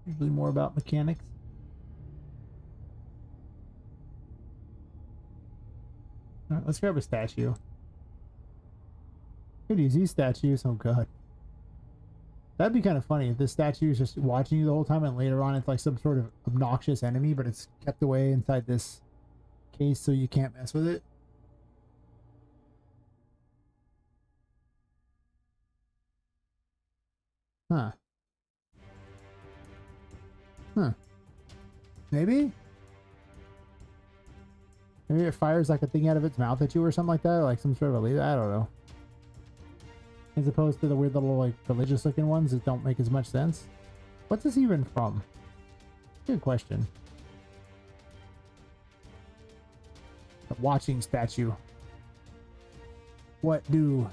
Usually more about mechanics. Alright, let's grab a statue. Could use these statues. Oh god. That'd be kind of funny if this statue is just watching you the whole time and later on it's like some sort of obnoxious enemy, but it's kept away inside this case so you can't mess with it. Huh. Huh. Maybe? Maybe it fires like a thing out of its mouth at you or something like that, like some sort of a laser. I don't know. As opposed to the weird little like religious looking ones that don't make as much sense. What's this even from? Good question. A watching statue. What do?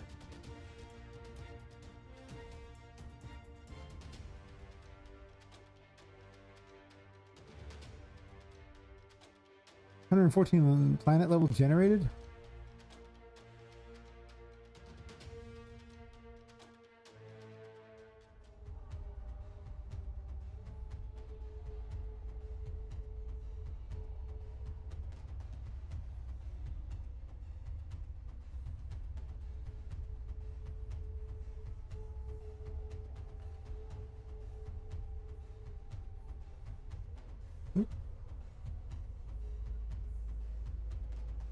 $114 planet level generated?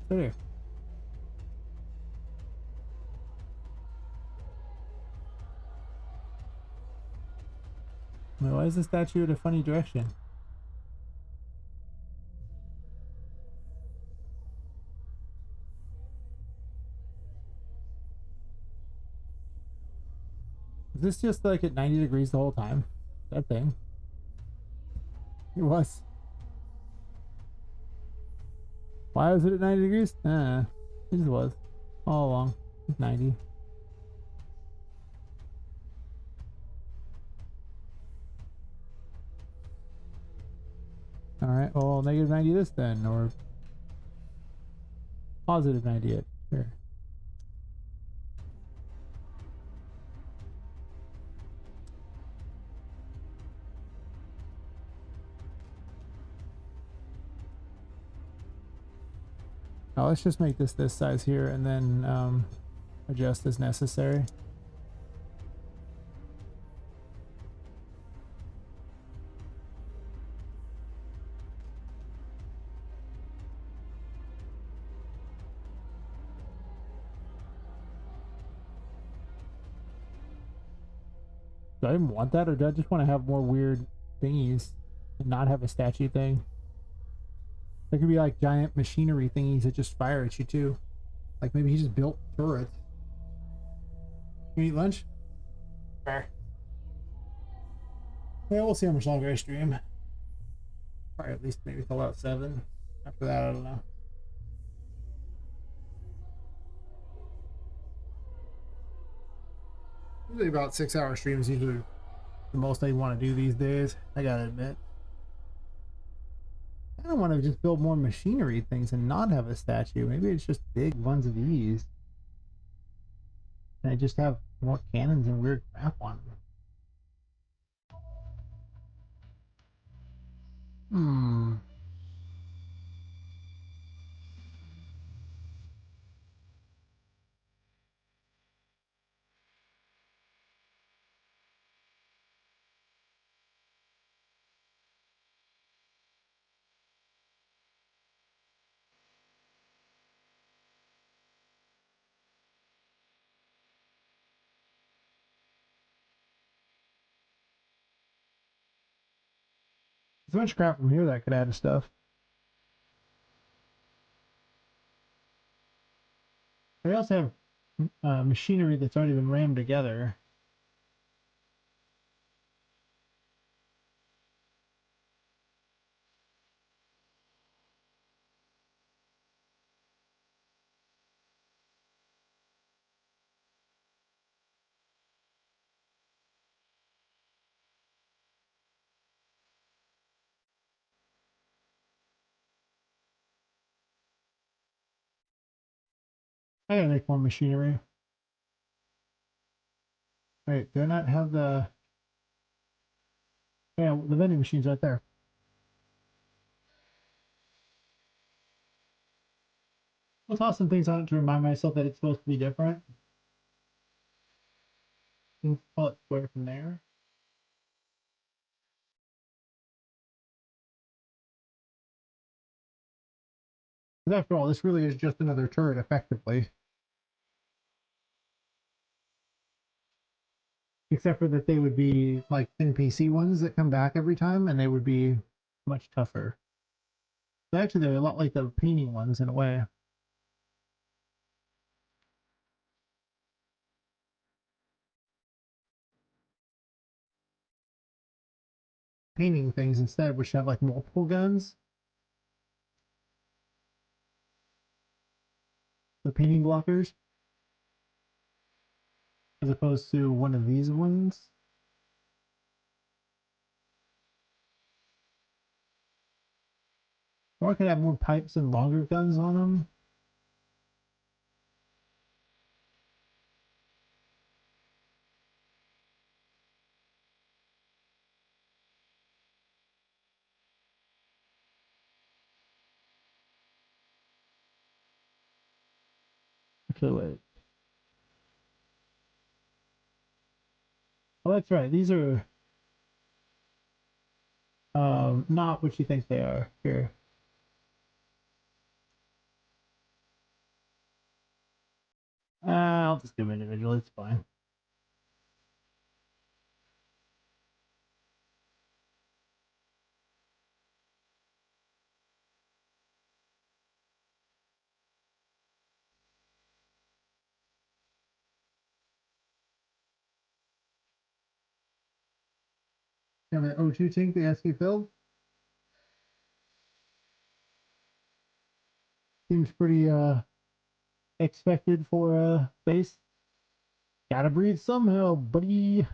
There. Why is the statue in a funny direction? Is this just like at 90 degrees the whole time? That thing. It was. Why was it at 90 degrees? It just was. All along. 90. Alright, well, negative 90 this then, or positive 90 it. Sure. Now let's just make this size here and then adjust as necessary. Do I even want that, or do I just want to have more weird thingies and not have a statue thing? There could be like giant machinery thingies that just fire at you too. Like maybe he just built turrets. You eat lunch? Fair. Yeah, we'll see how much longer I stream. Probably at least maybe till about 7. After that, I don't know. Usually about 6-hour streams, usually the most I want to do these days, I gotta admit. I don't want to just build more machinery things and not have a statue. Maybe it's just big ones of these. And I just have more cannons and weird crap on them. Hmm. There's so much crap from here that I could add to stuff. I also have machinery that's already been rammed together. I gotta make more machinery. Wait, do I not have the... Yeah, the vending machine's right there. I'll toss some things on it to remind myself that it's supposed to be different. And call it square from there. Because after all, this really is just another turret, effectively. Except for that they would be like NPC ones that come back every time, and they would be much tougher. So actually, they're a lot like the painting ones in a way. Painting things instead, which have like multiple guns. The painting blockers, as opposed to one of these ones. Or I could have more pipes and longer guns on them. Actually, wait. Oh, that's right. These are not what you think they are. Here. I'll just do them individually. It's fine. Have an O2 tank that has to be filled. Seems pretty expected for a base. Gotta breathe somehow, buddy.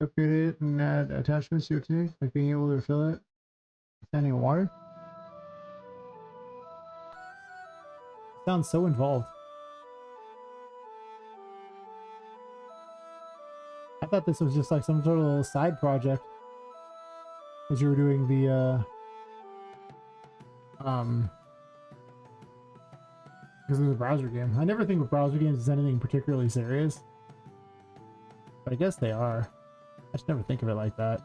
Upgrade it and add attachments to your tank, like being able to refill it, standing water. Sounds so involved. I thought this was just like some sort of little side project as you were doing the because it was a browser game. I never think of browser games as anything particularly serious, but I guess they are. I just never think of it like that.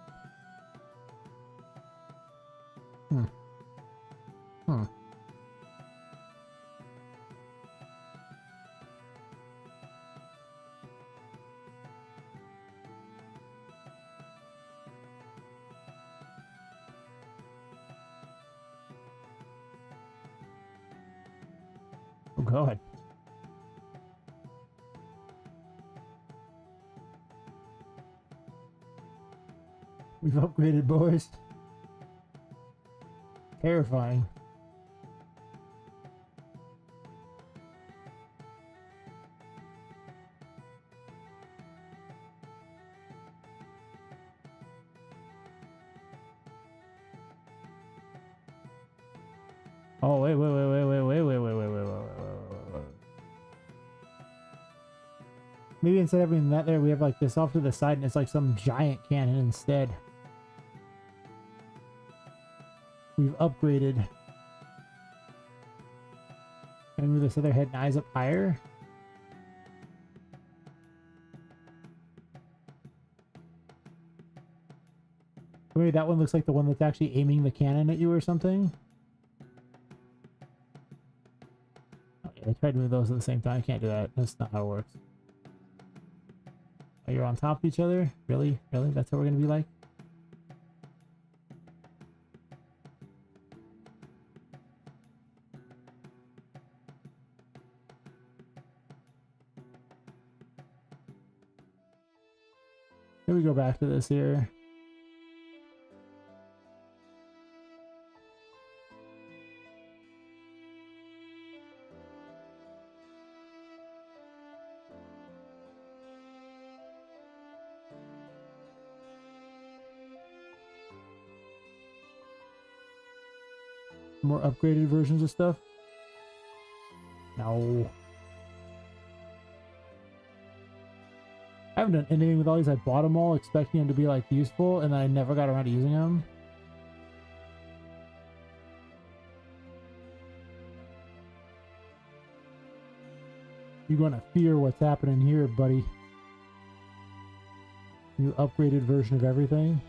Hmm. Oh god. We've upgraded, boys. Terrifying. Oh, wait. Maybe instead of having that there, we have like this off to the side and it's like some giant cannon instead. We've upgraded. And move this other head and eyes up higher. Maybe that one looks like the one that's actually aiming the cannon at you or something. Oh, yeah, I tried to move those at the same time. I can't do that. That's not how it works. Oh, you're on top of each other? Really? Really? That's how we're gonna be like? Here we go back to this here. More upgraded versions of stuff? No. I haven't done anything with all these. I bought them all expecting them to be like useful, and then I never got around to using them. You're gonna fear what's happening here, buddy. New upgraded version of everything.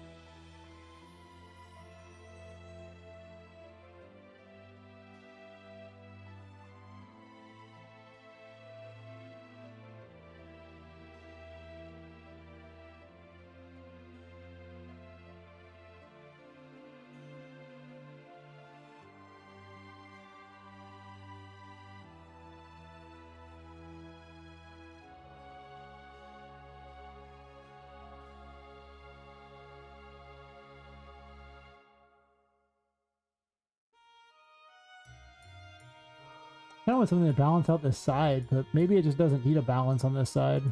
I want something to balance out this side, but maybe it just doesn't need a balance on this side.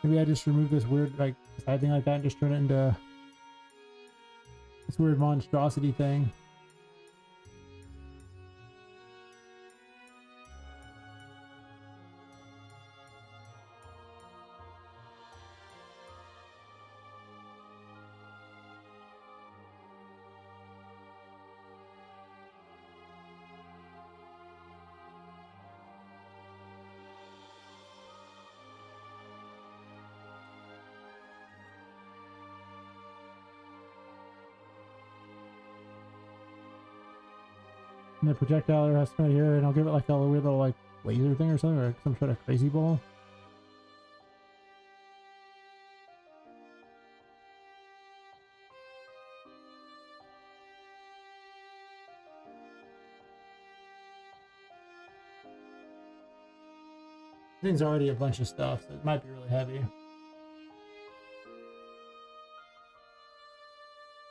Maybe I just remove this weird like side thing like that and just turn it into This weird monstrosity thing. And the projectile has to come right here, and I'll give it like a weird little like laser thing or something, or some sort of crazy ball. This thing's already a bunch of stuff, so it might be really heavy.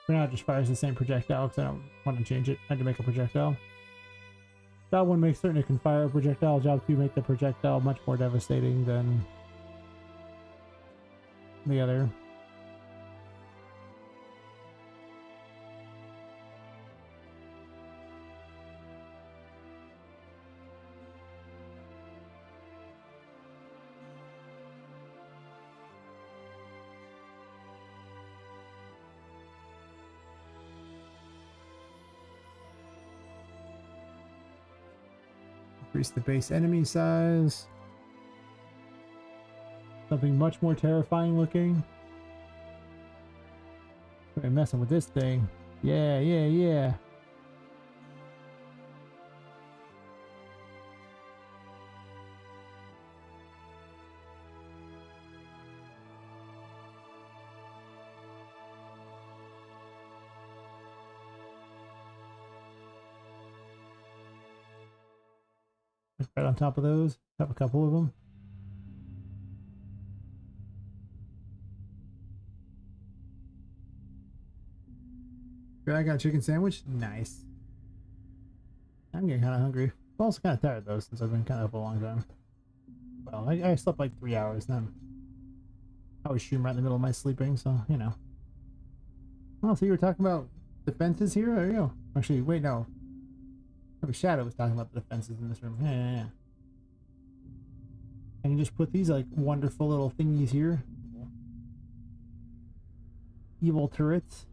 For now, it just fires the same projectile because I don't want to change it. I had to make a projectile. Job 1 makes certain it can fire a projectile. Job 2 make the projectile much more devastating than the other. Increase the base enemy size. Something much more terrifying looking. I'm messing with this thing. Yeah, yeah, yeah. Right on top of those. Have a couple of them. I got a chicken sandwich. Nice. I'm getting kind of hungry. I'm also kind of tired though, since I've been kind of up a long time. Well, I slept like 3 hours then. I was streaming right in the middle of my sleeping, so you know. Oh, so you were talking about defenses here? There you go. Actually, wait, no. Shadow was talking about the defenses in this room. Yeah. I can just put these like wonderful little thingies here. Evil turrets.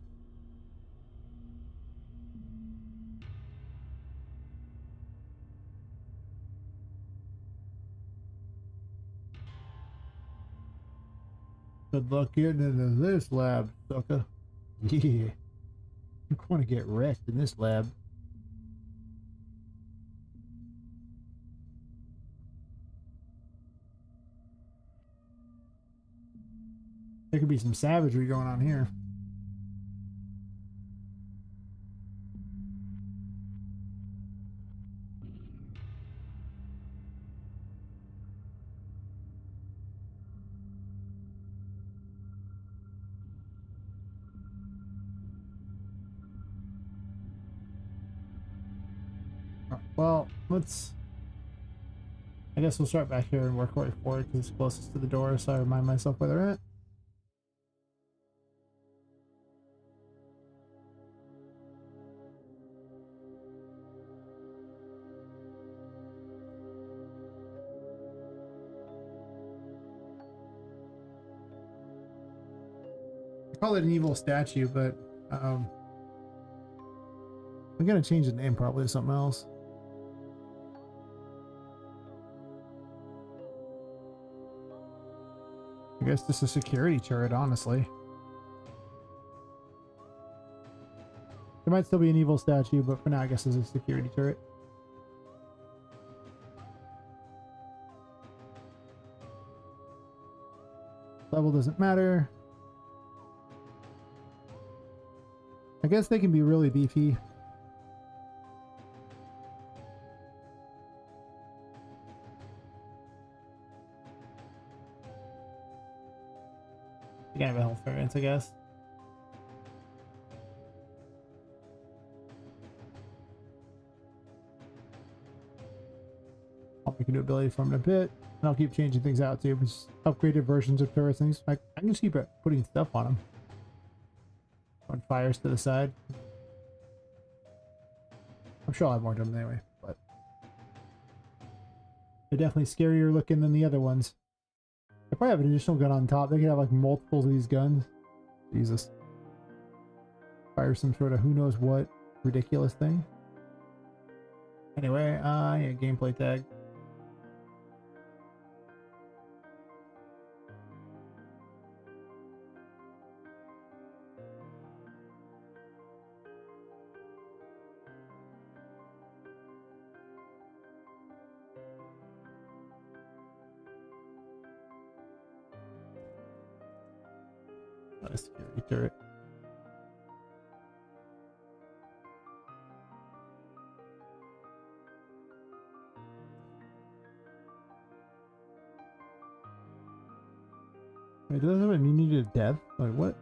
Good luck getting into this lab, sucker. Yeah. You're going to get wrecked in this lab. There could be some savagery going on here. Well, I guess we'll start back here and work our way forward because it's closest to the door, so I remind myself where they're at. I call it an evil statue, but I'm gonna change the name probably to something else. I guess this is a security turret, honestly. There might still be an evil statue, but for now I guess it's a security turret. Level doesn't matter. I guess they can be really beefy. You can have a health variance, I guess. I'll make a new ability from it a bit, and I'll keep changing things out too. Just upgraded versions of turrets things. I can just keep putting stuff on them. When fires to the side. I'm sure I'll have more of them anyway, but they're definitely scarier looking than the other ones. They probably have an additional gun on top. They could have like multiples of these guns. Jesus. Fire some sort of who knows what ridiculous thing. Anyway, yeah, gameplay tag. A security turret. Wait, does that have an immunity to death? Like what?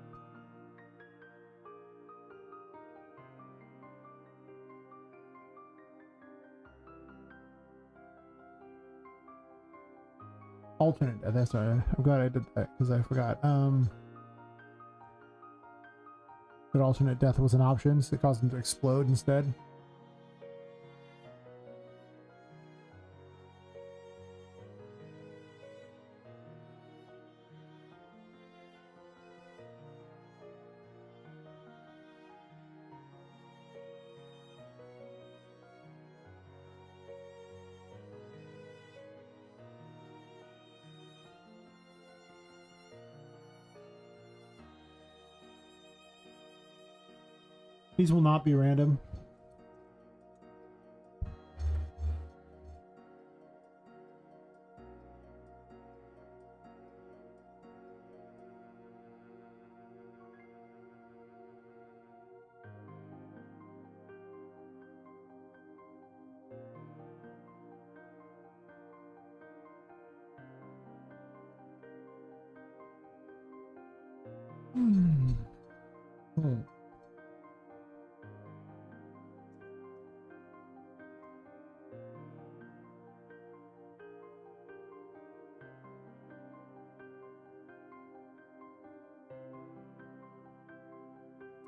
Alternate death, that's right. I'm glad I did that because I forgot. That alternate death was an option, so it caused them to explode instead. These will not be random.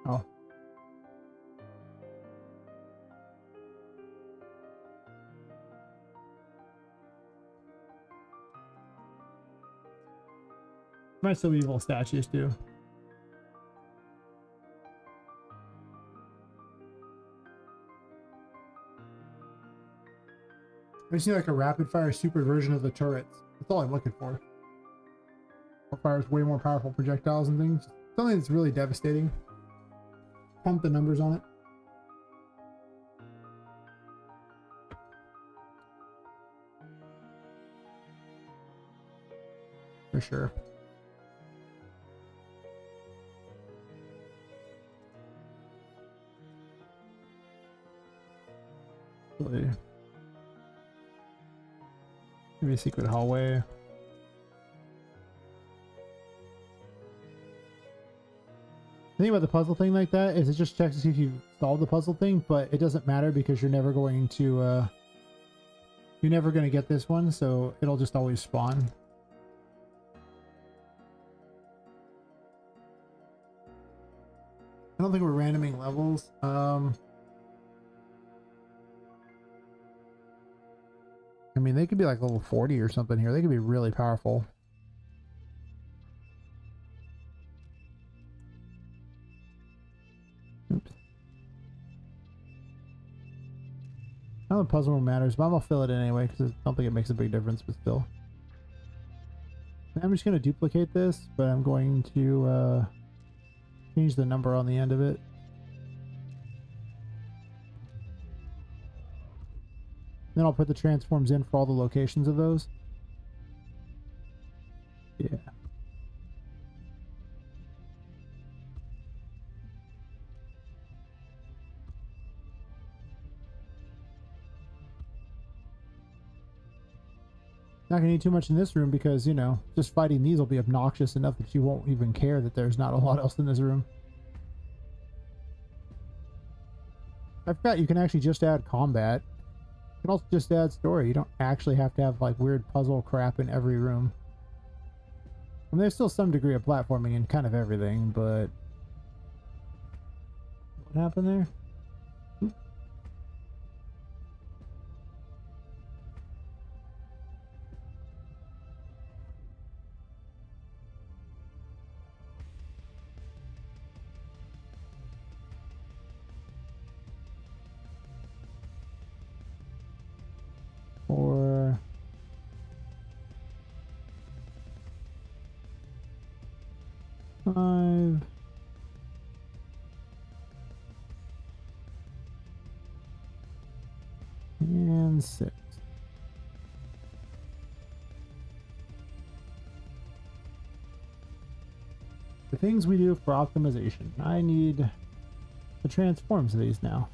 Oh. Might still be evil statues too. I just need like a rapid fire super version of the turrets. That's all I'm looking for. What fires way more powerful projectiles and things. Something that's really devastating. Pump the numbers on it. For sure. Maybe a secret hallway. The thing about the puzzle thing like that is it just checks to see if you solved the puzzle thing, but it doesn't matter because you're never going to get this one, so it'll just always spawn. I don't think we're randoming levels. I mean, they could be like level 40 or something here. They could be really powerful. Oops. Now the puzzle room matters, but I'm gonna fill it in anyway because I don't think it makes a big difference, but still. I'm just gonna duplicate this, but I'm going to change the number on the end of it. Then I'll put the transforms in for all the locations of those. Yeah. Not gonna need too much in this room because, you know, just fighting these will be obnoxious enough that you won't even care that there's not a lot else in this room. I forgot you can actually just add combat. You can also just add story. You don't actually have to have like weird puzzle crap in every room. I mean, there's still some degree of platforming in kind of everything, but What happened there? Or five. And 6. The things we do for optimization. I need the transforms of these now.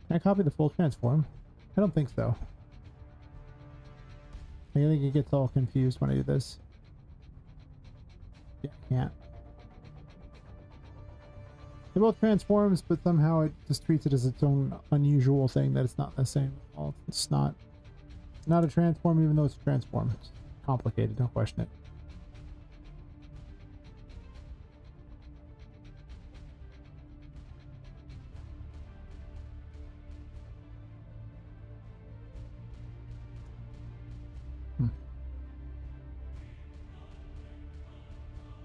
Can I copy the full transform? I don't think so. I think it gets all confused when I do this. Yeah, I can't. They're both transforms, but somehow it just treats it as its own unusual thing that it's not the same. Well, it's not a transform, even though it's a transform. It's complicated, don't question it.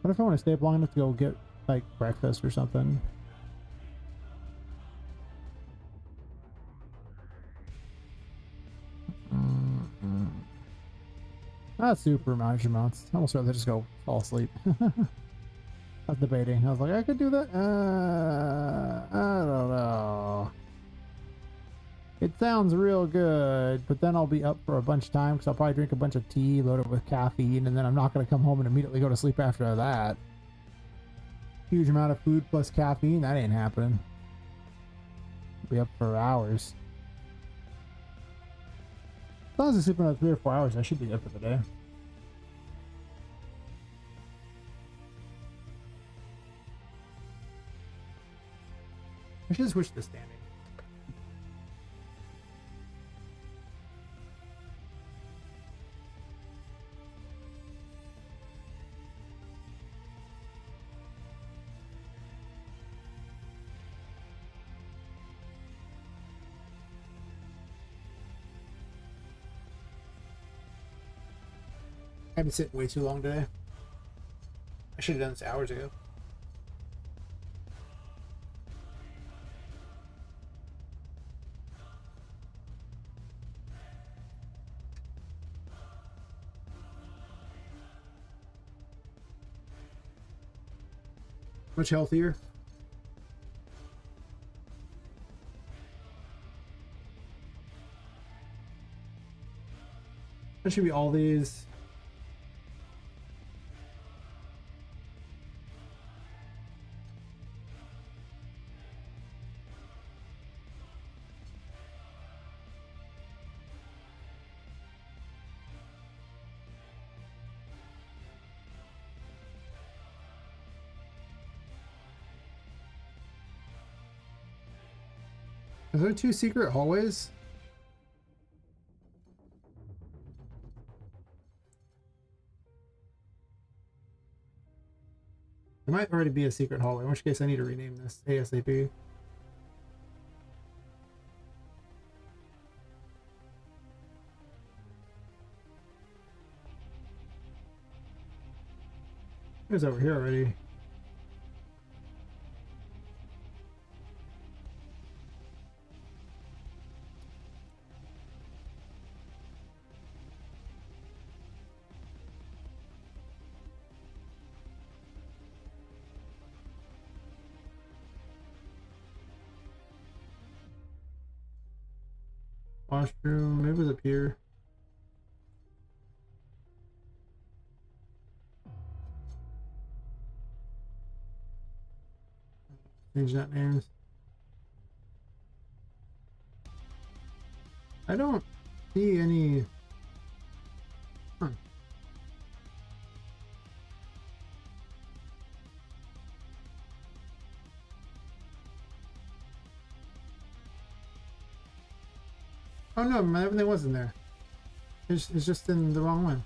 What if I want to stay up long enough to go get, like, breakfast or something? Not super large amounts. I almost rather just go fall asleep. I was debating. I was like, I could do that. I don't know. It sounds real good, but then I'll be up for a bunch of time because I'll probably drink a bunch of tea loaded with caffeine, and then I'm not going to come home and immediately go to sleep after that. Huge amount of food plus caffeine, that ain't happening. I'll be up for hours. As long as I sleep another 3 or 4 hours, I should be up for the day. I should switch to standing. I've been sitting way too long today. I should have done this hours ago. Much healthier. That should be all these. Are there 2 secret hallways? There might already be a secret hallway, in which case I need to rename this ASAP. It was over here already. Washroom, maybe it was up here. Change that names. I don't see any. Huh. Oh no, everything wasn't there. It's just in the wrong one.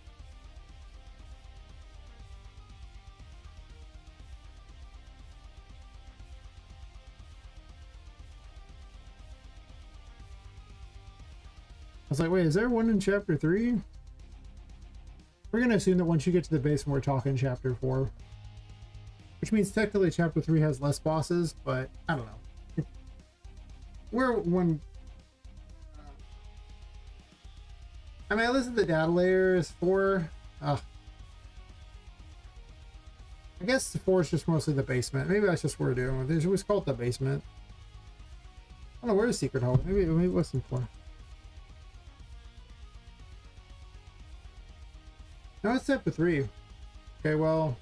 I was like, wait, is there one in chapter 3? We're gonna assume that once you get to the basement, we're talking chapter 4. Which means technically chapter 3 has less bosses, but I don't know. We're one. I mean, I listened to the data layers 4. I guess 4 is just mostly the basement. Maybe that's just what we're doing. It was called the basement. I don't know, where's the secret hole? Maybe it wasn't 4. No, it's chapter 3. Okay, well.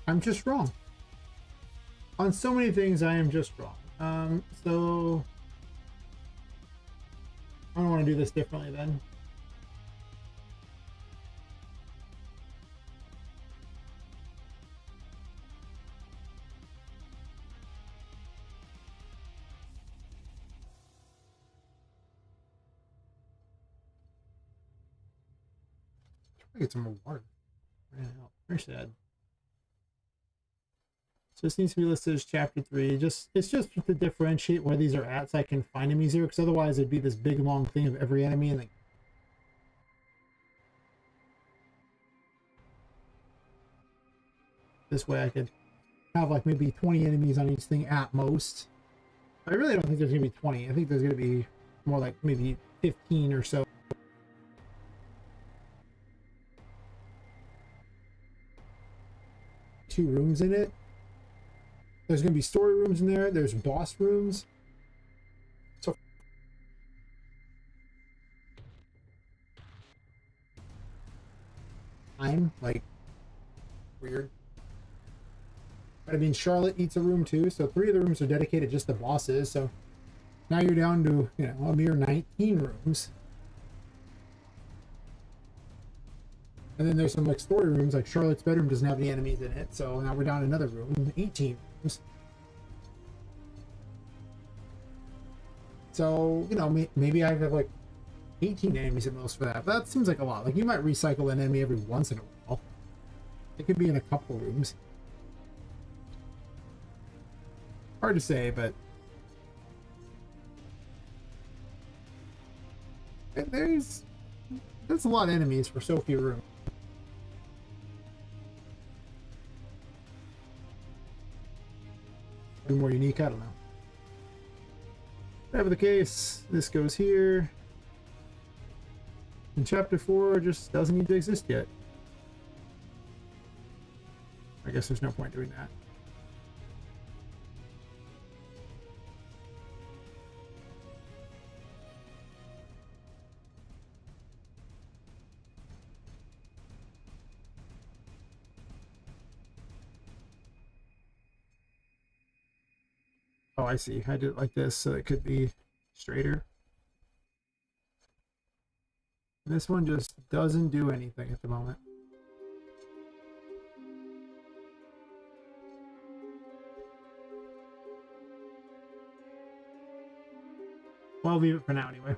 I'm just wrong. On so many things, I am just wrong. So I don't want to do this differently then. Try to get some more water. Very sad. So this needs to be listed as chapter 3. It's just to differentiate where these are at so I can find them easier, because otherwise it'd be this big long thing of every enemy and then this way I could have like maybe 20 enemies on each thing at most. I really don't think there's gonna be 20. I think there's gonna be more like maybe 15 or so. Two rooms in it. There's gonna be story rooms in there. There's boss rooms. So I'm like weird. But I mean, Charlotte eats a room too, so 3 of the rooms are dedicated just to bosses. So now you're down to, you know, a mere 19 rooms. And then there's some like story rooms, like Charlotte's bedroom doesn't have any enemies in it, so now we're down to another room, 18 rooms. So, you know, maybe I have like 18 enemies at most for that. But that seems like a lot. Like, you might recycle an enemy every once in a while. It could be in a couple rooms. Hard to say, but there's a lot of enemies for so few rooms. Be more unique, I don't know. Whatever the case, this goes here. And chapter 4 just doesn't need to exist yet. I guess there's no point doing that. Oh, I see. I did it like this so it could be straighter. This one just doesn't do anything at the moment. Well, I'll leave it for now anyway.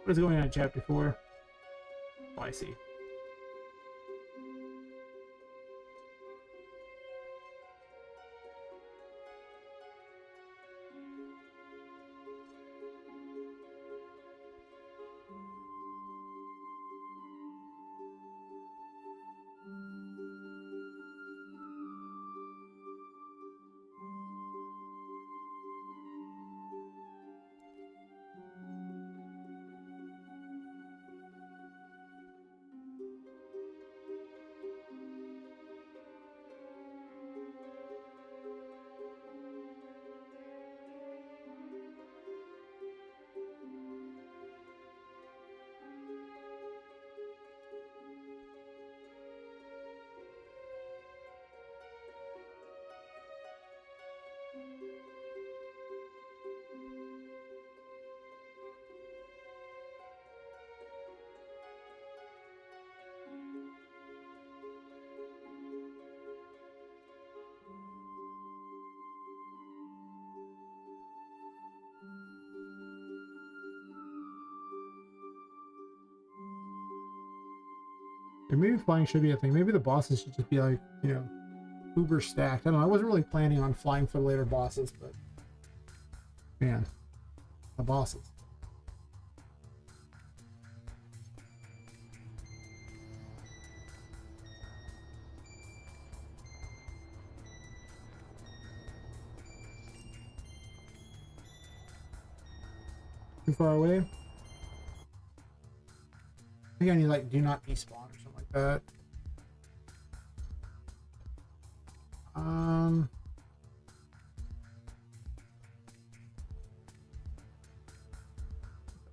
What is going on in chapter 4? Oh, I see. And maybe flying should be a thing. Maybe the bosses should just be like, you know, uber stacked. I don't know. I wasn't really planning on flying for later bosses, but man, the bosses. Too far away? I think I need like do not despawn or something like that.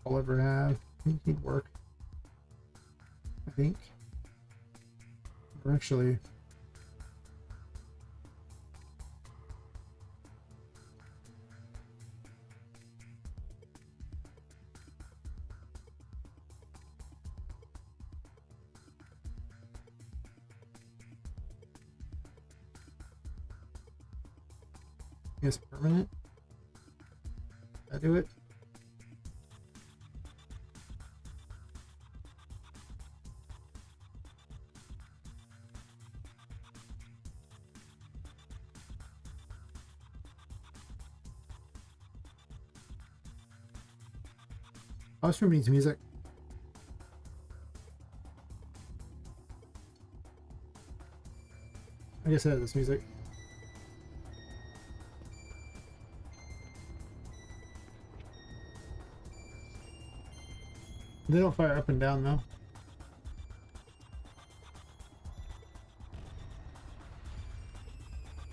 I'll ever have. He'd work. I think. Or actually. I guess permanent. Did I do it? Oh, this room needs music. I guess I have this music. They don't fire up and down though.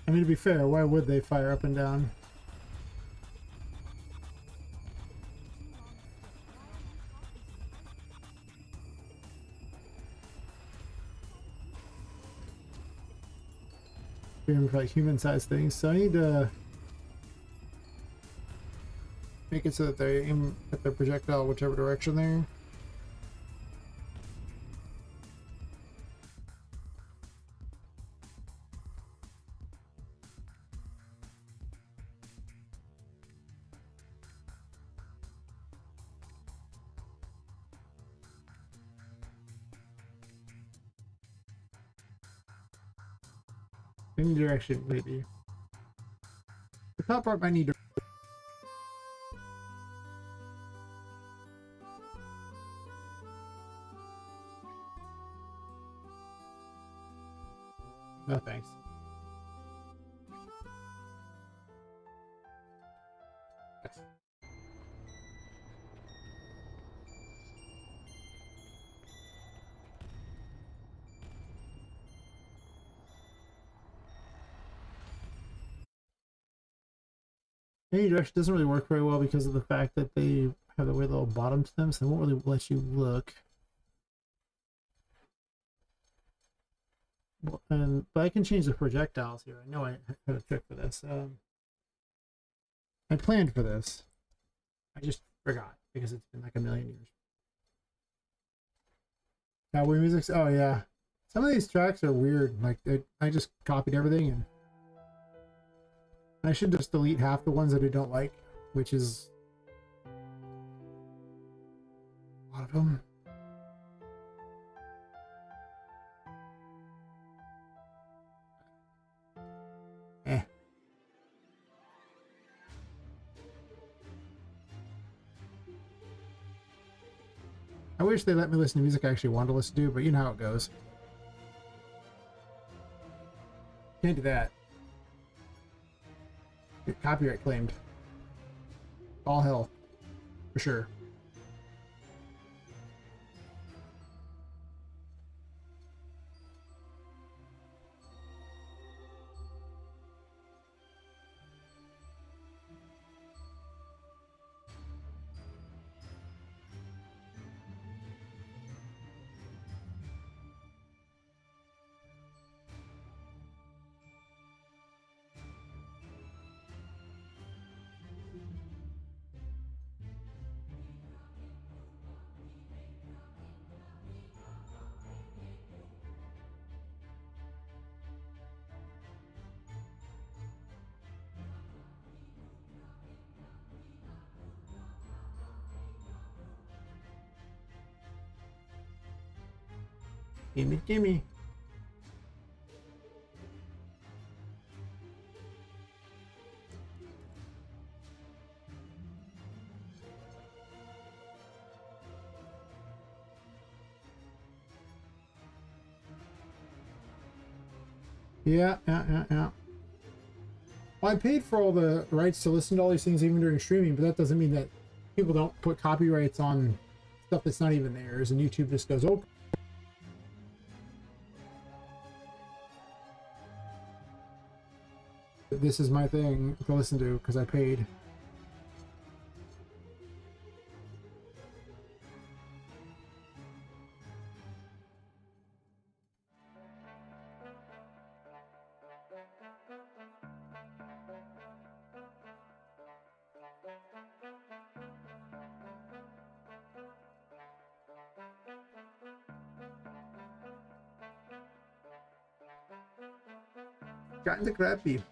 I mean, to be fair, why would they fire up and down? Like human-sized things, so I need to make it so that they aim at their projectile whichever direction they're. Any direction, maybe. The top part might need to. No thanks. Yes. Any direction doesn't really work very well because of the fact that they have the way little bottom to them, so they won't really let you look. But I can change the projectiles here. I know I had a trick for this. I planned for this. I just forgot because it's been like a million years. Cowboy music. Oh yeah, some of these tracks are weird. Like I just copied everything, and I should just delete half the ones that I don't like, which is a lot of them. Eh. I wish they let me listen to music I actually wanted to listen to, but you know how it goes. Can't do that. Get copyright claimed. All hell. For sure. Gimme, gimme. Yeah. Well, I paid for all the rights to listen to all these things even during streaming, but that doesn't mean that people don't put copyrights on stuff that's not even theirs, and YouTube just goes, oh. This is my thing to listen to because I paid. Kinda crappy.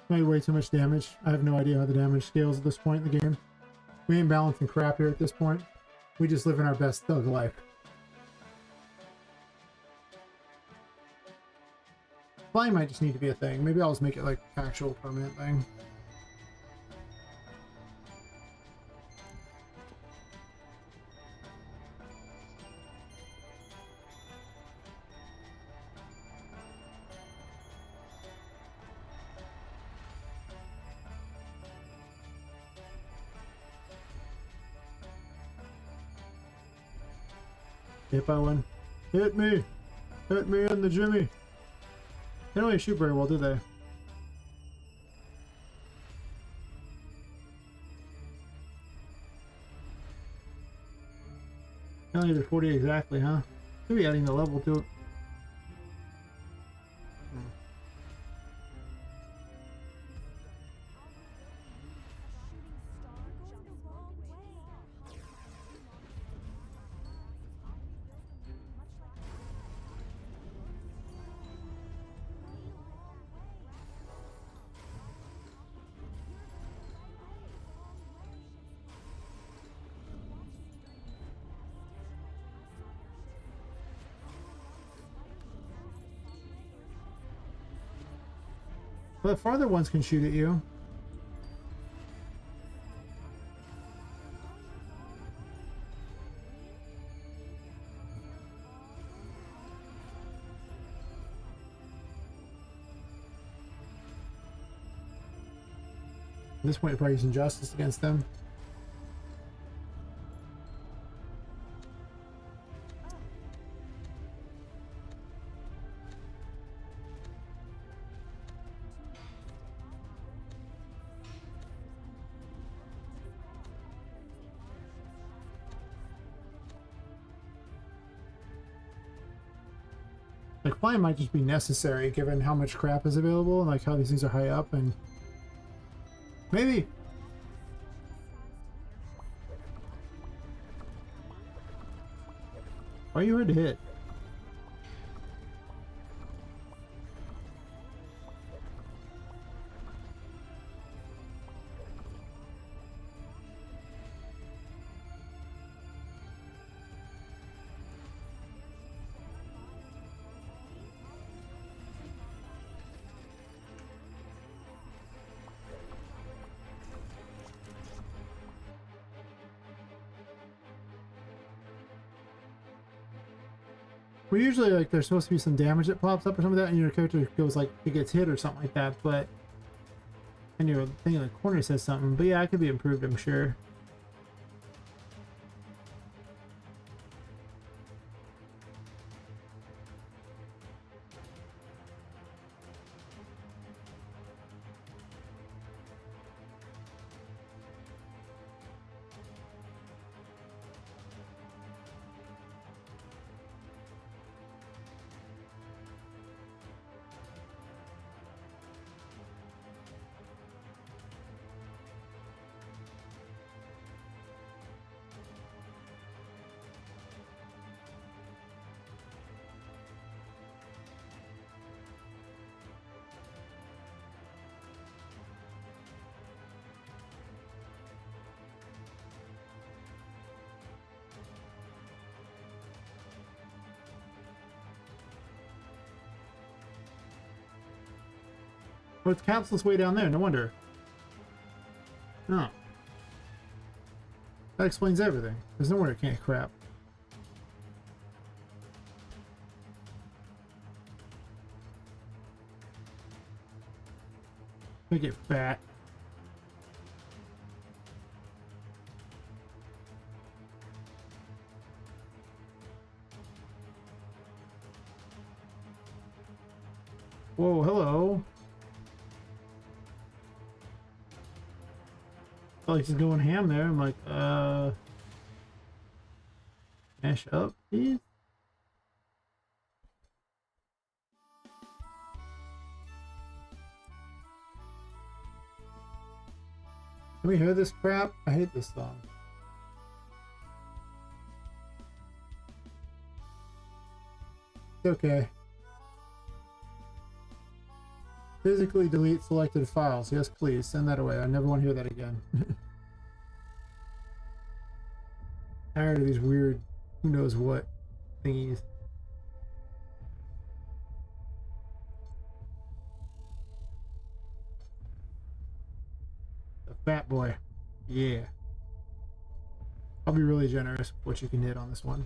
Made way too much damage. I have no idea how the damage scales at this point in the game. We ain't balancing crap here at this point. We just live in our best thug life. Flying might just need to be a thing. Maybe I'll just make it like actual permanent thing. Hit by one. Hit me! Hit me in the Jimmy! They don't really shoot very well, do they? Only the 40 exactly, huh? Could be adding the level to it. But farther ones can shoot at you. At this point, you're probably using justice against them. Like, flying might just be necessary given how much crap is available and like how these things are high up, and maybe. Why are you hard to hit? Well, usually, like, there's supposed to be some damage that pops up or something like that, and your character goes, like, it gets hit or something like that, but... And your thing in the corner says something, but yeah, it could be improved, I'm sure. Oh, it's capsule's way down there. No wonder. Oh. That explains everything. There's no wonder it can't crap. Make it fat. Whoa, hello. Oh, he's just going ham there. I'm like, mash up, please. Can we hear this crap? I hate this song. It's okay. Physically delete selected files. Yes, please. Send that away. I never want to hear that again. Tired of these weird, who knows what thingies. The fat boy. Yeah. I'll be really generous with what you can hit on this one.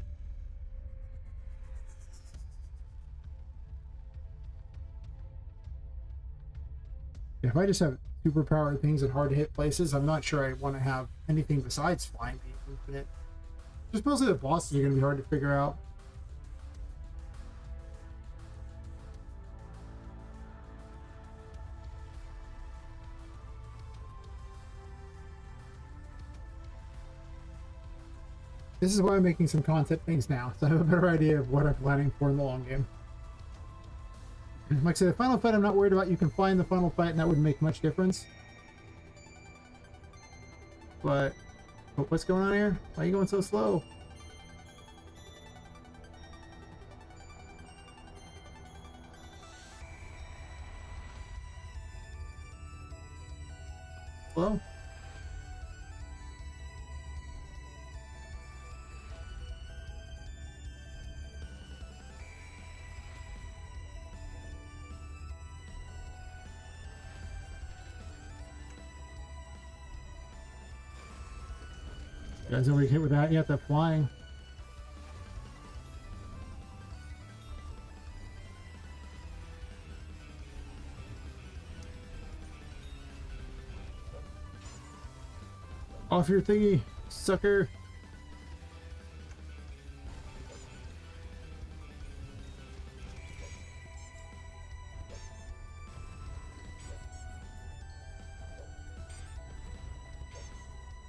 If I just have super powered things in hard to hit places, I'm not sure I want to have anything besides flying be infinite. Just mostly the bosses are going to be hard to figure out. This is why I'm making some concept things now, so I have a better idea of what I'm planning for in the long game. Like I said, the final fight I'm not worried about. You can fly in the final fight and that wouldn't make much difference. But, what's going on here? Why are you going so slow? Slow? You guys already hit with that yet? That flying. Off your thingy, sucker.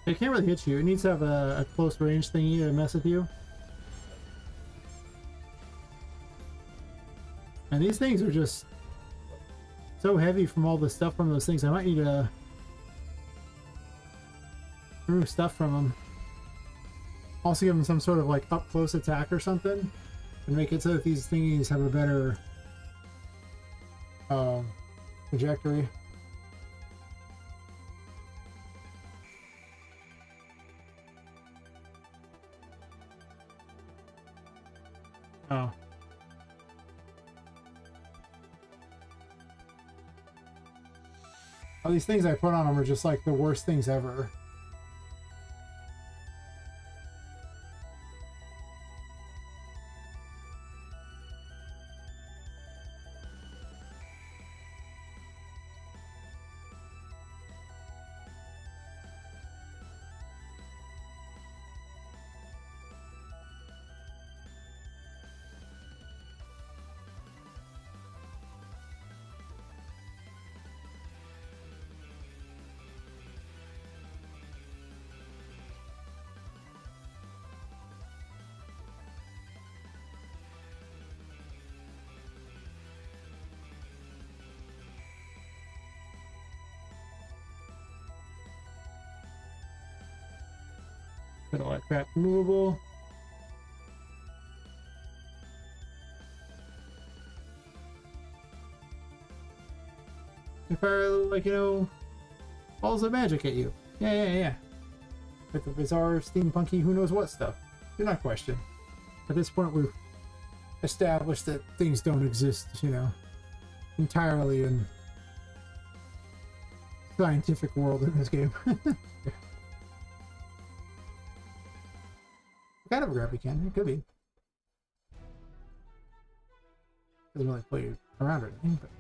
It can't really hit you. It needs to have a close range thingy to mess with you. And these things are just so heavy from all the stuff from those things. I might need to remove stuff from them. Also give them some sort of like up close attack or something. And make it so that these thingies have a better trajectory. Oh. All these things I put on them are just like the worst things ever. Put all that crap movable. If I like, you know, balls of magic at you. Yeah. With the bizarre, steampunky, who knows what stuff. Do not question. At this point, we've established that things don't exist, you know, entirely in scientific world in this game. Kind of a gravity cannon, it could be. Doesn't really play around or anything, but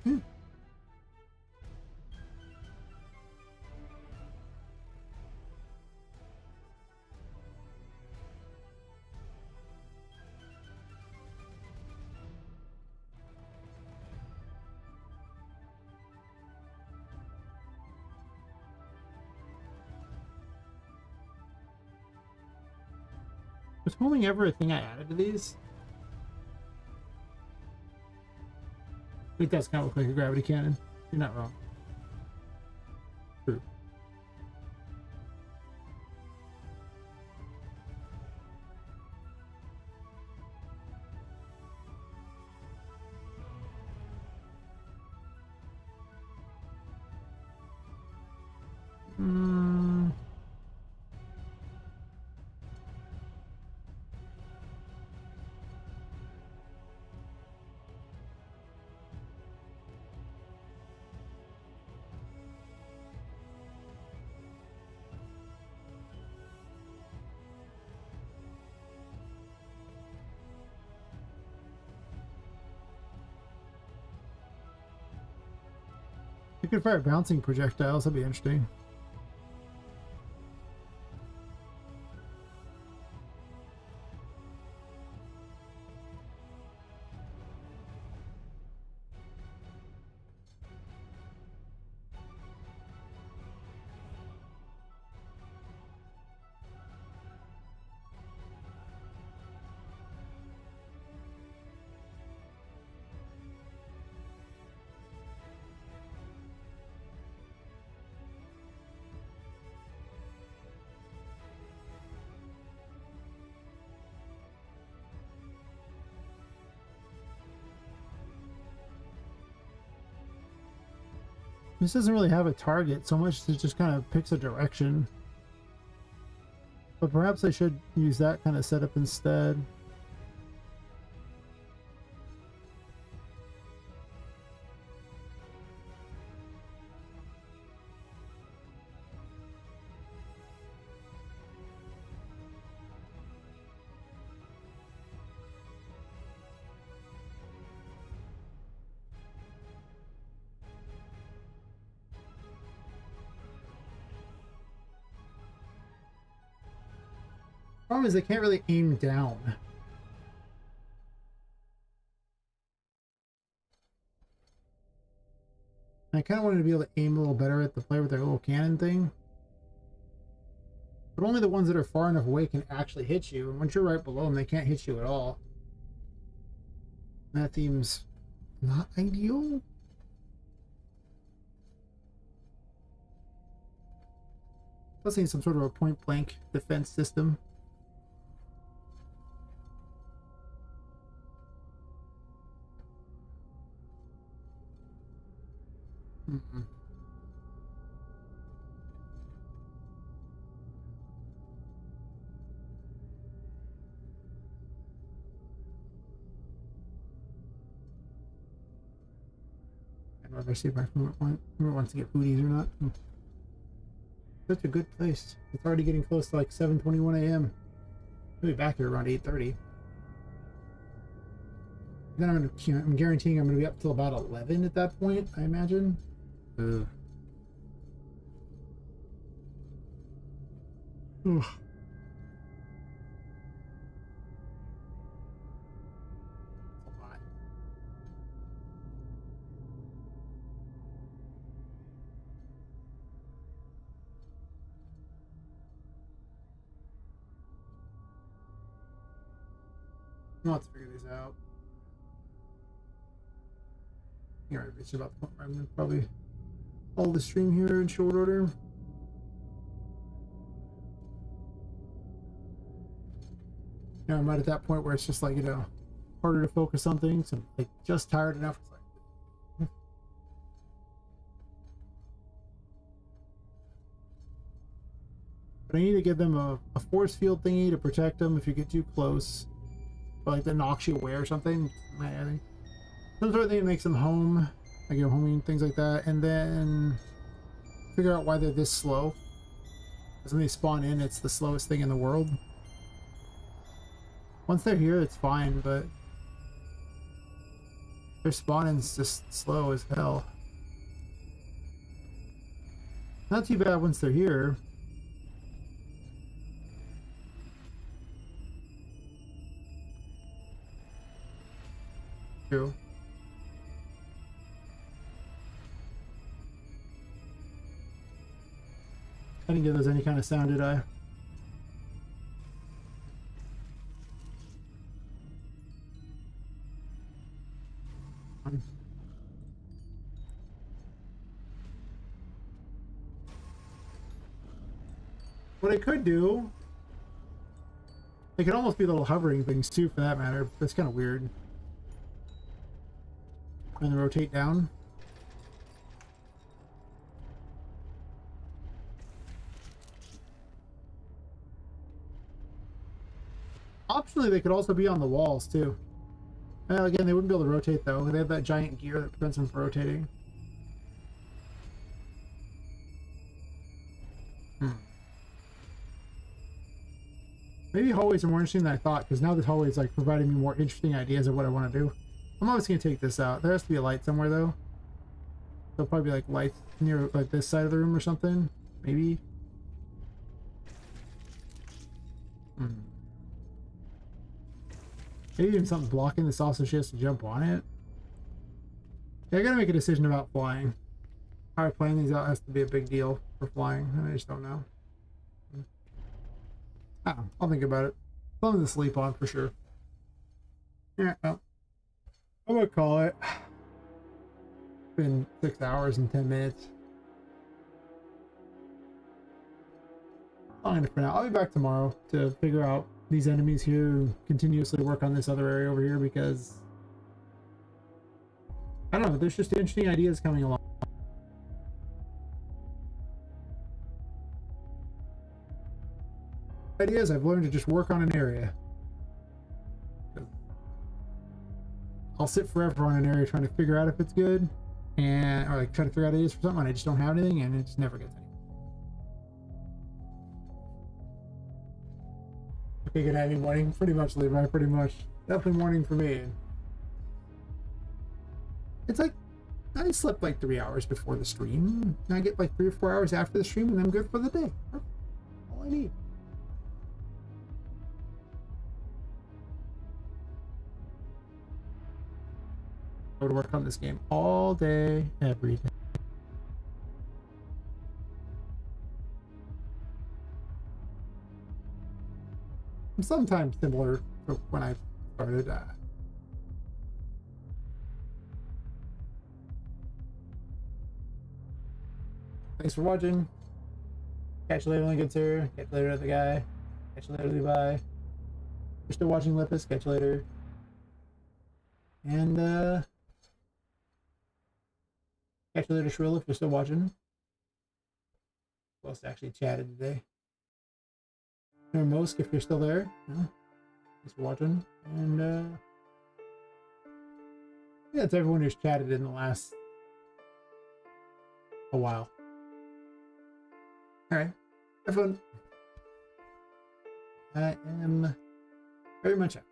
was homing ever a thing I added to these? I think that's kind of look like a gravity cannon. You're not wrong. True. You could fire bouncing projectiles, that'd be interesting. This doesn't really have a target so much, it just kind of picks a direction. But perhaps I should use that kind of setup instead. Problem is they can't really aim down. I kind of wanted to be able to aim a little better at the player with their little cannon thing. But only the ones that are far enough away can actually hit you. And once you're right below them, they can't hit you at all. That seems not ideal. Let's see some sort of a point blank defense system. Mm-mm. I'd rather see if my roommate wants to get foodies or not. Such a good place. It's already getting close to like 7:21 a.m. We'll be back here around 8:30. Then I'm guaranteeing I'm going to be up till about 11 at that point, I imagine. Ugh. Ugh. A lot. I'll have to figure these out. Yeah, it's about the point where I'm going to probably hold the stream here in short order. Now I'm right at that point where it's just like, you know, harder to focus on things. I'm like just tired enough. It's like, but I need to give them a force field thingy to protect them if you get too close. Or like that knocks you away or something. I think some sort of thing that makes them home. Like, you know, homing, things like that. And then figure out why they're this slow. Because when they spawn in, it's the slowest thing in the world. Once they're here, it's fine, but their spawning's just slow as hell. Not too bad once they're here. True. I didn't give those any kind of sound, did I? What I could do, they could almost be little hovering things too, for that matter. That's kind of weird. And rotate down. Optionally, they could also be on the walls too. Well, again, they wouldn't be able to rotate though. They have that giant gear that prevents them from rotating. Maybe hallways are more interesting than I thought, because now this hallway is like providing me more interesting ideas of what I want to do. I'm always going to take this out. There has to be a light somewhere though. There'll probably be like lights near like this side of the room or something. Maybe. Maybe even something blocking this off so she has to jump on it. Yeah, I gotta make a decision about flying. How I plan these out has to be a big deal for flying, and I just don't know. I'll think about it. Something to sleep on for sure. Yeah, well, I'm gonna call it. It's been 6 hours and 10 minutes. I'm gonna for now. I'll be back tomorrow to figure out these enemies here and continuously work on this other area over here, because I don't know, there's just interesting ideas coming along. Ideas, I've learned to just work on an area. I'll sit forever on an area trying to figure out if it's good, or like try to figure out ideas for something, and I just don't have anything, and it just never gets anywhere. Okay, good night, morning. Pretty much, Levi. Pretty much. Definitely morning for me. It's like I slept like 3 hours before the stream, and I get like 3 or 4 hours after the stream, and I'm good for the day. All I need. Go to work on this game all day, every day. Sometimes similar to when I started. Thanks for watching. Catch you later, Lincoln, sir. Catch you later, other guy. Catch you later, Levi. If you're still watching Lippus, catch you later. And catch you later, Shrill, if you're still watching. Who else actually chatted today? Or Mosk, if you're still there. Yeah. Thanks for watching. And yeah, it's everyone who's chatted in the last a while. Alright. Have fun. I am very much out.